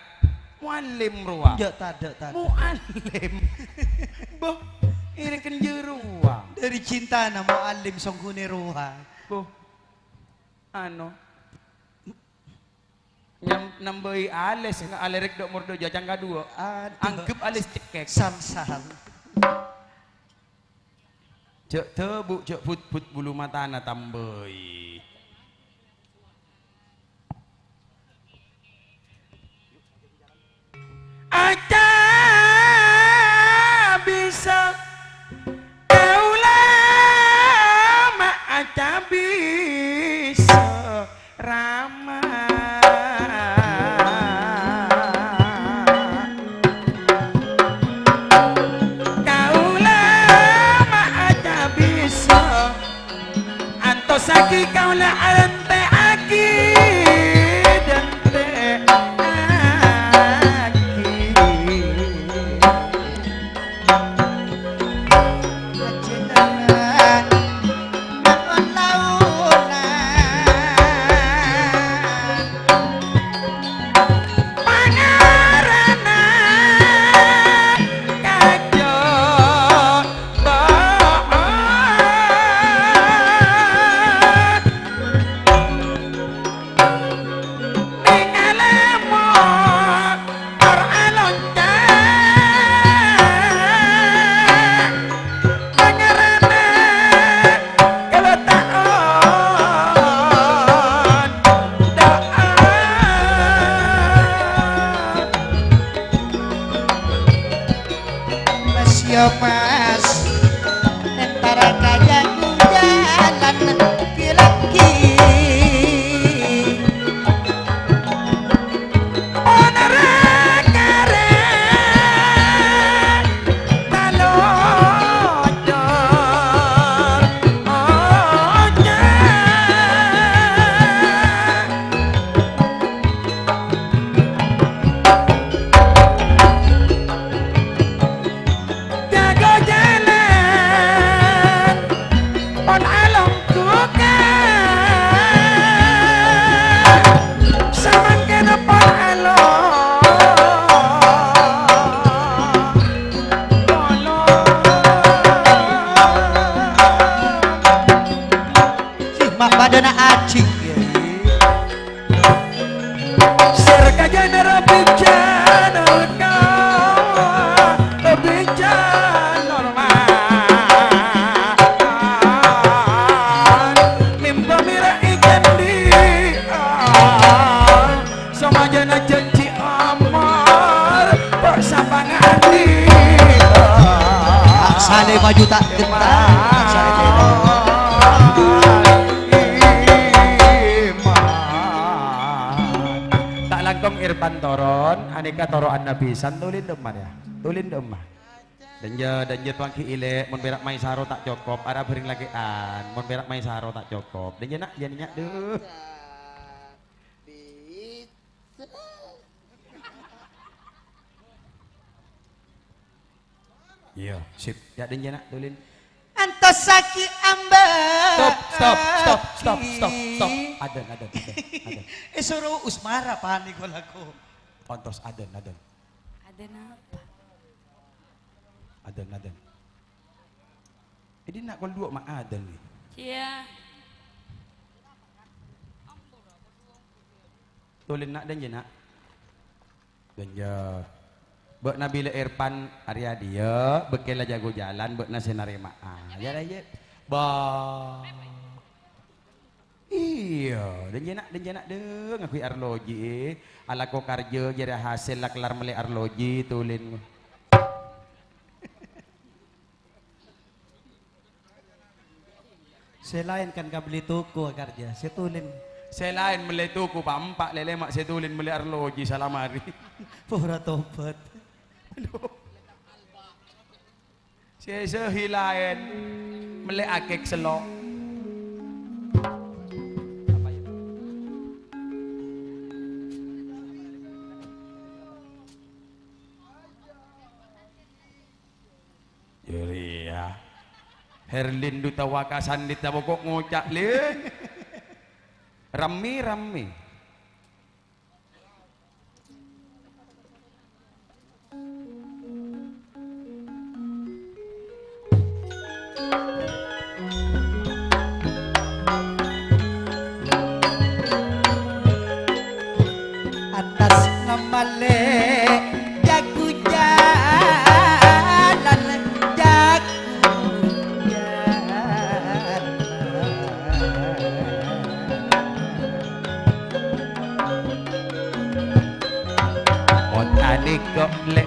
Mualim ruang. Ya tak ada. Mualim. Boh, ini kan jeruang. Dari cinta nama alim songgune ruha. Boh, ano? Nambahi alis nga alerek dok murdo jajang kadua. Anggap alis cekek. Sam-sam. Cek tebu cek put bulu mata na tambahi. Rama kaula ma aja bisa antos aki kaula ante aki dente aki ajenengan maon launan pangarana kajo baat ningalemo ar alonca pangarana kalau taon doan mas yo mas antara kajang jalan laki-laki si mak badana acik ya sale maju tak gentar sale teno tak langkong Irfan Toron aneka toroan nabisan tulin demah ya tulin demah dan je pangki ile mun berak mai saro tak cokop ada bering lagi an mun berak mai saro tak cokop dan je nak jadinya deuh iya sip ya dan je nak tulin antos saki amba stop aden suruh usmara panik laku ontos aden Ada apa? aden ini nak kol dua mak aden nih Iya. tulin nak dan je nak dan je Bek Nabila Irfan Arya dia bekela jago jalan bek nasi narema ya aja iya dan jenak deh ngakui arloji ala ko karja jadi hasil lah kelar meli arloji tulin selain kan kau beli toko kerja setulin selain meli tuku pampak lele mak setulin meli arloji salamari pura tobat sehilain meli akek selok Yuri ya Herlin duta wakasan di tabokok ngocak le rami atas nama le jago jalan Otani kok le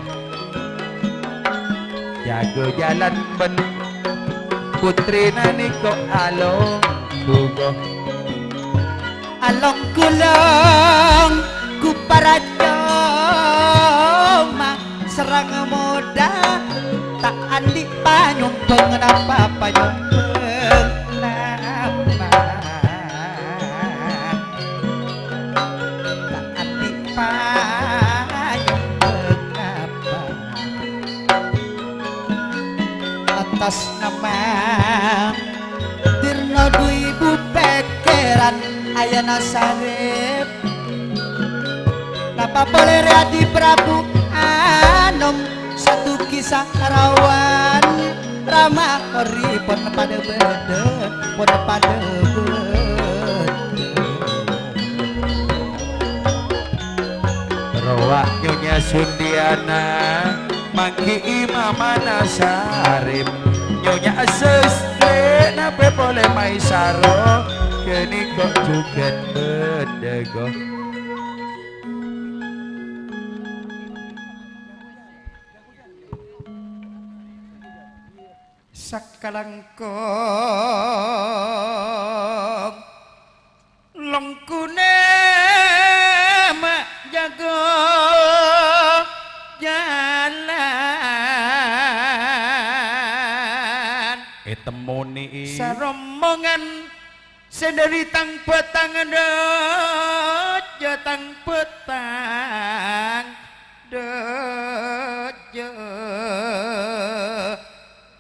jago jalan ben putri nani kok alo gugo along kulong ku para joma serang muda tak andi panyumpeng napa panyumpeng napa tak andi panyumpeng napa atas nama Tirno Dwi Bu Pekeran Ayana Sarip napa boleh Adi Prabu Anom satu kisah rawan Rama Kori pon pada beden pon pada beden Rawak Nyonya Sundiana Mangki Imam Nasarip Nyonya Sesle nape boleh Maisaro kini kok juga bedego sakalangkong longkune mak jago jalan temoni saromongan sedari tang petang dojo tang petang dojo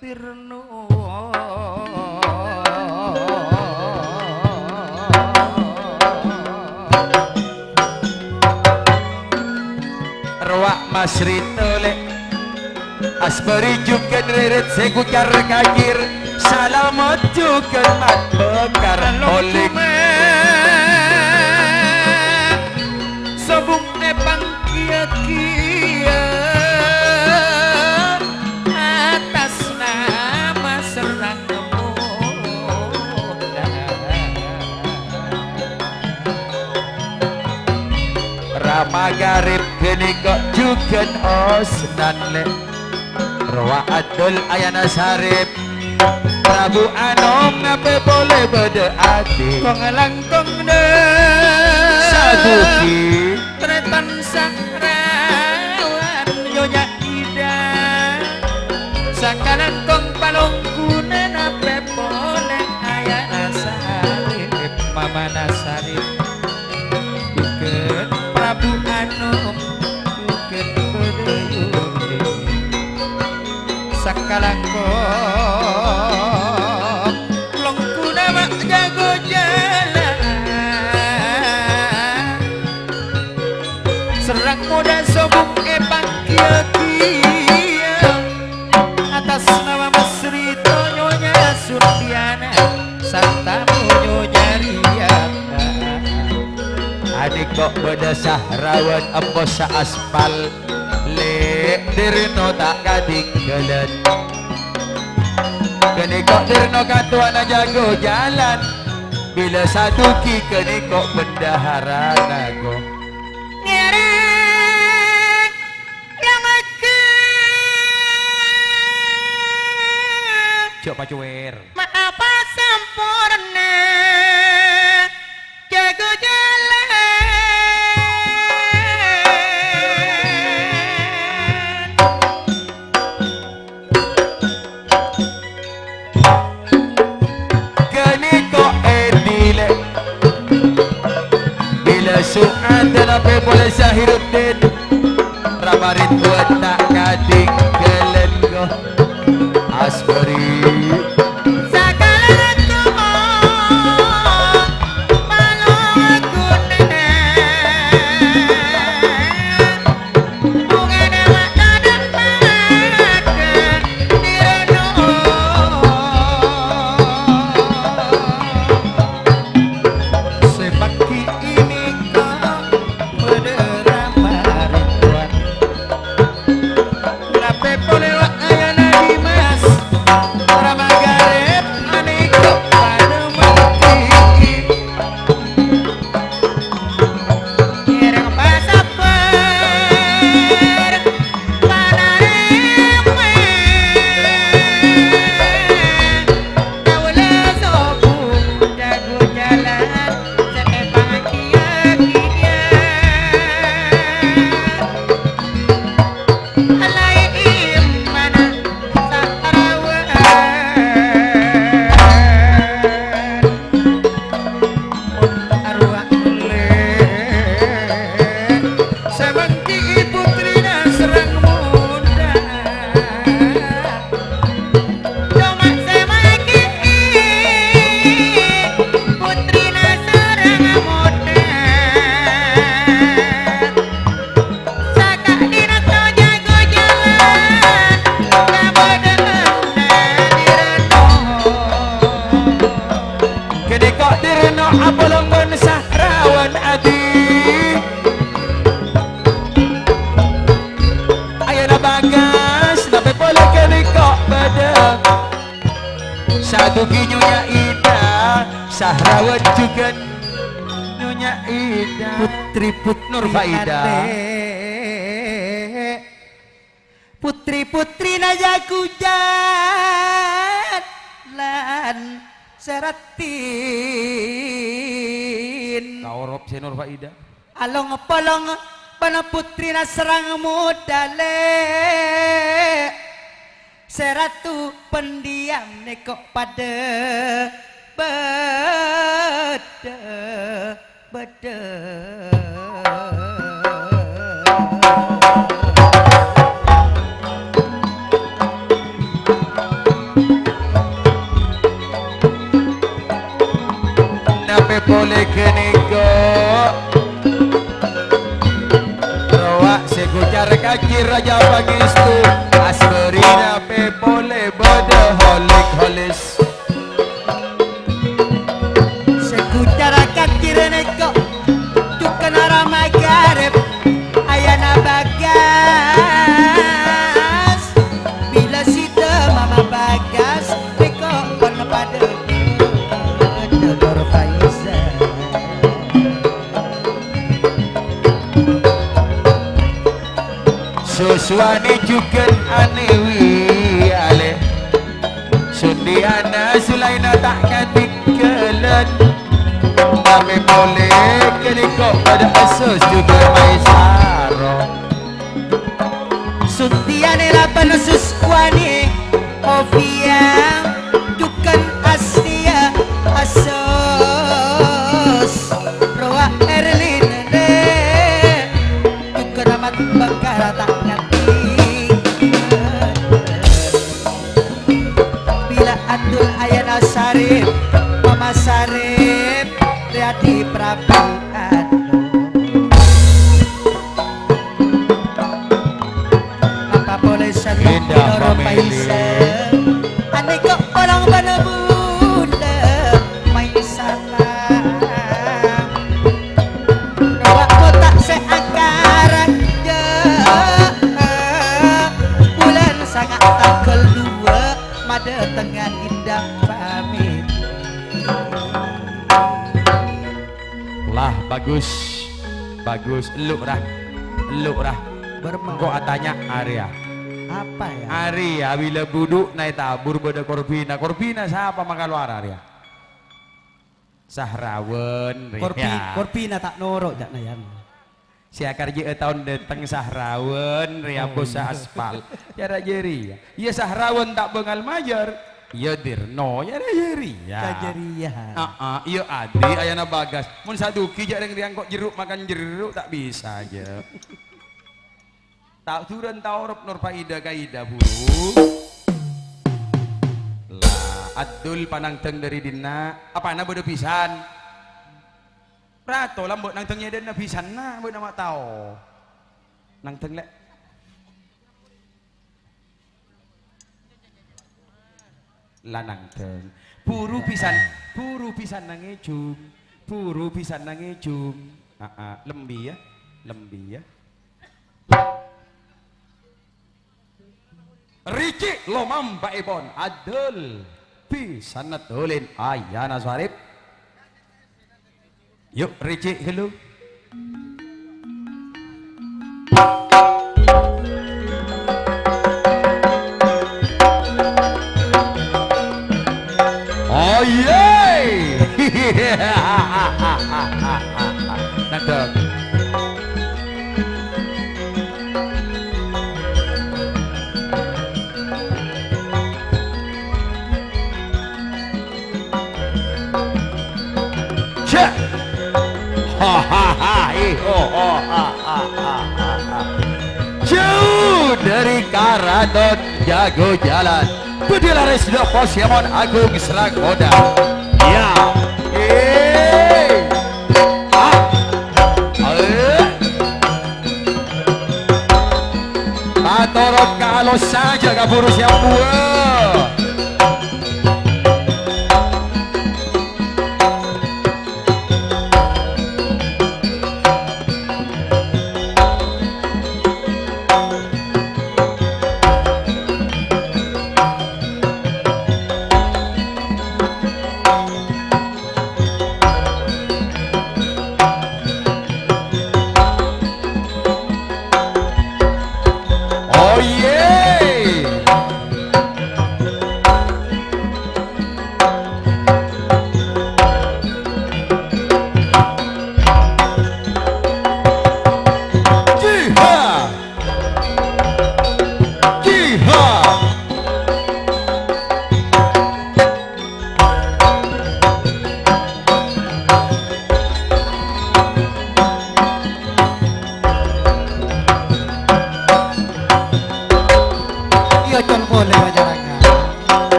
Tirno Rawak Mas Rito le Asbari juga reret segujar kagir Salamat juga mat bekar oleh sobung nepang kia-kia atas nama serang muda Rama garib kini kok juga osnan le Rawa Adul Ayana Sarip Prabu Anom ngape boleh beda hati kong langkong de Saduki tretan sakrawan Nyonya Ida sakanan kong palongkune nape boleh Ayana Sarip Mama Nasarip bukan Prabu Anom bukan bedayuni sakalangkong longkuna mak jago jalan serang muda sobung epang kia-kia atas nama Mas Rito Nyonya Sundiana Santa Nyonya Riana adik kok beda sahrawan empos sa aspal le dirino tak katinggalan kini kok dirino katuan jago jalan bila satu ki kini kok bendahara nago ngerek yang aku coba cuer apa sempurna jago jalan kini kok edile bila suat dan apa boleh Sahiruddin Ramarin buat tak katinggalan go Asbari Faida putri-putri Nur Faida. nate. Putri-putri najakujan lan seratin Kaorop si Nur Faida. along polong pana putri na serang modale seratu pendiam nekok pada bede Nape boleh kenego Rawak segujar kaki raja pangestu Asberi nape boleh bode holik holis sekutara kakir nekok tukan arah magarib ayana bagas bila sida mama bagas nekok pon pada Dor Faiza Susuani juga anewi ale Sundiana Sulaina tak katikelan Nabi boleh kenikok pada asus juga Maisaro Suntiane lapan usus wani Ovia Dukan aslia asos Roa Erlin Dukan amat bakar tak ngerti Bila Abdul Ayana Sarif Mama Sarif Riyadi Prabu Indah family. Ane kok orang pada bunda main salah waktu tak seakaran bulan sangat tanggal 2 mada tengah indah pamit Lah bagus eluk rah Kok atanya Arya apa ya Arya bila buduk naik tabur pada Korbina siapa maka luar Arya Sahrawen Korpina tak norok jak nayan si akar je tahun datang Sahrawen Ria bosa aspal cara jeri ya Sahrawen tak bengal majar ya dirno ya jeri ya kajeriah iya adi ayana bagas mun saduki jak yang kok jeruk makan jeruk tak bisa aja tak turun taurep Nur Faida kaida buru lah adul panang teng dari dina apa na bodo pisan prato lambot nang tengnya den na pisan na bodo nama tao nang teng lek lanang teng puru pisan nang ejum lembi ya Ricik lomam Pak Ibon adul pisan natulin ayana Sarip yuk Ricik hello oh yeay nadok jauh dari Karadon jago jalan Pedilaris do Posyaman Agung Seragoda ya Patorot kalau saja kabur siap buah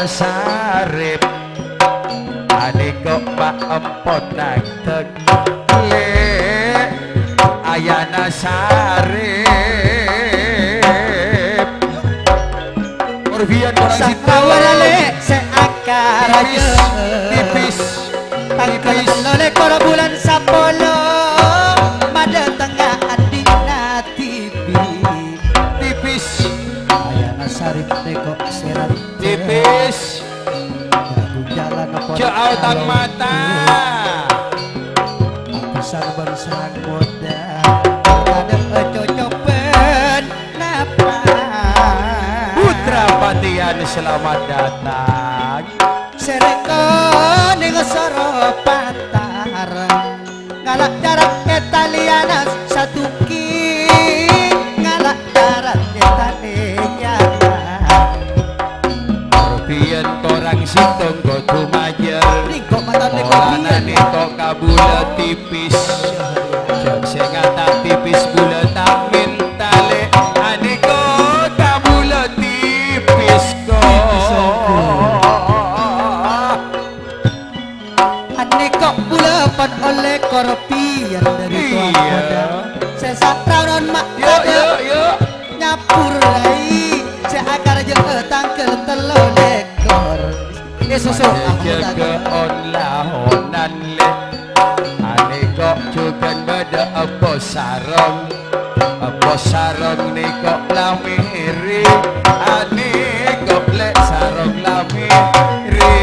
sarip ane kok Pak Empot nang tegle ayana sarip Orvian orang situ Sakawalale seakar aja tipis Tangkalan lole koro bulan sapolo Mada tengah adina tipi tipis Ayana sarip teko serat tipis Jabu jalan opor Jautang mata Besar bersang moda Kadang cocopen napa Putra Patian selamat datang Sereko ning soro patar Ngalak jarak Italiana satu ki Ngalak jarak Italiana Orvian korang sintong gotu majer Niko mata niko Orana niko kabula tipis Sing ngata tipis bulat amin tale aniko kabula tipis ko Aneko bulepan oleh korpian dari tuan Iya. moda Sesak rawon mak Yuk yuk yuk Nyapur rai Seakar jetang ke telo lekor Susu jaga onlahonan le ane kok juga beda apa sarong ni kok lamiri ane kok le sarong lamiri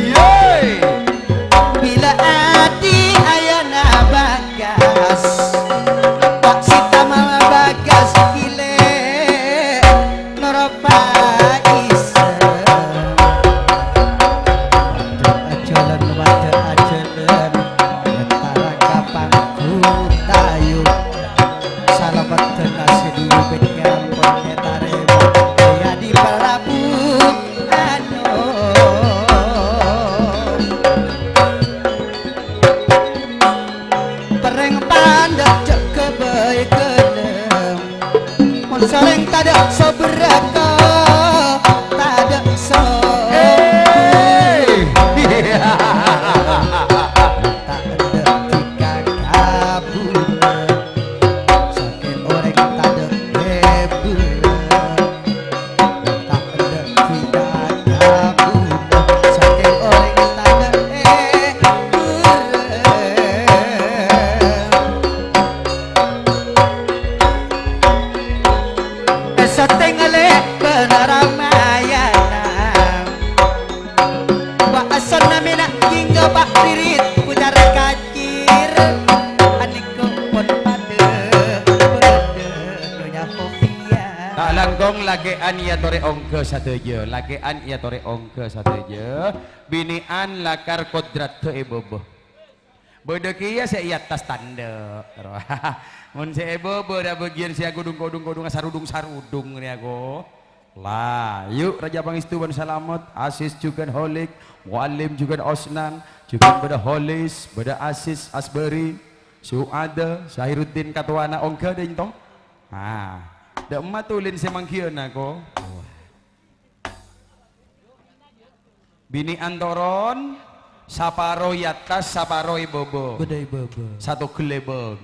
yeay Bila adi ayana bagas Pak Sita mama bagas gile Noropa isa Ajalan wajah ajalan Antara kapang kutayu Salamat tenasi dulu penyam Ponyetare Kaya di Prabu Ano Pereng pandak cek kebaik gelem Mun soreng tada soberaka Tada so Tak ada jika kabulan Sakit orang tada kebulan Tak ada jika kabulan Sakit orang tada Setengale penaramayana Wa asana mina hingga pak dirit pujar kacir Aniko pon pade Donya Sofia tak langgong lagean ia tore ongke sateje lagean ia tore ongke sateje binian lakar kodrat ke ebobo bedeki ya saya atas tanda mun si ebobo dah bagian si godung sarudung ni aku lah yuk Raja Pangestu ban Salamet Asis juga Holik Mualim juga Osnan juga beda Holis beda Asis Asberi Suada Syahiruddin Katuana ongke deh tong dak emak tulin semangkian aku bini antoron saparo yatas saparo ibobo Bedai baba satu gelebeng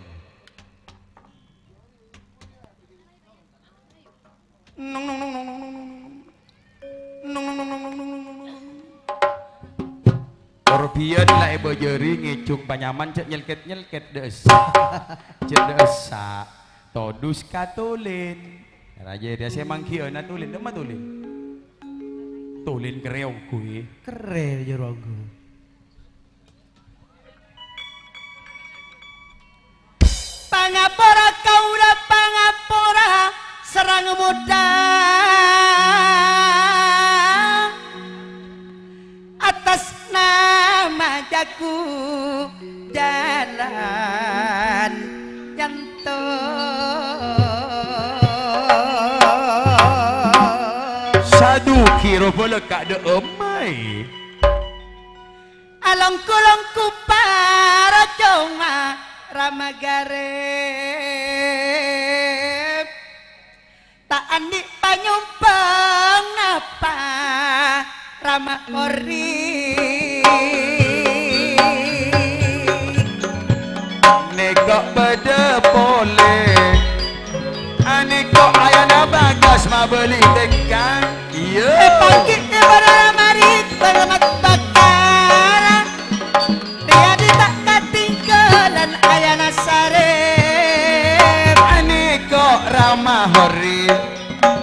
nong nong nong nong nong nong nong nong nong nong nong nong Orbian lah ibu jeri ngicung panyaman cek nyelket desa cek desa todus katulin raja dia semangkian tulin emak tulin kereong kui Keren jerogo Pangapora kaula pangapora serang muda atas nama jaku jalan yanto sadu kiro boleh kak de emai along-kulongku para coma Ramagare tak andi nyumpang apa Rama Ori Nekok beda boleh Anekok ayana bagas ma beli tekang iya pagi pada marit bermat bakar dia tak ketinggalan ayana sare Anekok ramah hori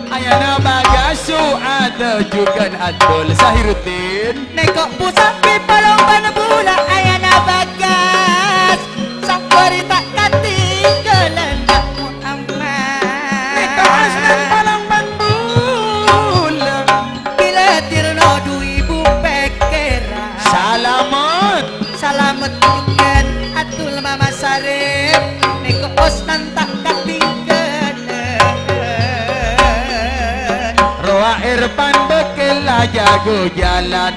ayana bagasu ada juga adol Sahiruddin nekok pusapi palomban bula ayana bagas sang kori tak ketinggalan tak Muhammad Nekok asnan palomban bula bila tirno du ibu pekera Salamat salamet juga atul mama sarip nekok osnan tak ketinggalan Roa Irfan bekela jago jalan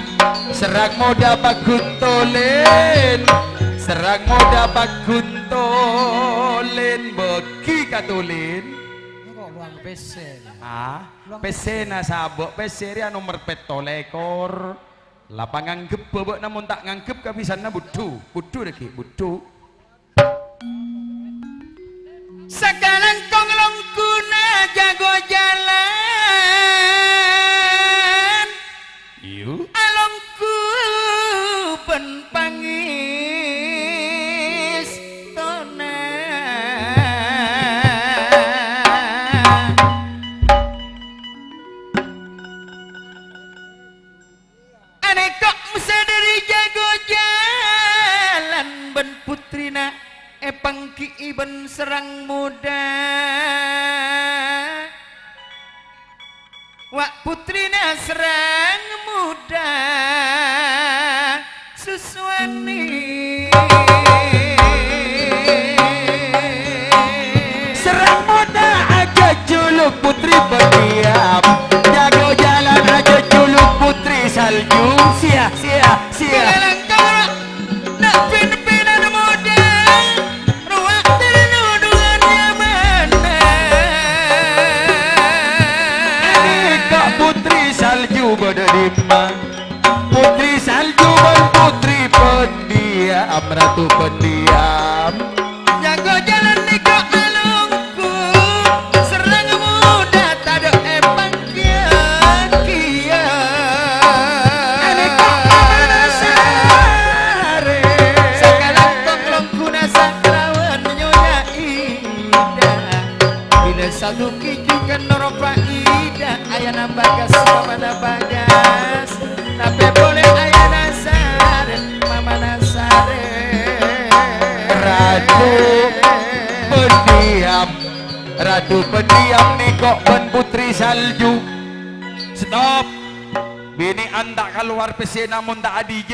Serak moda pakuntolin Serak moda pakuntolin Beki katulin kok luang pesen Ah, PC na sabok PC ria nomor petolekor lapangan gebebek namun tak nganggep kabisan na budu lagi budu Sakalang kong longkuna jago jalan Yuk alongku penpangis tona anekok sadari jago jalan ben putrina pangki iben serang muda wak putrina serang muda suswani serang muda aja juluk putri berdiam jago jalan aja juluk putri salju sia bilang kau nak pin-pinan muda ruak ternuduhannya mana Kak putri salju berdima putri salju dan putri pendiam ratu pendiam jago jalan niko alungku serang muda tado epang kia sakalang konglong kuna sakrawan nyonya ida bila satu kijukan noropa ida ayana bagas mamana bagas tapi boleh ayana sare mamana sare ratu pendiam niko ben putri salju stop bini anda keluar PC namun tak DJ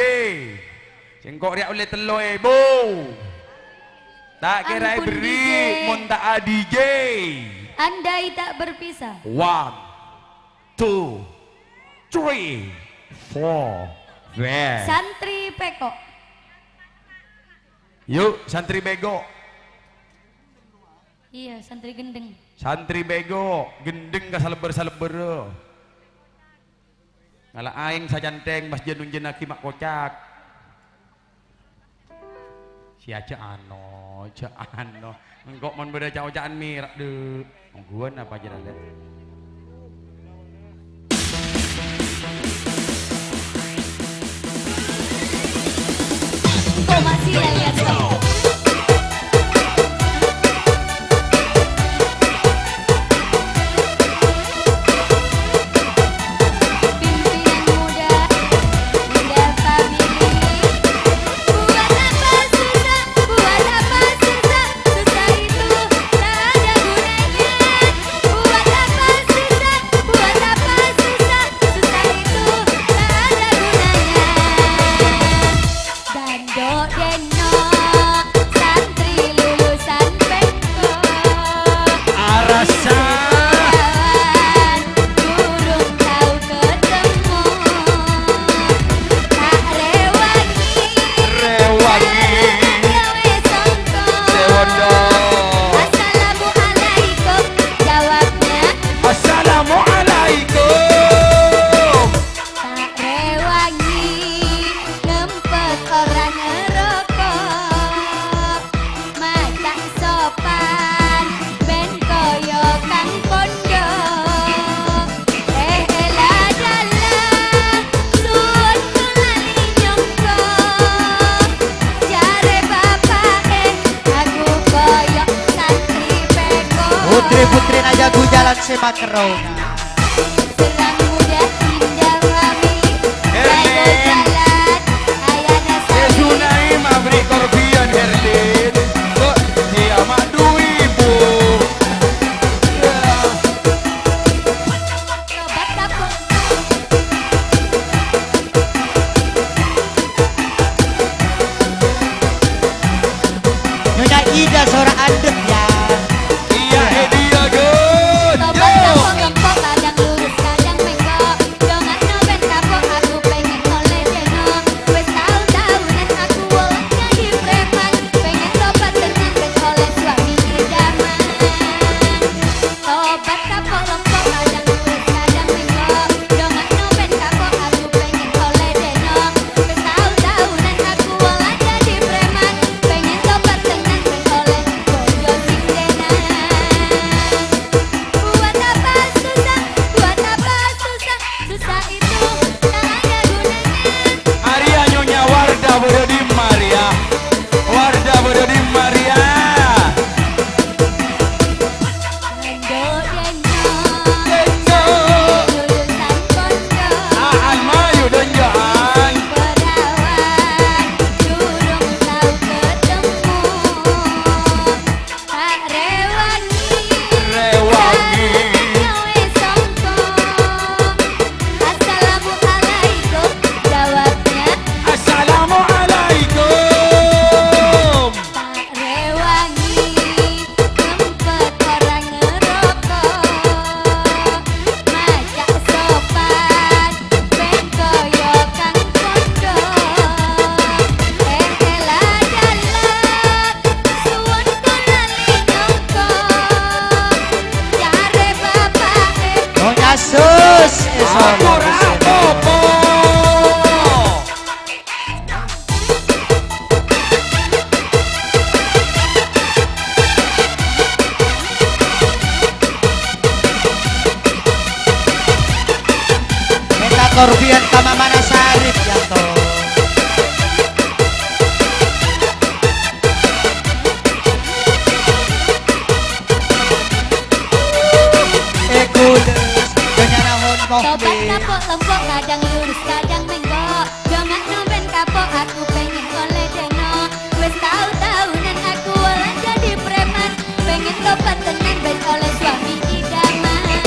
sengkok dia oleh telo ibu tak kira Ampun, beri DJ. mun tak DJ Andai tak berpisah 1 2 3 4 Santri Peko yuk santri bego iya santri gendeng santri bego gendeng ka saleber ngala aing sajanteng mas jenun jenaki mak kocak si aja ano engkok mon beda cawacaan mirak de ngguan apa aja dah kok masih lihat kok pimpinan muda Bunda Family buat apa susah susah itu tak ada gunanya buat apa susah susah itu tak ada gunanya dando deno jalan Semakerona. Serang muda indah mami Jago jalan ayana sami Sunai mabri korbian Herlin kok dia madu ibu Sobat kapok Nyonya Ida seorang andek ya. iya dia good Sobat kapok lempok kadang lurus kadang menggok Dongan noben kapok aku pengen oleh deno Wes tahu-tahunan aku woleh jadi preman Pengen tobat dengan ben oleh suami idaman Sobat kapok lempok kadang lurus kadang menggok Dongan noben kapok aku pengen oleh deno Wes tahu-tahunan aku woleh jadi preman Pengen tobat dengan ben oleh bojo sing denan Buat apa susah, susah itu tak ada gunanya Arya nyonya Wardah bodo di Maria Wardah bodo di Maria Ando lulusan pondok Aan mayu dan jaan Perawan durung tahu ketemu Tak rewangi rewangi Nyawe songko Assalamualaikum jawabnya Assalamualaikum Tak rewangi Kempet orang ngerokok Majak sopan Ben koyo kang pondok Elah jalan Suwun kunali nyongko Jare bapake Nyonya Sus. aku rapopo Minta korbian sama mana Sarip ya toh. Ekules, Nyonya Nahon Sobat Mohdi. kapok lempok kadang lurus kadang menggok Dongan noben kapok aku pengen oleh deno Wes tahu-tahunan aku oleh jadi preman Pengen tobat tenan ben oleh suami idaman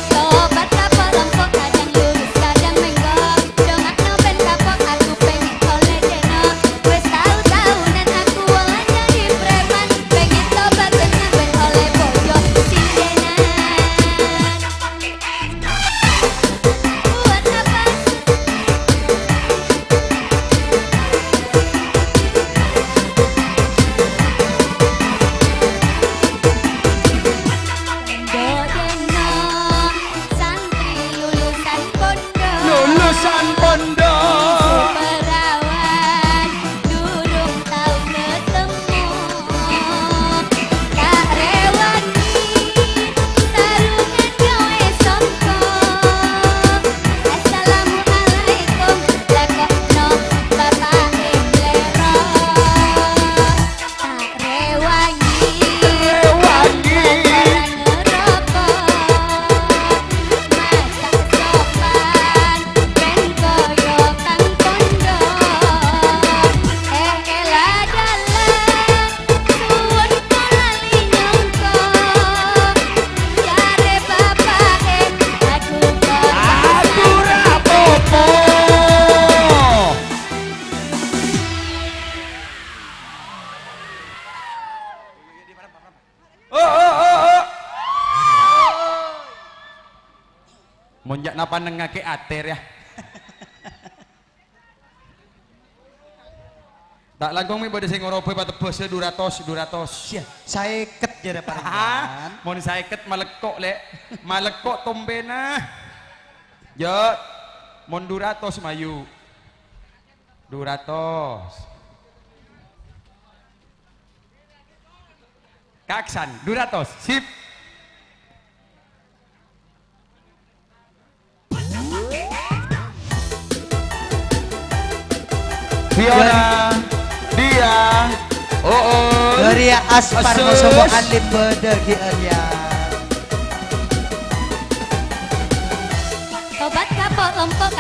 Sobat kapok lempok kadang lurus kadang menggok Dongan noben kapok aku pengen oleh deno Wes tahu-tahunan aku oleh jadi preman Pengen tobat tenan ben oleh bojo sing denan Buat apa? Dodeno santri lulusan pondok lulusan pondok Perawan durung tahu ketemu Tak rewangi sarungan gawe songko Assalamualaikum lakokno bapak emblero Tak rewangi rewangi orang ngerokok Masak sopan Ben koyo kang pondok Elah dalan Suwun kolali nyongko Jare bapake Aku aku rapopo oh monjak napa nengake ater ya tak langkung mi pada sing ngorope patebose 200 Sia, saya ket jare ah parengan. mau saiket malekok lek malekok tombena yo mon 200 mayu 200 kaksan 200 sip Fiona dia oh Geria Aspar Asus. musuh alim bedegi Arya.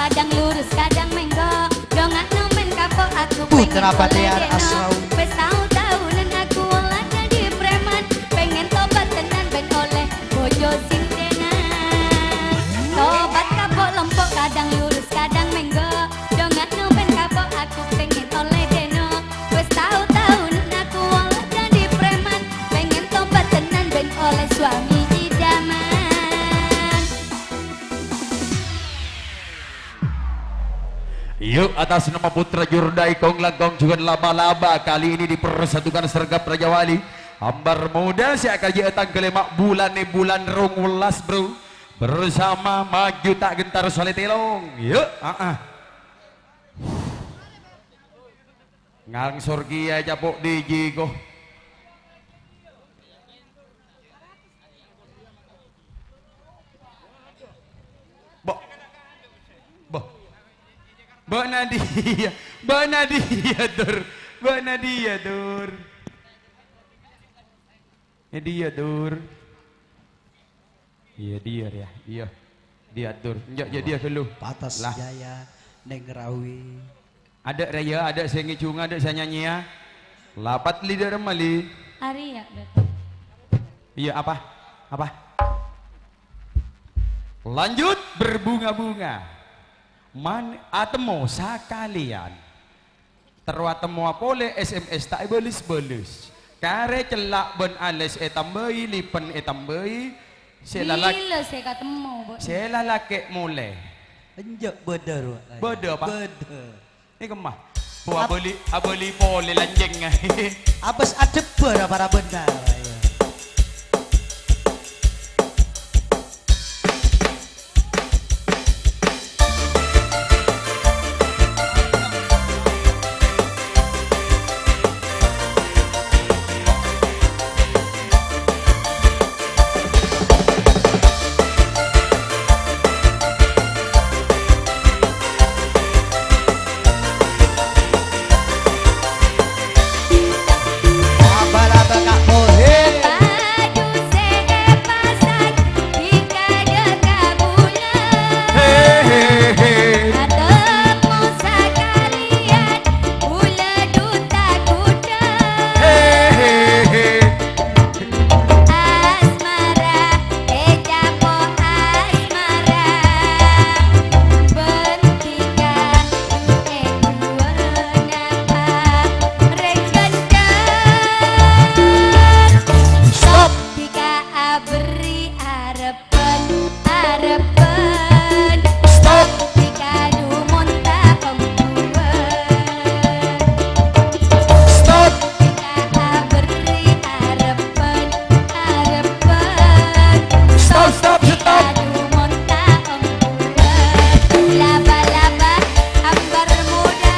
kadang lurus kadang menggok. Dongak nomen kapok aku Putra Patriar Asrau. Wes tahu-tahunan aku olah jadi preman. Pengen tobat tenan ben oleh bojo sindenan. Tobat kapok lempok kadang lurus kadang menggok. Dongak nomen kapok aku pengen oleh deno. Wes tahu-tahunan aku olah jadi preman. Pengen tobat tenan ben oleh suami idaman. Yuk atas nama putra Jurdai Kong Langgong juga laba-laba kali ini dipersatukan sergap Raja Wali Ambar muda si akaji etang kelemak bulan nih bulan rong bro bersama maju tak gentar soleh telong yuk ngang sorgi aja pok DJ ko Mbak Nadia Dur. Dia Dur. Iya dia ya, dia Dur. Enggak jadi dia dulu. Patas Lah. Jaya Neng Rawi. Ada raya, ada saya ngicung, ada saya nyanyi ya. Lapat lidah remali. Hari ya, Iya apa? Lanjut berbunga-bunga. Atemo sakalian terwatemo apole SMS tak belis kare celak ben ales etambai lipen etambai selalak Bila saya ketemu, Bu. selalake mulai Enjak beder. beda apa Beder. ini kemah bu abeli pole lanjeng Abes adeber para benar. Abal-abal Kak Mohit. Baju saya pasak jika dekat bulan. Ademu sekalian bula duta kuda. Asmara, ejapo asmara. Bentikan dua napa reng gendeng. Stop jika beri harapan stop jika dumun tak stop jika beri harapan stop jika dumun tak laba-laba ambar muda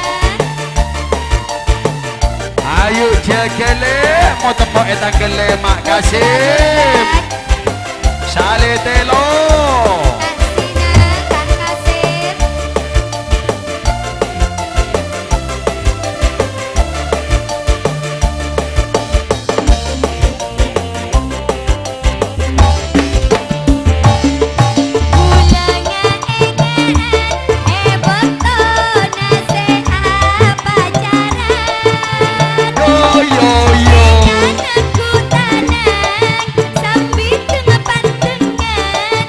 ayo jagele mau tembok etang gele mak kasih sale telo Kasina Kang Kasir Bulanya egaan boto nasehat pacaran yo Anakku tanang sambil tengah pantengan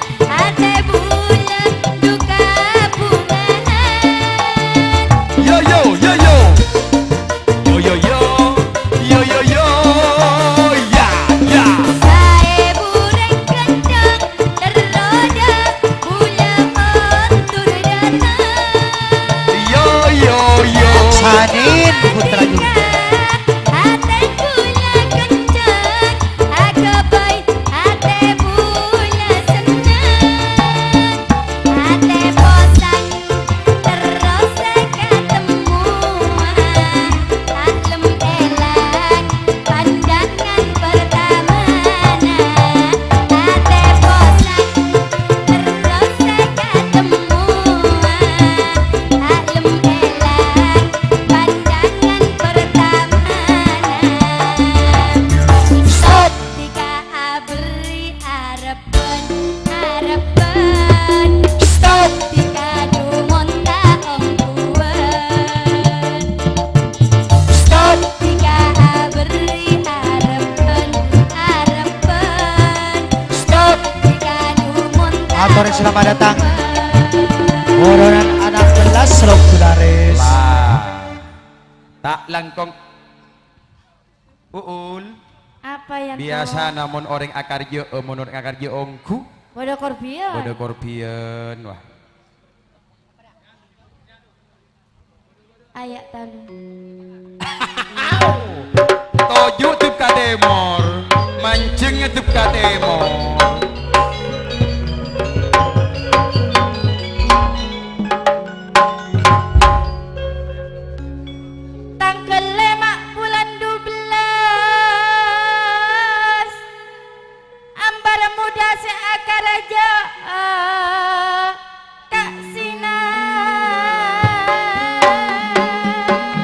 Tore selamat datang Oronan anak belas Longkularis lah tak langkong uul Apa yang biasa namun orang akarjo menurut akarjo ongku Bodo korbion. bodo korpion wah Ayak talu. toju tuh kademor mancing tuh kademor Tanggal 5 bulan 12 Ambar muda seakar raja Kak Sina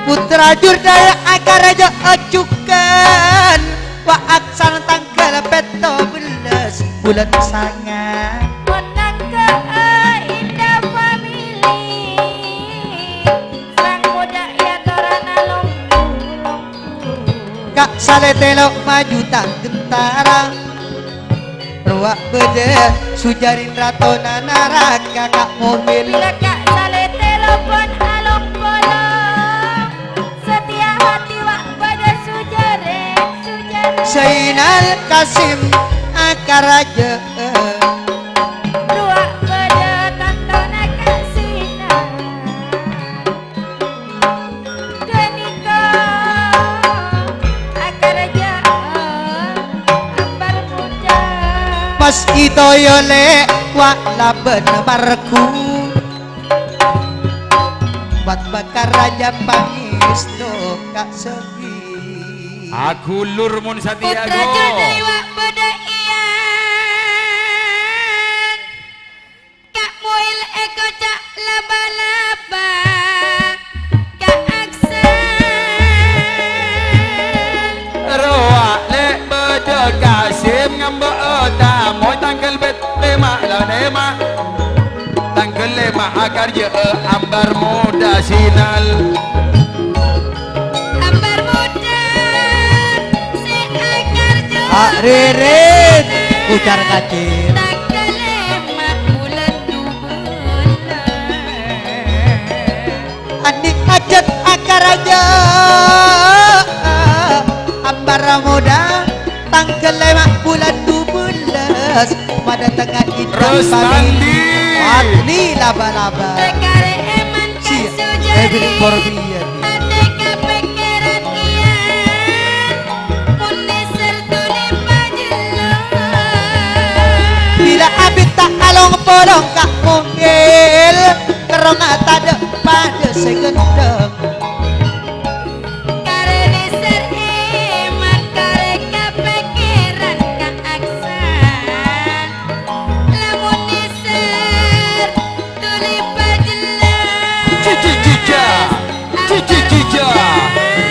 Putra Jurdaya akar aja acukan Wa aksan tanggal peto belas bulan sangat Menang ke indah family Sang muda ya dorana longku Kak sale telok maju tak gentara Ruak bede sujarin ratona naraka kak mobil Bila kak sale telepon along bolong Setia hati wak pada sujare Zainal Kasim akar aja Ruak pada tantona kak Sina Genika akar aja Ambar muda Mas itoyole wa laben marku Bat bakar raja pangis do kak segi aku lur mun Putra Santiago jodai wak bedaian Kak muil eko cak laba-laba Kak aksan roa lek bedo kasim ngambe tamoy tanggal bet lima lah lima tanggal lima akar je ambar muda sinal Ambar muda si akar jo Pak Ririn ucar kacir Tanggal 5 bulan 12 Adik ajat akar aja Ambar muda tanggal 5 bulan 12 pada tengah indah Rosmandi Patni laba-laba Tekare eman Si kak Ebin sujari Korbian Ate kepikiran iyan Muni sertuli pajelang Bila abit tak along polong kak mungil Kerong tak pada segendeng Kare diser iman Kare kepikiran kak aksan Lamun diser tuli pajelang cici cica cici cica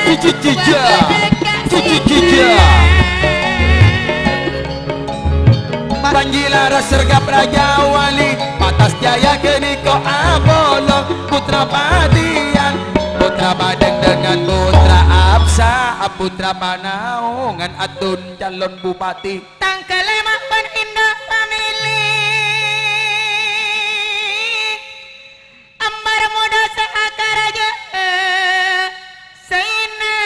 cici cica cici cica Panggila sergap Raja Wali Patas Jaya Keniko Apollo Putra Padian Putra Badeng dengan Putra Absa Putra Panaungan Atun calon bupati Tanggal 5 pan indah family Ambar muda seakar aja Zainal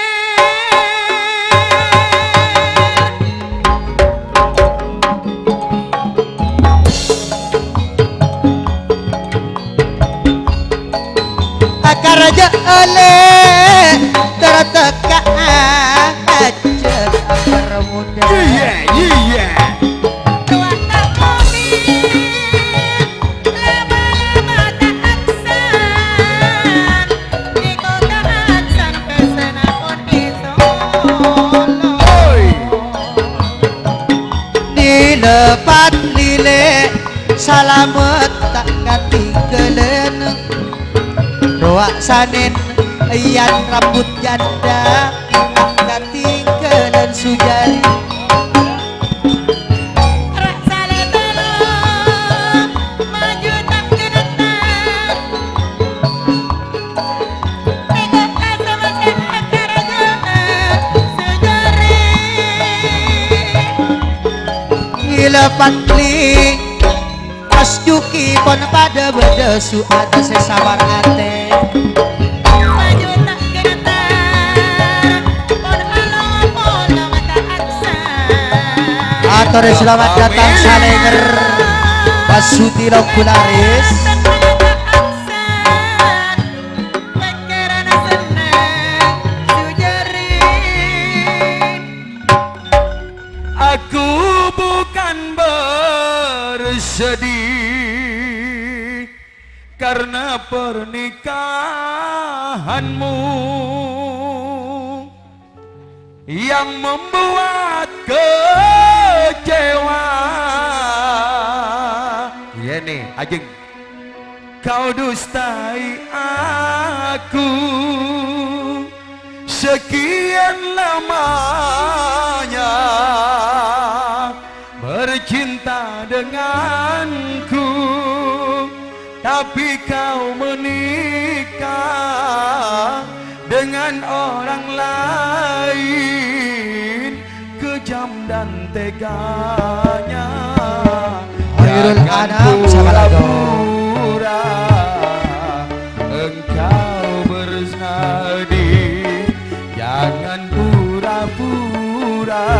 Akar aja oleh terteka aja Ambar muda iya Tua tak mobil Lama-lama tak aksan Di kota aksan pesena pun isolo Dilepat lile salamet tak katinggalan Roak sanin iyan rambut janda tak katinggalan sujari Rak sale belum Maju tak kedepan Ikut asa masih akar aja Sejari Dilepat li Mas Juki pon pada bedesu ada sesawar ate. Maju tak getar, pon olo-olo mata aksa. Atur selamat datang Salenger Pasuti Lokularis. Aku bukan bersedih karena pernikahanmu yang membuat kecewa. Ya nih, Ajeng, kau dustai aku sekian lamanya bercinta denganku, tapi kau menikah dengan orang lain. Kejam dan teganya Khairul Anam Sabaraga. Engkau bersedih, jangan pura-pura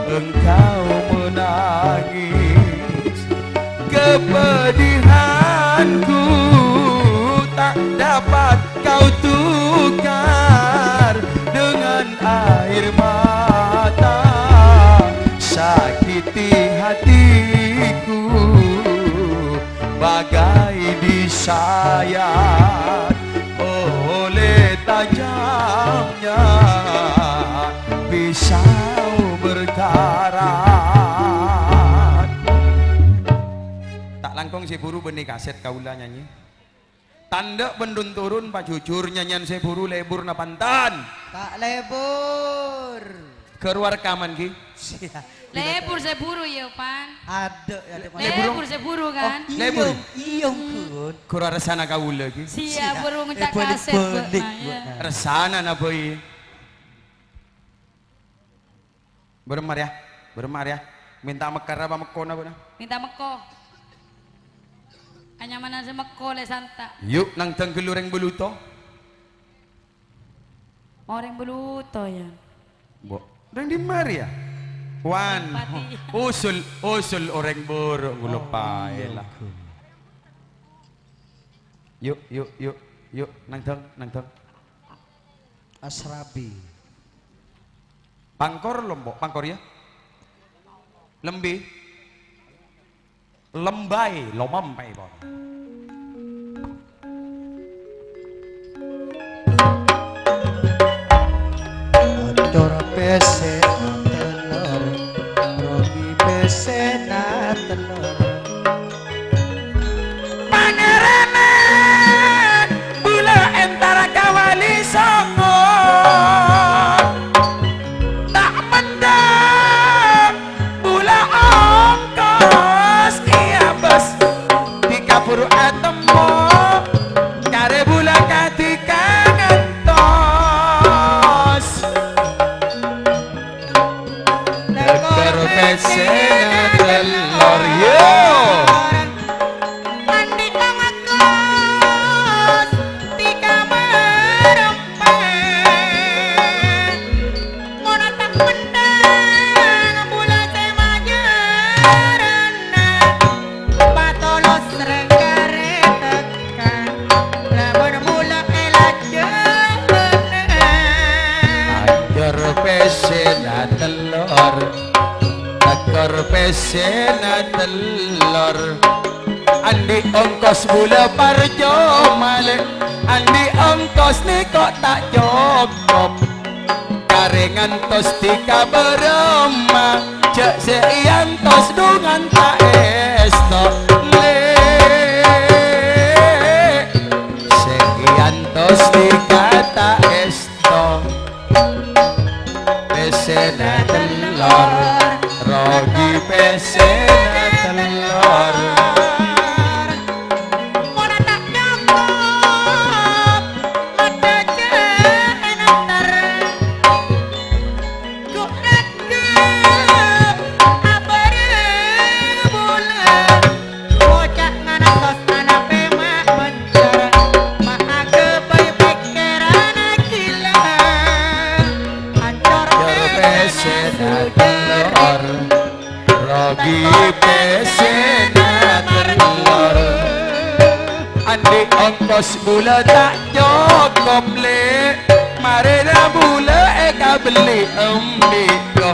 engkau menangis. Kepedihanku tak dapat kau tukar dengan air mata. Sakiti hatiku bagai disayat oleh tajamnya pisau berkarat. Tak langkong si buru benih kaset kaula nyanyi. Tanda bendun turun pak jujur nyanyian si buru lebur na pantan. Tak lebur. Keluar kaman ki. Lebur seburu ya pan. Ada ya Lebur seburu kan. Lebur. Iyong kun. Keluar resana kaula ki. Siap burung tak Bonik, kaset. bonik, Resana na boy. Beremar ya, beremar ya. Minta mekar apa mekona bu? Minta meko. Kenyamanan si meko le santa. Yuk nang tenggelureng beluto. Orang beluto ya. Bo, nang di Maria. Wan, usul orang buruk lupa lah. Yuk, nang teng. Asrabi. Pangkor lombok, pangkor ya. Lembi. Lembai, lomampai bon. Atur pese telur, rogi pese na telur. Pangeran bula entara kawali songo tak mendang bula ongkos iya bos di kapur atemo kare bula katika ngentos teker pesena telur yo. Mandi amakus tika merempen mono tak mendang bulan semajarana patolos renggare tekan lamun mula elajeuna Anjur pesena telur, tekor pesena telur. Andi ongkos gula parjo male, andi ongkos ni kok tak cukup. Karengan tos tika berema, cek seian tos dungan tak esto le. Sekian tos tika tak esto. Pesena telur, rogi pesena telur. mono tak cukup mata jeneter ku regep abare bulan kos bula tak cukup le mari dah bula eka beli embiko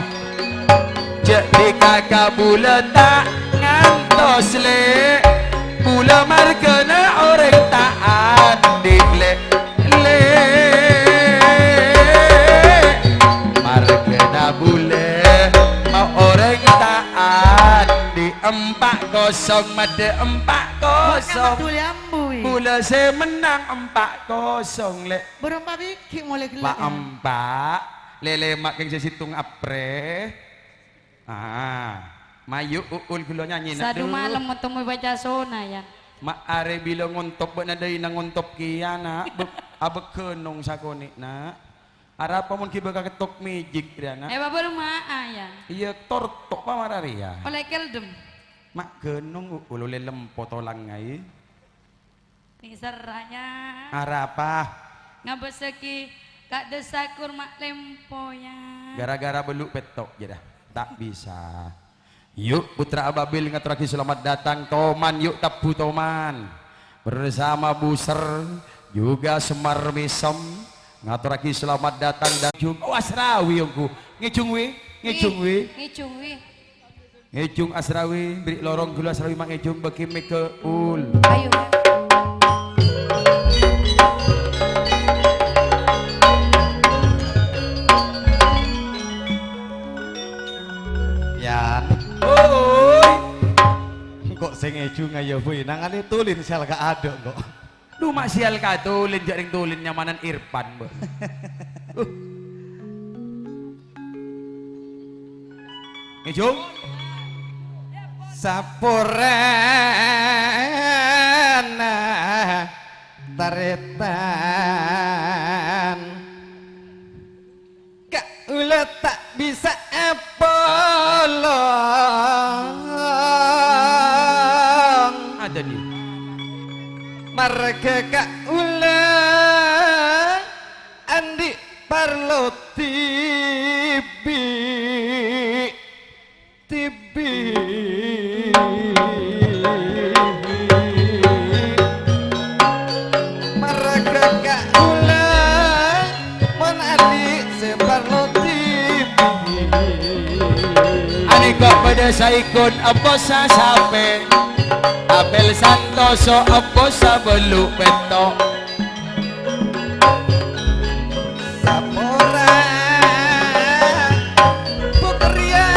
jadi kakak bula tak ngantos le bula mar kena orang tak adik le mar kena bula mau orang tak adik 4-0 made 4-0 bula saya menang 4-0 le Berapa biki mulai Pak gelap. empat lele mak yang saya situng apre mayu uul kulo nyanyi nak Sadu malam ketemu baca sona ya. mak are bila ngontop buat nada ina ngontop kia nak abek kenong sakoni nak ara apa mun kiba ketok mijik dia nak Bapak rumah ya. iya tortok pa marari ya Oleh keldem. mak kenong ulule lempo tolang ngai Serahnya. ara apa Ngabeseki kak desakur mak lempo ya. gara-gara beluk petok je dah tak bisa. Yuk putra ababil ngaturaki selamat datang Toman, yuk tapu Toman bersama Buser juga Semar Mesem ngaturaki selamat datang dan juga Asrawi yongku ngicung wi ngicung Asrawi beri lorong gula Asrawi mak ngicung bagi ke ul Ayo. Ya. Kok sing eju ngayo boy nangane tulin sel gak ada kok. lu masial ka tulin jaring tulin nyamanan Irfan bo ngicung Sapurana taretan Kak ula tak bisa apolong ada nih marga kak ula andi parlo tibi marga kak ula mon andi separlo tibi ani kok pada saikun apa sasape Abel Santoso apa sabelu petok Sapora Pukria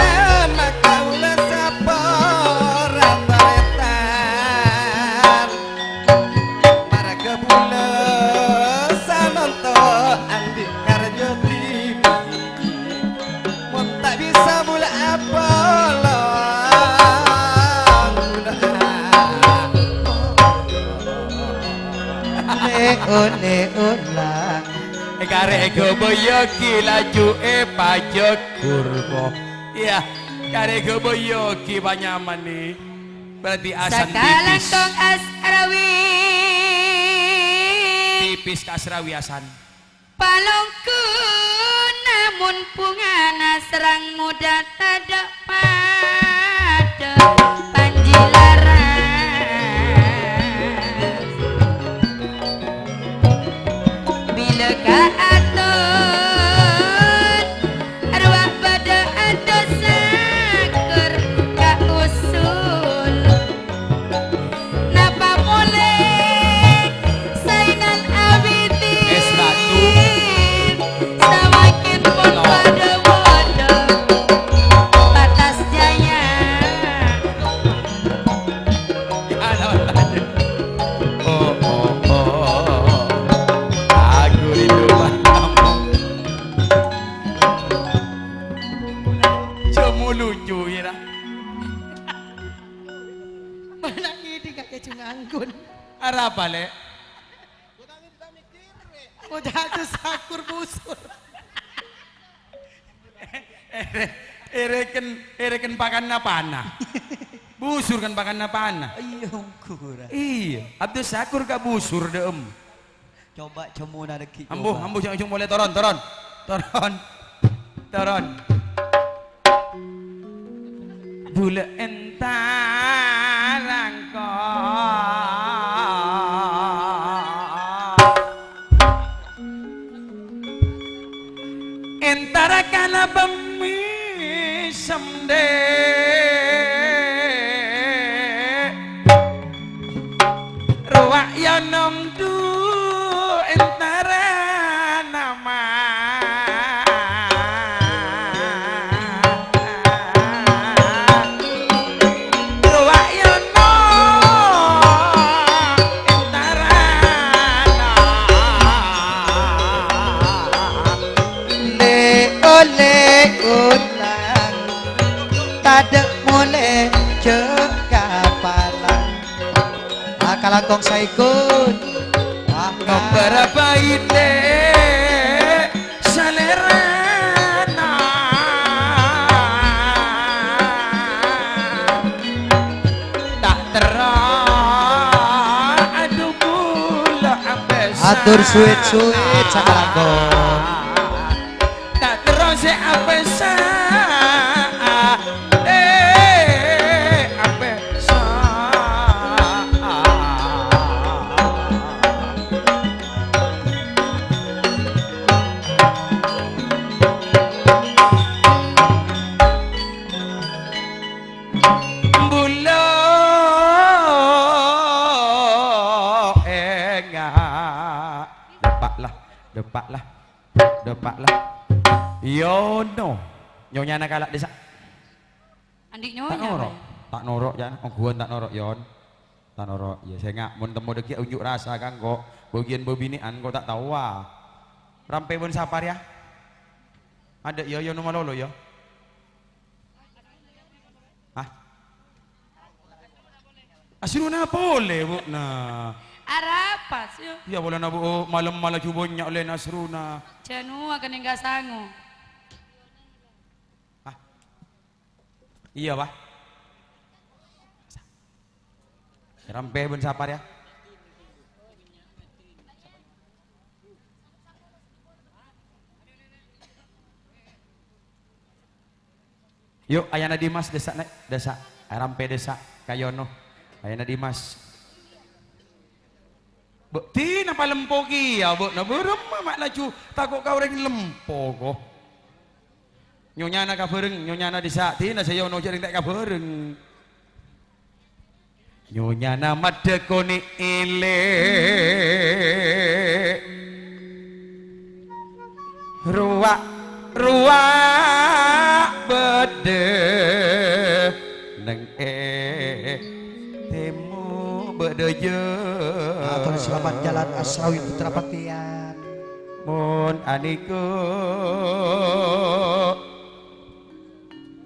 makaula sapora taretan Marga bula sanonto andi karjo tibi Mun tak bisa bula apolong Ulang. kare go boyo ki laju pajak kurbo iya kare go boyo ki banyaman nih berarti asan Sakalang tipis tong asrawi tipis ke asrawi asan palongku namun pungana serang muda tada pada panjilaras bila kaatun arwah pada ada saker ka usul napa boleh saingan abidin Es batu. semakin pun pada bodoh batas jaya oh oh oh aku rindu padamu cemu lucu ya Mana ini kakek cunganggun. arah apa le Mau jatuh sakur busur. ereken pakan napana busur kan pakan napana Iya kurang. iya abdu sakur ka busur deem Coba cemuna deki. ambuh jangan boleh toron bule entarang kau entara kana bemi semde ruwak ya nom du entara nama ruwak ya nom entara le ole ulang tadek mule cek kapalan akalakong saikut beberapa ide salerana tak terang aduh gula abes atur suit-suit sakalakong tak terus abesa depak lah yono nyonya nak kalak desa Andik tak nyonya. norok tak norok ya ongguan tak norok yon tak norok ya saya ngak mun temu deki unjuk rasa kan kok bagian bebinian kok tak tahu wah rampe pun sapar ya ada yo yo nomor lolo yo ah asiruna boleh bu nah Arapas yo. ya boleh na bu malam malam cubonya oleh nasruna Janu akan enggak sangu. ah iya pak rampe pun sapar ya yuk ayana Dimas desa nek desa rampe desa kayono ayana Dimas Bekti napa lempo ki ya bu na berem mak laju takut kau orang lempo ko nyonya na kabareng nyonya na desa ti na saya ono jaring tak kabareng nyonya na madde koni ile ruak ruak bede neng temu bede je atur selamat jalan Asrawi Putra Paktian mun aniku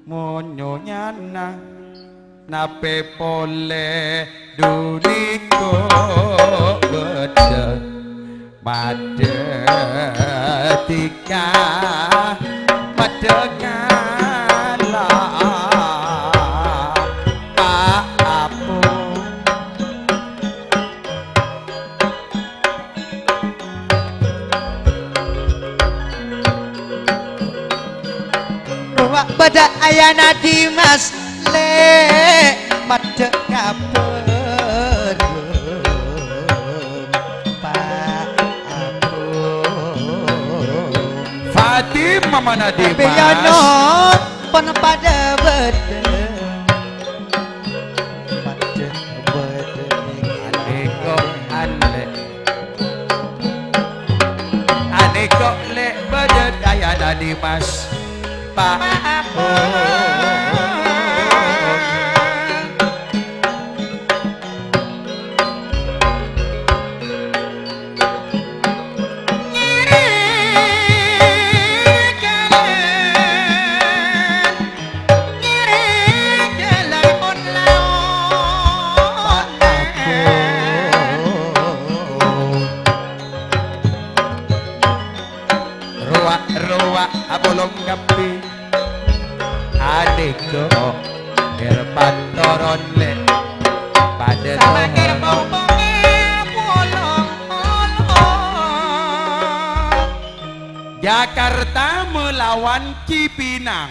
mun nyonyana nape pole duniko bede bade tika bade kala apa ruwak pada ayana Dimas le madde kabar Pak Fatimah mana Dimas Piano pun pada bede madde bede Aneko ane Aneko le badet ayana Dimas Pak ruak abolong gapi adeko gerpan toron le pada sama gerbong bolong Jakarta melawan Cipinang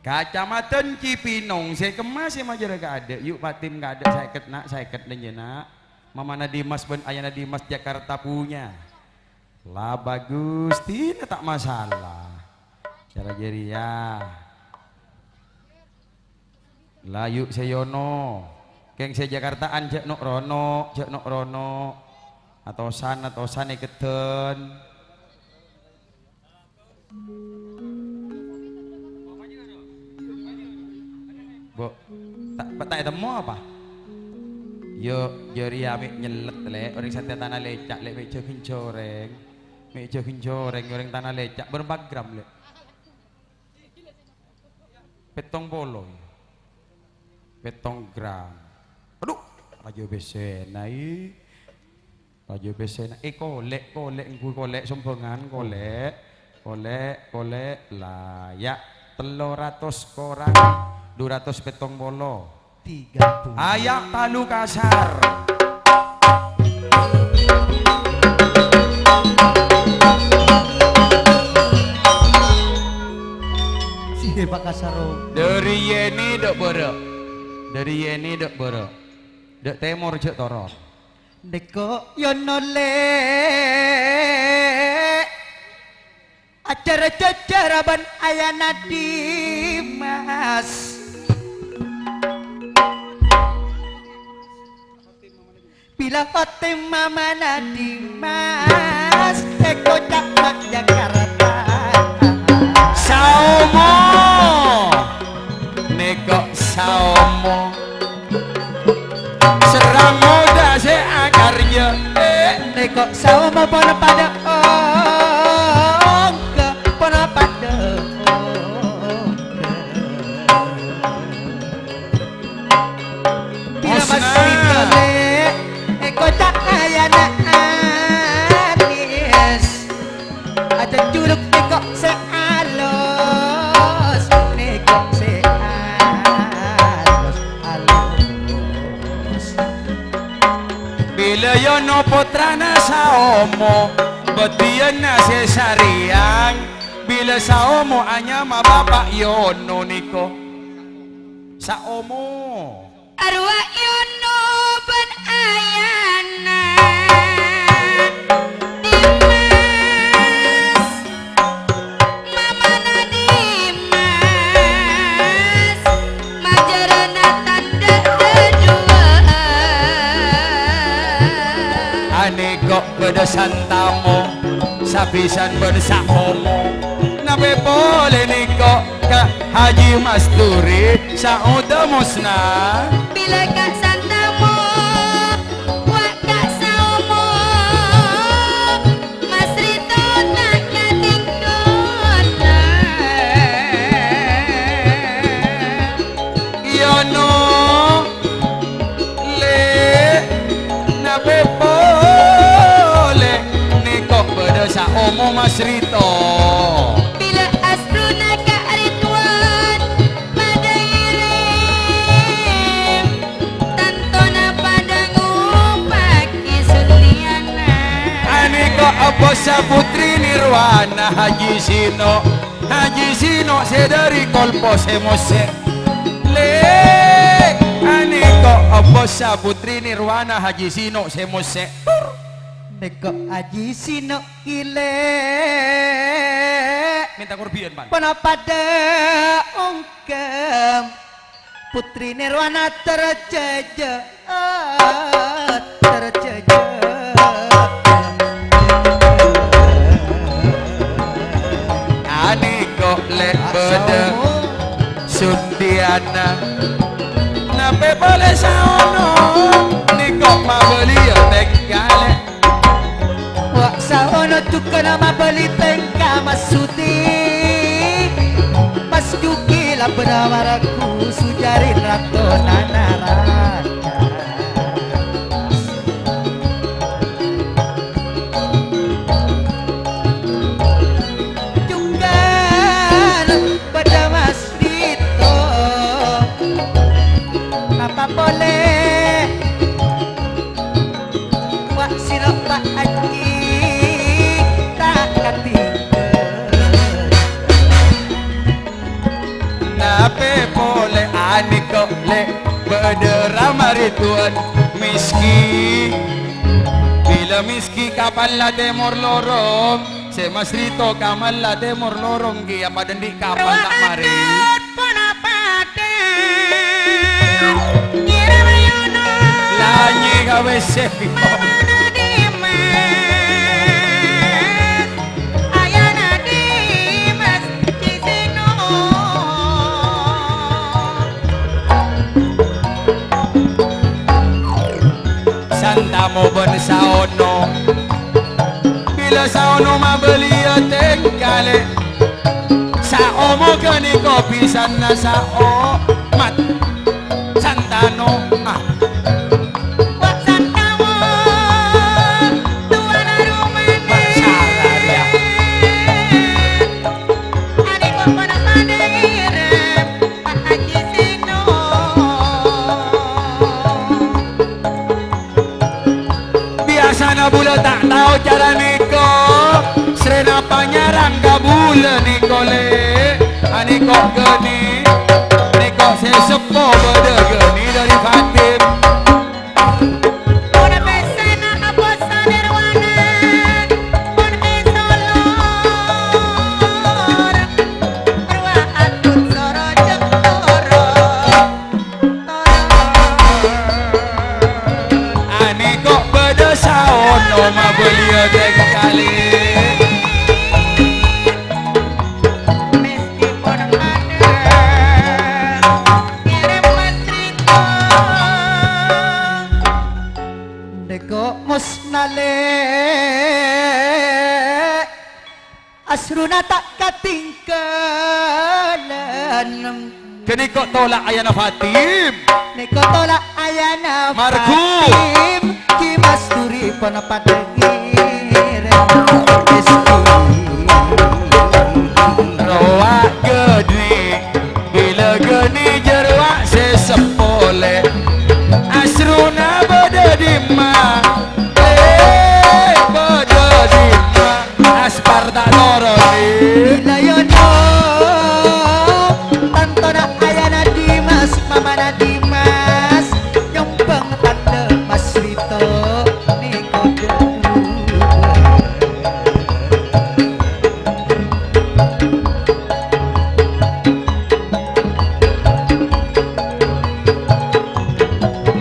Kacamatan Cipinong saya kemas ya majar gak ada yuk Fatim gak ada saya ket dan nak Mama Nadimas ben ayah Nadimas Jakarta punya lah bagus tidak tak masalah cara jadi ya lah yuk seyono keng se Jakartaan cek nok rono atau san iketen bu tak temu apa yo jari amik nyelet le orang sate tanah lecak le meja kincoreng orang tanah lecak berapa gram le petong gram aduh rajo besena kolek sombongan kolek layak 300 korang 200 petong bolo 30 ayak palu kasar si Pak Kasaro dari yeni dok boro dok temor cek toro Deko yonole acara ban ayana Dimas bila Fatima mana Dimas Eko cakmak Jakarta Saumo Neko Saumo serang muda se akarnya Neko Saumo pono pada ongke pono pada bila masih kale Eko tak ayana anis ada curug Neko se alos Neko se alos bila yono putrana Saumo betian na sesariang bila Saumo anya ma bapak yono niko Saumo arwah yono ben ayana Dimas mamana Dimas majarana tanda kedua aneko bedesan tamu sabisan bedesak homo nabe boleh niko ka Haji Masturi sauda musna bila kak santamu wak kak saumo Mas Rito tak katingkona yono le nabe boleh niko bedesak homo Mas Rito bila asruna kak Ridwan pada irim tantona pada ngupaki Suliana aniko abosa putri Nirwana Haji Sino sedari kolpo semose le aniko abosa putri Nirwana Haji Sino semose Neko Aji Sino ile minta korbian pan pono pada ongkem Putri Nirwana terjeje aniko le bede Sundiana nape boleh saono niko mabeli ya tegale Wak saono tukana mabeli tengka masudi Mas Juki lah benawaraku sujarin rato nanaraka Jukan pada Mas Dito apa boleh Wak sirok Pak Haji tak katinggal nape boleh aniko le bederama rituan miski bila miski kapal la temor lorong se Mas Rito kamal la temor lorong ki apa dendik kapal tak mari lanyi gawe seko Santamo ben saono bila saono mabelia tengkale saomo kani kopi sana sao mat santano bula tak tahu cara niko serena panyarang gabula nikole aniko geni niko sesepo beda geni dari Fatim Una pesena aposta nirwana un isolor berwaan tut soro jekoro aniko beda saono ma belia kali meskipun ada ngirim mastrito Deko musnale asruna tak katinggalan kini kok tolak ayana Fatim Neko tolak ayana Marku. Fatim Ki masturi pono padegir roa gede bila geni jerwak sesepole asruna beda dima beda dima aspar tak loroni Layono Tantona ayana Dimas Mamana Dimas Nyombang tanda Mas Rito Neko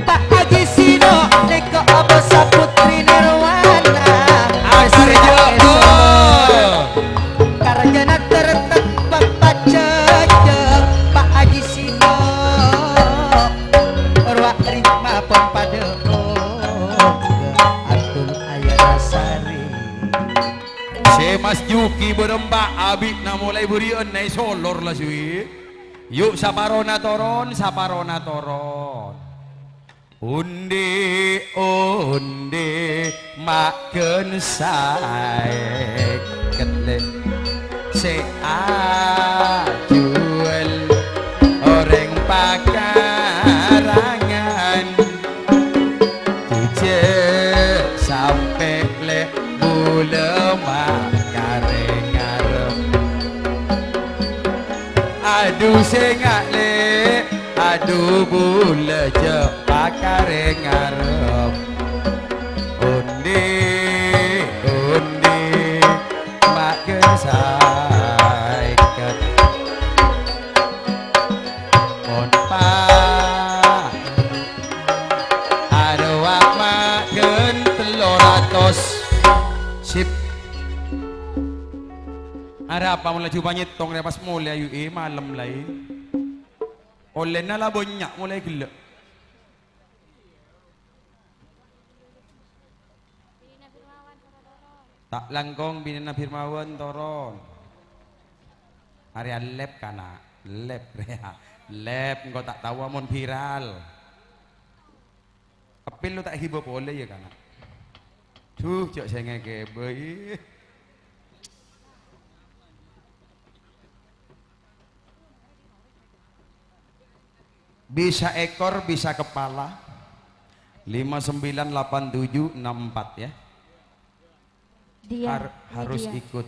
Pak Haji Sino Neko Abosa Putri Nirwana Asarjo Karjana tertek Bapak Cecek Pak Haji Sino Orwa Rima pon padeko Atul Ayana Sari si Mas Juki berembak abik na mulai berian naik solor lah sui yuk saparona toron undi makan sae ketle se ajuel orang pakarangan tuje sampai le bule makare ngarep aduh sengak le aduh bule je pakare ngarep undi makan saiket pon pa ada wak makan telur ratus sip ada apa mulai coba nyetong pas mulai ayu malam lain oleh nala banyak mulai gila tak langkong binina Firmawan toron area lab kana lab rea lab engkau tak tahu amon viral apel lu tak hibur boleh ya kana tuh cok saya ngekebe bisa ekor bisa kepala 598764 ya dia harus dia. ikut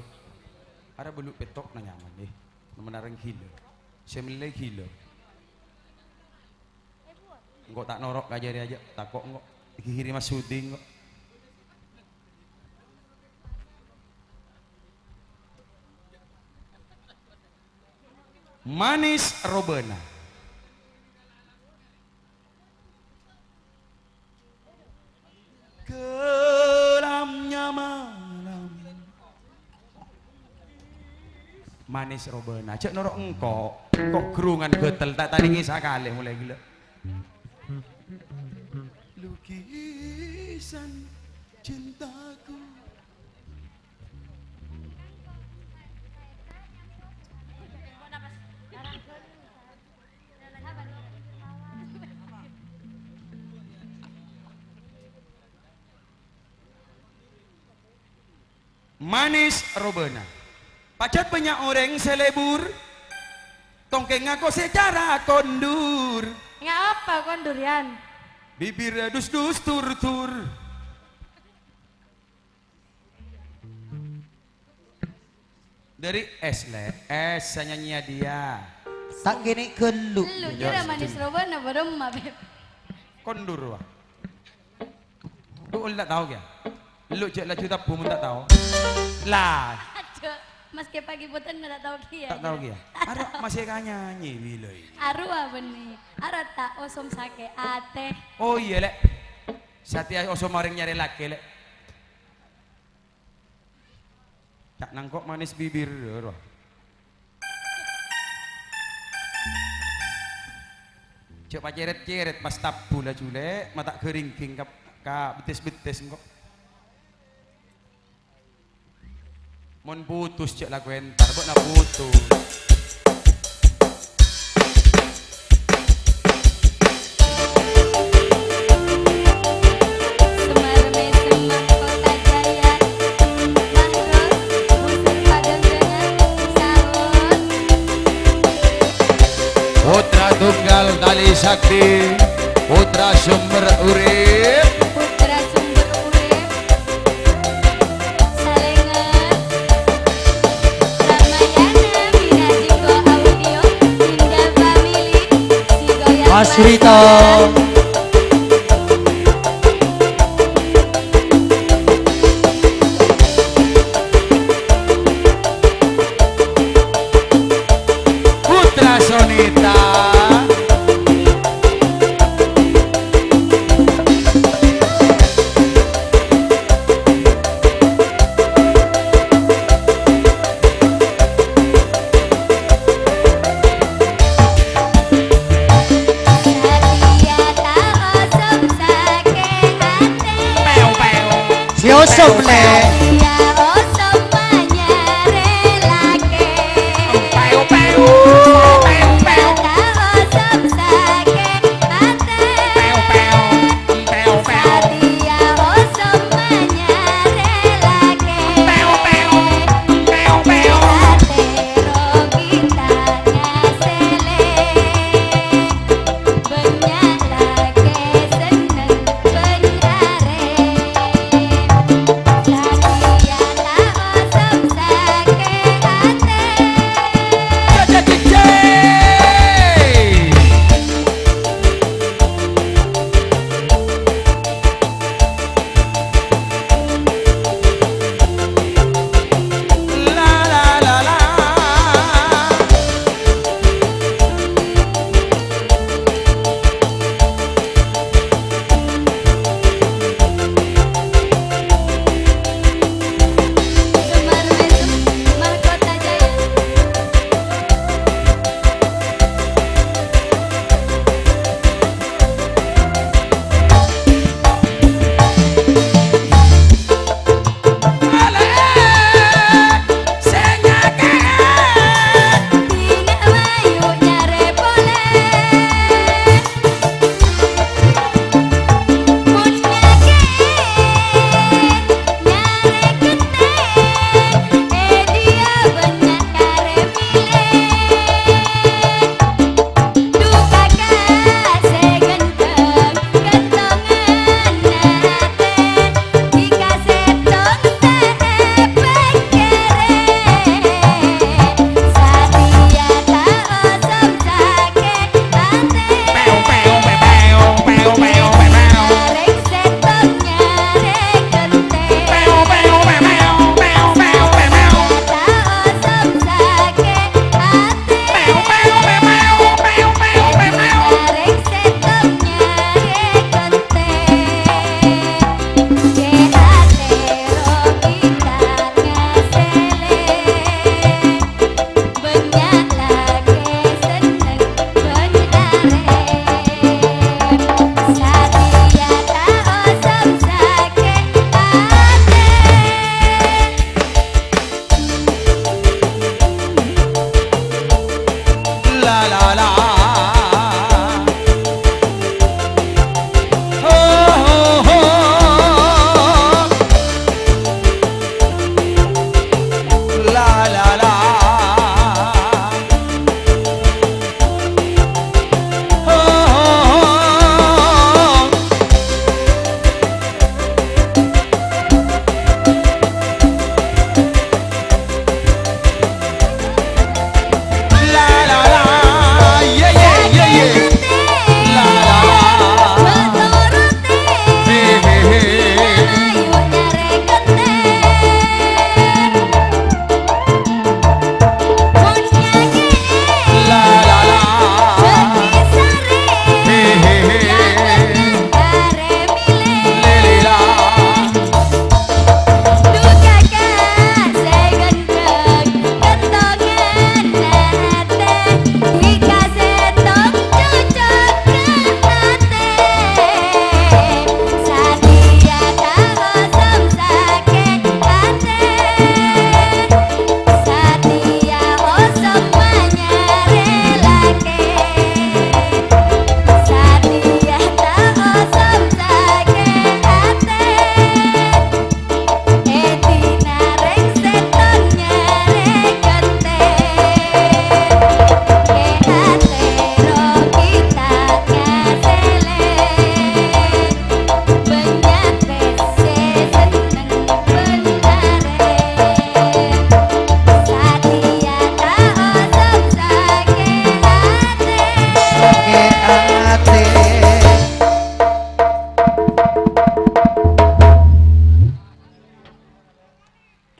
ada beluk petok na nyaman deh menarang gila saya melilai gila enggak tak norok kajari aja tak kok enggak kiri mas syuting kok Manis robena. Kelamnya malam. Manis robena. Cek norok engkau. Kok gerungan getel tak tadi ngisah kali mulai gila. Lukisan cintaku. Manis robena. Pacat banyak orang selebur. Tongkeng aku secara kondur. Nggak apa kondurian. Bibir dus-dus tur-tur. Dari es le, es nyanyi dia. Tak gini gelu. Lu kira manis robana beremah beb. Kondur wah. Lu tak tahu ya? Lu cek lah cerita pun tak tahu. Lah, Aduh, mas ke pagi buatan nggak tahu kia. tak tahu ya? Ada masih kan nyanyi bila ini. Aru apa nih? Aru tak osom sake ate. Oh iya lek. Satya oso maring nyari laki lek. Tak nangkok manis bibir roh. Coba ceret-ceret pas tabu lah jule, mata keringking ka betes-betes engkau. Mon putus cek lagu entar, buat nak putus. Putra tunggal tali sakti, putra sumber urip. Putra sumber urip. Salengan. Ramayana Minajiko Audio Indah Family Sigoya Mas Rito. Putra Sonita. Si Osom le. Banyak lagi seneng benyare.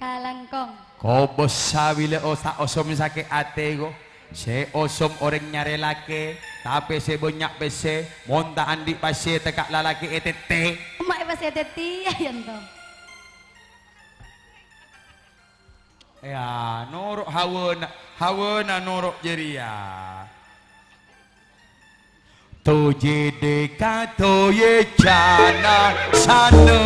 Kalangkong. Kobos sabile o sa osom sakit ate ko. Se osom orang nyare laki, tapi se banyak bese, monta andi pasti tekak lalaki etete. Mak pas teti ayan to. Ya, norok hawana norok jeria. Toje deka toye jana sano.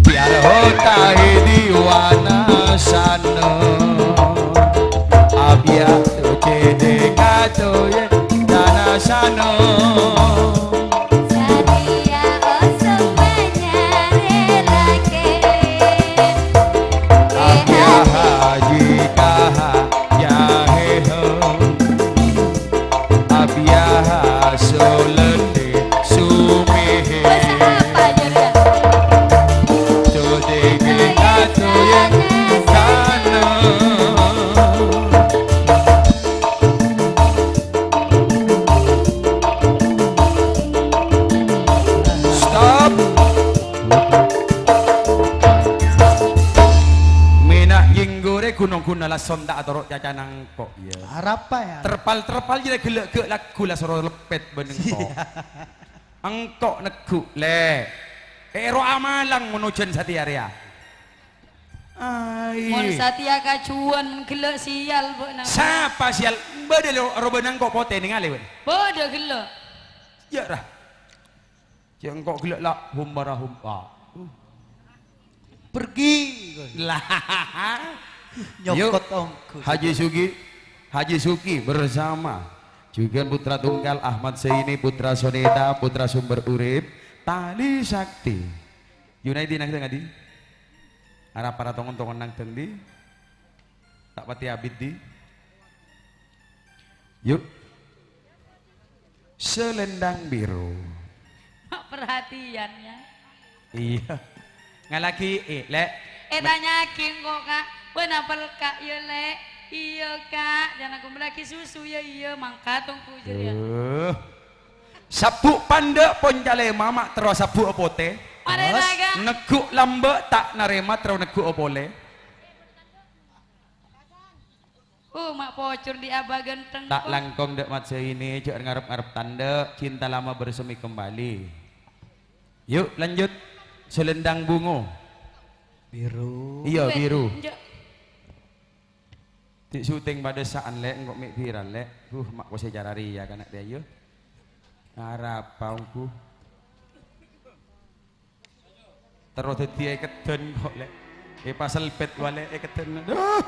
Biar hota diwana sano. Abia toje deka toye jana sano. Gunung-gunung lah sonda atau rok caca nang kok ya. Harapa ya. Terpal jadi gelek ke lagu lah soro lepet beneng kok. Engkok neguk le. Ero amalang menujen satiaria. Ai. Mon satia kacuan gelek sial bu nang. Siapa sial? Bade ro benang kok pote ningali we. Bodoh gelek. Ya dah. Yang kok gelek lah humbara humpa. Pergi. Lah. Nyokot ongko. Haji Suki bersama juga putra tunggal Ahmad Seini, putra Soneda, putra sumber urip, tali sakti. Yunaidi nang tengah di. Arah para tongon-tongon nang teng di. Tak pati abid di. Yuk. Selendang biru. Perhatiannya. Iya. Ngalaki lek. Tanyakin kok kak. Kenapa kak ya le? Iya kak, jangan aku melaki susu ya iya mangkatong pujer ya. Sabuk pandek ponjale mama terus sabuk opote. Ada naga. Neguk lambe tak narema terus neguk opole. Mak pocur di abah genteng. Tak langkong dek mat ini cek ngarep-ngarep tanda cinta lama bersemi kembali. Yuk lanjut selendang bungo. Biru. Iya biru. Di syuting pada saat lek ngok mik viral lek. Mak ko sejarah ria kanak dia yo. Harap paungku. Terus dia keden kok lek. Pasal pet wale keden. Aduh.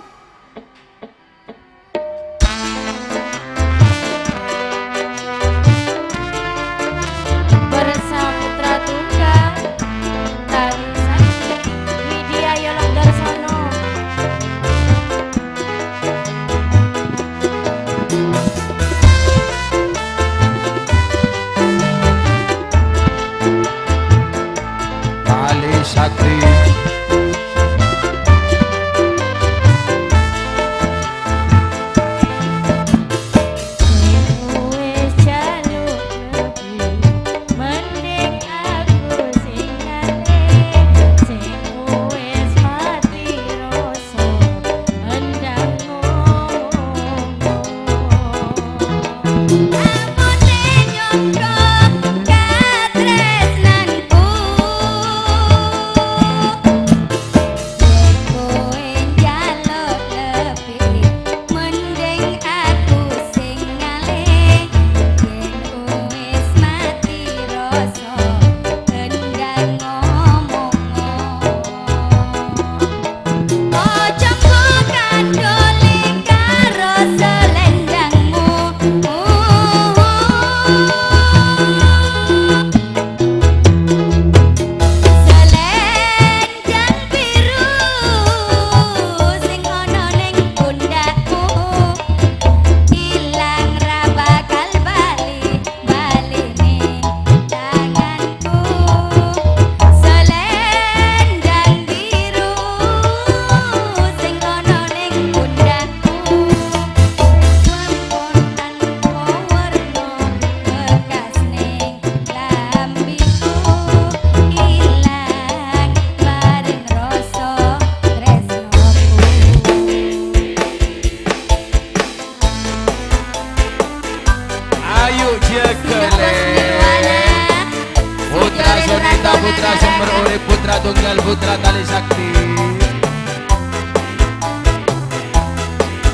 tunggal putra tali sakti.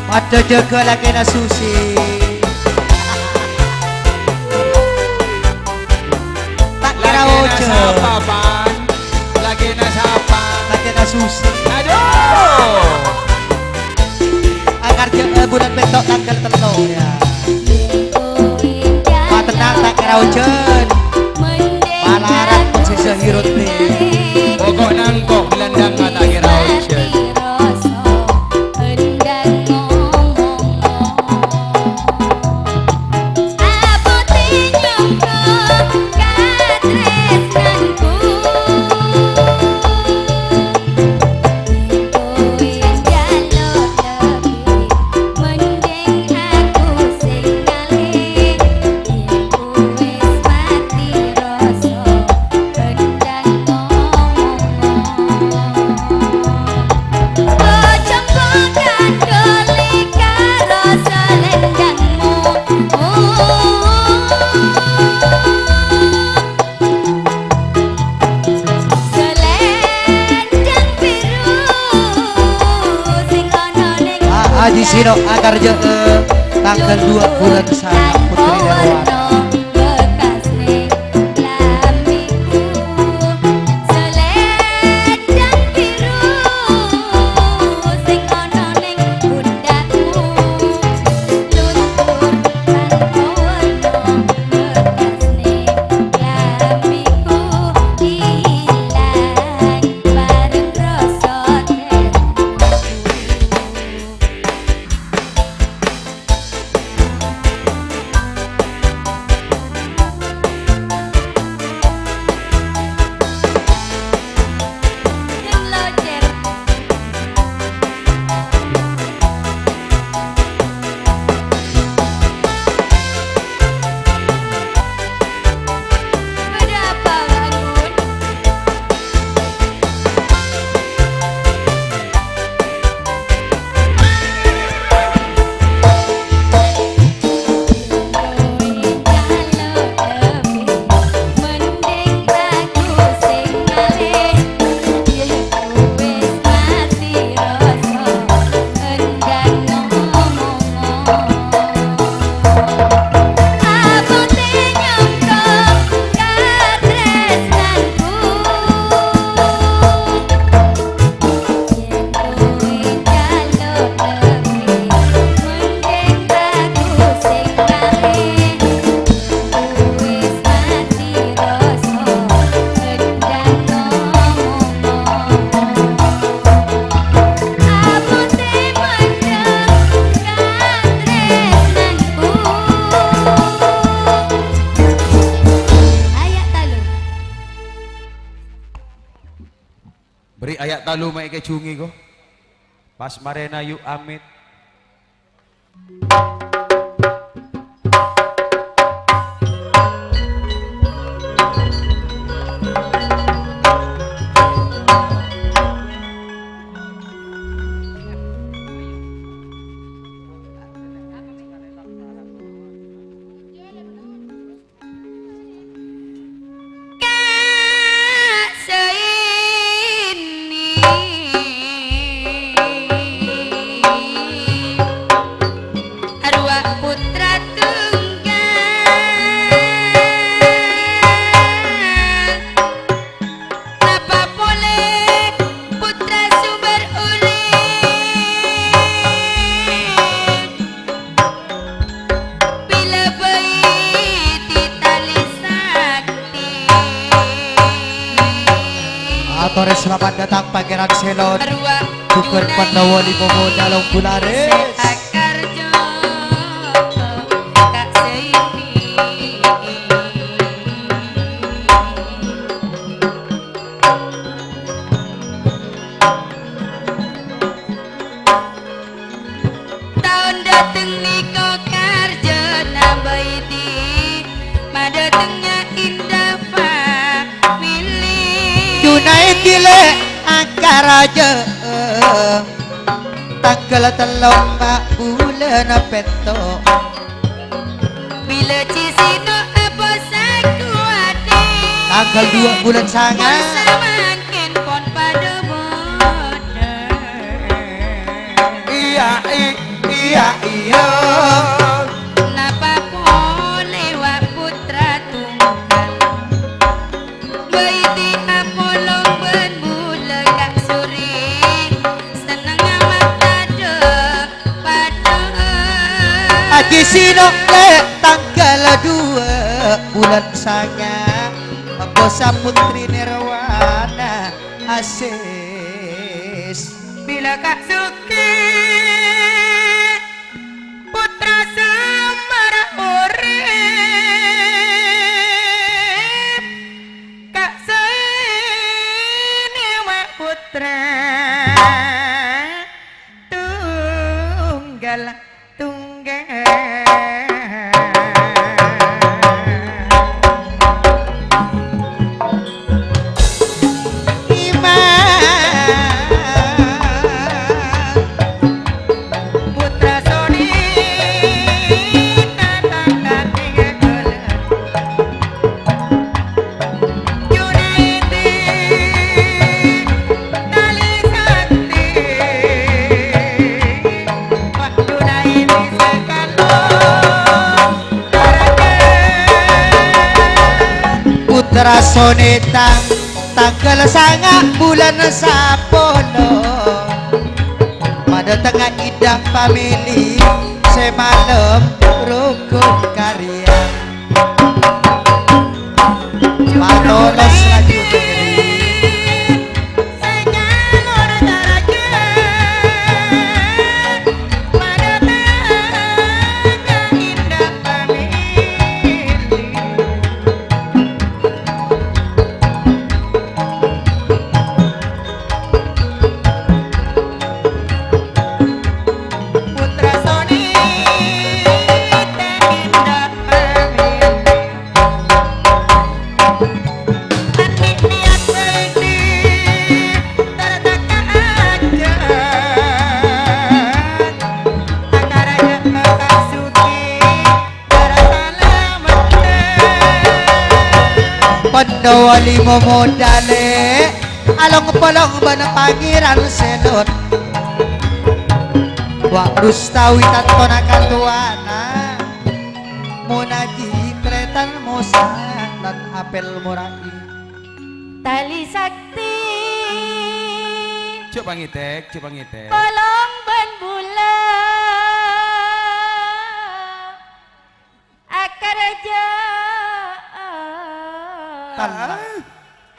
Pada jaga lagi na susi. Tak kira Lagi na ojo. sapa pan, lagi na sapa. Lagi na susi. Aduh. Agar bulan betok tanggal telo ya. Pak tenang tak kira ojo. Palaran sisa hirut nih. Pokok nangkok gelandang tak kira ocean. Haji Sino agar tanggal 2 bulan sana Putri Dewan. Beri ayak talu mai ke cungi ko. Pas marena yuk amit. Atore selamat datang Pangeran Selon Bukan Pandawa di Bobo dalam Bulares. Tahun dateng niko karjo nabaiti madatengnya indah family Junai kile akar aja tanggal telung mak bulan peto bila cisino apa sakuati tanggal 2 bulan sangat samakin sanga bosa putri nirwana asis bila Kak Suki putra Semar urip Kak Saini wa putra tunggal Sonetang tanggal sanga bulan Sapolo pada tengah indah family semalam rukun karya manolos laju Wali momodale along polong bana pangeran selot wa rustawi tanto nakatuana munaji tretan mosan dan apel muraki tali sakti coba ngitek polong ban bulan akar aja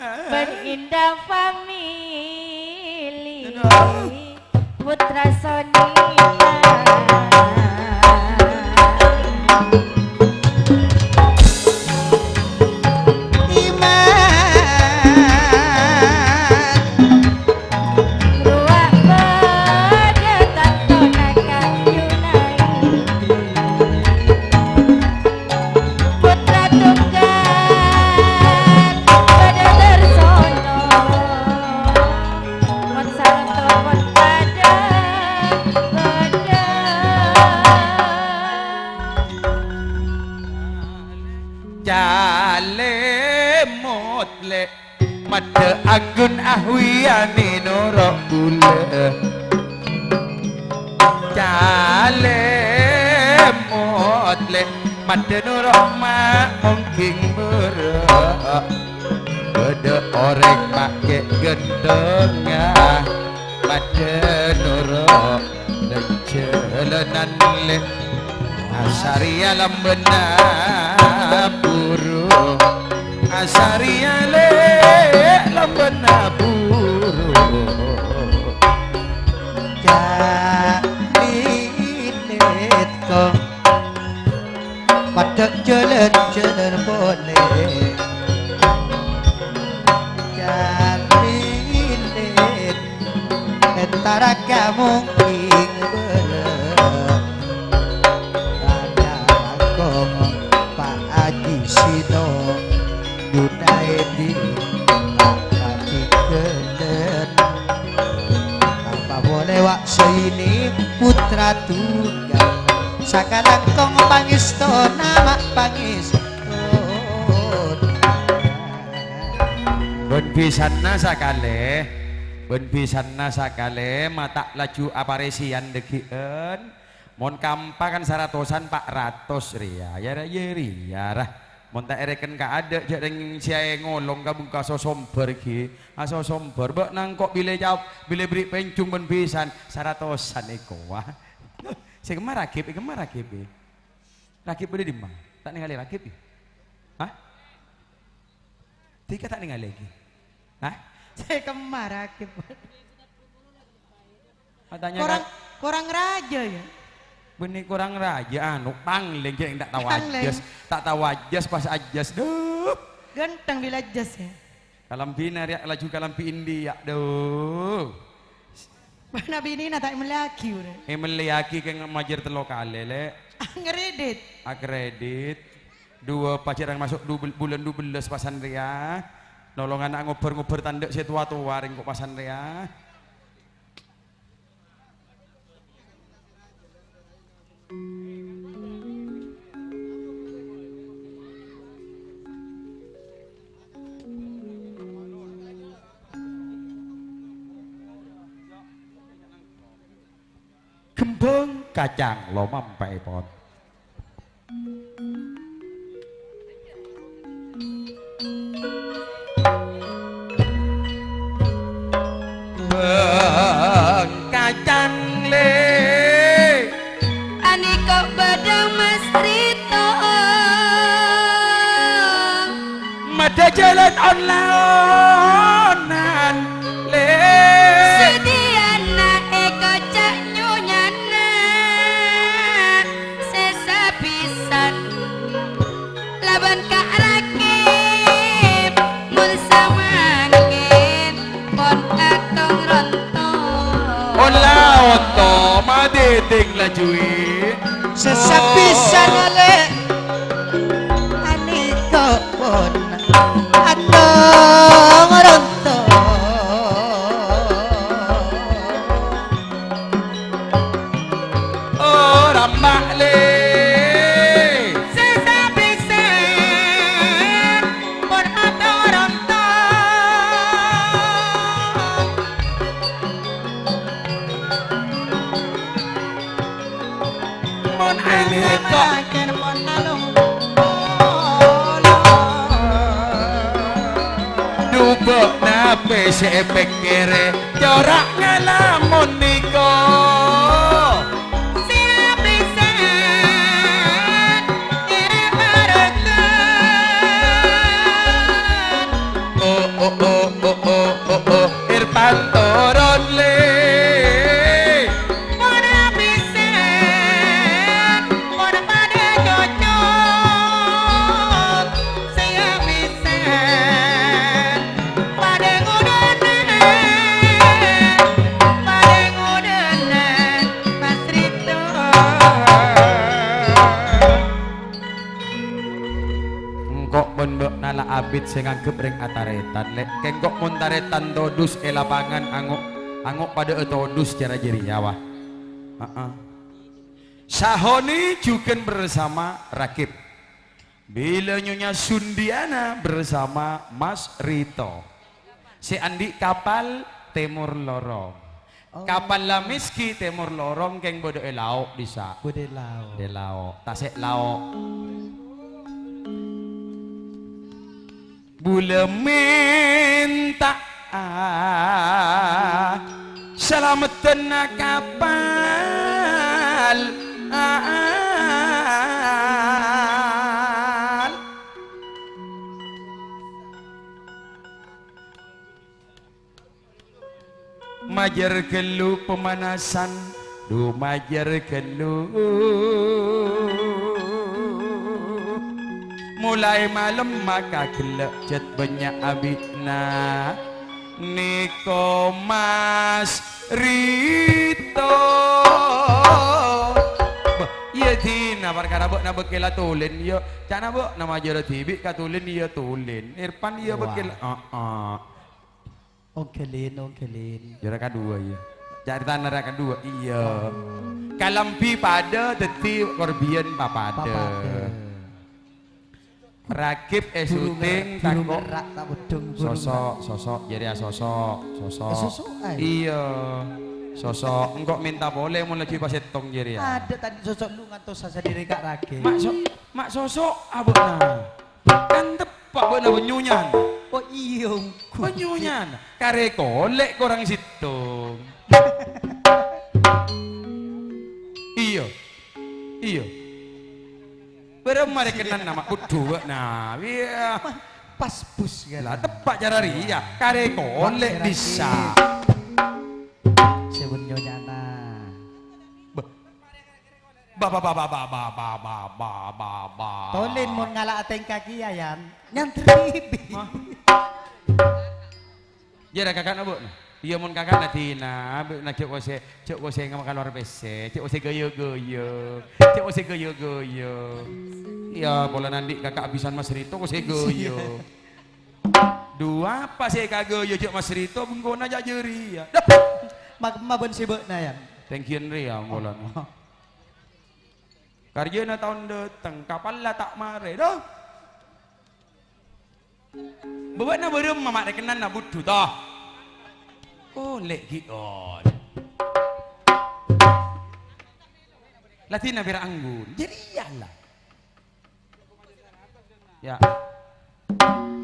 berindah family putra Sonita Mada agun ahwiyani noro kula Jale motle Mada noro ma mungkin berak Bada orek pake gendengah Mada noro Lecelenan le Asaria lambena buru Asaria le lambena buru jalilet ko pada jalan boleh jalilet antara kamu bener ada kong Pak Haji Sino Yunaidi Haji Kelen apa boleh wak ini putra tunggal sakalang kong pangisto nama pangisto ben pisanna sakale mata laju aparesian degien mon kampa kan 100-an 400 ria ya ria mon tak ereken ka ada jareng siae ngolong ka bungka sosomber ki aso somber bek nang kok bile jawab bile beri pencung ben pisan 100-an eko wah sing rakib rakib bede di mana tak ningali rakib hah Tika tak ningali lagi. Hah? Saya kemar Rakib. Katanya Kurang raja ya. benih kurang raja anu pangling yang tak tahu Pangling. ajas. Tak tahu ajas pas ajas. Duh. Ganteng bila jas ya. Kalampi nariak laju kalampi India. Duh. Nabi ini tak melaki udah. Meliaki keng majer telo kali le. Ngeredit. Akredit. Dua pacaran masuk bulan 12 pasan ria. Nolong anak ngober-ngober tanduk si tua-tua ring kok pasan ria. Kembang kacang lo mampai pon. Kacang le Ani kok badang Mas Rito mada jalan online le Sediana eko cak nyunyana Sesa pisan Laban kak rakib Mul samangkin Pon atong rontong ola oto maditing lajui Sesapisan ale. Aniko pun atong rontong. ora mak le Sesa pisan Pon atong rontong mon ini kok Makin pun nalung. dubok nape sepek kere corak ngalamun niko Siapisan Iri barengan oh Irfan turun le Mona pisan Mona pada cocok Siapisan Pada ngudanan Mas Rito engkok bendok nala abid sing anggap ring ataretan lek kengkok mun taretan todus e lapangan angok pada todus cara jeriawa Sahoni juga bersama Rakib bila Nyonya Sundiana bersama Mas Rito si Andi kapal Timur Lorong kapal Lamiski Timur Lorong keng bodo lauk disa Bude lau. de lauk tasik lauk bule minta selamatan kapal majar gelu pemanasan majar gelu mulai malam maka gelap jet banyak abina Niko Mas Rito iya dina perkara bok na bekela tulen yo cana bok nama jara tibik katulen iya tulen Irfan iya bekela Ongkelin. jara kedua iya cari tanah kedua iya kalampi pada deti korbian papada Rakib syuting Biru takok merak tak bedung. sosok jadi sosok Sosokan? iya sosok engkok minta boleh mau lagi pas etong jadi ya Ada tadi sosok lu ngantos saja diri Kak Rake. mak sosok abona kan tepak bona benyunyan Oh iya. benyunyan kare kolek korang situ iya berapa kenan nama kudu nah iya pas bus kan. Lah tepak cara ria, kare kolek bisa. Sebut nyonyana. Tolin mau ngalak ateng kaki ayan. Nyantri. Ya ada kakak nabuk. Iya mun kakak natina, nak cuk wase ngamakan luar PC, cuk wase goyo-goyo. Cuk wase goyo-goyo. Iya, bola nanti kakak abisan Mas Rito wase goyo. Dua apa sih kagoyo cuk Mas Rito benggona aja jeri ya. Mabon sibuk na yan. Thank you Nri ya bolan. Karyana tahun datang, kapan lah tak mare doh. Bawa na berem mamak rekenan na budu toh. Oh lek gion. Latina bira anggun. Jadi iyalah. Ya.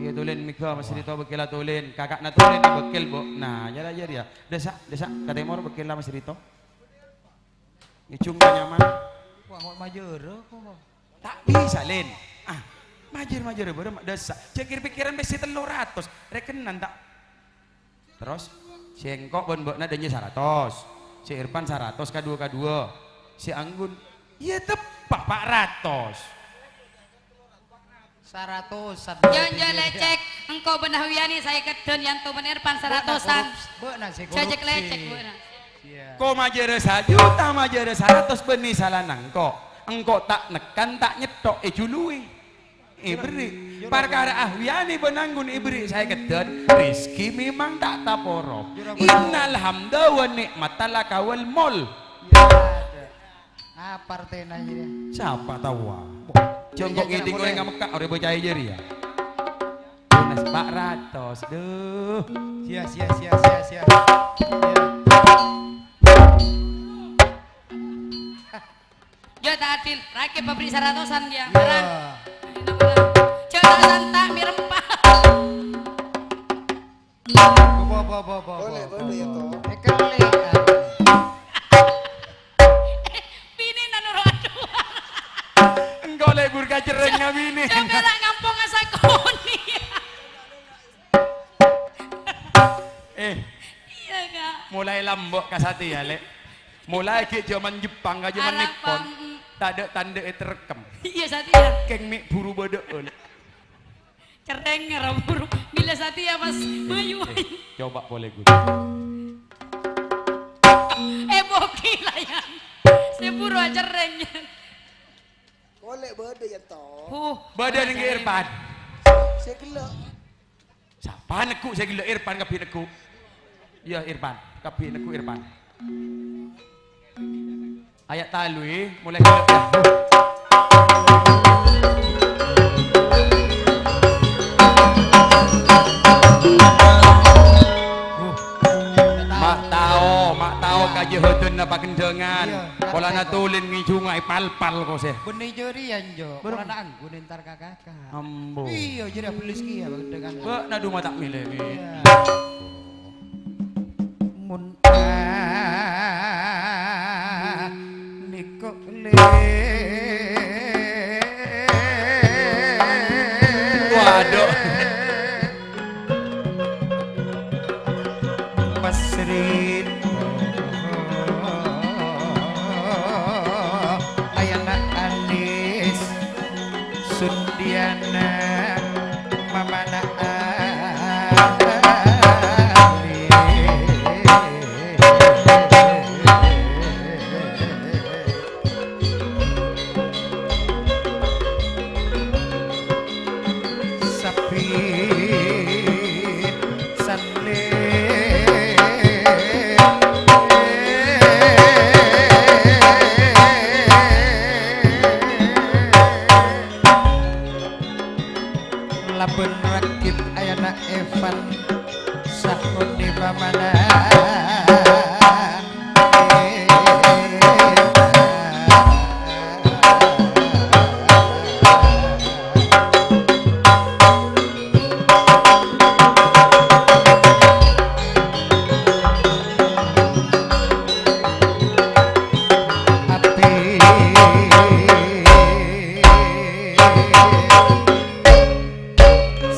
Iya tulen mika Mas Rito bekil tulen, kakak na tulen bekil bo. Nah, jadi ya. Desa katemor bekil Mas Rito. Ngicung nyaman. Wah, mau majur kok. Tak bisa len. Ah, majur baru desa. Cekir pikiran besi 300. Rekenan tak. Terus si engkok bon-bokna danya 100. Si Irfan 100 K2. Si Anggun iya tepak 400. 100-an. Jangan lecek, engkau benah wiani saya kedon yang tuh bener pan 100-an. Cek lecek bener. Kau majere 1 juta majere 100 benih salah nangko. Engkau tak nekan tak nyetok jului. Ibri perkara ahwiani benanggun ibri saya kedon rizki memang tak taporo. Innal hamda wa ni'matal kawal mol. Apa artinya dia? Siapa tahu? Jongkok ngiting goreng ngamekak ora bocah jeri ya. Nas 400 duh. Sia. Jo tak adil, rakyat pabrik 100-an dia. Barang. Coba santak mirempah. Boleh ya toh. Bini nanuro aduh. Engkau lebur kacereng ngabini. Coba tak ngampung asa koni. Iya kak. Mulai lambok kasati ya lek. Mulai ke zaman Jepang ke zaman Nippon. Tak ada tanda terekam. Iya Satya. Keng mik buru bedek. Cereng ngeraburu. Bila Satya pas mayu. Coba boleh gue. Boki layan. Sepuro cereng. Boleh berde ya toh. Badan yang Irfan. Saya gelak. Siapa neku saya gila Irfan kapi neku. Iya Irfan kapi neku Irfan. Ayat talui mulai gelap ya. Mak tahu kaji hutun na pakendengan. Pola na tulin ngi sungai pal-pal kok sih. Benih jerian jo. Pola na anggun entar kakak. Ambo. Iya jadi belis kia pakendengan. Ba na duma tak milih. Mun nikok le. Waduh. Pasrit ayana anis sundiana mamana labun rakit ayana Evan sahuni pamana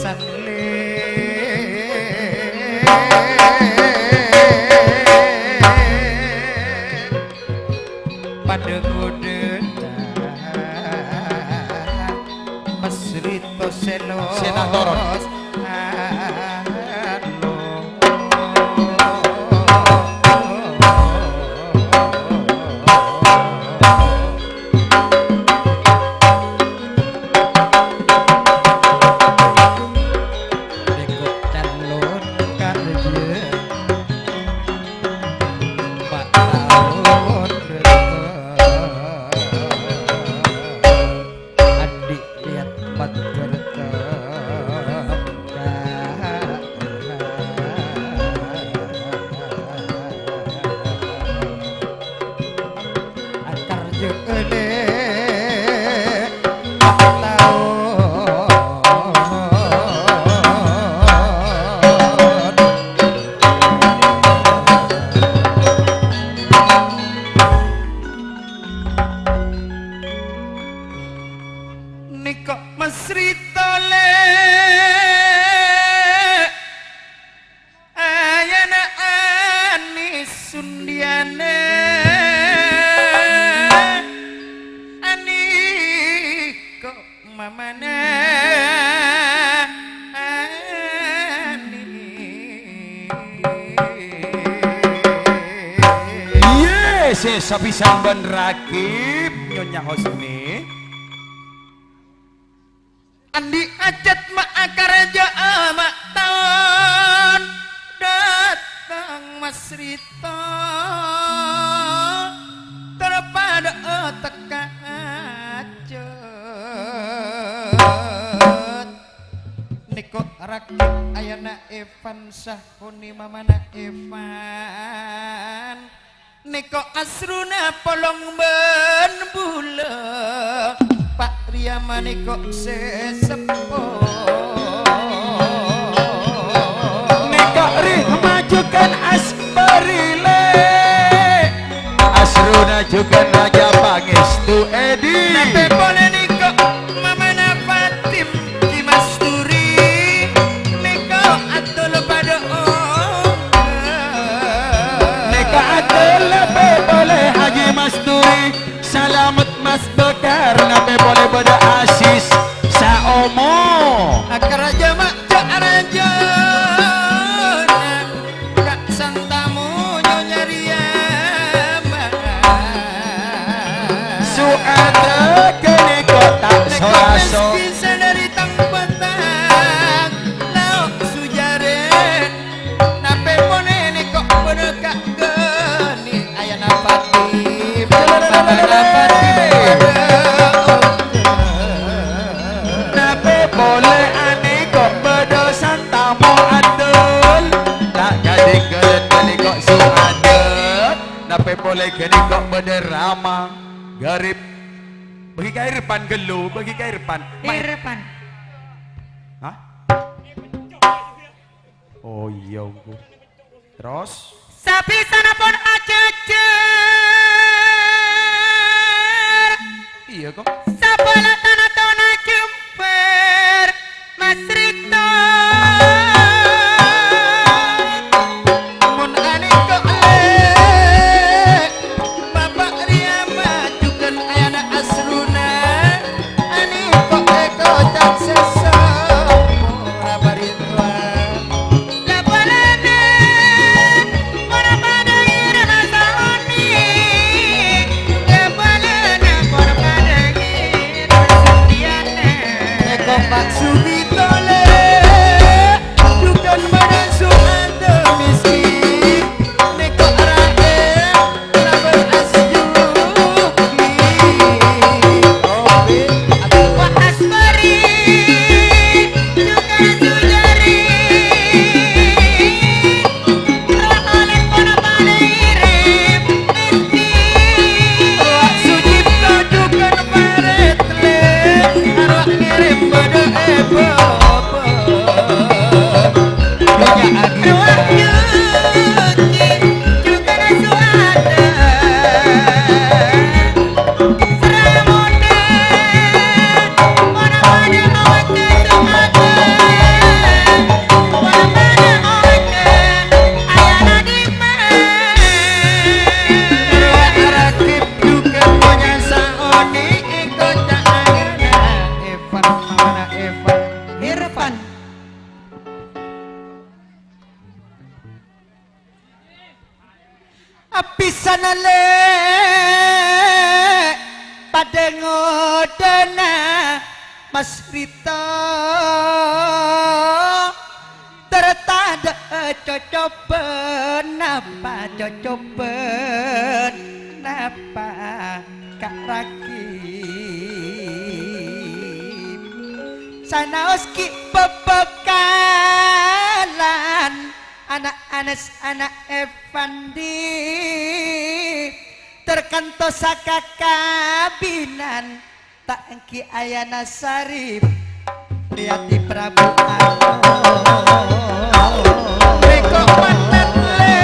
San Ese sapisan ban rakib Nyonya Hosni Andi acet maakaraja amak tahun datang Mas Rito terpada teka acet Niko rakib ayana Evan sahuni mamana Evan Niko asruna polong ben bula Pak Riyama niko sesepo Niko ring majukan asbarile Asruna juga raja pangestu Edi Nape boleh niko mamana Fatim Dimasturi Niko atul pada Niko atul lebih boleh Haji Masturi Salamet Mas Bekar Nape boleh pada Asis Saomo Akaraja mak cak raja Kak santamu nyonya Riyama Suada kini kota soraso bisa dari tang petang Lau sujaren Nape pone niko berdekak geni Ayana Fatim Babana Fatim Nape boleh ani kok berdosan tamu adul Tak jadi gelet kali kok suada Nape boleh kini kok berderama Garip Bagi ke Irfan gelu Bagi ke Irfan Irfan. Hah? Oh iya Bu. Terus Sapi sana pun acecer. iya kok Sapala tanah tanah jumper. Mas Rito. Mun ani kok Bapak Riyama juga ayana asruna Ani kok eko tak sesopo Rabaritwa Lapalana. Mana pada irama saoni. Lapalana. Mana pada irama sundiana. Eko Pak Subitole juga mana suada miskin Neko rae Rabel asjuki Obe Wah asmari. Juga sujari. Roholet mana pada irim. Miskin. Wak Sujipto juga paretle Arwak ngirim pada ebobo Nyonya Ruang Agita cuci juga suada. Serang muda. Mana pada awak kesuada. Mana pada awak ayana dimana. Arwak Rakib juga punya saoni ikut ayana Evan mana Evan Irfan Apisana le pada ngodana Mas Rito tertada cocoben napa cocoben napa Kak Rakib sanaos ki bebekalan anak Anas anak Evandi terkantos sakakabinan tak engki ayana sarip Riyati Prabu Reko mantan le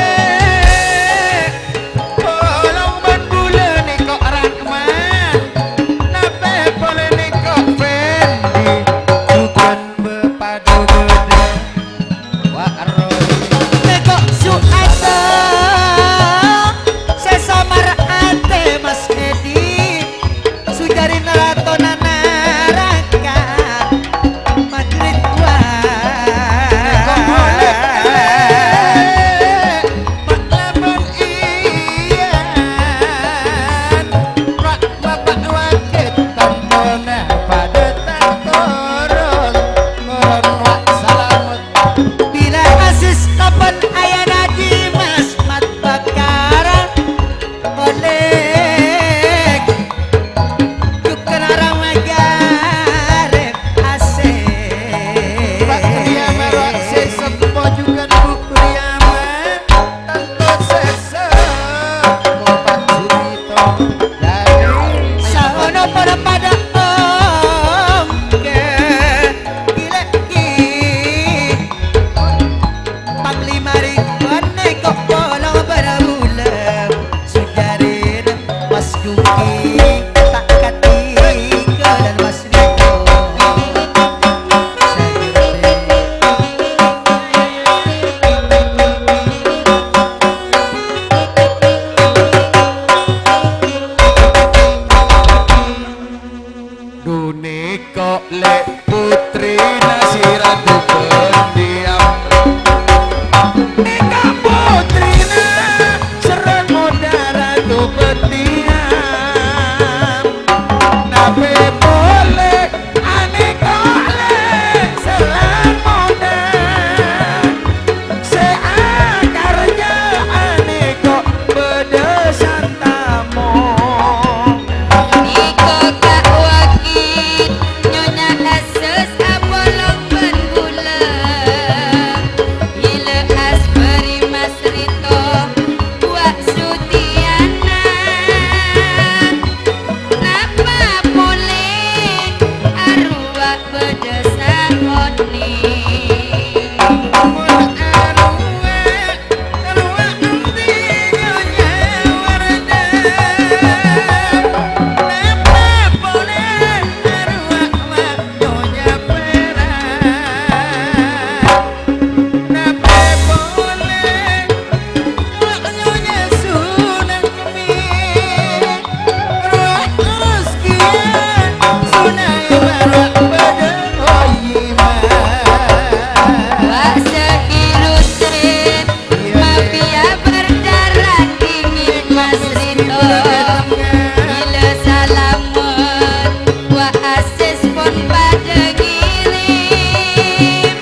Tolong bandula Niko Rahman Nape boleh Niko Fendi Bukan bepadu gede Waroy Niko Suata Sesamar ate Mas Edi Sujari Naratona Naraka Madrid Niko Bila salamet wa asis pun pada ngirim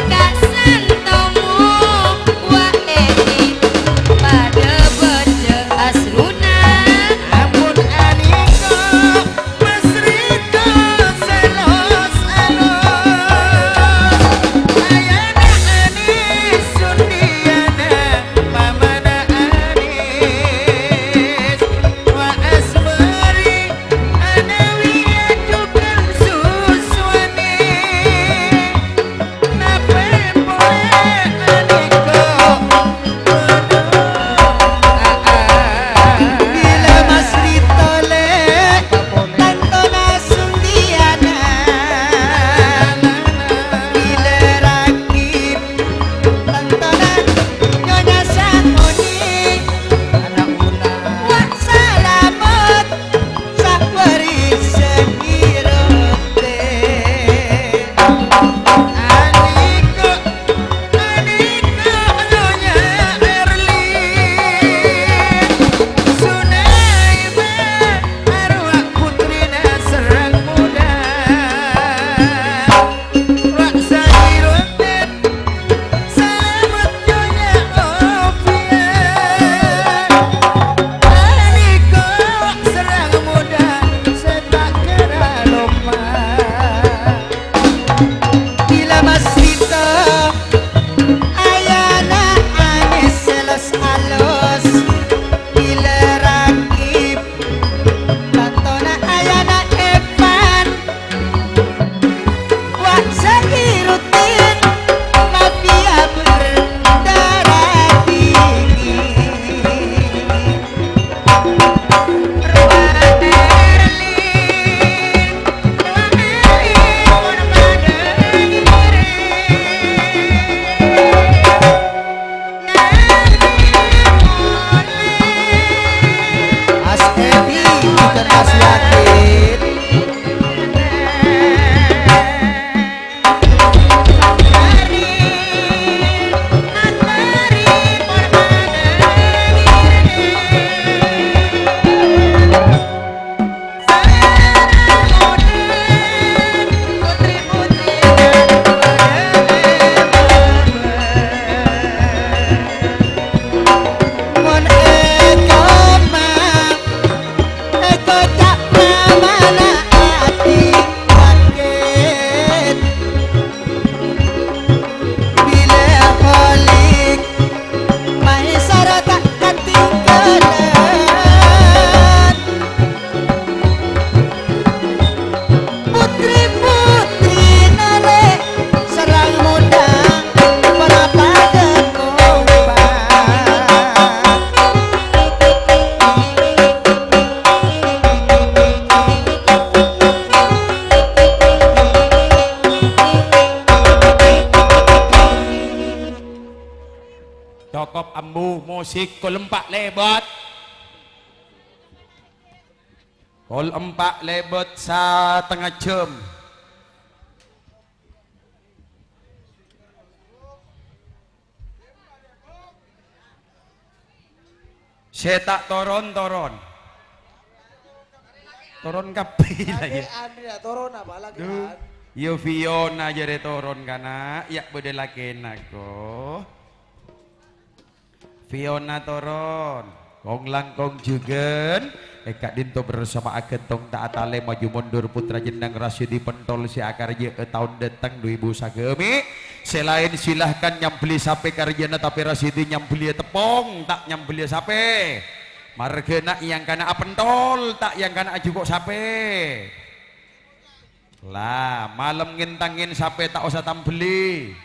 Kak santomu wa edit pada beda asruna Ampun aniko mesriko selos alos Ayana anis sundiana mamana anis Wa asmari anawiya cukan suswani Nape poe aniko Bila Mas Rito le Tantona Sundiana Bila Rakib Tantona Nyonya Sangoni Anak ula Wak salamat Sakbari sekirote Aniko Nyonya Erlin Sunaiba arwah putrina serang muda Wak sahiroten selamat nyonya Ovia Aniko serang muda setak kera lupa Bila Mas Rito Ayana anis selos halus Bila Rakib Tantona Ayana Evan Wak sahirutin Mafia berdarah dingin Ruang Erlin pun pada Mas Edi bukan Mas Yakin Mon eko ma eko cak mana ati paket bila holik maisara tak ketinggalan putri-putri nale serang muda para pada kompak Cokop ambu musik kol 4 lebot. Kol 4 lebot setengah jam. Saya tak toron kapi lagi. Andrea turun apa lagi Duh, yo Fiona jadi toron kana, ya bede laki nako. Fiona toron, kong langkong juga. Kak Dinto bersama Agentong tak atale maju mundur putra jenang Rasyidi pentol si akar je tahun datang 2001. Selain silahkan nyambeli sape karjana tapi Rasyidi nyambeli tepung tak nyambeli sape. Margena yang kana pentol tak yang kana juga sape. Lah malam ngintangin sape tak usah tambeli.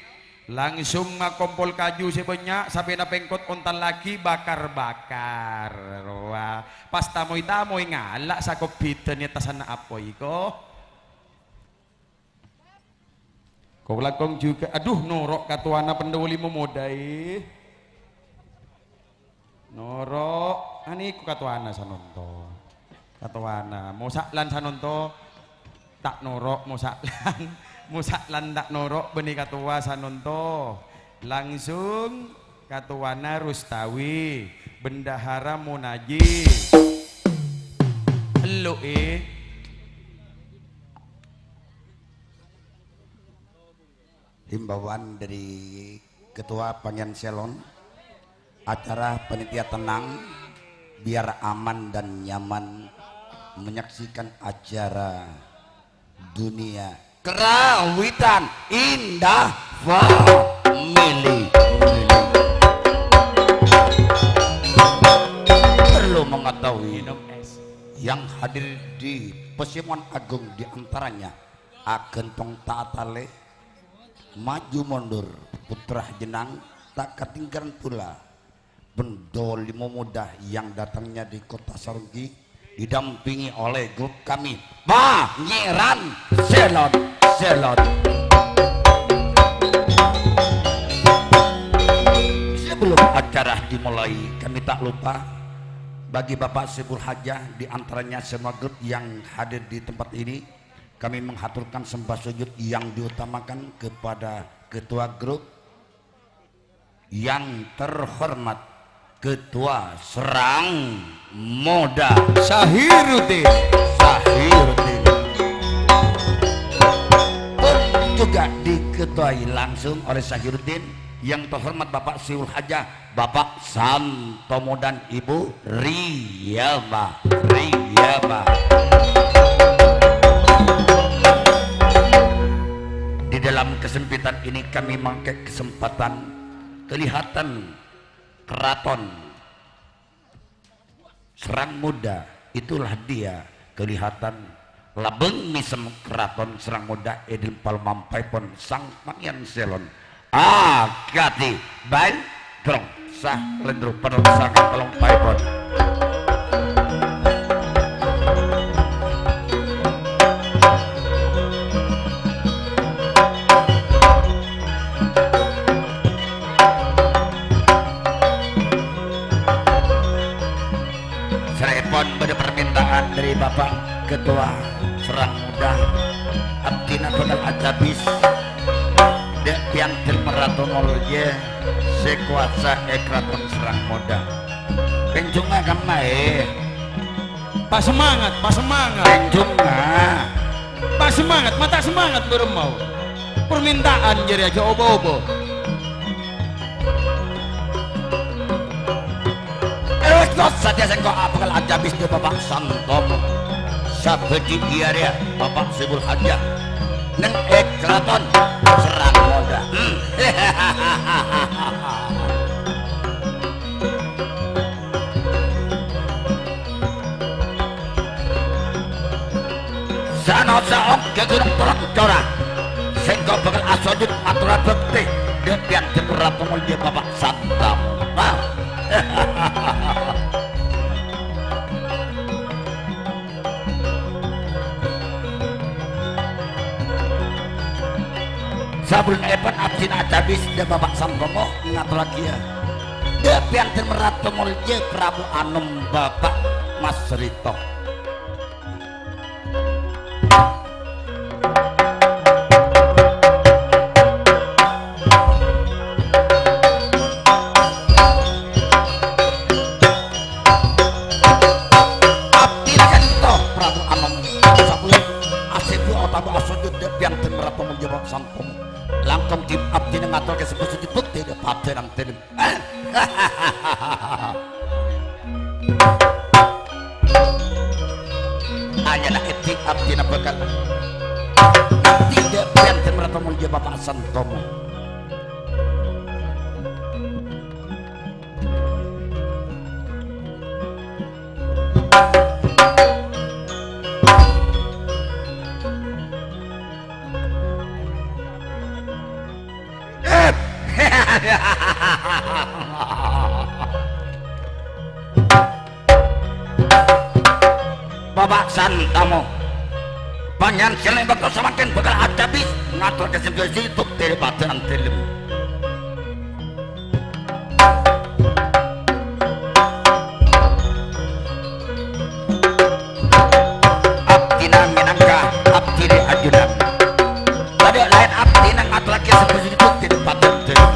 Langsung ngakompol kaju sebanyak sampai na pengkot ontan lagi bakar-bakar. Wah, pas tamoy ngalak sa kopitan ni tasan na apoy ko. Kau lakong juga, aduh norok katuana penduli mo modai. Norok, ani ko katuana sa nonto. Katuana, mo saklan sa nonto, tak norok mo saklan. Musaklan tak norok benih katua sanonto langsung katuana Rustawi bendahara munaji elu himbauan dari Ketua Pangen Selon, acara panitia tenang biar aman dan nyaman menyaksikan acara dunia kerawitan indah family. Perlu mengetahui yang hadir di Persimuan Agung diantaranya Agen Tong Taatale, maju mundur putra jenang tak ketinggalan pula pendolimo muda yang datangnya di kota Sarunggi didampingi oleh grup kami Pangeran Selon. Sebelum acara dimulai, kami tak lupa bagi Bapak Sebul Hajah diantaranya semua grup yang hadir di tempat ini, kami menghaturkan sembah sujud yang diutamakan kepada ketua grup yang terhormat Ketua Serang Moda Sahiruddin. Juga diketuai langsung oleh Sahiruddin yang terhormat Bapak Siul Hajah, Bapak Santomo dan Ibu Riyama. Di dalam kesempitan ini kami memakai kesempatan kelihatan keraton Serang Muda, itulah dia kelihatan labeng misem keraton Serang Muda Edil Palmampai pun sang Pangeran Selon agati baik drong sah lendru pada sang Palmampai pun pada permintaan dari Bapak Ketua Serang Muda Abdina Total Ajabis Dek Piantil Meratu Molje Sekuasa Ekraton Serang Muda Penjunga kamai Pak semangat Penjunga Pak semangat, mata semangat beremau permintaan jadi aja obo-obo. Saja saya kau apakah aja bis dia Bapak Santomo sabedi dia dia Bapak Sebul Hajah neng Keraton Serang Moda. Sana saok kegerak torang corang saya kau bakal asodut aturan bekti dia pian ceperat pemul dia Bapak Santomo. Sabun epan absin acabis dia Bapak Santomo ngatur lagi ya dia piantin meratu mulje Prabu Anom Bapak Mas Rito. Abdi Rento Prabu Anom sabun asibu otabu asujud dia piantin meratu mulje Bapak Santomo langkong tim abdi ngatur ke sebuah sujud bukti dia pada nang tenim hanya nak etik abdi nak bekal nanti dia piantin merata mulja Bapak Santomo. Bapak Santomo panjang selain bakal semakin bakal ada bis ngatur kesimpulan situk dari badan film abdi nang minangka abdi di ajudan tadi lain abdi nang ngatur lagi kesimpulan situk dari badan film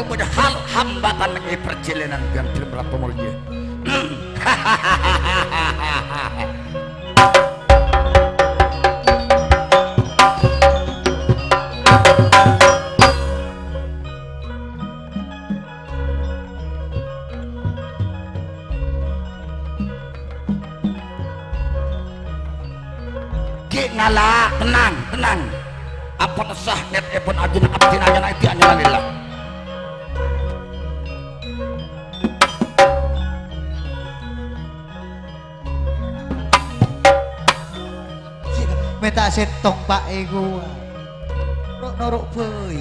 kau hal hambatan lagi perjalanan ganti berapa mulanya. Ngala tenang tenang apa nesah net epon ajun abdin aja naik tianya lillah minta setong pak ego norok boy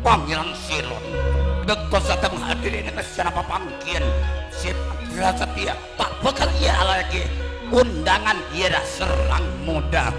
Pangeran Silon bekos datang menghadiri dengan secara panggian Sip Setia tak bakal ia lagi undangan ia serang muda.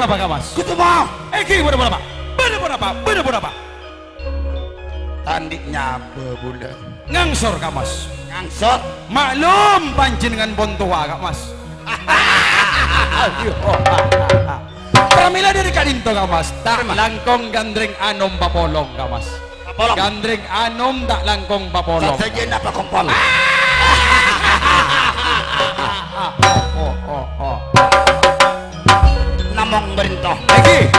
Apa kamas? Kutuba. Eki bener apa? Bener apa? Tandiknya bebulan. Ngangsor kamas. Ngangsor. Maklum panjenengan bontua kamas. Pramila dari kadinto kamas. Tak langkong gandring anom papolong kamas. Papolong. Gandring anom tak langkong papolong. Saja apa kompol? Namong berintah Eki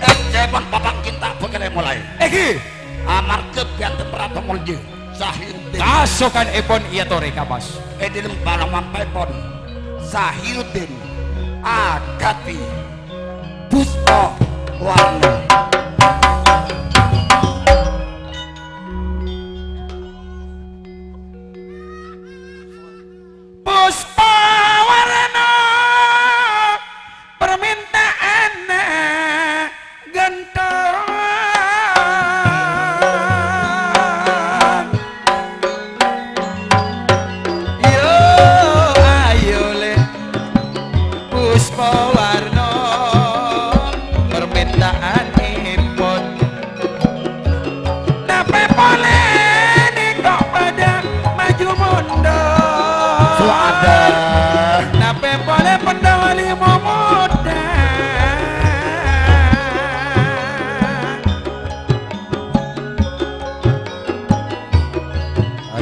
Ecepan papang kita bekele mulai Eki amar kebianten Ratu Mulje Sahiruddin kasokan epon iya tore kamas edilem palamampai pon Sahiruddin Agati Puspa Warna Puspa Warna permintaan ganteng yo ayo le Puspa Warna permintaan ipun nape boleh nih kok pada maju mundur Suada nape boleh pendawali muda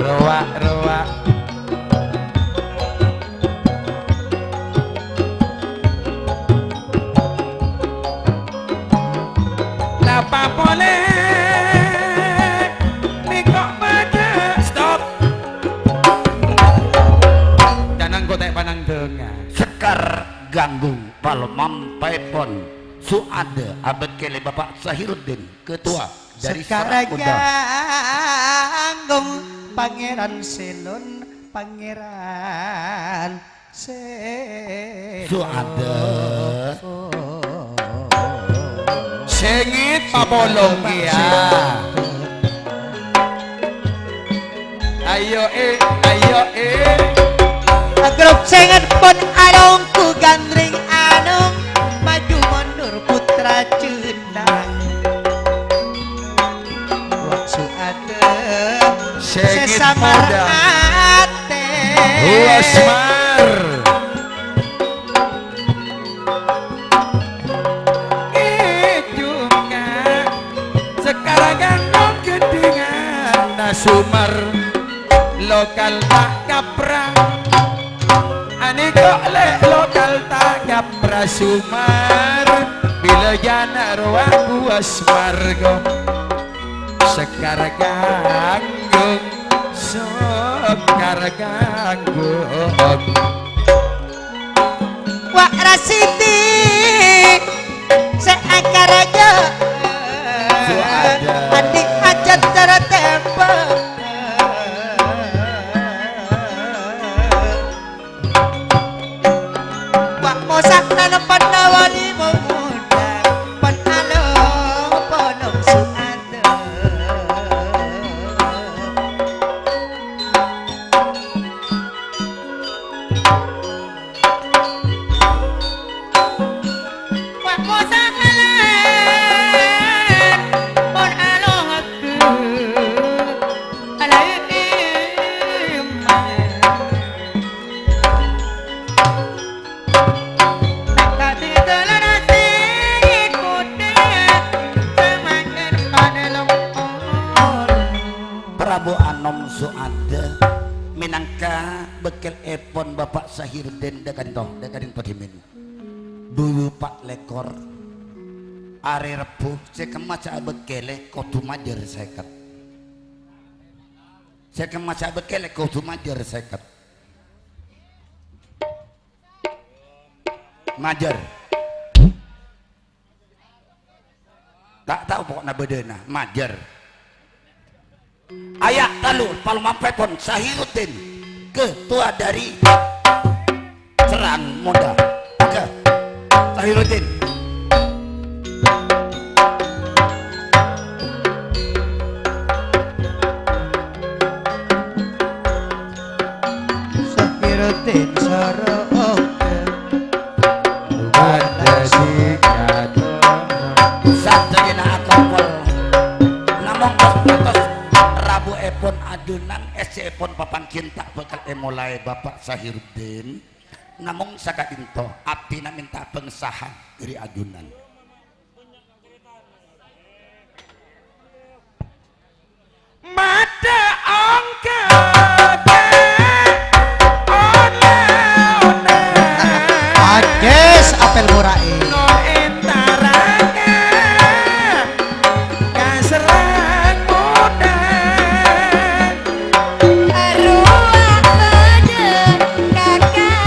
roa napa boleh nih kok pada stop jangan kotek panang tengah Sekar Ganggung Palamampai pon Suada abad kele Bapak Sahiruddin Ketua dari sekarang Serak Muda ganggung Pangeran Silon Pangeran Silon Suada sengit papolong ya ayo grup sengat pun alongku gandring anung maju mundur putra cundang waktu ada sengit sesamar muda ate Wasmar juga sekarang gandong gedingan nasumar kok lek lokal tanggap prasumar bila jana ruang asmargo sekar ganggung sekar ganggung Wak Rasidi seakar aja adik hajat cara tempo Wak mosak nanapan nawali memuda pan along ponong suada Wak mosak alan pon along aku alai kati telanasi ikuti semakin pada lempor Prabu Anom Suada minangka bekel epon Bapak Sahiruddin dekantong dekadin padimin dulu Pak Lekor are repuh sekemaca bekele kotu majer seket sekemaca bekele kotu majer seket majer tak tahu pokoknya bedena majer ayat lalu Palmampepon Sahiruddin ketua dari Serang Muda ke Sahiruddin Sahiruddin Saroke pada sikat Sadayana akopol namong kos Rabu epon adunan esi epon papan cinta bekal emulai Bapak Sahiruddin namong sakadinto abdi na minta pengesahan dari adunan mata angkat Ages apel murai no entaranga kaserang muda Arwah bede kakak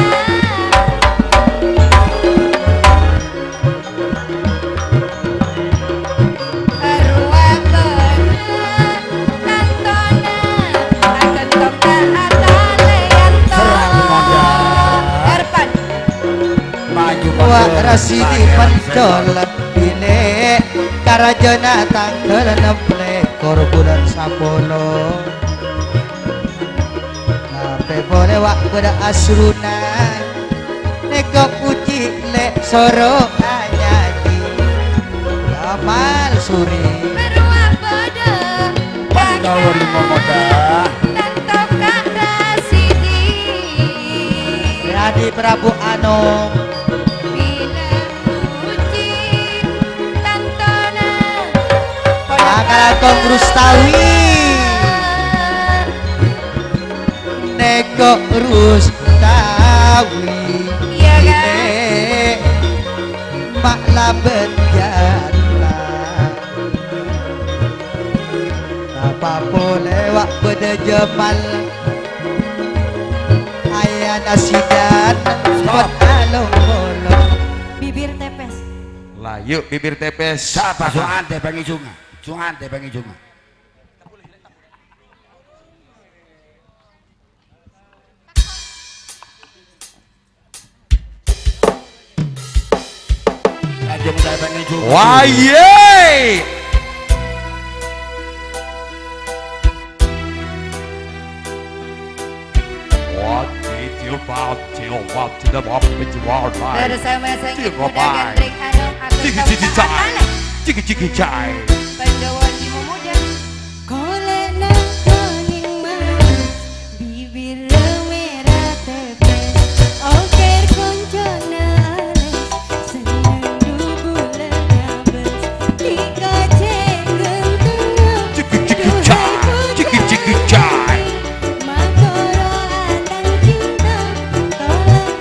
Arwah bede tantona akan toka atale yanto Serang Muda. Erpan maju Wak Rasidi Pancol Bile Karajana tanggal 6 bulan Sapolo Sampai boleh wak beda asruna Nego puji lek soro anyaji Kamal Suri Arwah bede Pandawa Lima Muda tanto kak Rasidi Adi Prabu Anom bila puji tantona Akalatong Rustawi Nego Rustawi Iya kan? Ile Mak Laben Jala Apa boleh wak beda jemal Ayah nasidan Buat along bolong Bibir tepes Lah yuk bibir tepes. siapa Suante Bangi Junga Suante Bangi Junga Raja Muda Bangi Junga Waye. bersama sang ibu dan gandring anom aku tak Ciki cai. Pandawa di memuda kolena kuning manis bibir merah tepes oker koncona ales senang dubulan abes tiga cengentung Ciki cai. makoro atang cinta tolak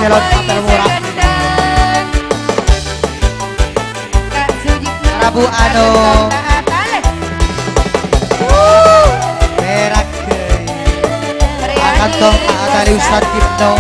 Selon apel murah. Prabu Ano Berak Kantong Atali Ustad Kipno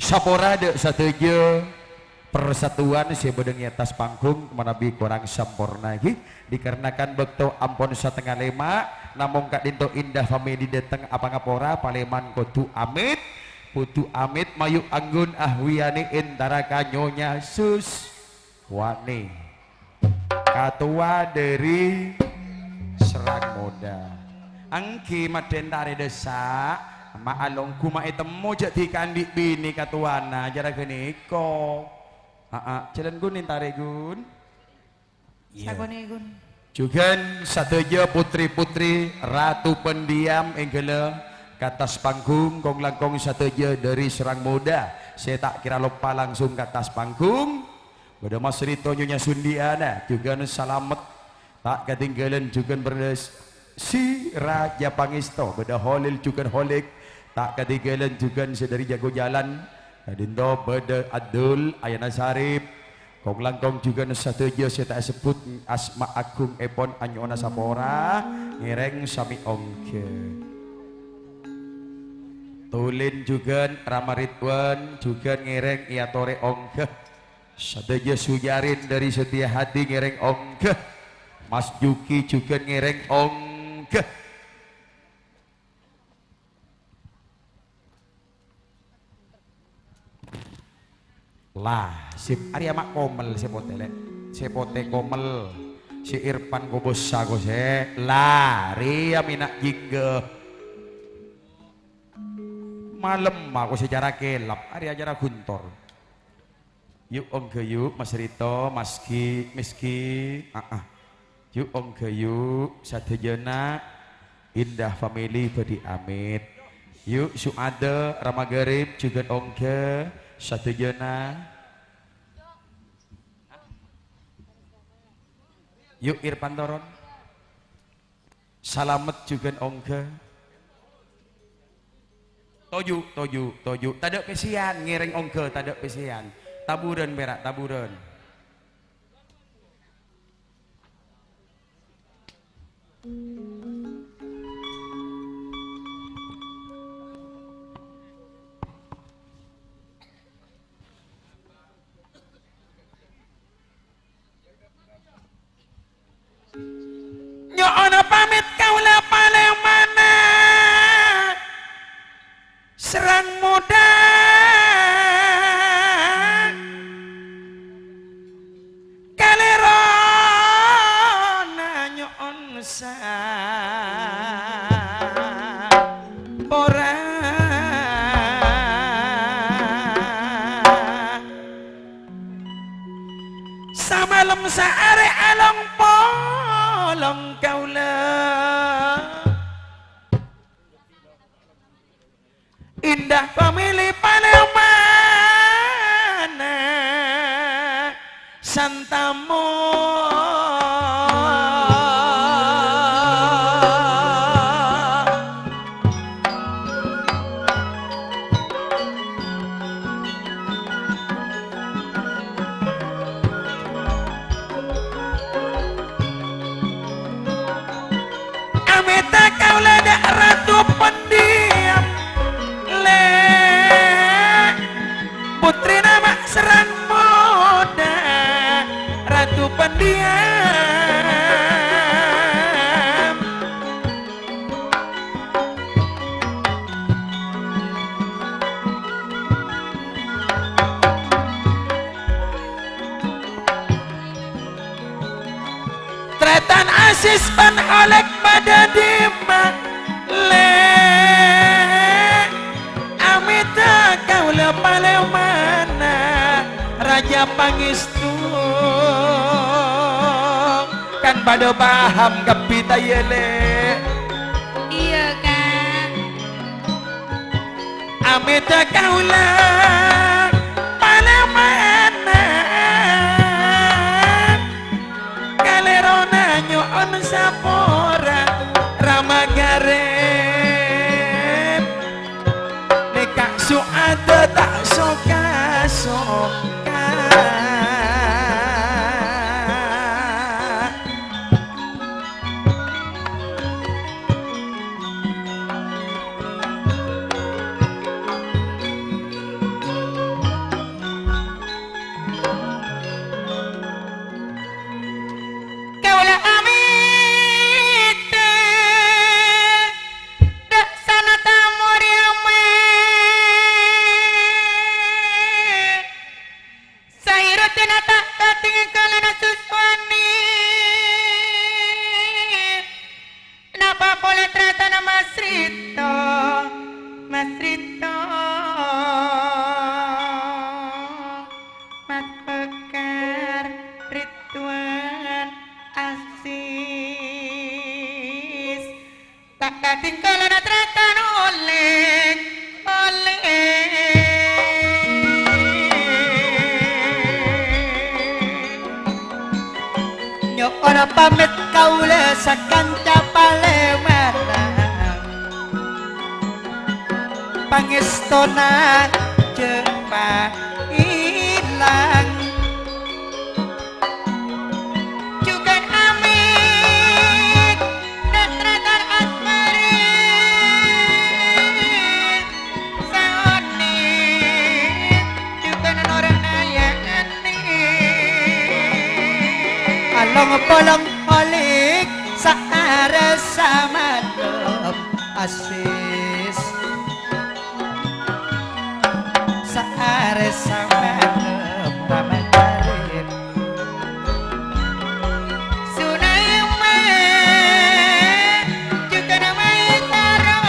Saporade sateje persatuan si bedeng atas panggung menabi kurang sampurna lagi dikarenakan bekto ampun setengah lema namun kak dinto indah family dateng apa ngapora paleman kutu amit putu amit mayu anggun ahwiani intara kanyonya sus wani katua dari Serang Muda angki madentare desa maalong kuma itemu jadi kandik bini katuana jara geniko jalan gun intare gun Sagone gun juga sateja putri-putri ratu pendiam enggele katas panggung kong langkong sateja dari Serang Muda saya tak kira lupa langsung ke atas panggung pada mas Rito Nyonya Sundiana juga salamet tak ketinggalan juga berdes si Raja Pangisto pada holil juga holik tak ketinggalan juga sedari jago jalan Dindo pada Adul Ayana Sarip kong langkong juga sateja saya tak sebut asma agung epon anyona sapora ngereng sami ongke tulin juga Rama Ridwan juga ngereng iatore ongke sateja Sujarin dari Setia Hati ngereng ongke Mas Juki juga ngereng ongke lah si Arya mak komel si potele si pote komel si Irfan kobos sago se lah Ria minak jingga malam aku secara kelap Arya acara guntor yuk ongke yuk Mas Rito Mas Ki Miski yuk ongke yuk satejana indah family badi amit yuk Suade Rama Garib juga ongke satejana yuk Irfan Toron salamet juga ongke toju tadak pesian ngiring ongke tadak pesian taburan berak taburan Nyoona pamit kaula palemana Serang Muda kalerona nyoon sapora samalem saare along polong kaula indah pemilih palemana santamu serang moda ratu pendiam. Tretan asis penholek pada dimak le amita kau lepale mana raja pangestu kan pada paham kapita yele. Iya kan amita kau lepale mana kalerona nyoon sapora ramagaren nekak suada tak soka-soka. Kaulah amite dak sana tamur yame sairutna tak kating kalana suswani napa boleh tratana masrito mat pekar Ridwan Asis tak katinggalan atratan oleh Nyoon pamit kaula sakanca Palembang pangestona jempa ilang juga amit dan tratan asmari saoni juga orang nayani along polong holik saare samadom asis saare samadom ramadarin Sunayama juga namanya Taro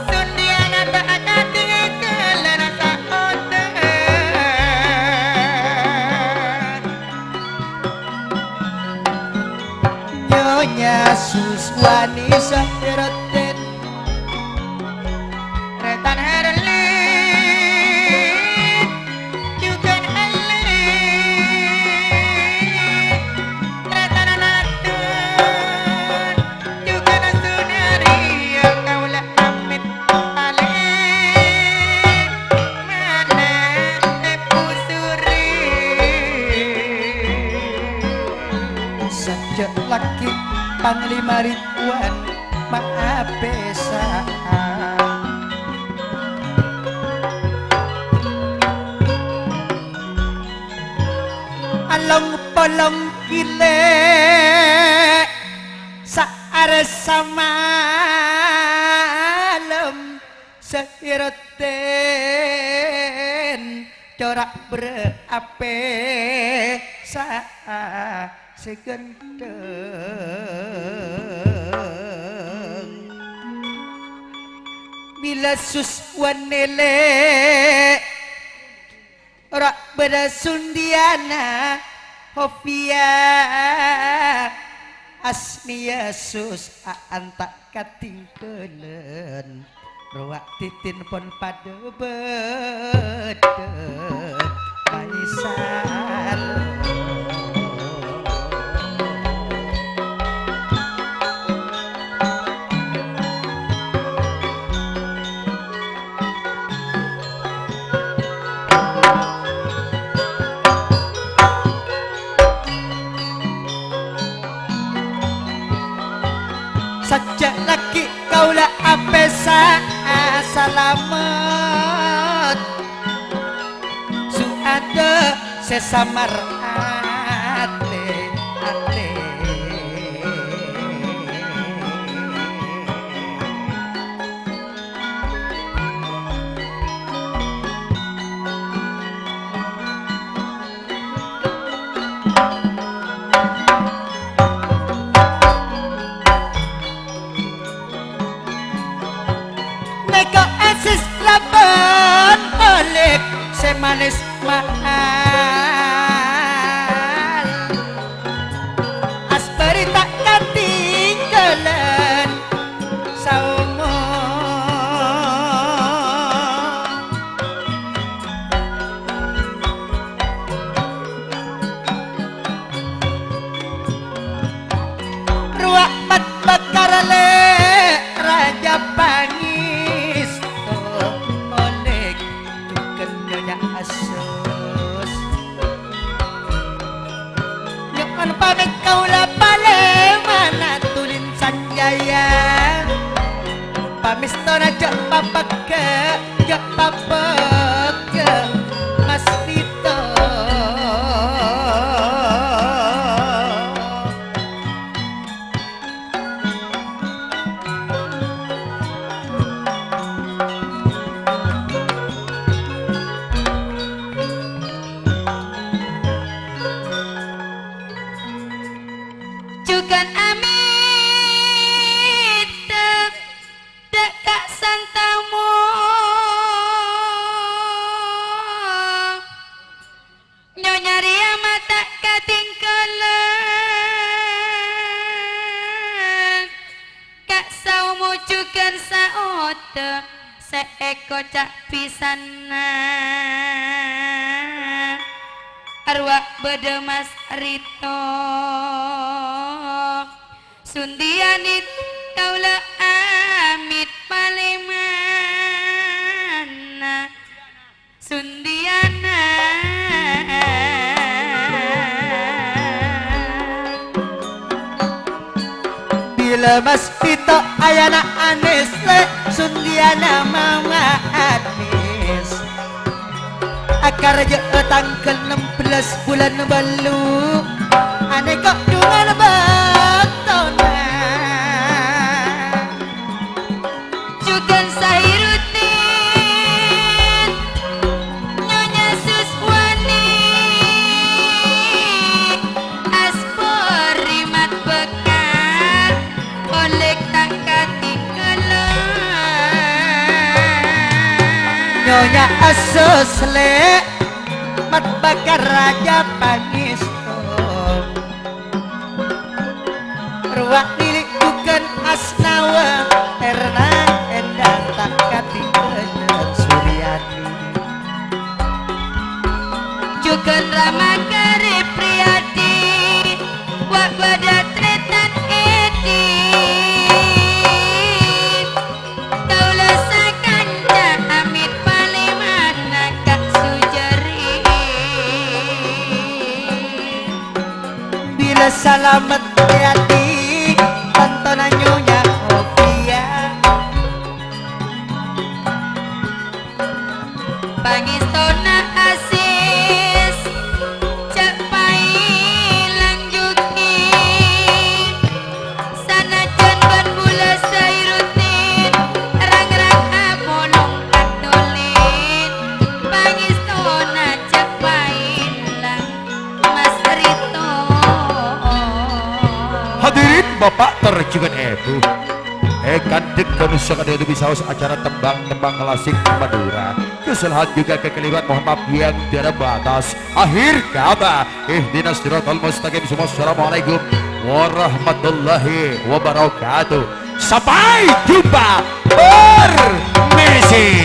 Sundiana tak ada tinggalan saoten Nyonya Suswani Sahiroten Retan Herlin juga Herlin Retan Natun juga Nasunari yang kaulah amit paling mana pusuri Sajak laki Panglima Ridwan Maapesa Along polong kile saare samalem Sahiroten corak berape sa segendeng bila suswanele rak berasundiana Hofia asnia sus antak katingkelen ruak titin pon pada bedek manisal sajak laki kaulah apesa salamet sesamar ate ate neko esis laban balik semanis mahal asperi tak ketinggalan saumo ruak mat bakar le raja pangis oleh kenanya asus jangan pamit kaulah pale mana tulin sanjaya pamistona jak papak ke jak papak ke mas Vito Jugan amit dekat santamu nyonya ria mata katinggalan kak saumu jugan saote seeko cak pisana arwah bede mas Rito sundianit kaula amit palemana sundiana bila mas Vito ayana anis le sundiana mama anis akar je tanggal 16 bulan balu ane kok dungan batona jugan sahirutin nyonya suswani aspori mat bekar oleh tak katinggalan nyonya asus le mat bakar raja pangis ruak milik bukan asnawa Hernang endang tak katinggalan Suryati jugan Rama Karib Priyadi wak badat tretan edi kaula sakanca amit palemana kak sujari bila salamet hati tontonan nyonya Ovia pangistona asis cepai langjuki sanajan ban bula sairutin rang-rang abolong katolin pangistona cepai lang mas Rito Hadirin Bapak terjugan Ibu kandik manusia kada itu bisa acara tembang-tembang klasik Madura kesalahan juga kekeliruan mohon maaf yang tiada batas akhir kata ihdinas siratal mustaqim semua assalamualaikum warahmatullahi wabarakatuh sampai jumpa permisi.